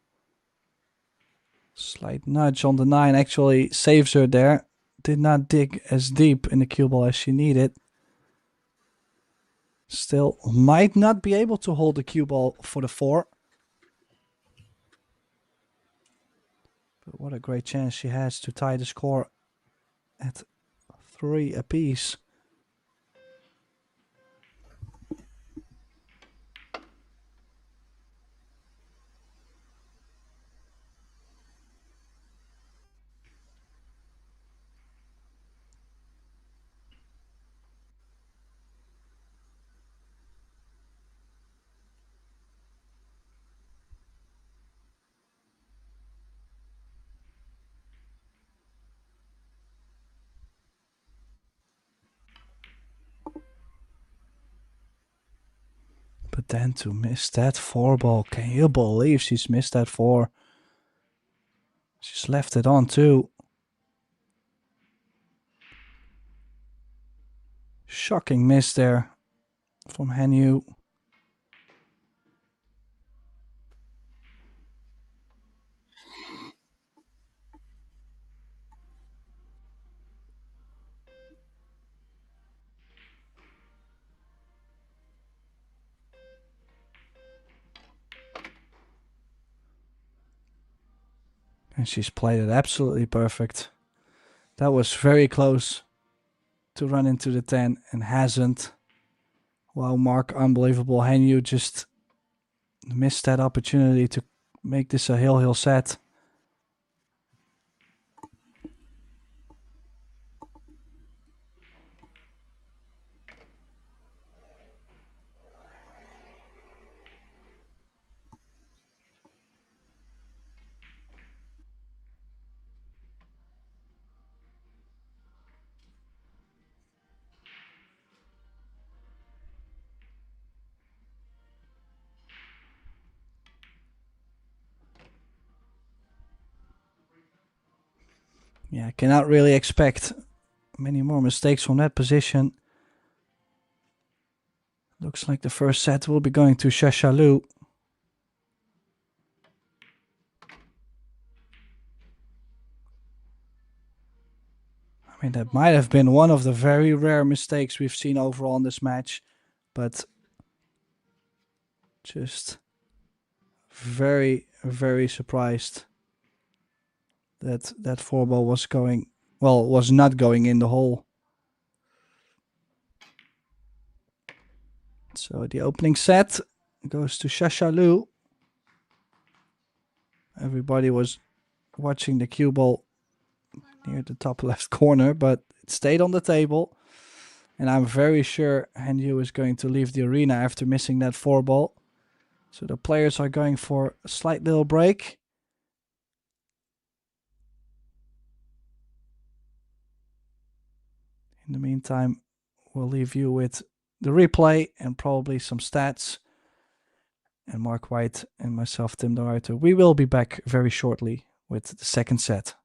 Slight nudge on the 9 actually saves her there. Did not dig as deep in the cue ball as she needed. Still might not be able to hold the cue ball for the 4. But what a great chance she has to tie the score at 3 apiece. then to miss that 4-ball. Can you believe she's missed that 4? She's left it on too. Shocking miss there from Hanyu. And she's played it absolutely perfect. That was very close to run into the 10 and hasn't. Wow, Mark, unbelievable. Hanyu just missed that opportunity to make this a hill set. Yeah, I cannot really expect many more mistakes from that position. Looks like the first set will be going to Shashalu. I mean, that might have been one of the very rare mistakes we've seen overall in this match, but just very, very surprised that that 4-ball was going, well, was not going in the hole. So the opening set goes to Shashalu. Everybody was watching the cue ball near the top left corner, but it stayed on the table. And I'm very sure Hanyu is going to leave the arena after missing that 4-ball. So the players are going for a slight little break. In the meantime, we'll leave you with the replay and probably some stats. And Mark White and myself, Tim de Ruiter, we will be back very shortly with the second set.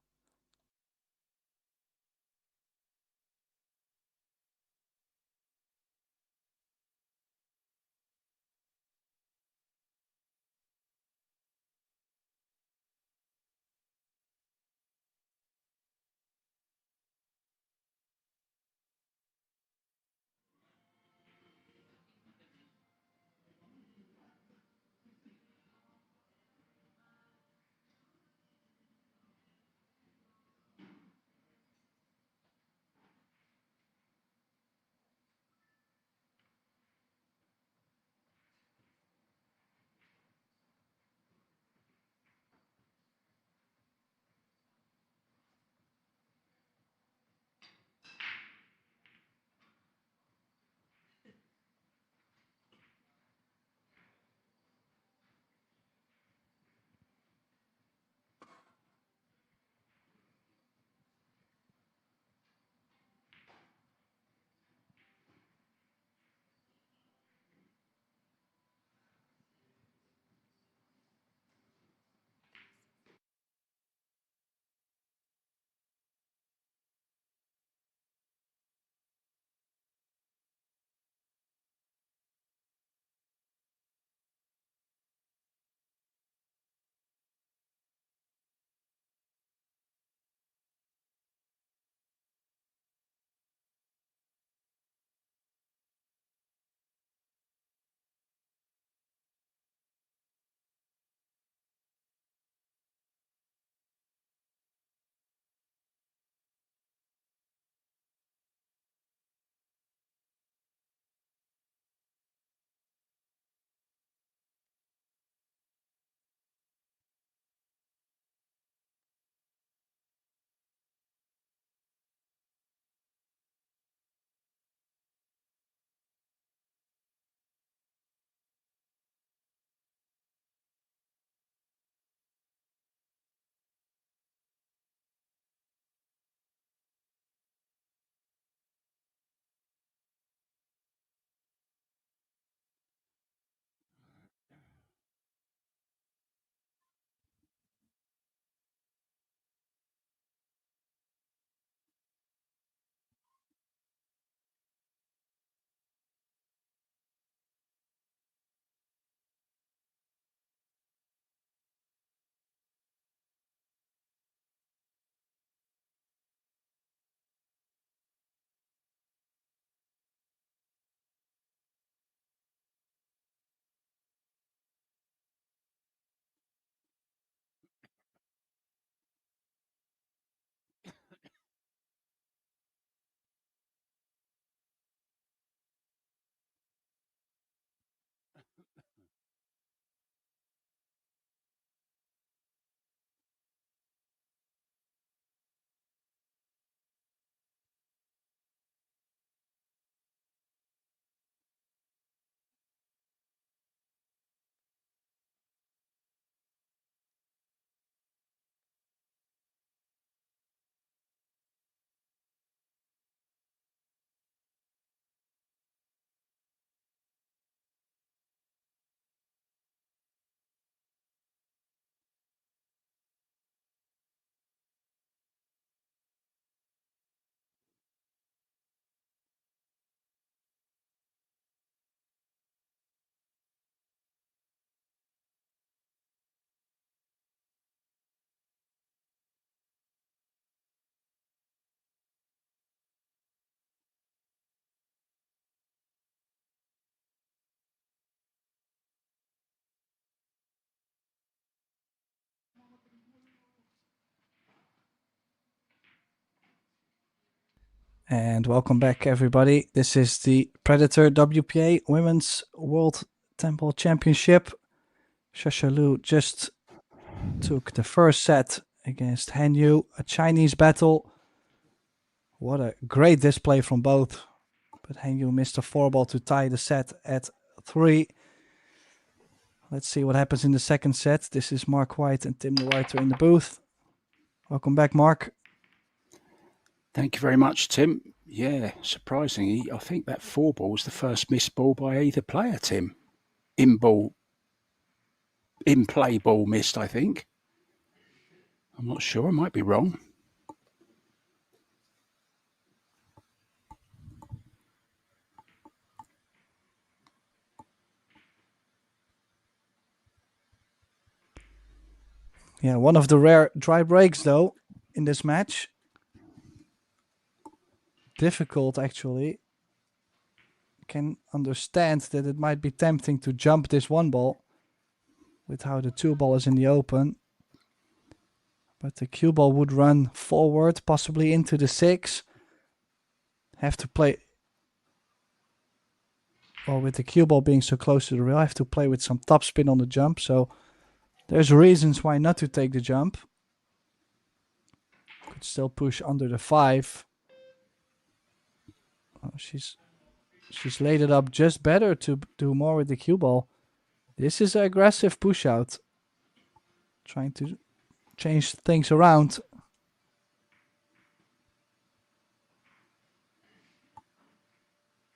And welcome back, everybody. This is the Predator WPA Women's World 10 Ball Championship. Shashalu just took the first set against Hanyu, a Chinese battle. What a great display from both. But Hanyu missed a 4-ball to tie the set at 3. Let's see what happens in the second set. This is Mark White and Tim DeWhiter in the booth. Welcome back, Mark. Thank you very much, Tim. Yeah, surprisingly, I think that 4-ball was the first missed ball by either player, Tim. In-play ball missed, I think. I'm not sure, I might be wrong. Yeah, one of the rare dry breaks, though, in this match. Difficult, actually. Can understand that it might be tempting to jump this 1-ball with how the 2-ball is in the open. But the cue ball would run forward, possibly into the 6. Have to play... Well, with the cue ball being so close to the rail, I have to play with some topspin on the jump, so... There's reasons why not to take the jump. Could still push under the 5. Oh, she's laid it up just better to do more with the cue ball. This is an aggressive push out. Trying to change things around.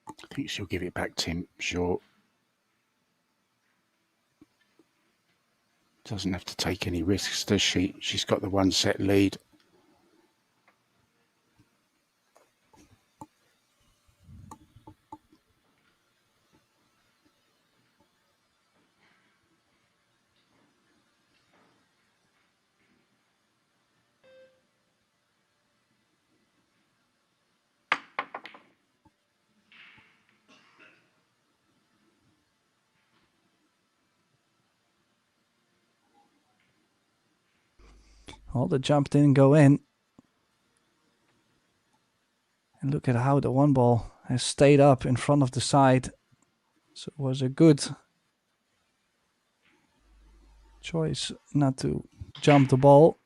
I think she'll give it back, Tim, sure. Doesn't have to take any risks, does she? She's got the 1-set lead. Well, the jump didn't go in. And look at how the 1-ball has stayed up in front of the side. So it was a good choice not to jump the ball.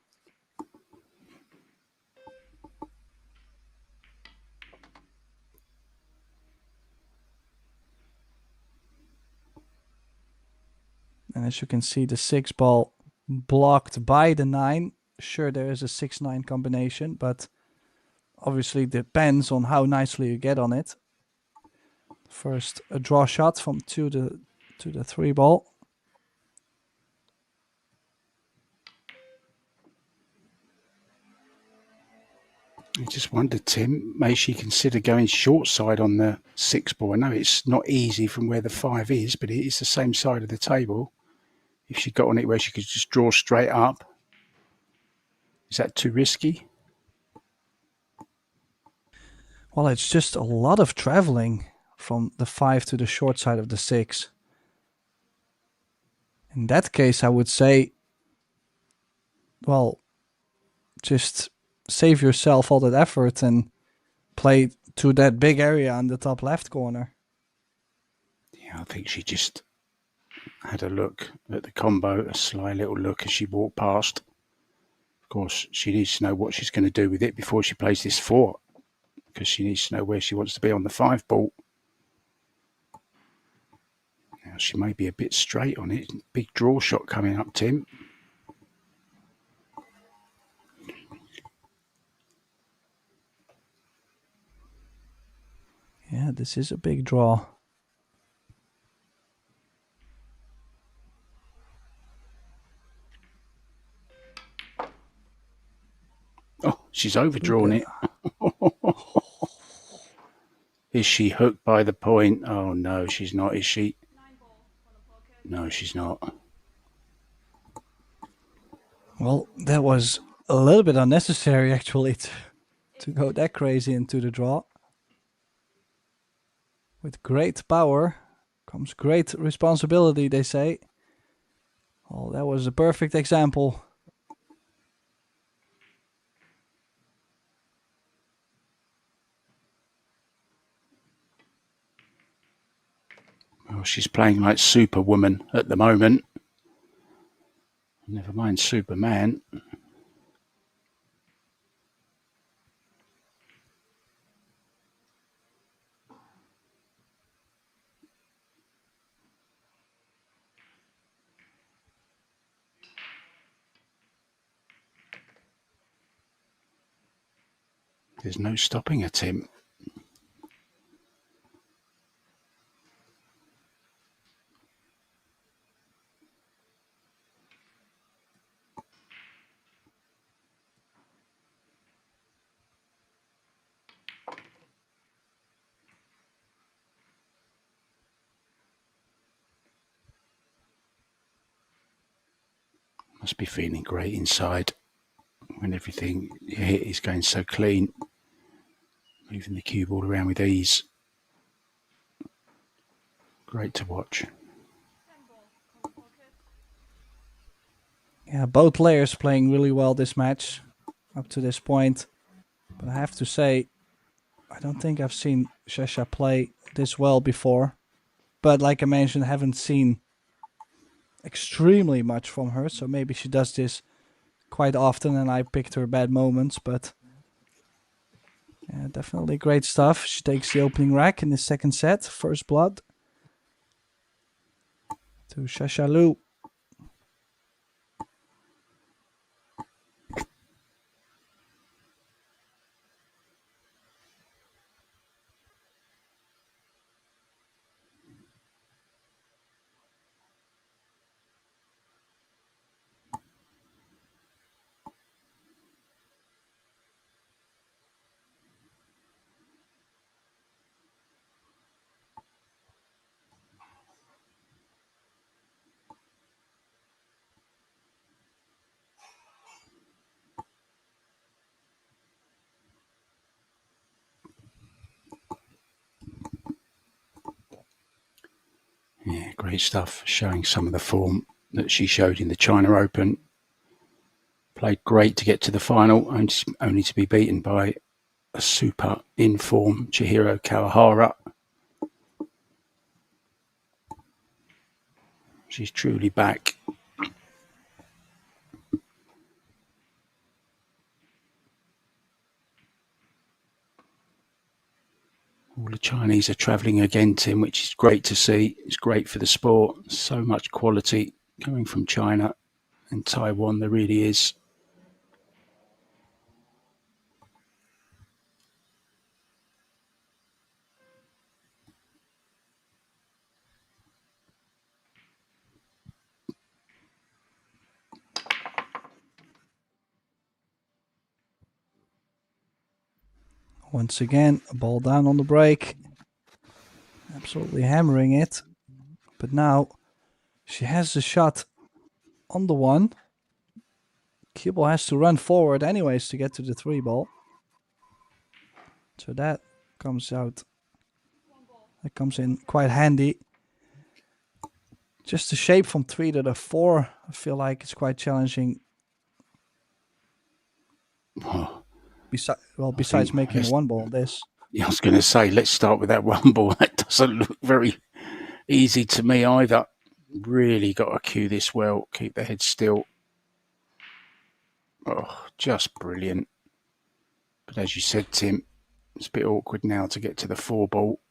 And as you can see, the 6-ball blocked by the 9. Sure, there is a 6-9 combination, but obviously depends on how nicely you get on it. First, a draw shot from to the 3-ball. I just wondered, Tim, may she consider going short side on the 6-ball? I know it's not easy from where the 5 is, but it is the same side of the table. If she got on it where she could just draw straight up. Is that too risky? Well, it's just a lot of traveling from the 5 to the short side of the 6. In that case, I would say, well, just save yourself all that effort and play to that big area on the top left corner. Yeah, I think she just had a look at the combo, a sly little look as she walked past. Of course, she needs to know what she's going to do with it before she plays this 4, because she needs to know where she wants to be on the 5-ball. Now, she may be a bit straight on it. Big draw shot coming up, Tim. Yeah, this is a big draw. Oh, she's overdrawn it. Is she hooked by the point? Oh, no, she's not, is she? No, she's not. Well, that was a little bit unnecessary, actually, to go that crazy into the draw. With great power comes great responsibility, they say. Oh, that was a perfect example. she's playing like Superwoman at the moment. Never mind Superman. There's no stopping her, Tim. Must be feeling great inside when everything you hit is going so clean. Moving the cue ball around with ease. Great to watch. Yeah, both players playing really well this match up to this point. But I have to say, I don't think I've seen Sasha play this well before. But like I mentioned, I haven't seen extremely much from her. So maybe she does this quite often and I picked her bad moments. But yeah, definitely great stuff. She takes the opening rack in the second set. First blood to Sasha Lu. Yeah, great stuff. Showing some of the form that she showed in the China Open. Played great to get to the final, only to be beaten by a super in-form Chihiro Kawahara. She's truly back. All the Chinese are travelling again, Tim, which is great to see. It's great for the sport. So much quality coming from China and Taiwan. There really is. Once again, a ball down on the break. Absolutely hammering it. But now she has the shot on the one. Cue ball has to run forward anyways to get to the 3 ball. So that comes out. That comes in quite handy. Just the shape from 3 to the 4, I feel like it's quite challenging. Oh, Besides making a 1 ball, this. Yeah, I was going to say, let's start with that 1 ball. That doesn't look very easy to me either. Really got to cue this well. Keep the head still. Oh, just brilliant. But as you said, Tim, it's a bit awkward now to get to the 4 ball.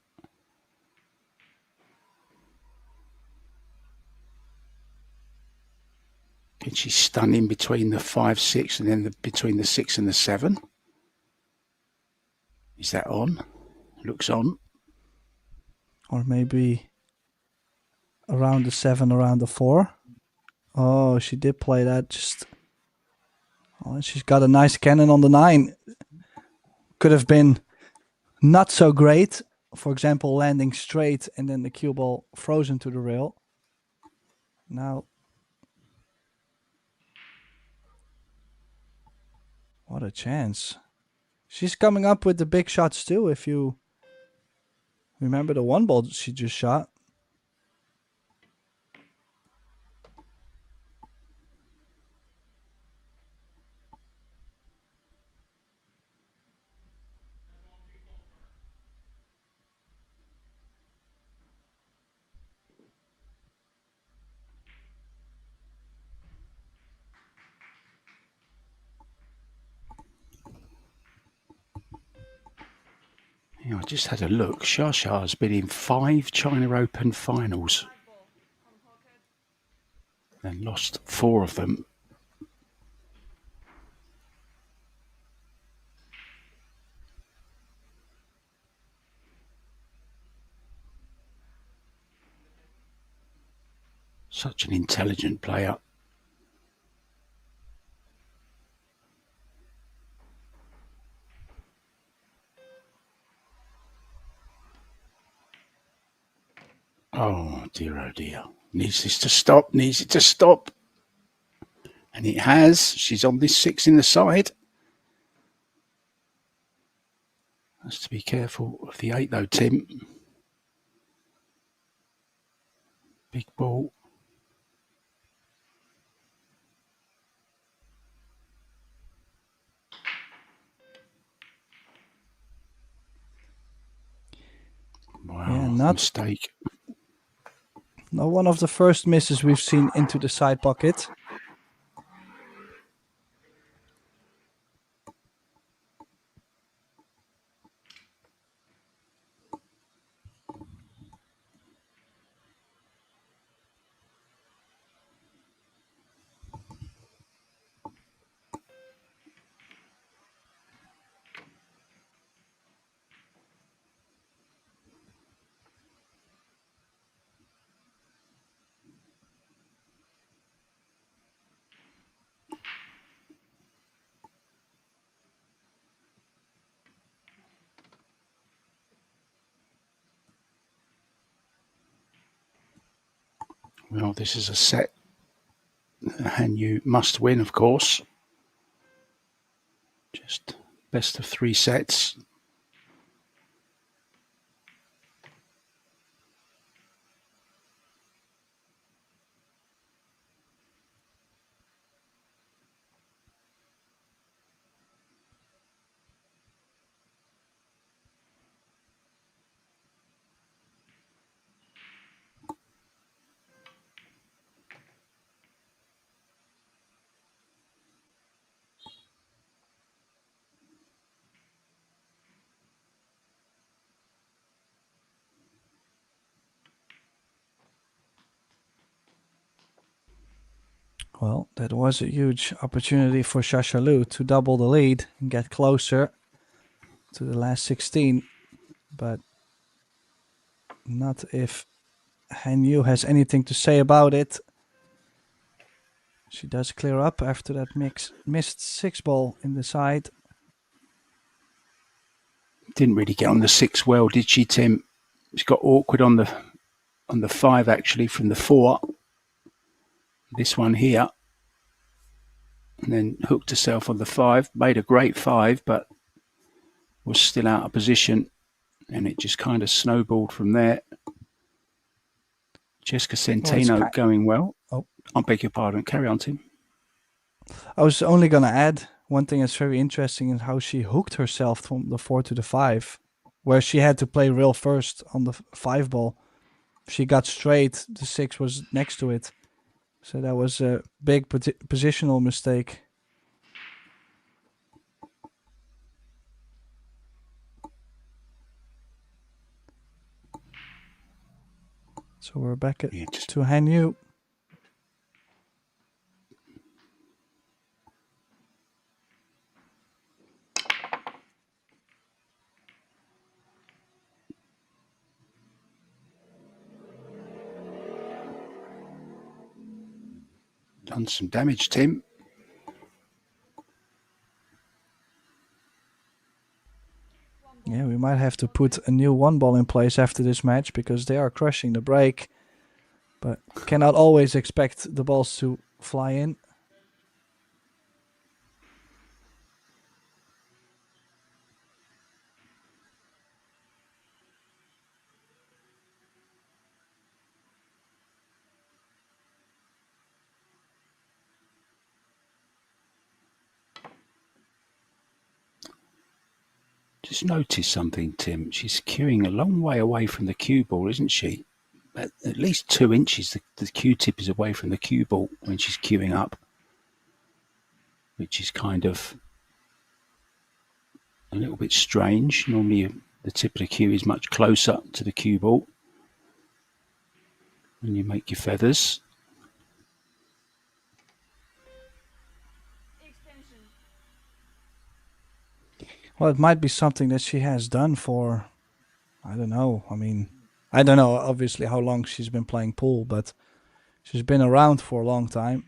Can she stun in between the 5, 6 and then between the 6 and the 7? Is that on? Looks on. Or maybe around the 7, around the 4. Oh, she did play that. Just. Oh, she's got a nice cannon on the 9. Could have been not so great. For example, landing straight and then the cue ball frozen to the rail. Now, what a chance. She's coming up with the big shots too, if you remember the 1 ball she just shot. Yeah, I just had a look. Shasha's been in 5 China Open finals and lost 4 of them. Such an intelligent player. Oh dear. Needs this to stop, needs it to stop. And it has. She's on this 6 in the side. Has to be careful of the 8 though, Tim. Big ball. Wow, Yeah, not mistake. not one of the first misses we've seen into the side pocket. Well, this is a set and you must win, of course. Just best of 3 sets. Well, that was a huge opportunity for Shashalu to double the lead and get closer to the last 16. But not if Han Yu has anything to say about it. She does clear up after that missed 6 ball in the side. Didn't really get on the 6 well, did she, Tim? She got awkward on the 5 actually from the 4. This one here. And then hooked herself on the 5. Made a great 5, but was still out of position. And it just kind of snowballed from there. Jessica Centeno going well. Oh, I beg your pardon. Carry on, Tim. I was only going to add one thing that's very interesting is how she hooked herself from the 4 to the 5, where she had to play real first on the 5 ball. She got straight, the 6 was next to it. So that was a big positional mistake. So we're back to Han Yu. Done some damage, Tim. Yeah, we might have to put a new 1 ball in place after this match because they are crushing the break. But cannot always expect the balls to fly in. Just noticed something, Tim. She's cueing a long way away from the cue ball, isn't she? At least 2 inches, the cue tip is away from the cue ball when she's cueing up, which is kind of a little bit strange. Normally The tip of the cue is much closer to the cue ball when you make your feathers. Well, it might be something that she has done for, I don't know. I mean, I don't know obviously how long she's been playing pool, but she's been around for a long time.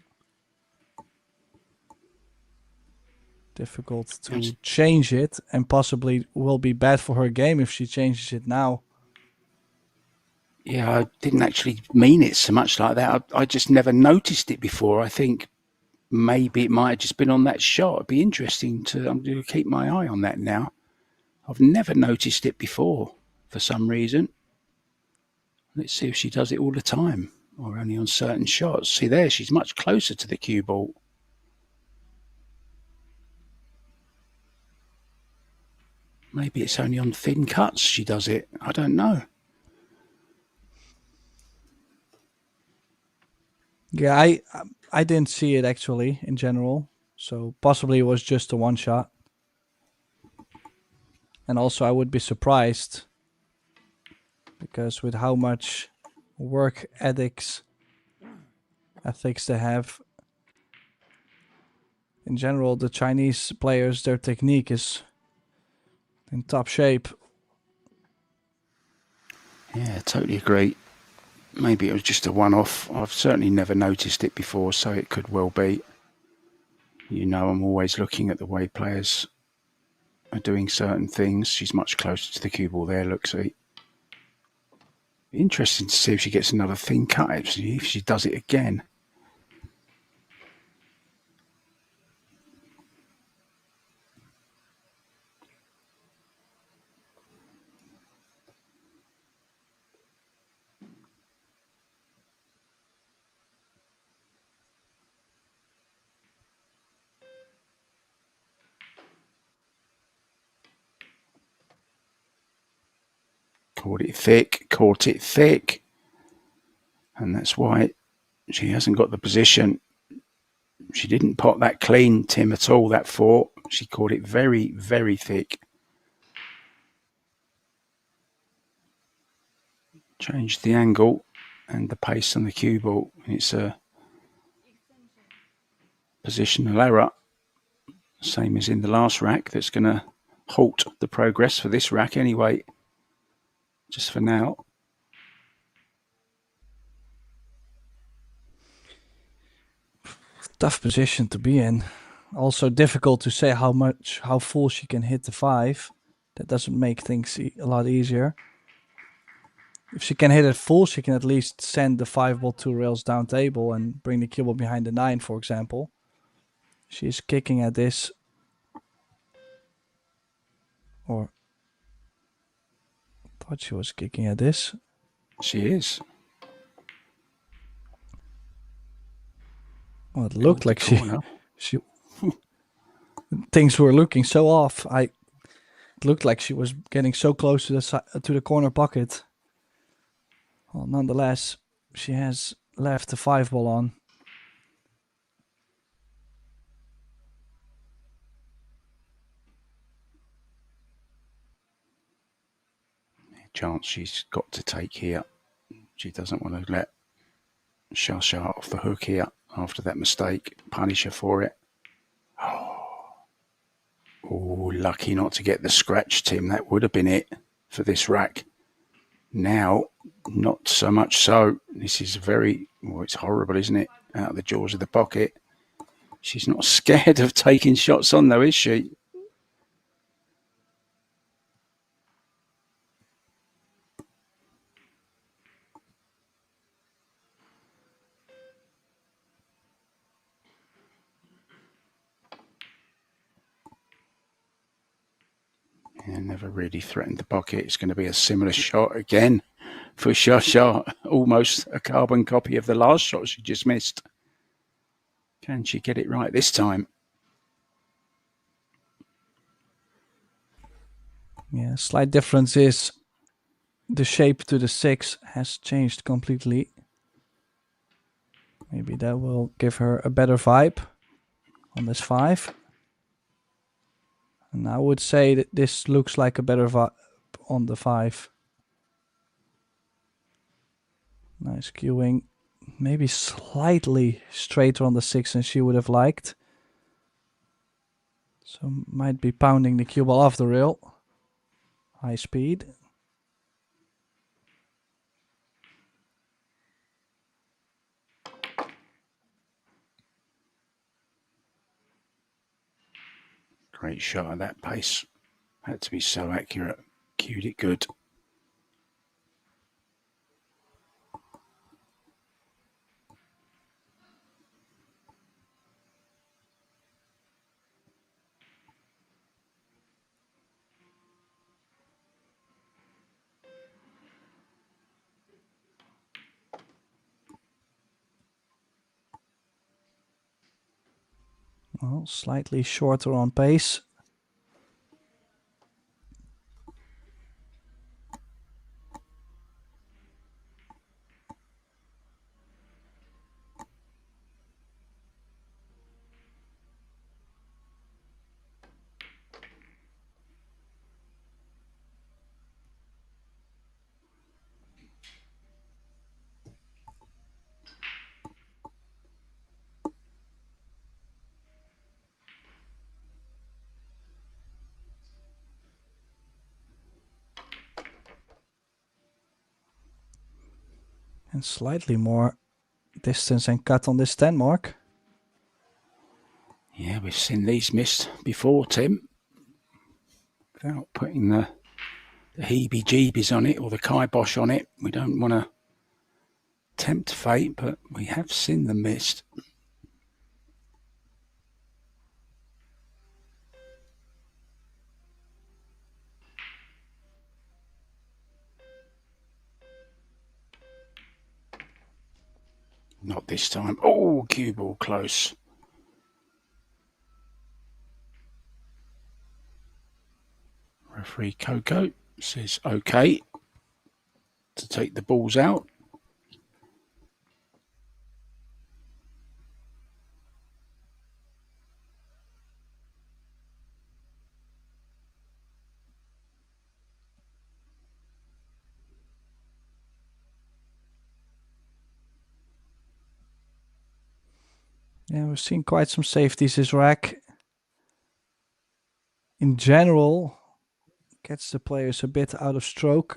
Difficult to change it, and possibly will be bad for her game if she changes it now. Yeah, I didn't actually mean it so much like that. I just never noticed it before. I think maybe it might have just been on that shot. It'd be interesting to. I'm going to keep my eye on that now. I've never noticed it before for some reason. Let's see if she does it all the time or only on certain shots. See there, she's much closer to the cue ball. Maybe it's only on thin cuts she does it. I don't know. Yeah, I didn't see it actually in general, so possibly it was just a one shot. And also I would be surprised because with how much work ethics they have, in general the Chinese players, their technique is in top shape. Yeah, totally agree. Maybe it was just a one-off. I've certainly never noticed it before, so it could well be. You know, I'm always looking at the way players are doing certain things. She's much closer to the cue ball there, look, see. Interesting to see if she gets another thin cut, actually, if she does it again. Caught it thick. And that's why she hasn't got the position. She didn't pot that clean, Tim, at all, that four. She caught it very, very thick. Changed the angle and the pace on the cue ball. It's a positional error, same as in the last rack, that's going to halt the progress for this rack anyway, just for now. Tough position to be in. Also difficult to say how full she can hit the 5. That doesn't make things a lot easier. If she can hit it full, she can at least send the 5 ball 2 rails down table and bring the cue ball behind the 9, for example. She's kicking at this. Or thought she was kicking at this. She is. Well, it looked like she things were looking so off. It looked like she was getting so close to the corner pocket. Well, nonetheless, she has left the 5 ball on. Chance she's got to take here. She doesn't want to let Shasha off the hook here after that mistake. Punish her for it. Oh, lucky not to get the scratch, Tim. That would have been it for this rack. Now, not so much so. This is it's horrible, isn't it? Out of the jaws of the pocket. She's not scared of taking shots on, though, is she? And never really threatened the pocket. It's going to be a similar shot again for Shasha. Almost a carbon copy of the last shot she just missed. Can she get it right this time? Yeah, slight difference is the shape to the 6 has changed completely. Maybe that will give her a better vibe on this 5. And I would say that this looks like a better on the 5. Nice cueing. Maybe slightly straighter on the 6 than she would have liked. So might be pounding the cue ball off the rail. High speed. Great shot at that pace. Had to be so accurate. Cued it good. Well, slightly shorter on pace. And slightly more distance and cut on this 10 mark. Yeah, we've seen these missed before, Tim. Without putting the heebie-jeebies on it or the kibosh on it. We don't want to tempt fate, but we have seen them missed. Not this time. Oh, cue ball close. Referee Coco says okay to take the balls out. Yeah, we've seen quite some safeties this rack. In general, gets the players a bit out of stroke.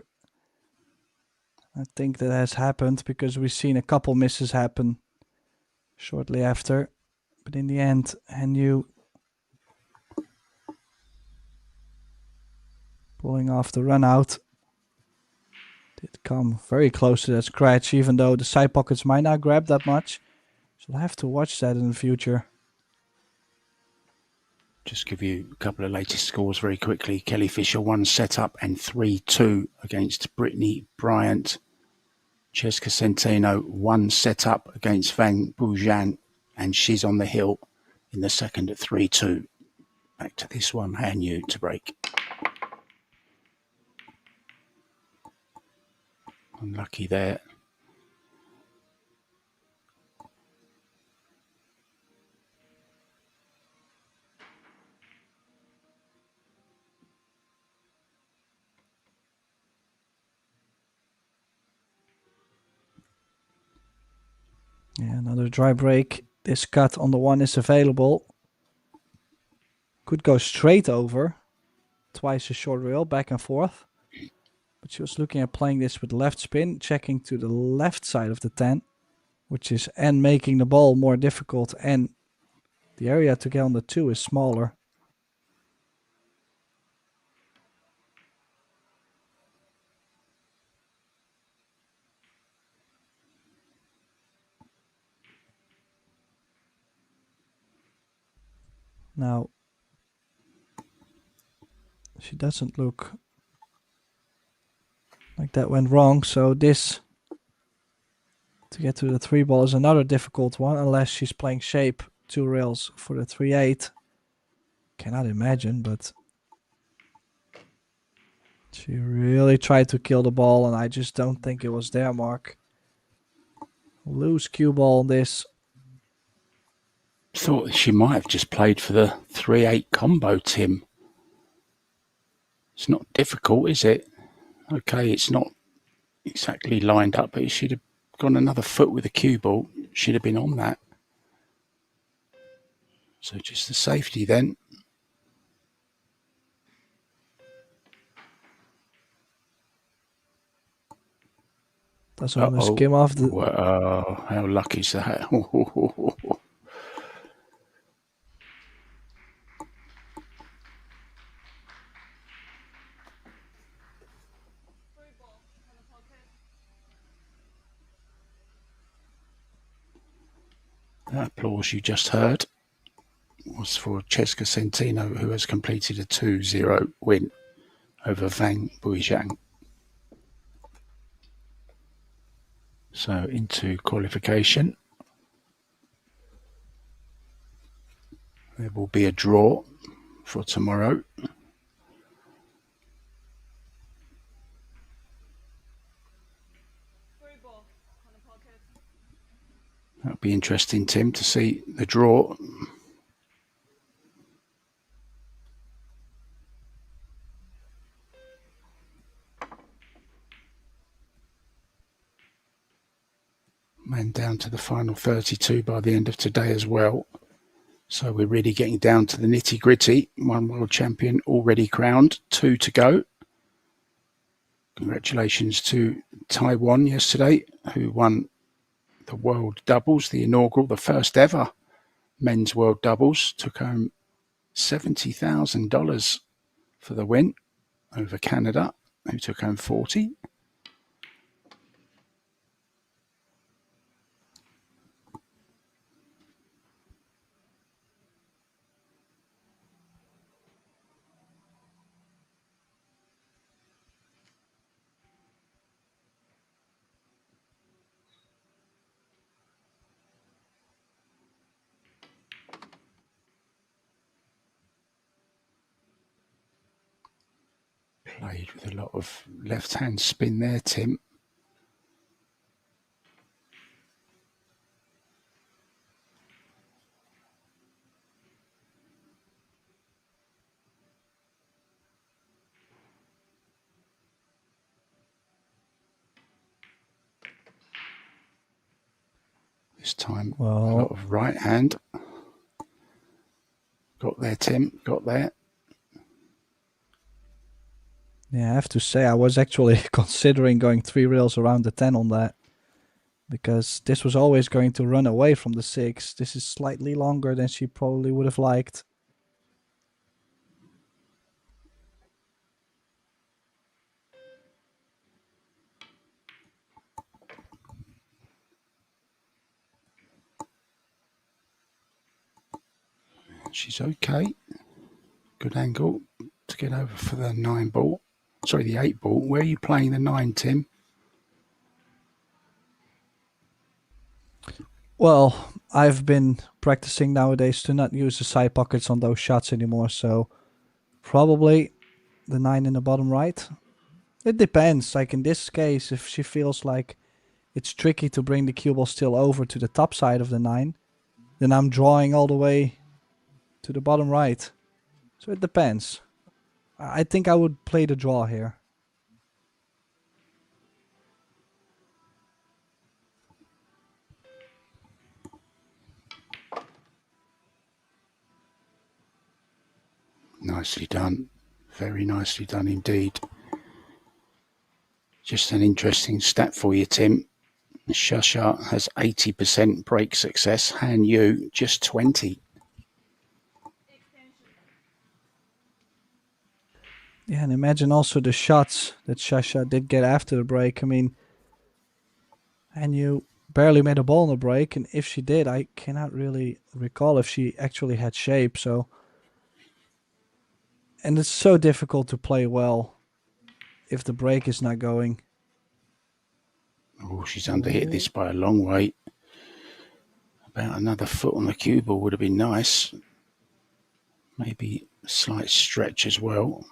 I think that has happened because we've seen a couple misses happen shortly after. But in the end, Henu pulling off the run out. Did come very close to that scratch, even though the side pockets might not grab that much. So I'll have to watch that in the future. Just give you a couple of latest scores very quickly. Kelly Fisher 1 set up and 3-2 against Brittany Bryant. Cheska Centeno 1 set up against Van Boujan, and she's on the hill in the second at 3-2. Back to this one, Hanu to break. Unlucky there. Yeah, another dry break. This cut on the 1 is available. Could go straight over. Twice a short rail, back and forth. But she was looking at playing this with left spin, checking to the left side of the 10, which is and making the ball more difficult, and the area to get on the 2 is smaller. Now, she doesn't look like that went wrong, so this to get to the 3 ball is another difficult one, unless she's playing shape 2 rails for the 3-8. Cannot imagine, but she really tried to kill the ball, and I just don't think it was there, Mark. Loose cue ball on this. Thought she might have just played for the 3-8 combo, Tim. It's not difficult, is it? Okay, it's not exactly lined up, but it should have gone another foot with the cue ball. Should have been on that. So just the safety then. Does almost skim off the. Wow, how lucky is that? That applause you just heard was for Cheska Centino, who has completed a 2-0 win over VenBilliards. So into qualification. There will be a draw for tomorrow. That'll be interesting, Tim, to see the draw. And down to the final 32 by the end of today as well. So we're really getting down to the nitty gritty. One world champion already crowned, 2 to go. Congratulations to Taiwan yesterday, who won the world doubles, the inaugural, the first ever men's world doubles. Took home $70,000 for the win over Canada, who took home 40. Played with a lot of left-hand spin there, Tim. This time, a lot of right hand. Got there, Tim. Got there. Yeah, I have to say I was actually considering going 3 rails around the 10 on that, because this was always going to run away from the 6. This is slightly longer than she probably would have liked. She's okay. Good angle to get over for the 9 ball. Sorry, the 8 ball. Where are you playing the 9, Tim? Well, I've been practicing nowadays to not use the side pockets on those shots anymore, so probably the 9 in the bottom right. It depends. Like in this case, if she feels like it's tricky to bring the cue ball still over to the top side of the 9, then I'm drawing all the way to the bottom right. So it depends. I think I would play the draw here. Nicely done. Very nicely done indeed. Just an interesting stat for you, Tim. Shasha has 80% break success. Han Yu just 20. Yeah, and imagine also the shots that Shasha did get after the break. I mean, and you barely made a ball on the break, and if she did, I cannot really recall if she actually had shape. So, and it's so difficult to play well if the break is not going. Oh, she's underhit this by a long way. About another foot on the cue ball would have been nice. Maybe a slight stretch as well.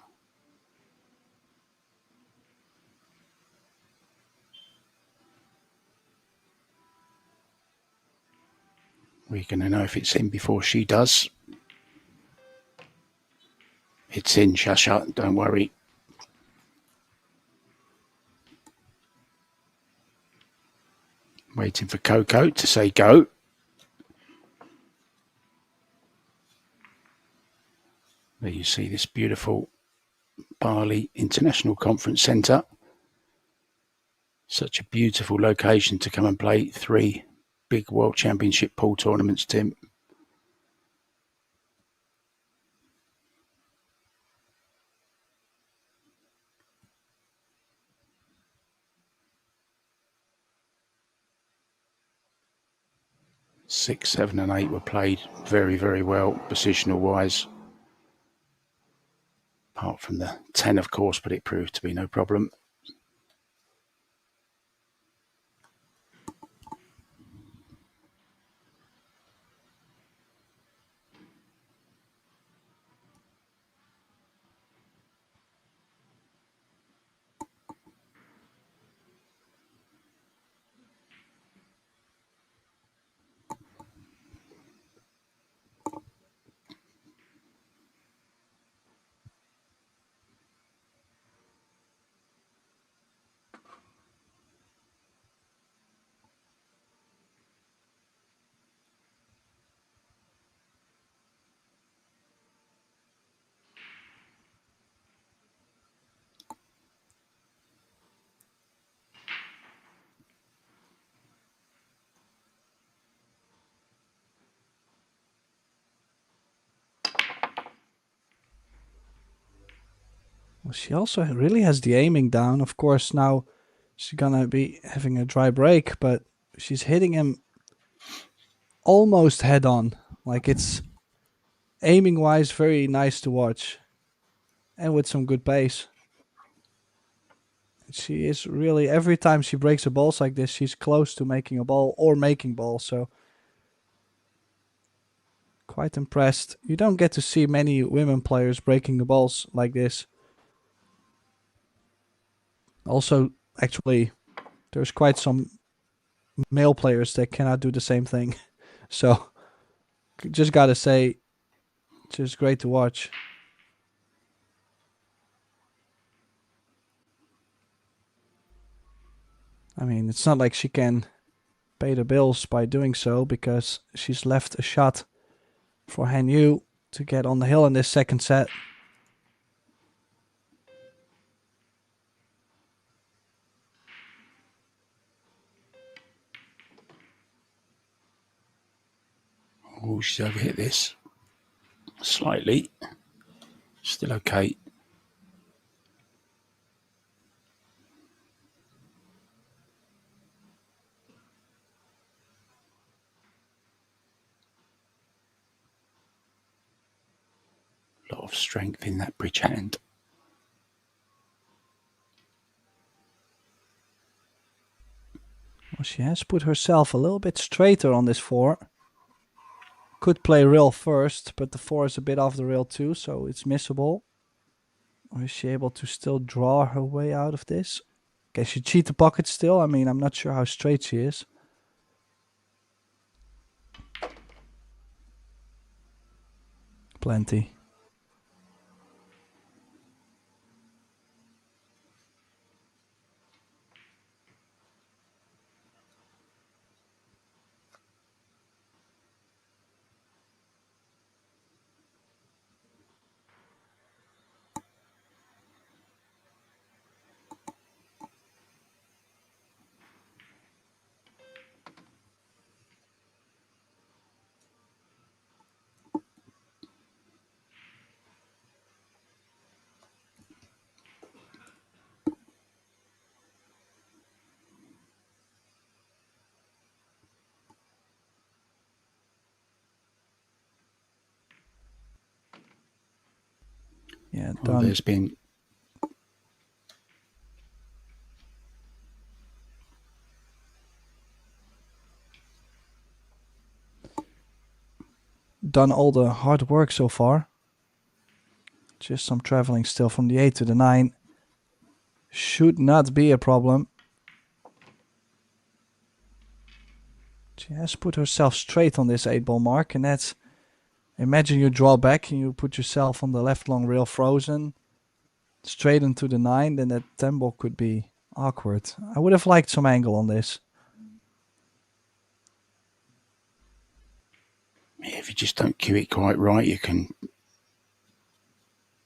We're going to know if it's in before she does. It's in, Shasha, don't worry. Waiting for Coco to say go. There you see this beautiful Bali International Conference Centre. Such a beautiful location to come and play 3 big World Championship pool tournaments, Tim. Six, 7 and 8 were played very, very well, positional wise. Apart from the 10, of course, but it proved to be no problem. Well, she also really has the aiming down. Of course, now she's gonna be having a dry break, but she's hitting him almost head on. Like, it's aiming wise very nice to watch, and with some good pace. She is really, every time she breaks a balls like this, she's close to making a ball or making balls. So quite impressed. You don't get to see many women players breaking the balls like this. Also, actually, there's quite some male players that cannot do the same thing. So just gotta say, just great to watch. I mean, it's not like she can pay the bills by doing so, because she's left a shot for Han Yu to get on the hill in this second set. Oh, she's overhit this slightly. Still okay. A lot of strength in that bridge hand. Well, she has put herself a little bit straighter on this 4. Could play rail first, but the 4 is a bit off the rail too, so it's missable. Or is she able to still draw her way out of this? Can she cheat the pocket still? I mean, I'm not sure how straight she is. Plenty. Yeah, well, done. there's been Done all the hard work so far. Just some traveling still from the 8 to the 9. Should not be a problem. She has put herself straight on this 8 ball mark, and that's, imagine you draw back and you put yourself on the left long rail frozen, straight into the 9, then that 10 ball could be awkward. I would have liked some angle on this. If you just don't cue it quite right, you can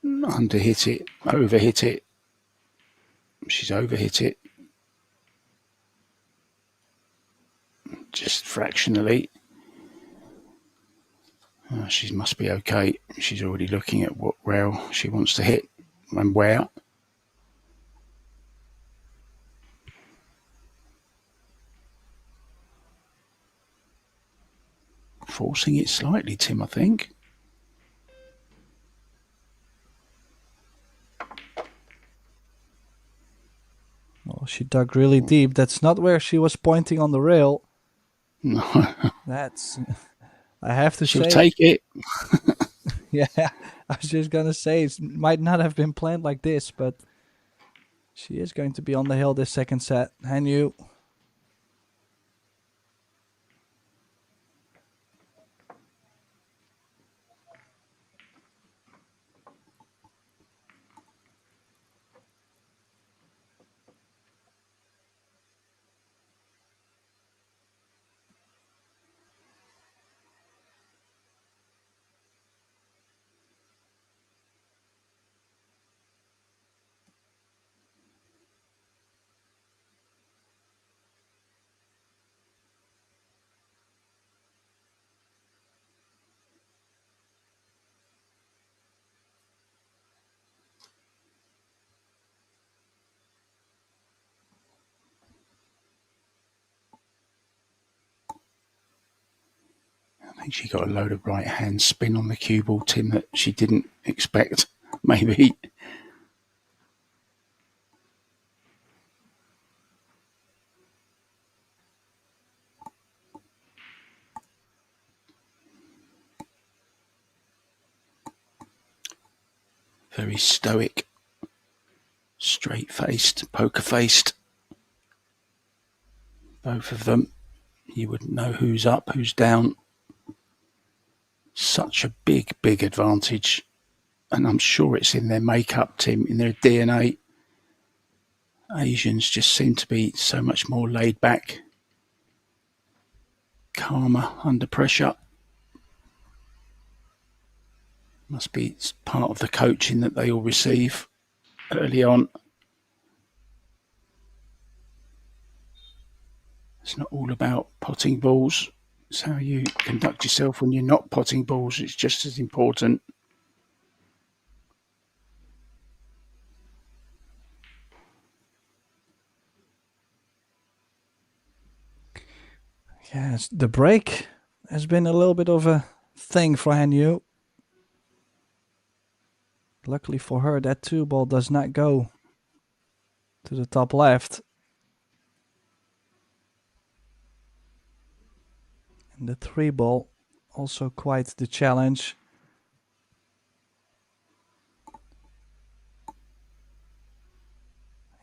underhit it, overhit it. She's overhit it. Just fractionally. She must be okay. She's already looking at what rail she wants to hit and where. Forcing it slightly, Tim, I think. Well, she dug really deep. That's not where she was pointing on the rail. No. That's, I have to She'll say. take it. Yeah, I was just going to say it might not have been planned like this, but she is going to be on the hill this second set. Hanyu. I think she got a load of right hand spin on the cue ball, Tim, that she didn't expect, maybe. Very stoic, straight-faced, poker-faced. Both of them. You wouldn't know who's up, who's down. Such a big, big advantage. And I'm sure it's in their makeup, Tim, in their DNA. Asians just seem to be so much more laid back, calmer under pressure. Must be part of the coaching that they all receive early on. It's not all about potting balls. It's how you conduct yourself when you're not potting balls. It's just as important. Yes, the break has been a little bit of a thing for Hanyu. Luckily for her, that 2-ball does not go to the top left. And the 3-ball, also quite the challenge.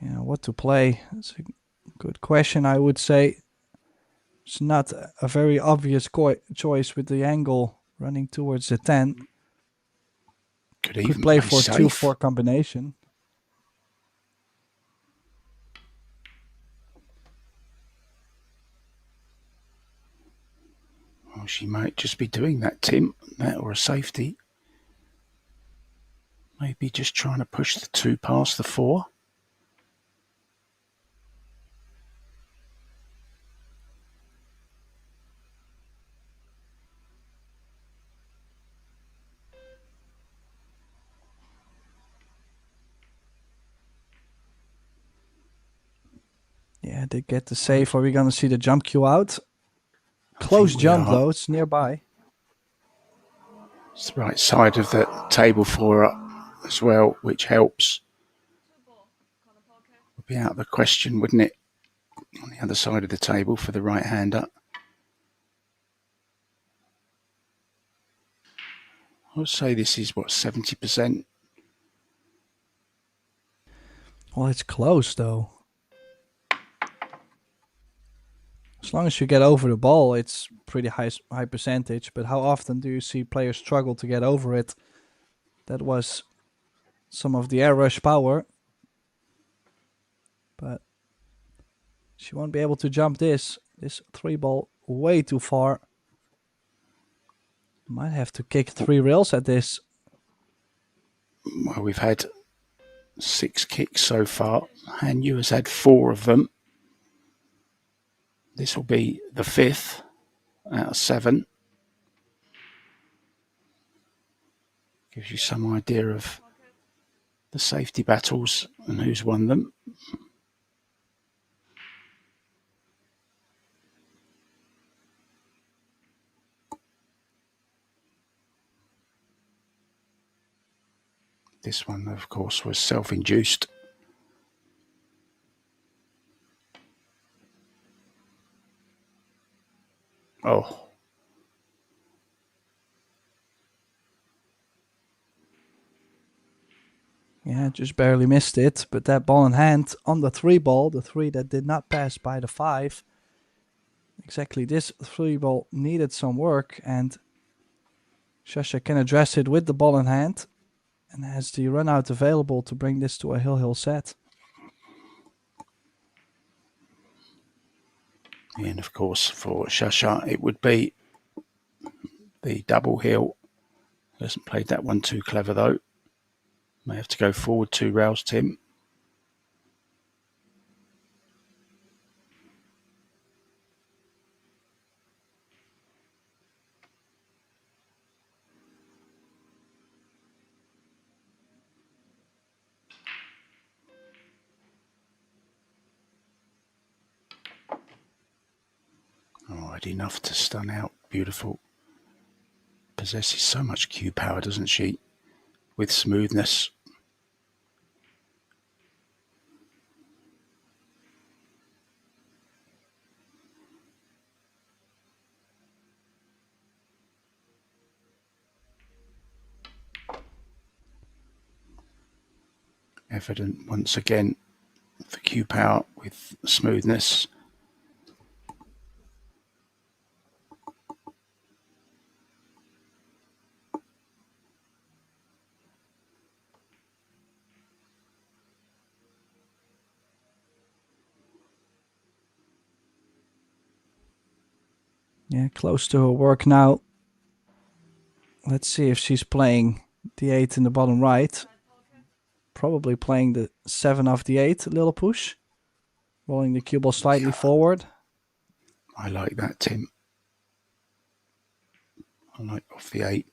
Yeah, what to play? It's a good question, I would say. It's not a very obvious choice with the angle running towards the 10. Could play for 2-4 combination. Well, she might just be doing that, Tim, that or a safety. Maybe just trying to push the 2 past the 4. Yeah, they get the save. Are we going to see the jump cue out? Close jump, though. It's nearby. It's the right side of the table for her as well, which helps. Would be out of the question, wouldn't it? On the other side of the table for the right-hander. I would say this is, what, 70%? Well, it's close, though. As long as you get over the ball, it's pretty high percentage. But how often do you see players struggle to get over it? That was some of the air rush power. But she won't be able to jump this 3-ball way too far. Might have to kick 3 rails at this. Well, we've had 6 kicks so far. Han Yu has had 4 of them. This will be the 5th out of 7. Gives you some idea of the safety battles and who's won them. This one, of course, was self-induced. Oh. Yeah, just barely missed it. But that ball in hand on the 3 ball, the 3 that did not pass by the 5. Exactly, this 3 ball needed some work, and Shasha can address it with the ball in hand and has the run out available to bring this to a hill set. And of course, for Shasha, it would be the double hill. Hasn't played that one too clever, though. May have to go forward 2 rails, Tim. Alright, enough to stun out. Beautiful. Possesses so much cue power, doesn't she? With smoothness. Evident once again the cue power with smoothness. Yeah, close to her work now. Let's see if she's playing the 8 in the bottom right. Probably playing the 7 off the 8, a little push. Rolling the cue ball slightly forward. I like that, Tim. I like off the 8.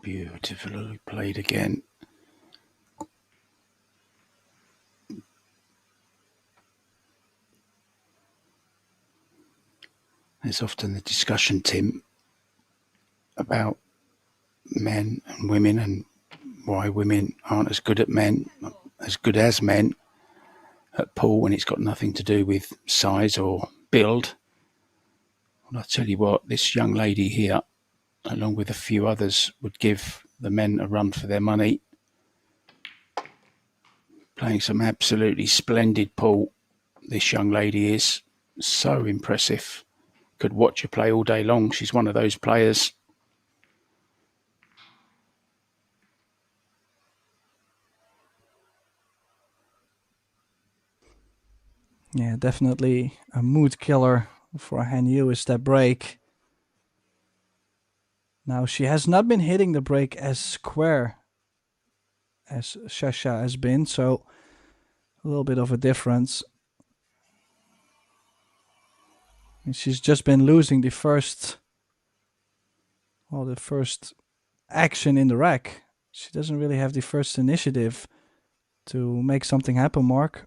Beautifully played again. There's often the discussion, Tim, about men and women and why women aren't as good as men at pool when it's got nothing to do with size or build. Well, I tell you what, this young lady here, along with a few others, would give the men a run for their money. Playing some absolutely splendid pool. This young lady is so impressive. Could watch her play all day long. She's one of those players. Yeah, definitely a mood killer for Han Yu is that break. Now, she has not been hitting the break as square as Shasha has been, so a little bit of a difference. And she's just been losing the first action in the rack. She doesn't really have the first initiative to make something happen, Mark.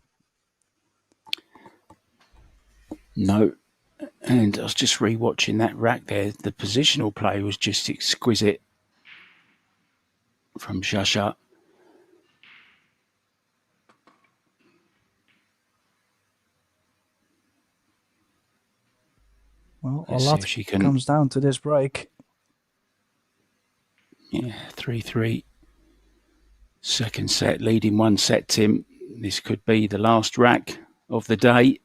No. And I was just re-watching that rack there. The positional play was just exquisite from Shasha. Well, a lot comes down to this break. Yeah, 3-3. Second set, leading 1 set, Tim. This could be the last rack of the day.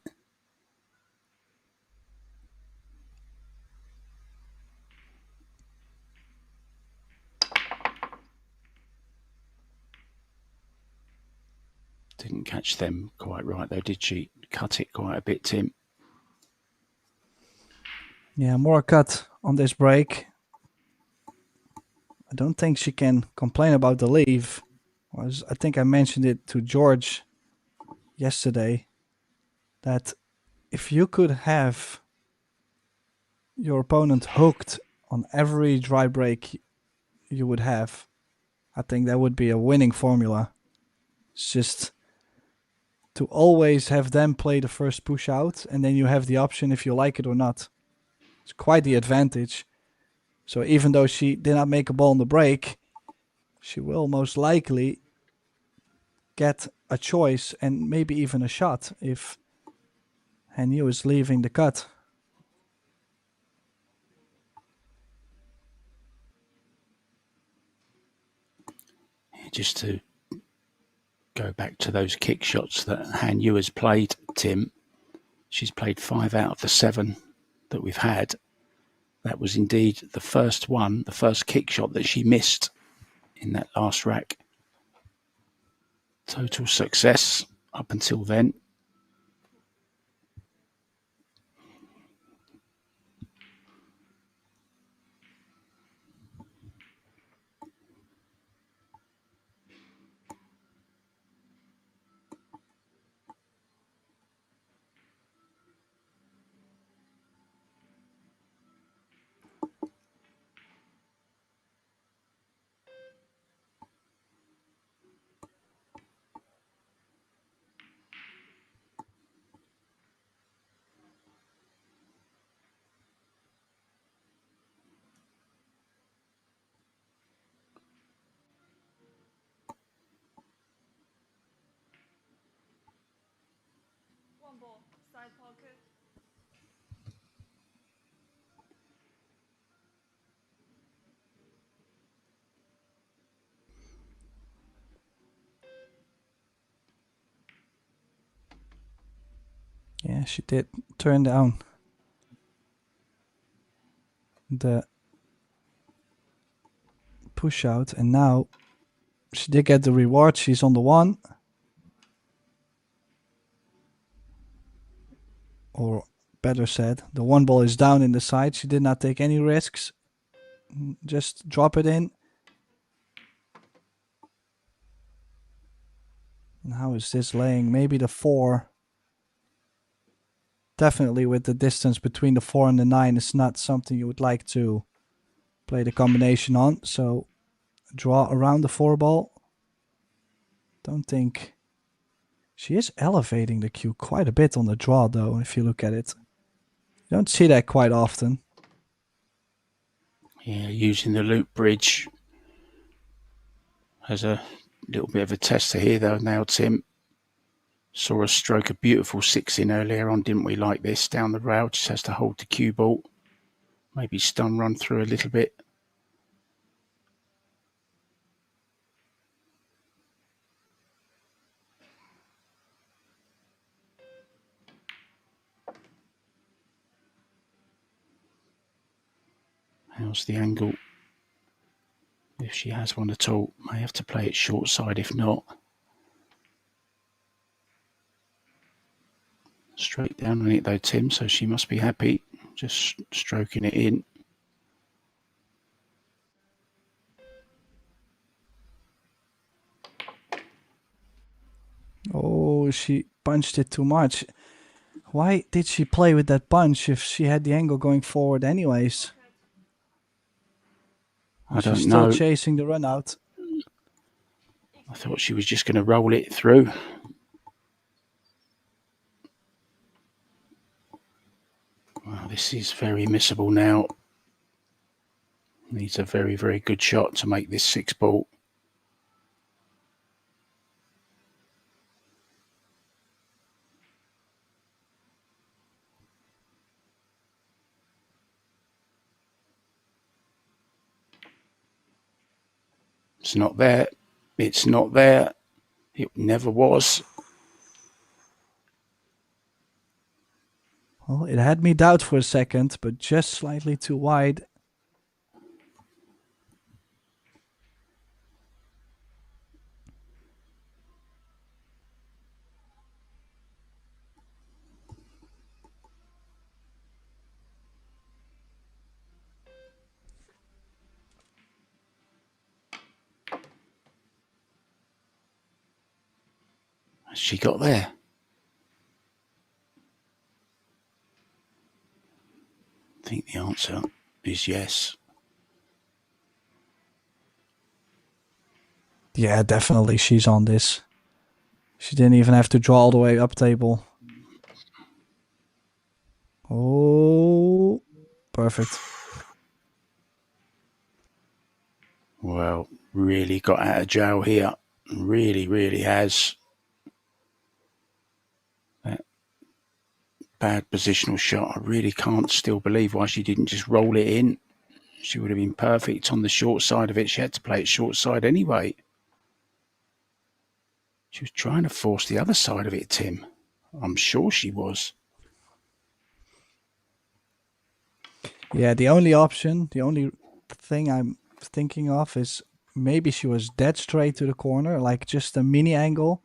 Didn't catch them quite right though, did she? Cut it quite a bit, Tim. Yeah, more cut on this break. I don't think she can complain about the leave. I think I mentioned it to George yesterday that if you could have your opponent hooked on every dry break you would have, I think that would be a winning formula. It's just to always have them play the first push out, and then you have the option if you like it or not. It's quite the advantage. So even though she did not make a ball on the break, she will most likely get a choice and maybe even a shot if Hanyu is leaving the cut. Just to go back to those kick shots that Hanyu has played, Tim. She's played 5 out of the 7 that we've had. That was indeed the first one, the first kick shot that she missed in that last rack. Total success up until then. Yeah, she did turn down the push out, and now she did get the reward. She's on the 1. Or better said, the 1 ball is down in the side. She did not take any risks. Just drop it in. And how is this laying? Maybe the 4. Definitely with the distance between the 4 and the 9 is not something you would like to play the combination on. So draw around the 4 ball. Don't think... She is elevating the cue quite a bit on the draw though, if you look at it. You don't see that quite often. Yeah, using the loop bridge as a little bit of a tester here though now, Tim. Saw us stroke a beautiful 6 in earlier on, didn't we? Like this, down the rail, just has to hold the cue ball. Maybe stun run through a little bit. How's the angle? If she has one at all, may have to play it short side if not. Straight down on it though, Tim, so she must be happy. Just stroking it in. Oh, she punched it too much. Why did she play with that punch if she had the angle going forward anyways? I don't She's know. still chasing the run out. I thought she was just going to roll it through. Well, this is very missable now. Needs a very, very good shot to make this 6 ball. It's not there. It's not there. It never was. Well, it had me doubt for a second, but just slightly too wide. Has she got there? I think the answer is yes. Yeah, definitely she's on this. She didn't even have to draw all the way up table. Oh, perfect. Well, really got out of jail here. Really, really has. That bad positional shot. I really can't still believe why she didn't just roll it in. She would have been perfect on the short side of it. She had to play it short side anyway. She was trying to force the other side of it, Tim. I'm sure she was. Yeah, the only option, the only thing I'm thinking of is maybe she was dead straight to the corner, like just a mini angle,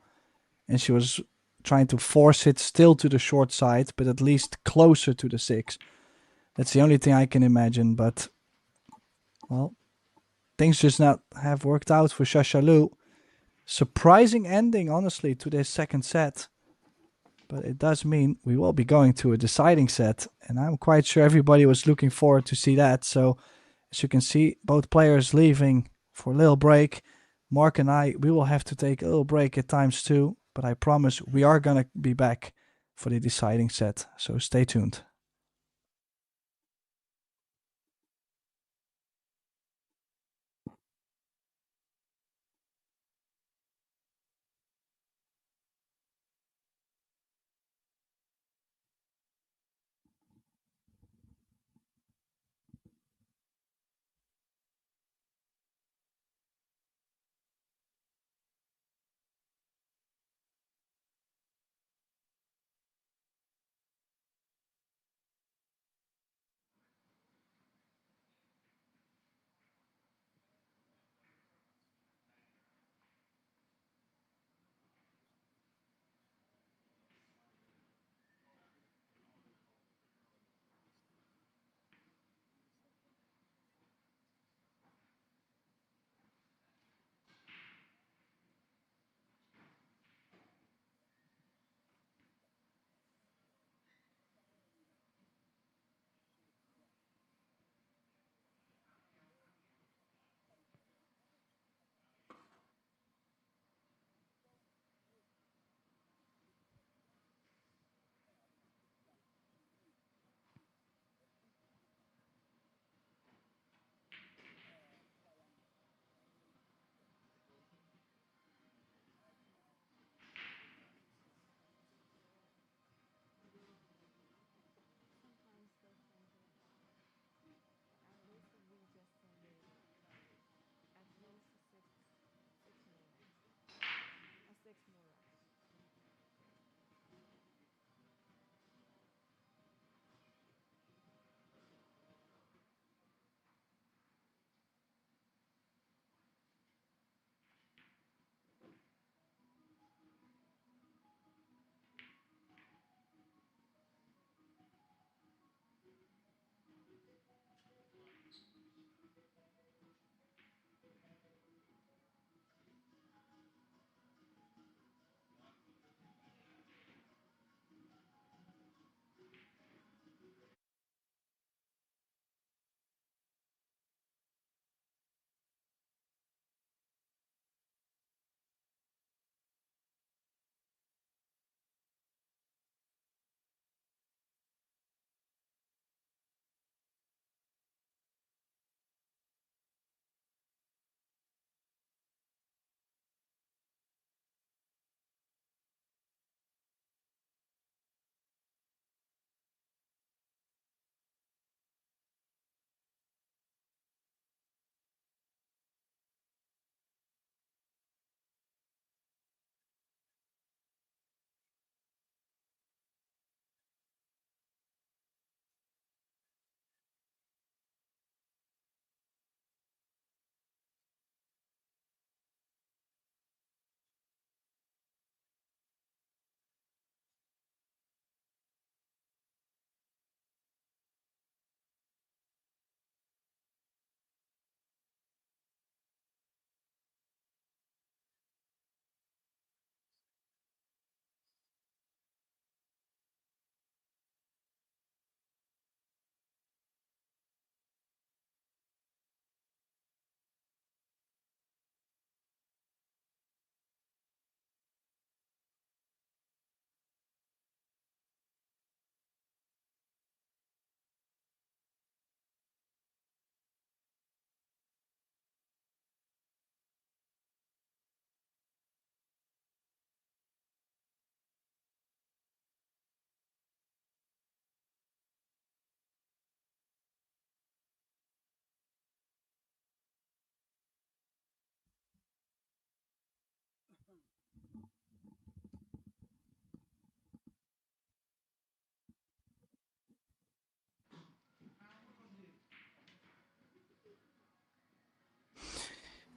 and she was trying to force it still to the short side, but at least closer to the 6. That's the only thing I can imagine, but, well, things just not have worked out for Shashalu. Surprising ending, honestly, to this second set. But it does mean we will be going to a deciding set, and I'm quite sure everybody was looking forward to see that. So, as you can see, both players leaving for a little break. Mark and I, we will have to take a little break at times too, but I promise we are going to be back for the deciding set. So stay tuned.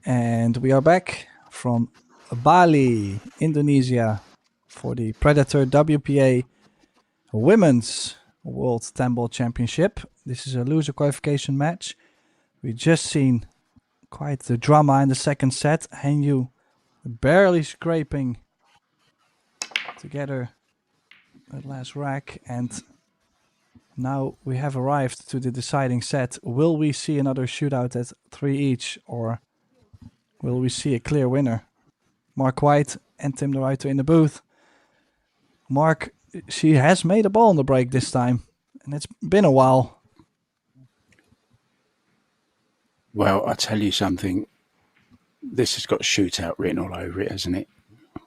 And we are back from Bali, Indonesia, for the Predator WPA Women's World 10 Ball Championship. This is a loser qualification match. We just seen quite the drama in the second set. Hanyu barely scraping together that last rack, and now we have arrived to the deciding set. Will we see another shootout at 3 each, or will we see a clear winner? Mark White and Tim de Ruyter in the booth. Mark, she has made a ball on the break this time, and it's been a while. Well, I tell you something. This has got shootout written all over it, hasn't it?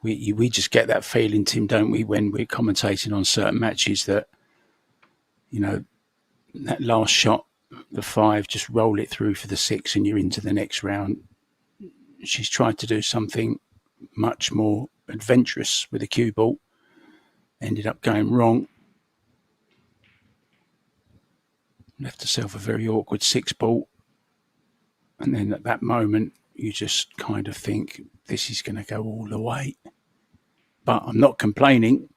We just get that feeling, Tim, don't we, when we're commentating on certain matches that, you know, that last shot, the 5, just roll it through for the 6 and you're into the next round. She's tried to do something much more adventurous with the cue ball. Ended up going wrong. Left herself a very awkward 6 ball. And then at that moment, you just kind of think, this is going to go all the way. But I'm not complaining,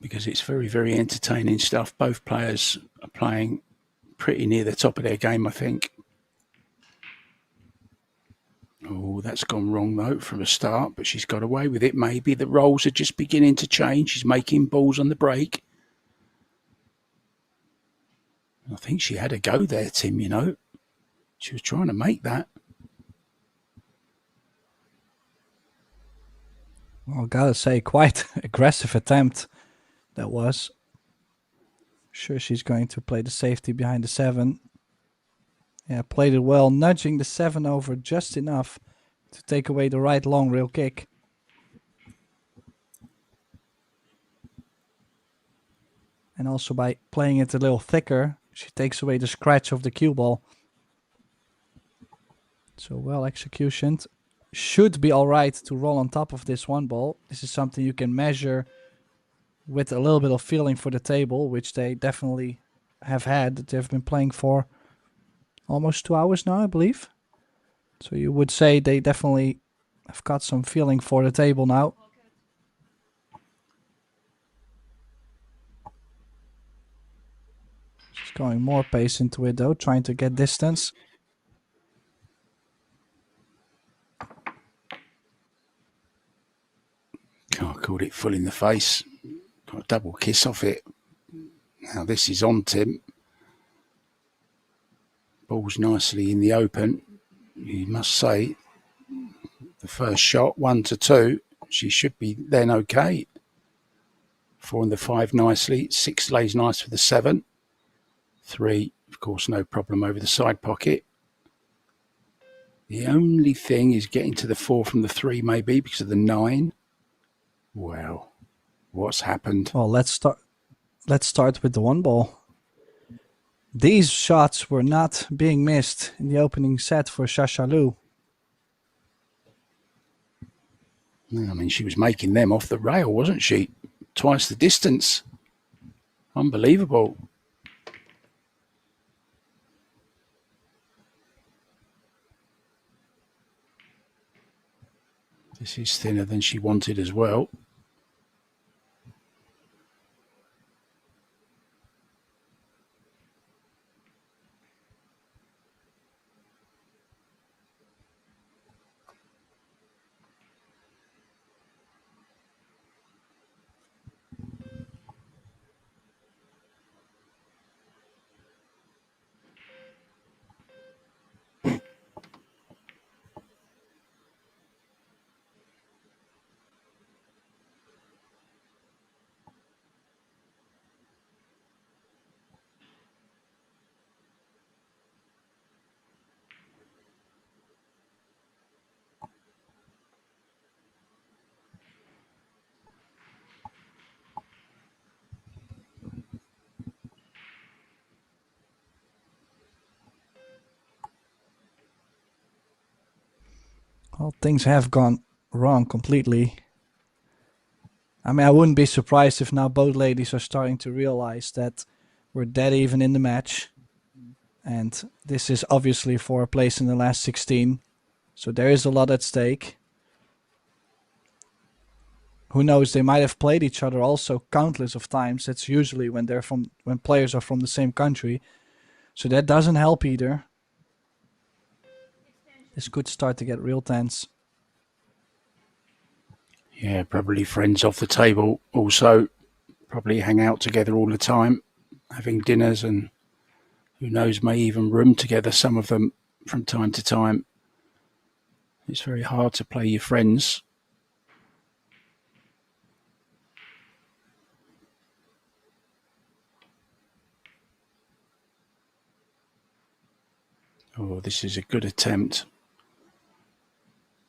because it's very, very entertaining stuff. Both players are playing pretty near the top of their game, I think. Oh, that's gone wrong, though, from a start, but she's got away with it. Maybe the roles are just beginning to change. She's making balls on the break. I think she had a go there, Tim, you know. She was trying to make that. Well, gotta say, quite aggressive attempt that was. Sure, she's going to play the safety behind the 7. Yeah, played it well, nudging the 7 over just enough to take away the right long rail kick. And also by playing it a little thicker, she takes away the scratch of the cue ball. So well executioned. Should be all right to roll on top of this 1 ball. This is something you can measure with a little bit of feeling for the table, which they definitely have had. They've been playing for almost 2 hours now, I believe. So you would say they definitely have got some feeling for the table now. She's going more pace into it though, trying to get distance. Oh, I called it full in the face. Got a double kiss off it. Now this is on, Tim. Ball's nicely in the open. You must say, the first shot, 1-2, she should be then okay. 4 and the 5 nicely. 6 lays nice for the 7. 3, of course, no problem over the side pocket. The only thing is getting to the 4 from the 3 maybe because of the 9. Well, what's happened? Well, let's start with the 1 ball. These shots were not being missed in the opening set for Shashalu. I mean, she was making them off the rail, wasn't she? Twice the distance. Unbelievable. This is thinner than she wanted as well. Well, things have gone wrong completely. I mean, I wouldn't be surprised if now both ladies are starting to realize that we're dead even in the match. And this is obviously for a place in the last 16. So there is a lot at stake. Who knows, they might have played each other also countless of times. That's usually when players are from the same country. So that doesn't help either. This could start to get real tense. Yeah, probably friends off the table also. Probably hang out together all the time, having dinners, and who knows, may even room together, some of them from time to time. It's very hard to play your friends. Oh, this is a good attempt.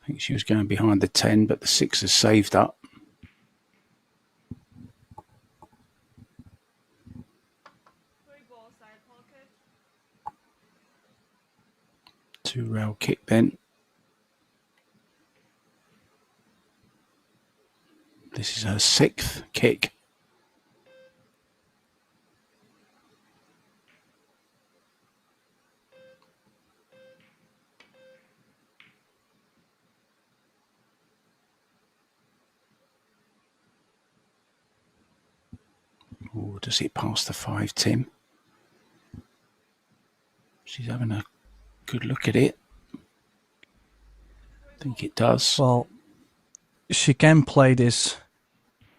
I think she was going behind the 10, but the 6 has saved up. Two-rail kick then. This is her 6th kick. Oh, does it pass the 5, Tim? She's having a good look at it. I think it does. Well, she can play this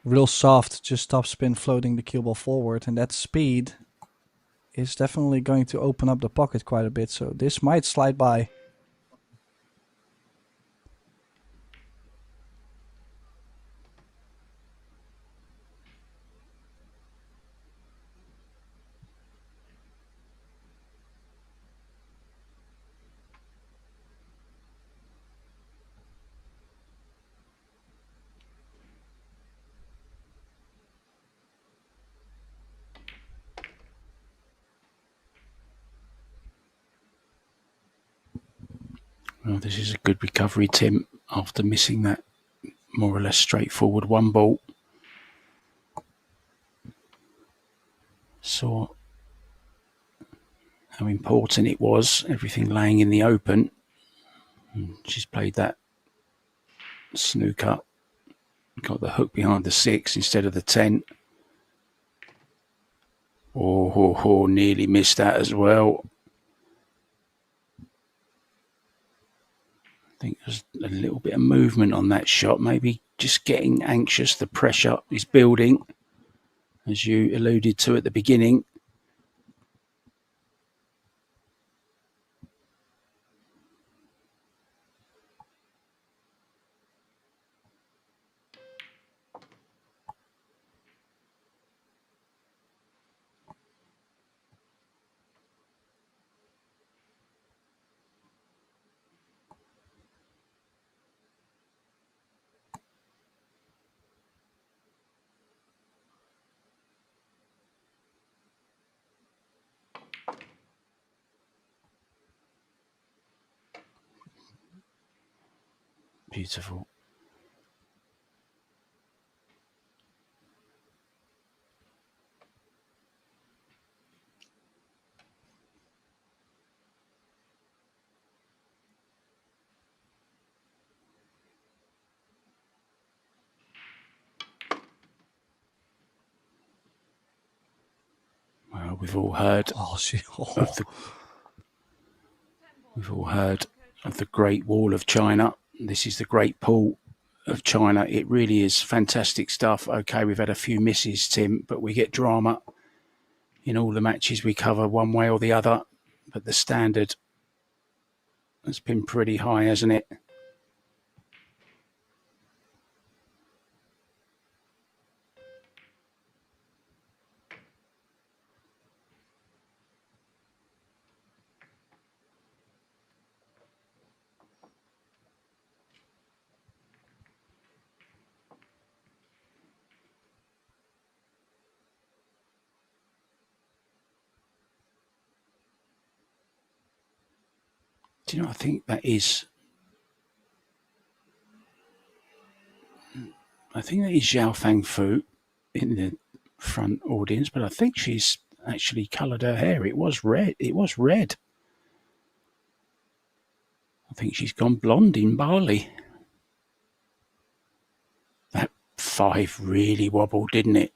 real soft, just topspin floating the cue ball forward, and that speed is definitely going to open up the pocket quite a bit, so this might slide by. Well, this is a good recovery, Tim, after missing that more or less straightforward one ball. Saw how important it was, everything laying in the open. And she's played that snooker, got the hook behind the 6 instead of the 10. Oh, nearly missed that as well. I think there's a little bit of movement on that shot, maybe just getting anxious. The pressure is building, as you alluded to at the beginning. Beautiful. Well, we've all heard of the Great Wall of China. This is the Great Pool of China. It really is fantastic stuff. Okay, we've had a few misses, Tim, but we get drama in all the matches we cover one way or the other. But the standard has been pretty high, hasn't it? Do you know, I think that is Zhao Fang Fu in the front audience, but I think she's actually coloured her hair. It was red. It was red. I think she's gone blonde in Bali. That 5 really wobbled, didn't it?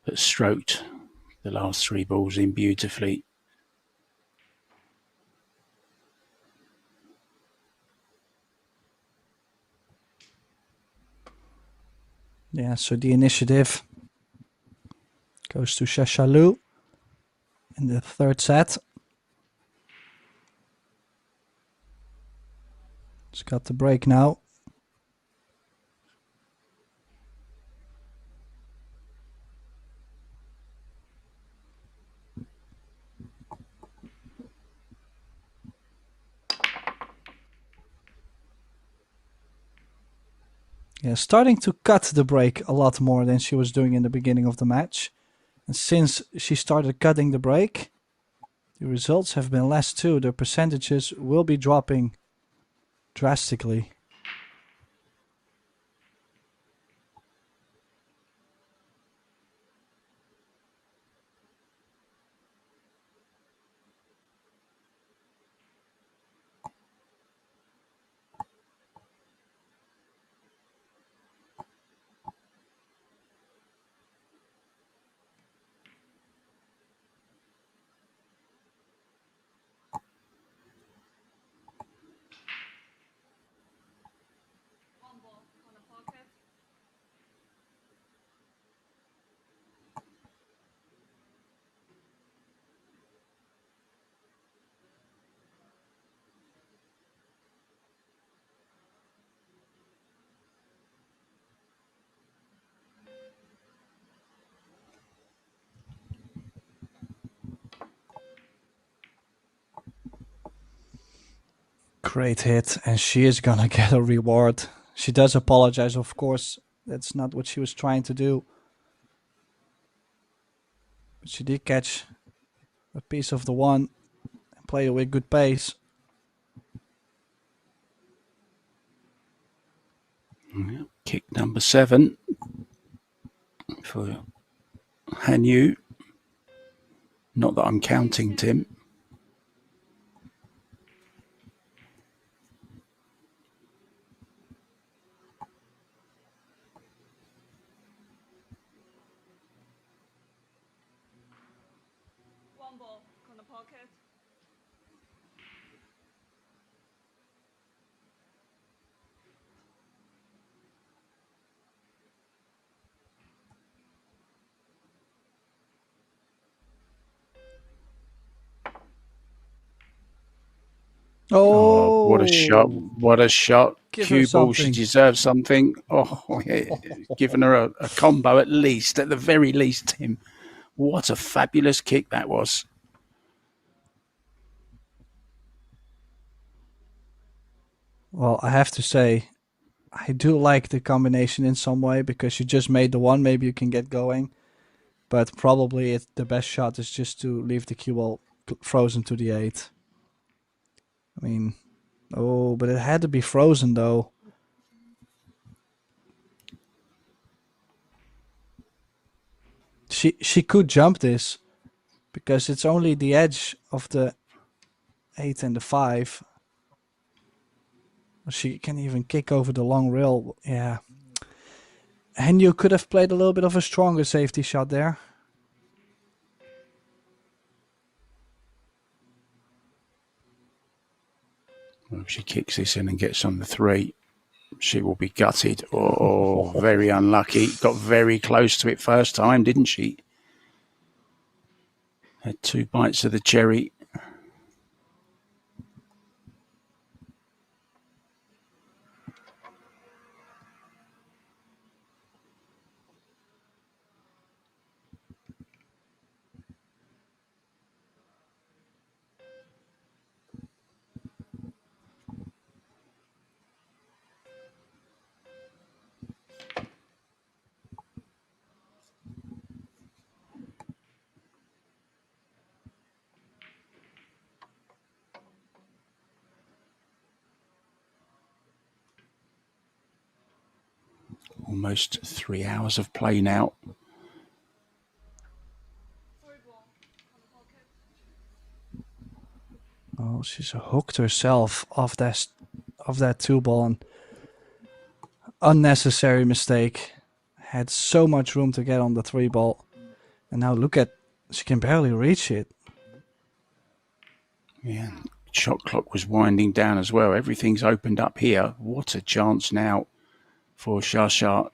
But stroked the last 3 balls in beautifully. Yeah, so the initiative goes to Shashalu in the third set. It's got the break now. Yeah, starting to cut the break a lot more than she was doing in the beginning of the match. And since she started cutting the break, the results have been less too. The percentages will be dropping drastically. Great hit, and she is gonna get a reward. She does apologize, of course. That's not what she was trying to do. But she did catch a piece of the one and play it with good pace. Kick number 7 for Hanyu. Not that I'm counting, Tim. Oh, what a shot. What a shot. Give her Cue ball, she something. deserves something. Oh, yeah. Giving her a combo at least, at the very least, Tim. What a fabulous kick that was. Well, I have to say, I do like the combination in some way because you just made the one, maybe you can get going. But probably the best shot is just to leave the cue ball frozen to the 8. I mean, oh, but it had to be frozen though. She could jump this because it's only the edge of the 8 and the 5. She can even kick over the long rail. Yeah. And you could have played a little bit of a stronger safety shot there. Well, if she kicks this in and gets on the 3, she will be gutted. Oh, very unlucky. Got very close to it first time, didn't she? Had 2 bites of the cherry. Almost 3 hours of play now. Oh, she's hooked herself off that 2 ball. And unnecessary mistake. Had so much room to get on the 3 ball. And now look at, she can barely reach it. Yeah, shot clock was winding down as well. Everything's opened up here. What a chance now for Shasha.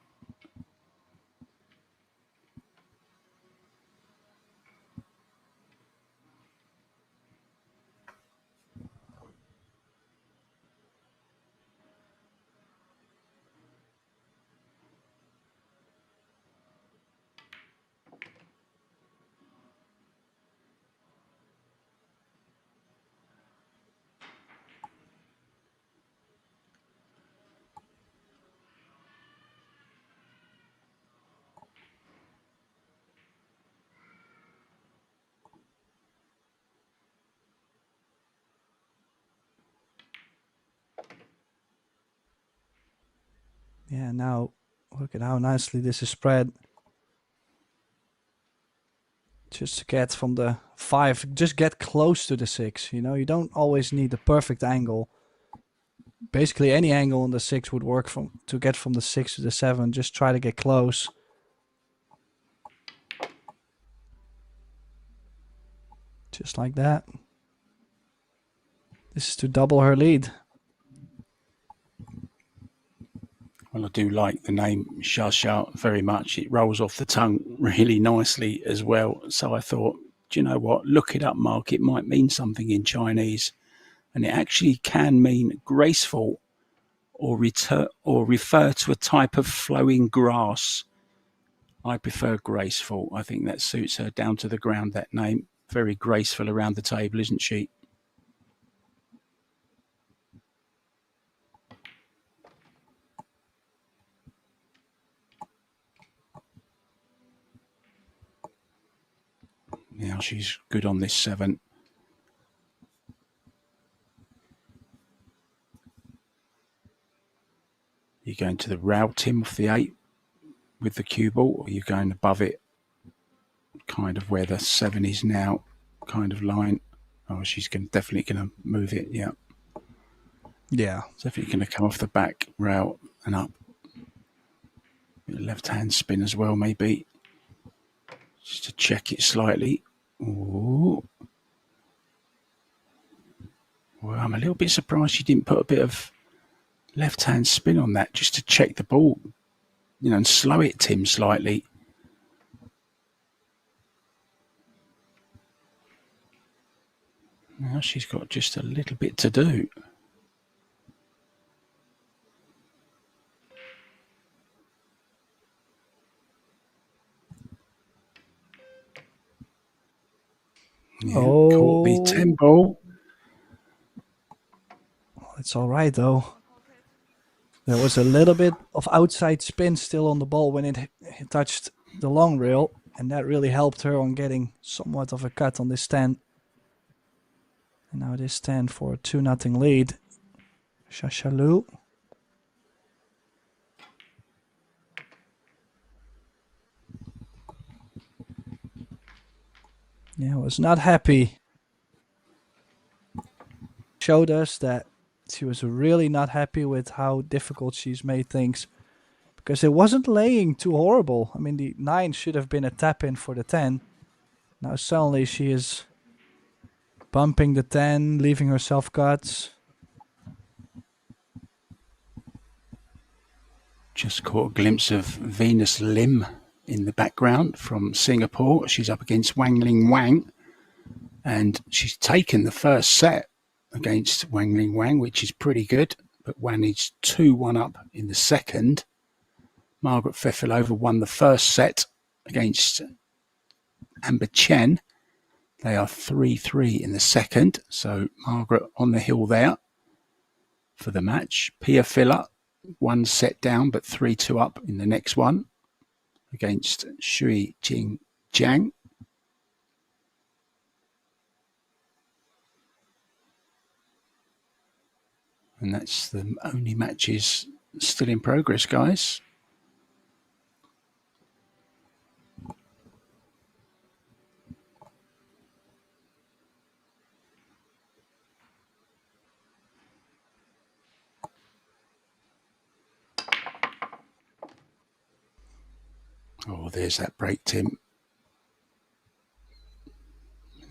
Yeah, now look at how nicely this is spread. Just to get from the 5, just get close to the 6. You know, you don't always need the perfect angle. Basically, any angle on the 6 would work to get from the 6 to the 7. Just try to get close. Just like that. This is to double her lead. Well, I do like the name Shasha very much. It rolls off the tongue really nicely as well. So I thought, do you know what? Look it up, Mark. It might mean something in Chinese. And it actually can mean graceful or refer to a type of flowing grass. I prefer graceful. I think that suits her down to the ground, that name. Very graceful around the table, isn't she? Now she's good on this 7. You're going to the rail, Tim, off the 8 with the cue ball, or you're going above it, kind of where the 7 is now, kind of line. Oh, she's definitely going to move it, yeah. Yeah. Definitely going to come off the back rail and up. Left-hand spin as well, maybe. Just to check it slightly. Ooh. Well, I'm a little bit surprised she didn't put a bit of left-hand spin on that just to check the ball, you know, and slow it, Tim, slightly. Now she's got just a little bit to do. Yeah, caught the 10 ball. It's all right, though. There was a little bit of outside spin still on the ball when it touched the long rail, and that really helped her on getting somewhat of a cut on this 10. And now it is 10 for a 2-0 lead. Shashalu. Yeah, was not happy. Showed us that she was really not happy with how difficult she's made things. Because it wasn't laying too horrible. I mean, the 9 should have been a tap-in for the 10. Now suddenly she is bumping the 10, leaving herself cuts. Just caught a glimpse of Venus Lim in the background from Singapore. She's up against Wang Ling Wang. And she's taken the first set against Wang Ling Wang, which is pretty good. But Wang is 2-1 up in the second. Margaret Fefilova won the first set against Amber Chen. They are 3-3 in the second. So Margaret on the hill there for the match. Pia Filler, 1 set down, but 3-2 up in the next one against Shui Jing Jiang. And that's the only matches still in progress, guys. Oh, there's that break, Tim.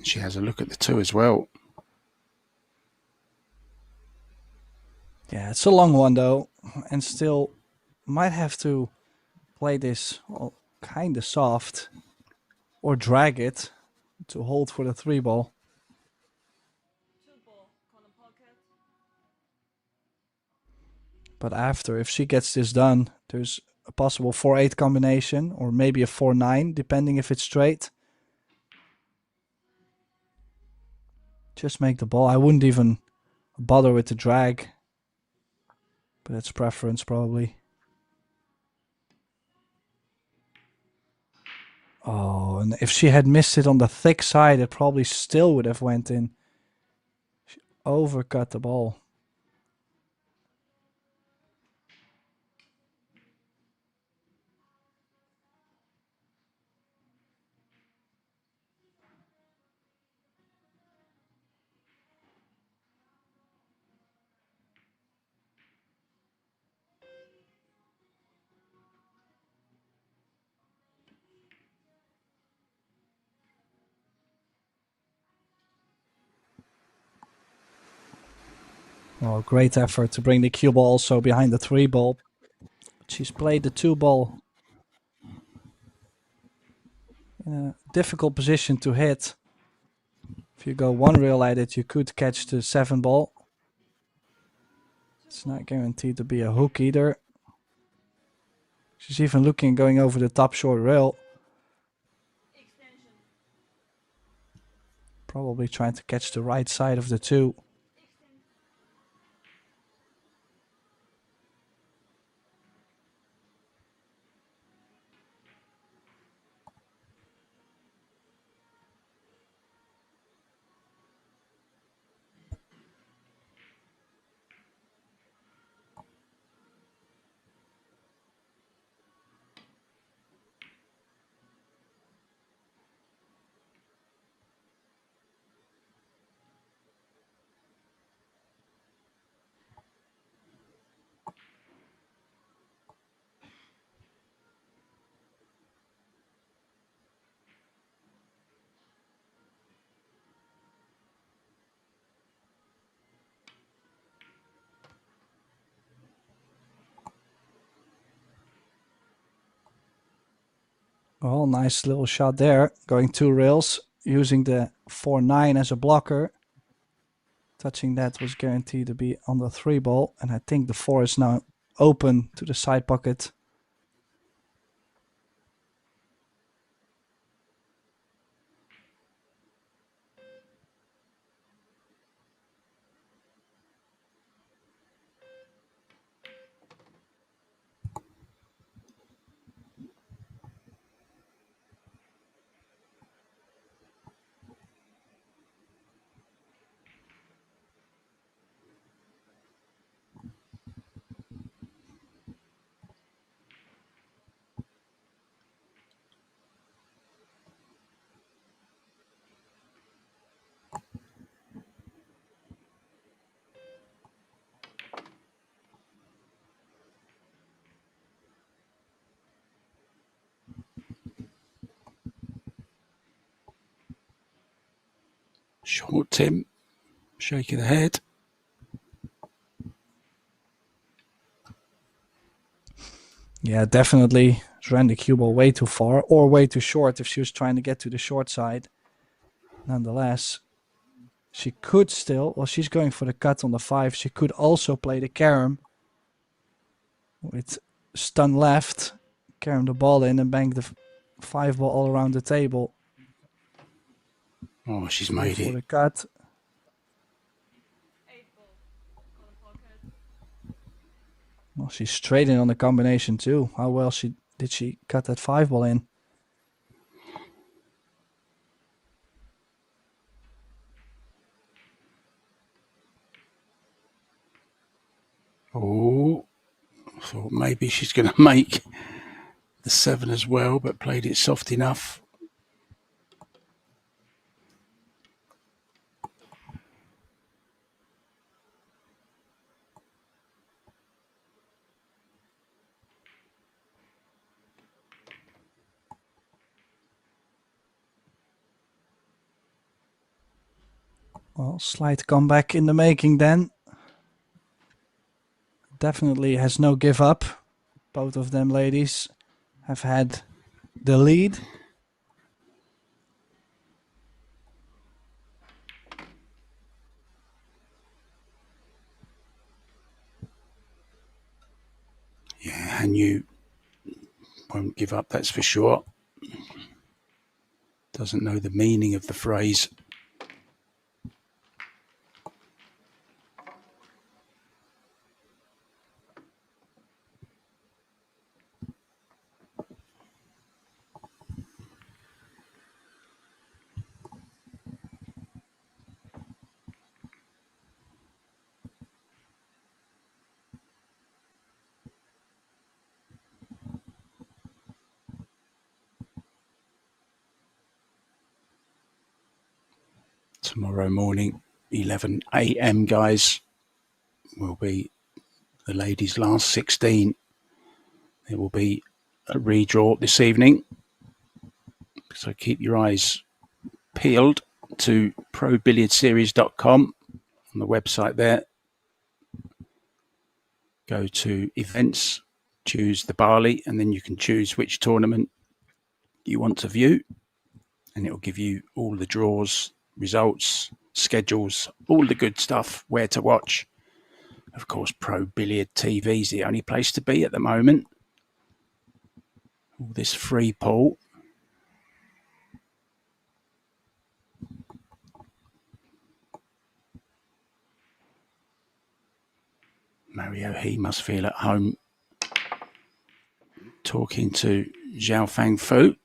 She has a look at the 2 as well. Yeah, it's a long one though, and still might have to play this kind of soft or drag it to hold for the 3 ball. But after, if she gets this done, there's a possible 4-8 combination or maybe a 4-9, depending if it's straight. Just make the ball. I wouldn't even bother with the drag, but it's preference probably. Oh, and if she had missed it on the thick side, it probably still would have went in. She overcut the ball. Oh, great effort to bring the cue ball also behind the 3 ball. She's played the 2 ball in a difficult position to hit. If you go 1 rail at it, you could catch the 7 ball. It's not guaranteed to be a hook either. She's even looking going over the top short rail. Probably trying to catch the right side of the 2. Well, nice little shot there. Going 2 rails, using the 4-9 as a blocker. Touching that was guaranteed to be on the 3 ball. And I think the 4 is now open to the side pocket. Short, Tim. Shaking the head. Yeah, definitely ran the cue ball way too far or way too short if she was trying to get to the short side. Nonetheless, she could still, well, she's going for the cut on the 5. She could also play the carom with stun left, carom the ball in and bank the 5 ball all around the table. Oh, she's Go made for it. the cut. Well, she's straight in on the combination too. How well did she cut that 5 ball in? Oh, thought maybe she's going to make the 7 as well, but played it soft enough. Well, slight comeback in the making then. Definitely has no give up. Both of them ladies have had the lead. Yeah, and you won't give up, that's for sure. Doesn't know the meaning of the phrase. Tomorrow morning, 11 a.m. guys, will be the ladies' last 16. There will be a redraw this evening. So keep your eyes peeled to probilliardseries.com on the website there. Go to events, choose the Bali, and then you can choose which tournament you want to view. And it will give you all the draws, results, schedules, all the good stuff, where to watch. Of course, Pro Billiard TV is the only place to be at the moment. All this free pool. Mario, he must feel at home talking to Zhao Fang Fu.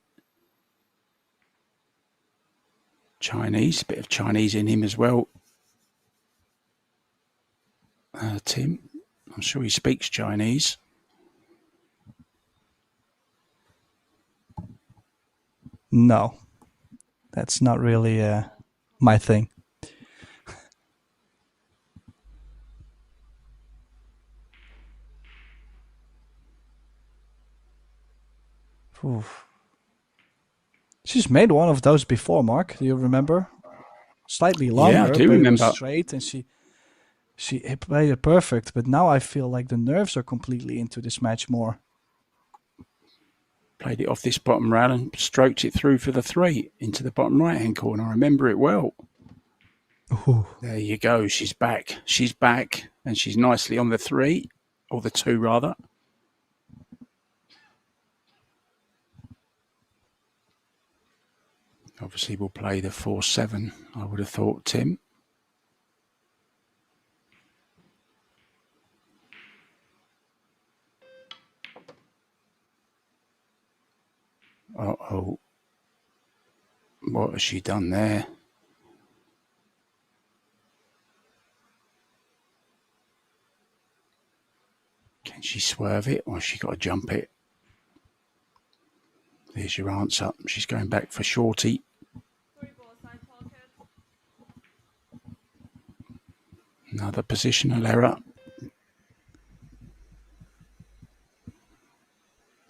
Chinese, bit of Chinese in him as well. Tim, I'm sure he speaks Chinese. No, that's not really my thing. Oof. She's made one of those before, Mark. Do you remember? Slightly longer, Yeah, I do but remember. it was straight, and she played it perfect. But now I feel like the nerves are completely into this match more. Played it off this bottom rail and stroked it through for the 3 into the bottom right-hand corner. I remember it well. Ooh. There you go. She's back. She's back, and she's nicely on the 3, or the 2 rather. Obviously, we'll play the 4-7, I would have thought, Tim. Uh-oh. What has she done there? Can she swerve it, or has she got to jump it? There's your answer. She's going back for shorty. Another positional error.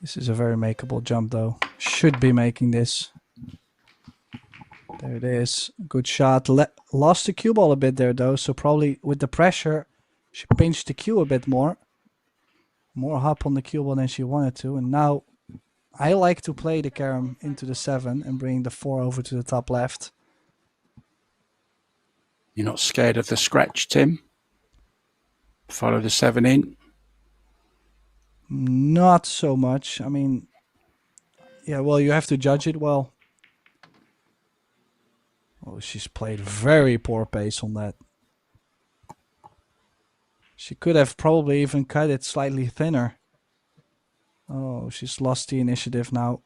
This is a very makeable jump, though. Should be making this. There it is. Good shot. Lost the cue ball a bit there, though. So probably with the pressure, she pinched the cue a bit more. More hop on the cue ball than she wanted to. And now I like to play the carom into the 7 and bring the 4 over to the top left. You're not scared of the scratch, Tim? Follow the 7 in? Not so much. I mean, yeah, well, you have to judge it well. Oh, she's played very poor pace on that. She could have probably even cut it slightly thinner. Oh, she's lost the initiative now.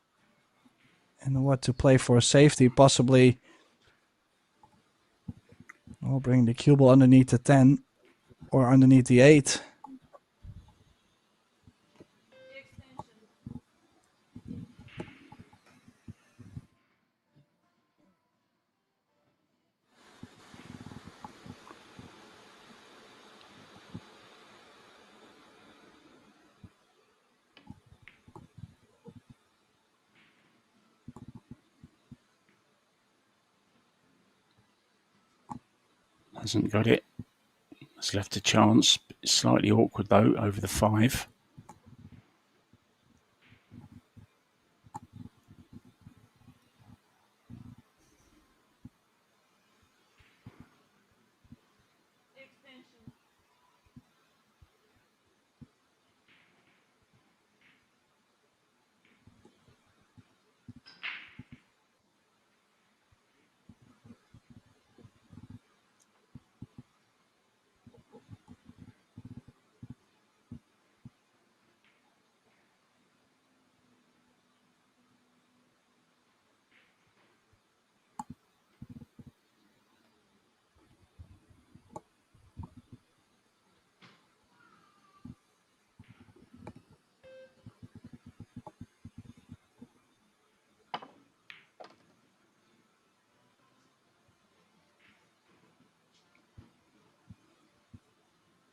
And what to play for safety, possibly. Oh, bring the cue ball underneath the 10 or underneath the 8. Hasn't got it. Has left a chance. Slightly awkward though over the 5.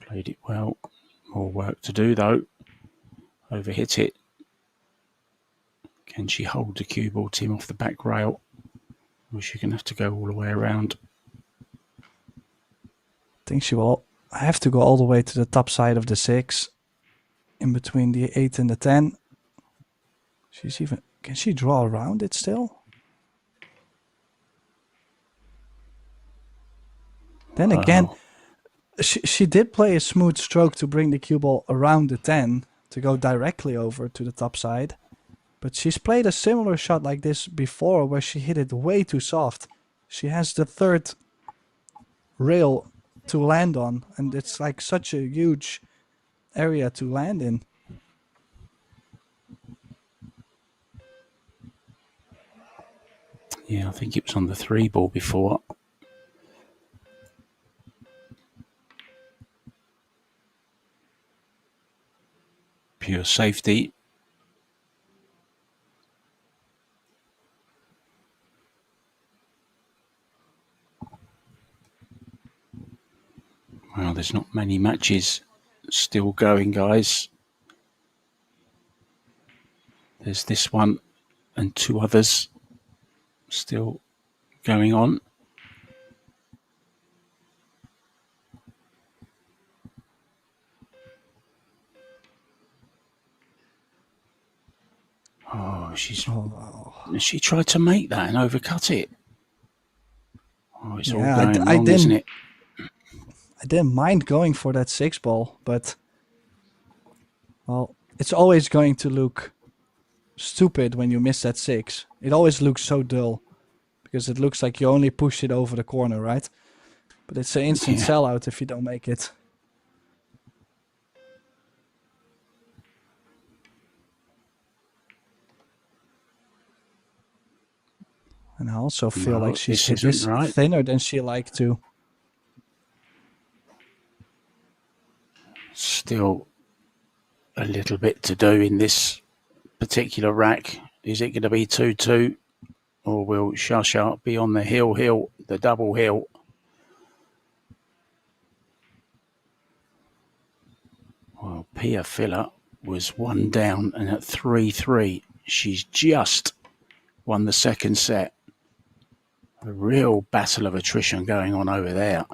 Played it well. More work to do though. Overhit it. Can she hold the cue ball, Tim, off the back rail? Or is she going to have to go all the way around? I think she will have to go all the way to the top side of the 6. In between the 8 and the 10. She's even... Can she draw around it still? Then again, she did play a smooth stroke to bring the cue ball around the 10 to go directly over to the top side. But she's played a similar shot like this before where she hit it way too soft. She has the 3rd rail to land on, and it's like such a huge area to land in. Yeah, I think it was on the 3 ball before. Pure safety. Well, there's not many matches still going, guys. There's this one and 2 others still going on. Oh, she tried to make that and overcut it. Oh, it's all going wrong, isn't it? I didn't mind going for that 6 ball, but well, it's always going to look stupid when you miss that 6. It always looks so dull because it looks like you only pushed it over the corner, right? But it's an instant sellout if you don't make it. And I also feel like she's hit this thinner than she liked to. Still a little bit to do in this particular rack. Is it going to be 2-2? Or will Shasha be on the hill, the double hill? Well, Pia Filler was 1 down, and at 3-3, she's just won the 2nd set. A real battle of attrition going on over there.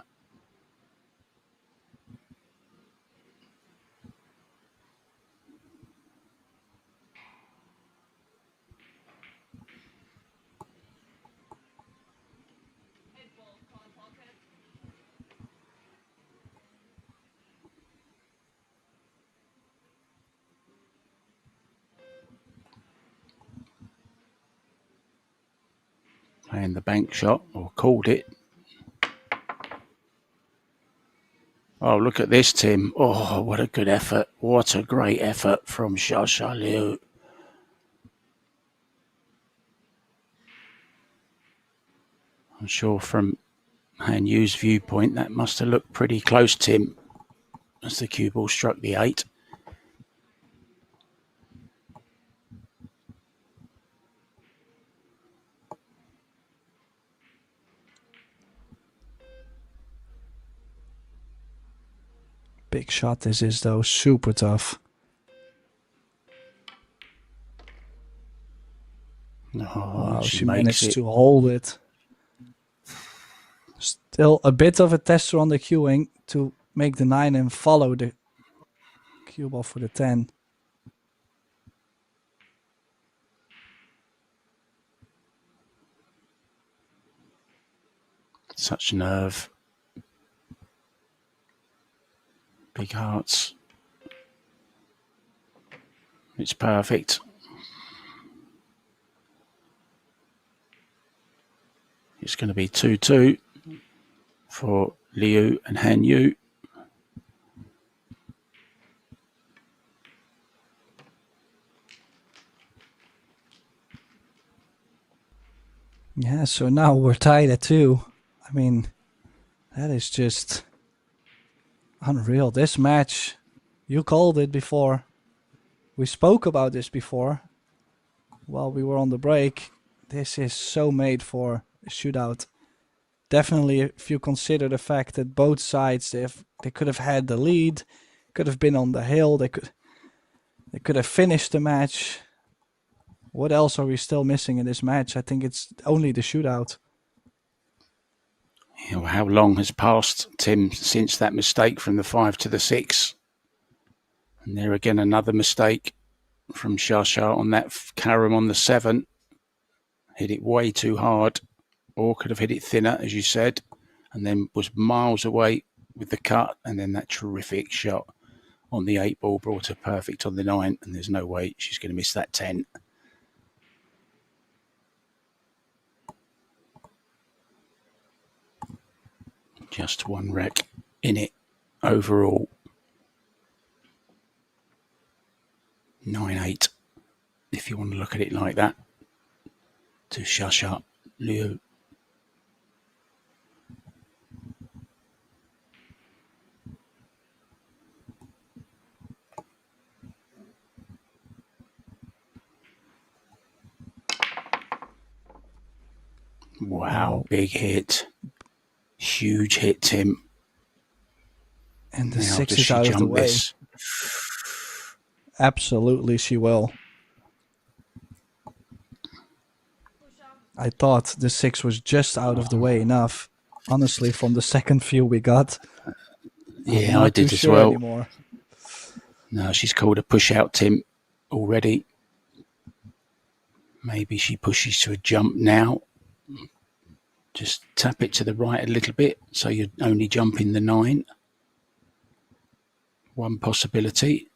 And the bank shot, or called it. Oh, look at this, Tim. Oh, what a good effort. What a great effort from Shasha Liu. I'm sure from Han Yu's viewpoint, that must have looked pretty close, Tim, as the cue ball struck the 8. Big shot this is though, super tough. Oh, wow, she managed to hold it. Still a bit of a tester on the queuing to make the 9 and follow the cue ball for the 10. Such nerve. Big hearts. It's perfect. It's going to be 2-2 for Liu and Han Yu. Yeah, so now we're tied at 2. I mean, that is just unreal. This match, you called it before. We spoke about this before while we were on the break. This is so made for a shootout. Definitely, if you consider the fact that both sides, they could have had the lead, could have been on the hill, they could have finished the match. What else are we still missing in this match? I think it's only the shootout. Yeah, well, how long has passed, Tim, since that mistake from the 5 to the 6? And there again, another mistake from Shasha on that carom on the 7. Hit it way too hard, or could have hit it thinner, as you said, and then was miles away with the cut, and then that terrific shot on the 8 ball brought her perfect on the 9, and there's no way she's going to miss that 10. Just one wreck in it overall. 9-8, if you want to look at it like that, to Shasha Liu. Wow, big hit. Huge hit, Tim. And the Now, 6 does is she out of the jump way. this? Absolutely, she will. I thought the 6 was just out of the way enough. Honestly, from the second view we got, Yeah, I'm not I did too as sure well. anymore. No, she's called a push out, Tim, already. Maybe she pushes to a jump now. Just tap it to the right a little bit, so you're only jumping the 9. One possibility.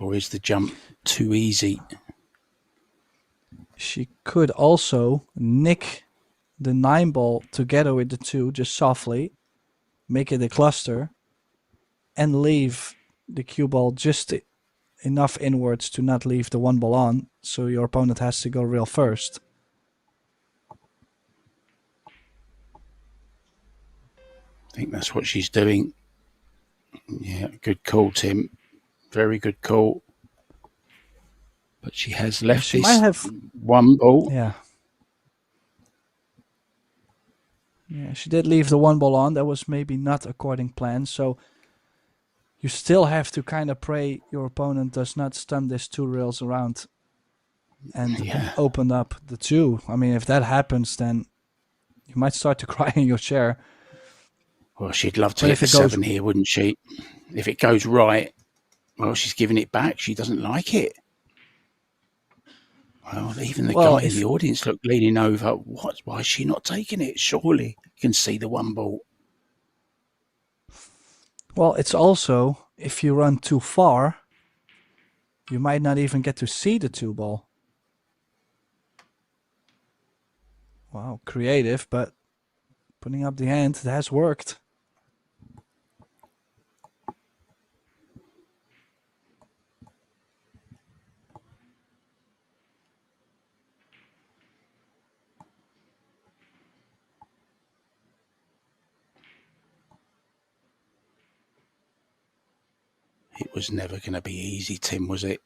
Or is the jump too easy? She could also nick the 9 ball together with the 2, just softly, make it a cluster, and leave the cue ball just enough inwards to not leave the 1 ball on, so your opponent has to go real first. I think that's what she's doing. Yeah, good call, Tim. Very good call. But she has left She this might have 1 ball. Yeah, she did leave the 1 ball on. That was maybe not according plan. So you still have to kind of pray your opponent does not stun this 2 rails around and open up the 2. I mean, if that happens, then you might start to cry in your chair. Well, she'd love to hit the 7 here, wouldn't she? If it goes right, well, she's giving it back. She doesn't like it. Well, even the guy in the audience looked leaning over. What? Why is she not taking it? Surely you can see the 1 ball. Well, it's also, if you run too far, you might not even get to see the 2 ball. Wow, creative, but putting up the hand, it has worked. It was never going to be easy, Tim, was it?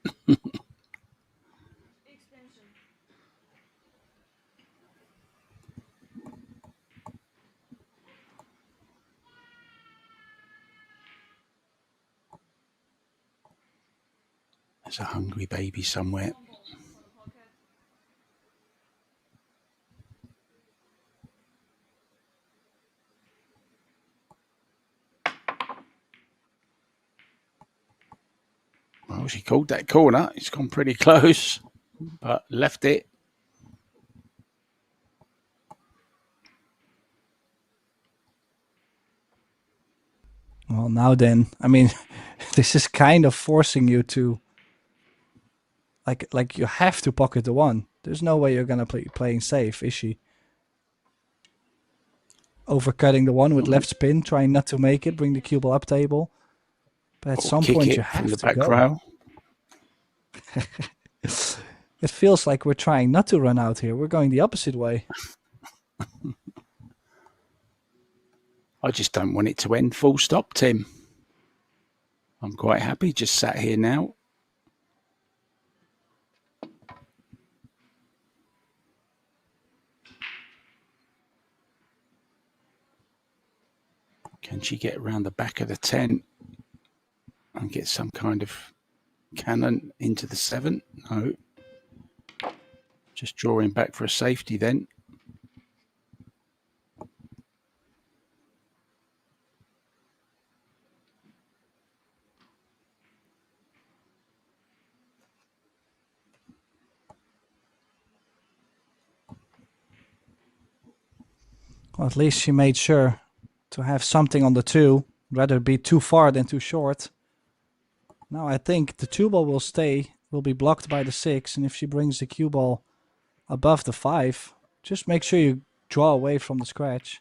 There's a hungry baby somewhere. Oh, she called that corner. It's gone pretty close, but left it. Well, now then, I mean, this is kind of forcing you to, like you have to pocket the one. There's no way you're gonna playing safe, is she? Overcutting the one with left spin, trying not to make it, bring the cue ball up table. But at some point you have from the to back go. rail. It feels like we're trying not to run out here. We're going the opposite way. I just don't want it to end full stop, Tim. I'm quite happy just sat here now. Can she get around the back of the 10 and get some kind of cannon into the 7? No. Just drawing back for a safety then. Well, at least she made sure to have something on the 2. Rather be too far than too short. Now I think the 2 ball will be blocked by the 6. And if she brings the cue ball above the 5, just make sure you draw away from the scratch.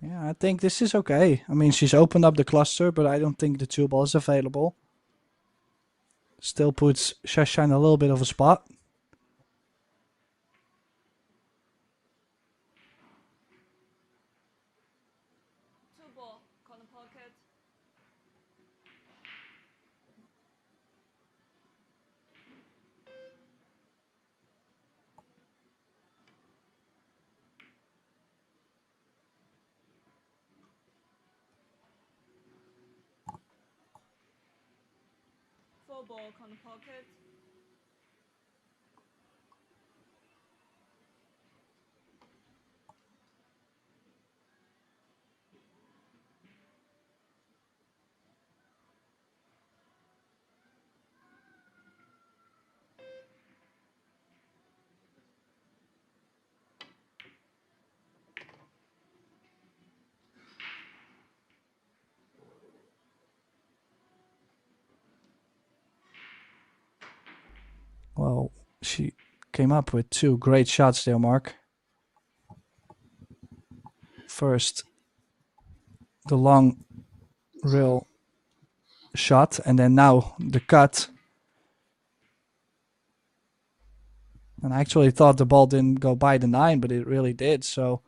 Yeah, I think this is okay. I mean, she's opened up the cluster, but I don't think the 2 ball is available. Still puts Sasha in a little bit of a spot. Ball corner pocket. Well, she came up with 2 great shots there, Mark. First, the long rail shot, and then now the cut. And I actually thought the ball didn't go by the 9, but it really did. So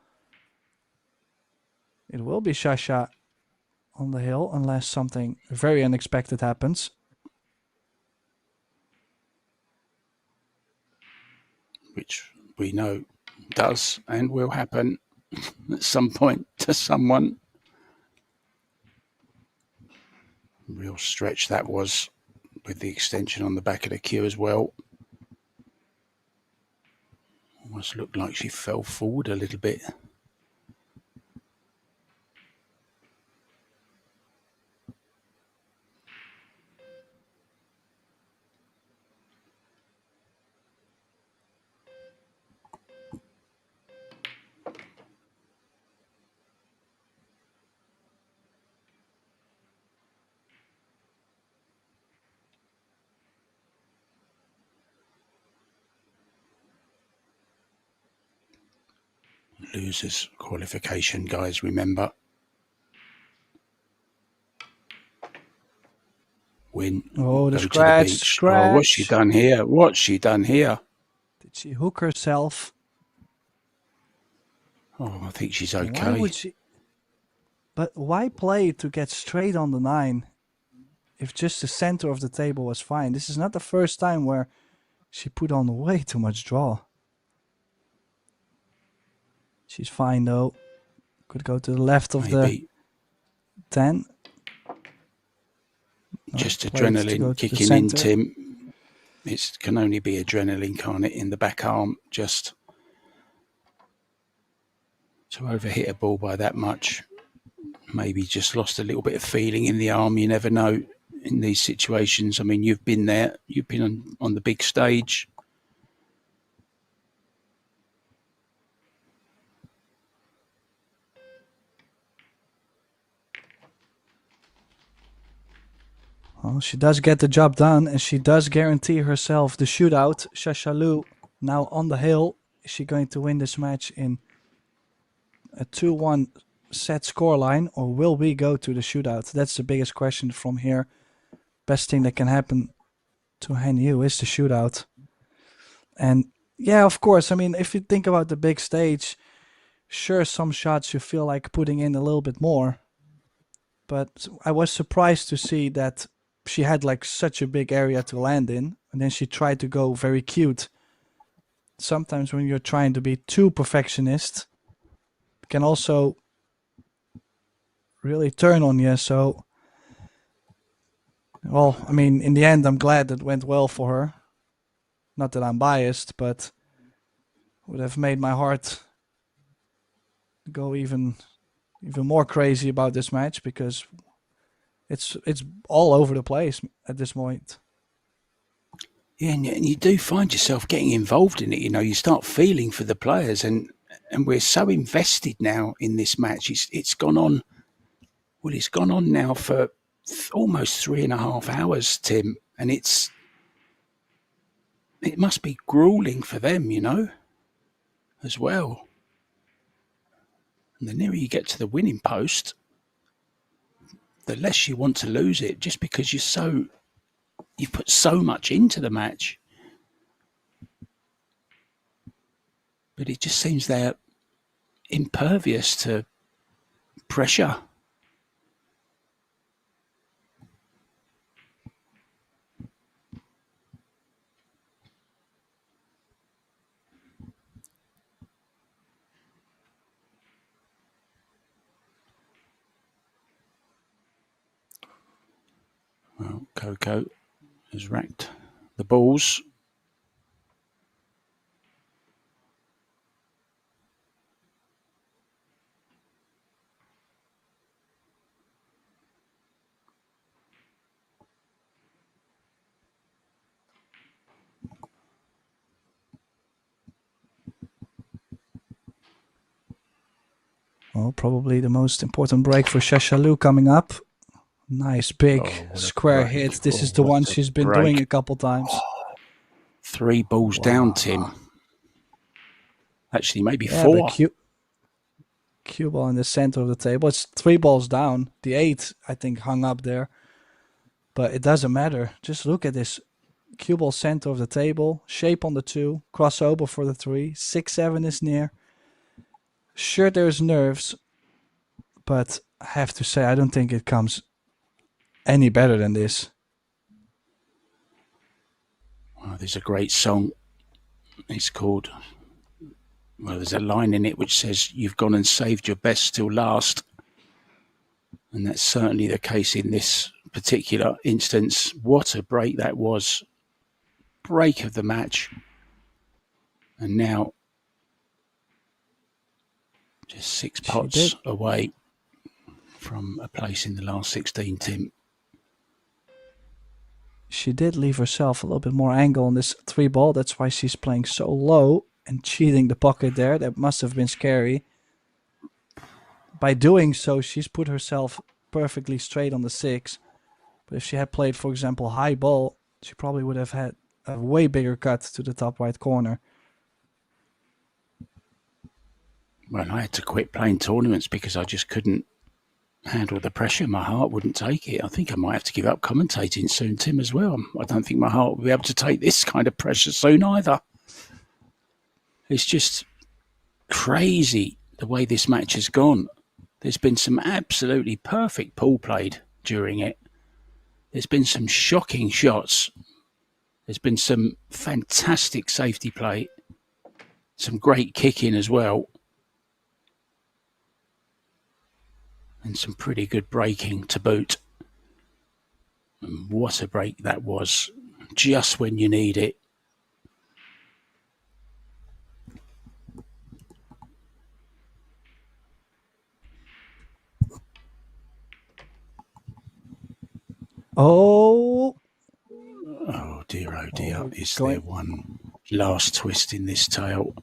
it will be Sasha on the hill unless something very unexpected happens. Which we know does and will happen at some point to someone. Real stretch that was with the extension on the back of the cue as well. Almost looked like she fell forward a little bit. Losers qualification, guys, remember. Win. Oh, the go scratch, to the beach. scratch. Oh, what's she done here? What's she done here? Did she hook herself? Oh, I think she's okay. Why would she? But why play to get straight on the 9 if just the center of the table was fine? This is not the first time where she put on way too much draw. She's fine though. Could go to the left of Maybe. the 10. Just played to go adrenaline to the kicking in, center. Tim. It can only be adrenaline, can't it, in the back arm, just to overhit a ball by that much. maybe just lost a little bit of feeling in the arm. You never know in these situations. I mean, you've been there. You've been on the big stage. Well, she does get the job done, and she does guarantee herself the shootout. Shashalu now on the hill. Is she going to win this match in a 2-1 set scoreline, or will we go to the shootout? That's the biggest question from here. Best thing that can happen to Han Yu is the shootout. And yeah, of course, I mean, if you think about the big stage, sure, some shots you feel like putting in a little bit more. But I was surprised to see that she had like such a big area to land in, and then she tried to go very cute. Sometimes when you're trying to be too perfectionist, it can also really turn on you. So, well, I mean, in the end, I'm glad it went well for her. Not that I'm biased, but would have made my heart go even more crazy about this match, because it's all over the place at this point. Yeah, and you do find yourself getting involved in it. You know, you start feeling for the players, and we're so invested now in this match. It's gone on. Well, it's gone on now for almost 3.5 hours, Tim, and it must be grueling for them, you know, as well. And the nearer you get to the winning post, the less you want to lose it, just because you've put so much into the match. But it just seems they're impervious to pressure. Well, Coco has racked the balls. Well, probably the most important break for Shashalu coming up. Nice big square hit. This is the one she's been doing a couple times. 3 balls down, Tim. Actually, maybe 4. Cue ball in the center of the table. It's 3 balls down. The 8, I think, hung up there. But it doesn't matter. Just look at this cue ball center of the table. Shape on the 2. Crossover for the 3. 6-7 is near. Sure, there's nerves. But I have to say, I don't think it comes any better than this. Well, there's a great song. It's called... Well, there's a line in it which says, "You've gone and saved your best till last." And that's certainly the case in this particular instance. What a break that was. Break of the match. And now just 6 pots away from a place in the last 16, Tim. She did leave herself a little bit more angle on this 3 ball. That's why she's playing so low and cheating the pocket there. That must have been scary. By doing so, she's put herself perfectly straight on the 6. But if she had played, for example, high ball, she probably would have had a way bigger cut to the top right corner. Well, I had to quit playing tournaments because I just couldn't handle the pressure. My heart wouldn't take it. I think I might have to give up commentating soon, Tim, as well. I don't think my heart will be able to take this kind of pressure soon either. It's just crazy the way this match has gone. There's been some absolutely perfect pool played during it. There's been some shocking shots. There's been some fantastic safety play. Some great kicking as well. And some pretty good breaking to boot. And what a break that was. Just when you need it. Oh, Oh dear, Oh, is going- there one last twist in this tale?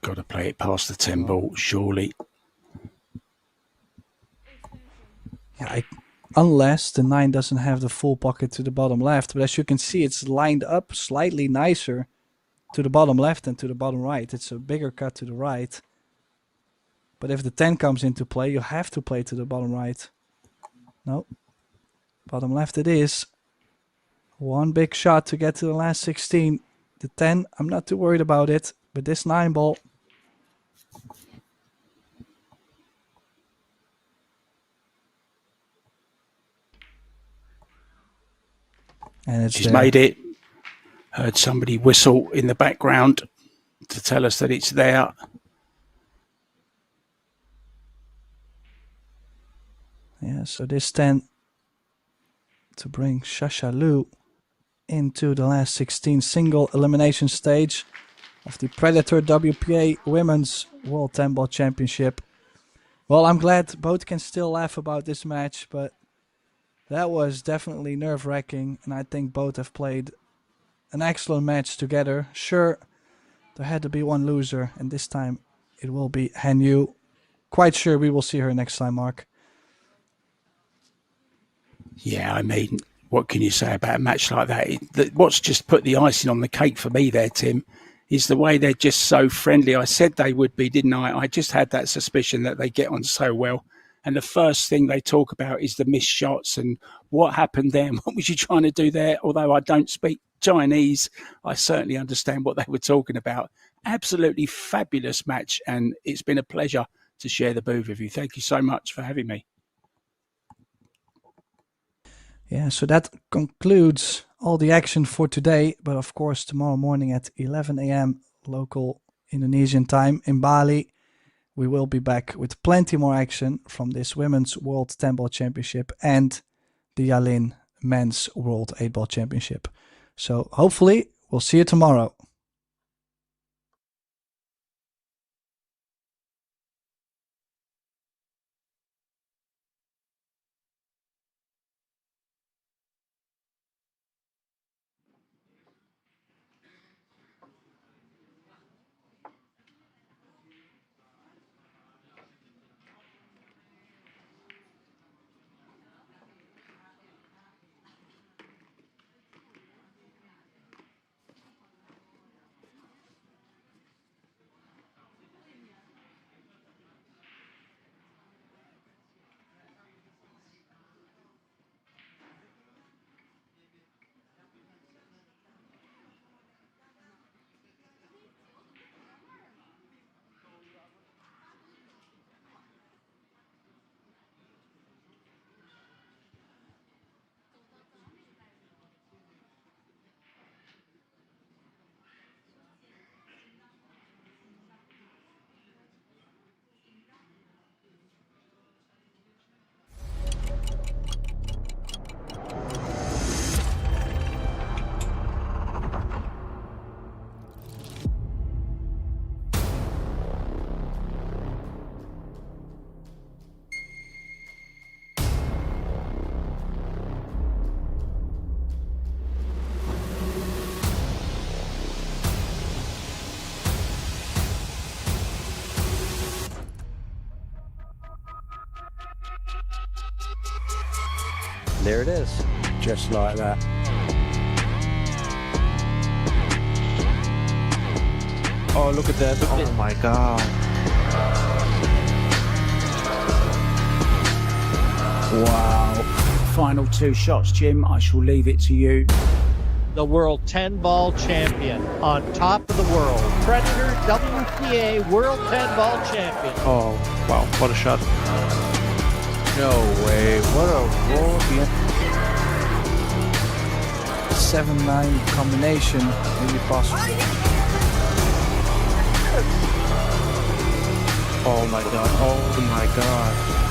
Got to play it past the 10 ball, surely. yeah, unless the 9 doesn't have the full pocket to the bottom left. But as you can see, it's lined up slightly nicer to the bottom left than to the bottom right. It's a bigger cut to the right. But if the 10 comes into play, you have to play to the bottom right. No, bottom left it is. One big shot to get to the last 16. The 10, I'm not too worried about it. But this 9 ball, and it's She's there. made it. Heard somebody whistle in the background to tell us that it's there. Yeah, so this 10 to bring Shasha Lu into the last 16 single elimination stage of the Predator WPA Women's World 10 Ball Championship. Well, I'm glad both can still laugh about this match, but that was definitely nerve-wracking, and I think both have played an excellent match together. Sure, there had to be one loser, and this time it will be Hanyu. Quite sure we will see her next time, Mark. Yeah, I mean, what can you say about a match like that? What's just put the icing on the cake for me there, Tim, is the way they're just so friendly. I said they would be, didn't I? I just had that suspicion that they get on so well. And the first thing they talk about is the missed shots and what happened there. What was you trying to do there? Although I don't speak Chinese, I certainly understand what they were talking about. Absolutely fabulous match. And it's been a pleasure to share the booth with you. Thank you so much for having me. Yeah, so that concludes all the action for today. But of course, tomorrow morning at 11 a.m. local Indonesian time in Bali, we will be back with plenty more action from this Women's World 10 Ball Championship and the Yalin Men's World 8 Ball Championship. So hopefully, we'll see you tomorrow. There it is. Just like that. Oh, look at that. Oh my god. Wow. Final 2 shots, Jim. I shall leave it to you. The World 10 Ball Champion on top of the world. Predator WPA World 10 Ball Champion. Oh, wow. What a shot. No way. What a roll. 7-9 combination. Maybe possible. Oh my god. Oh my god.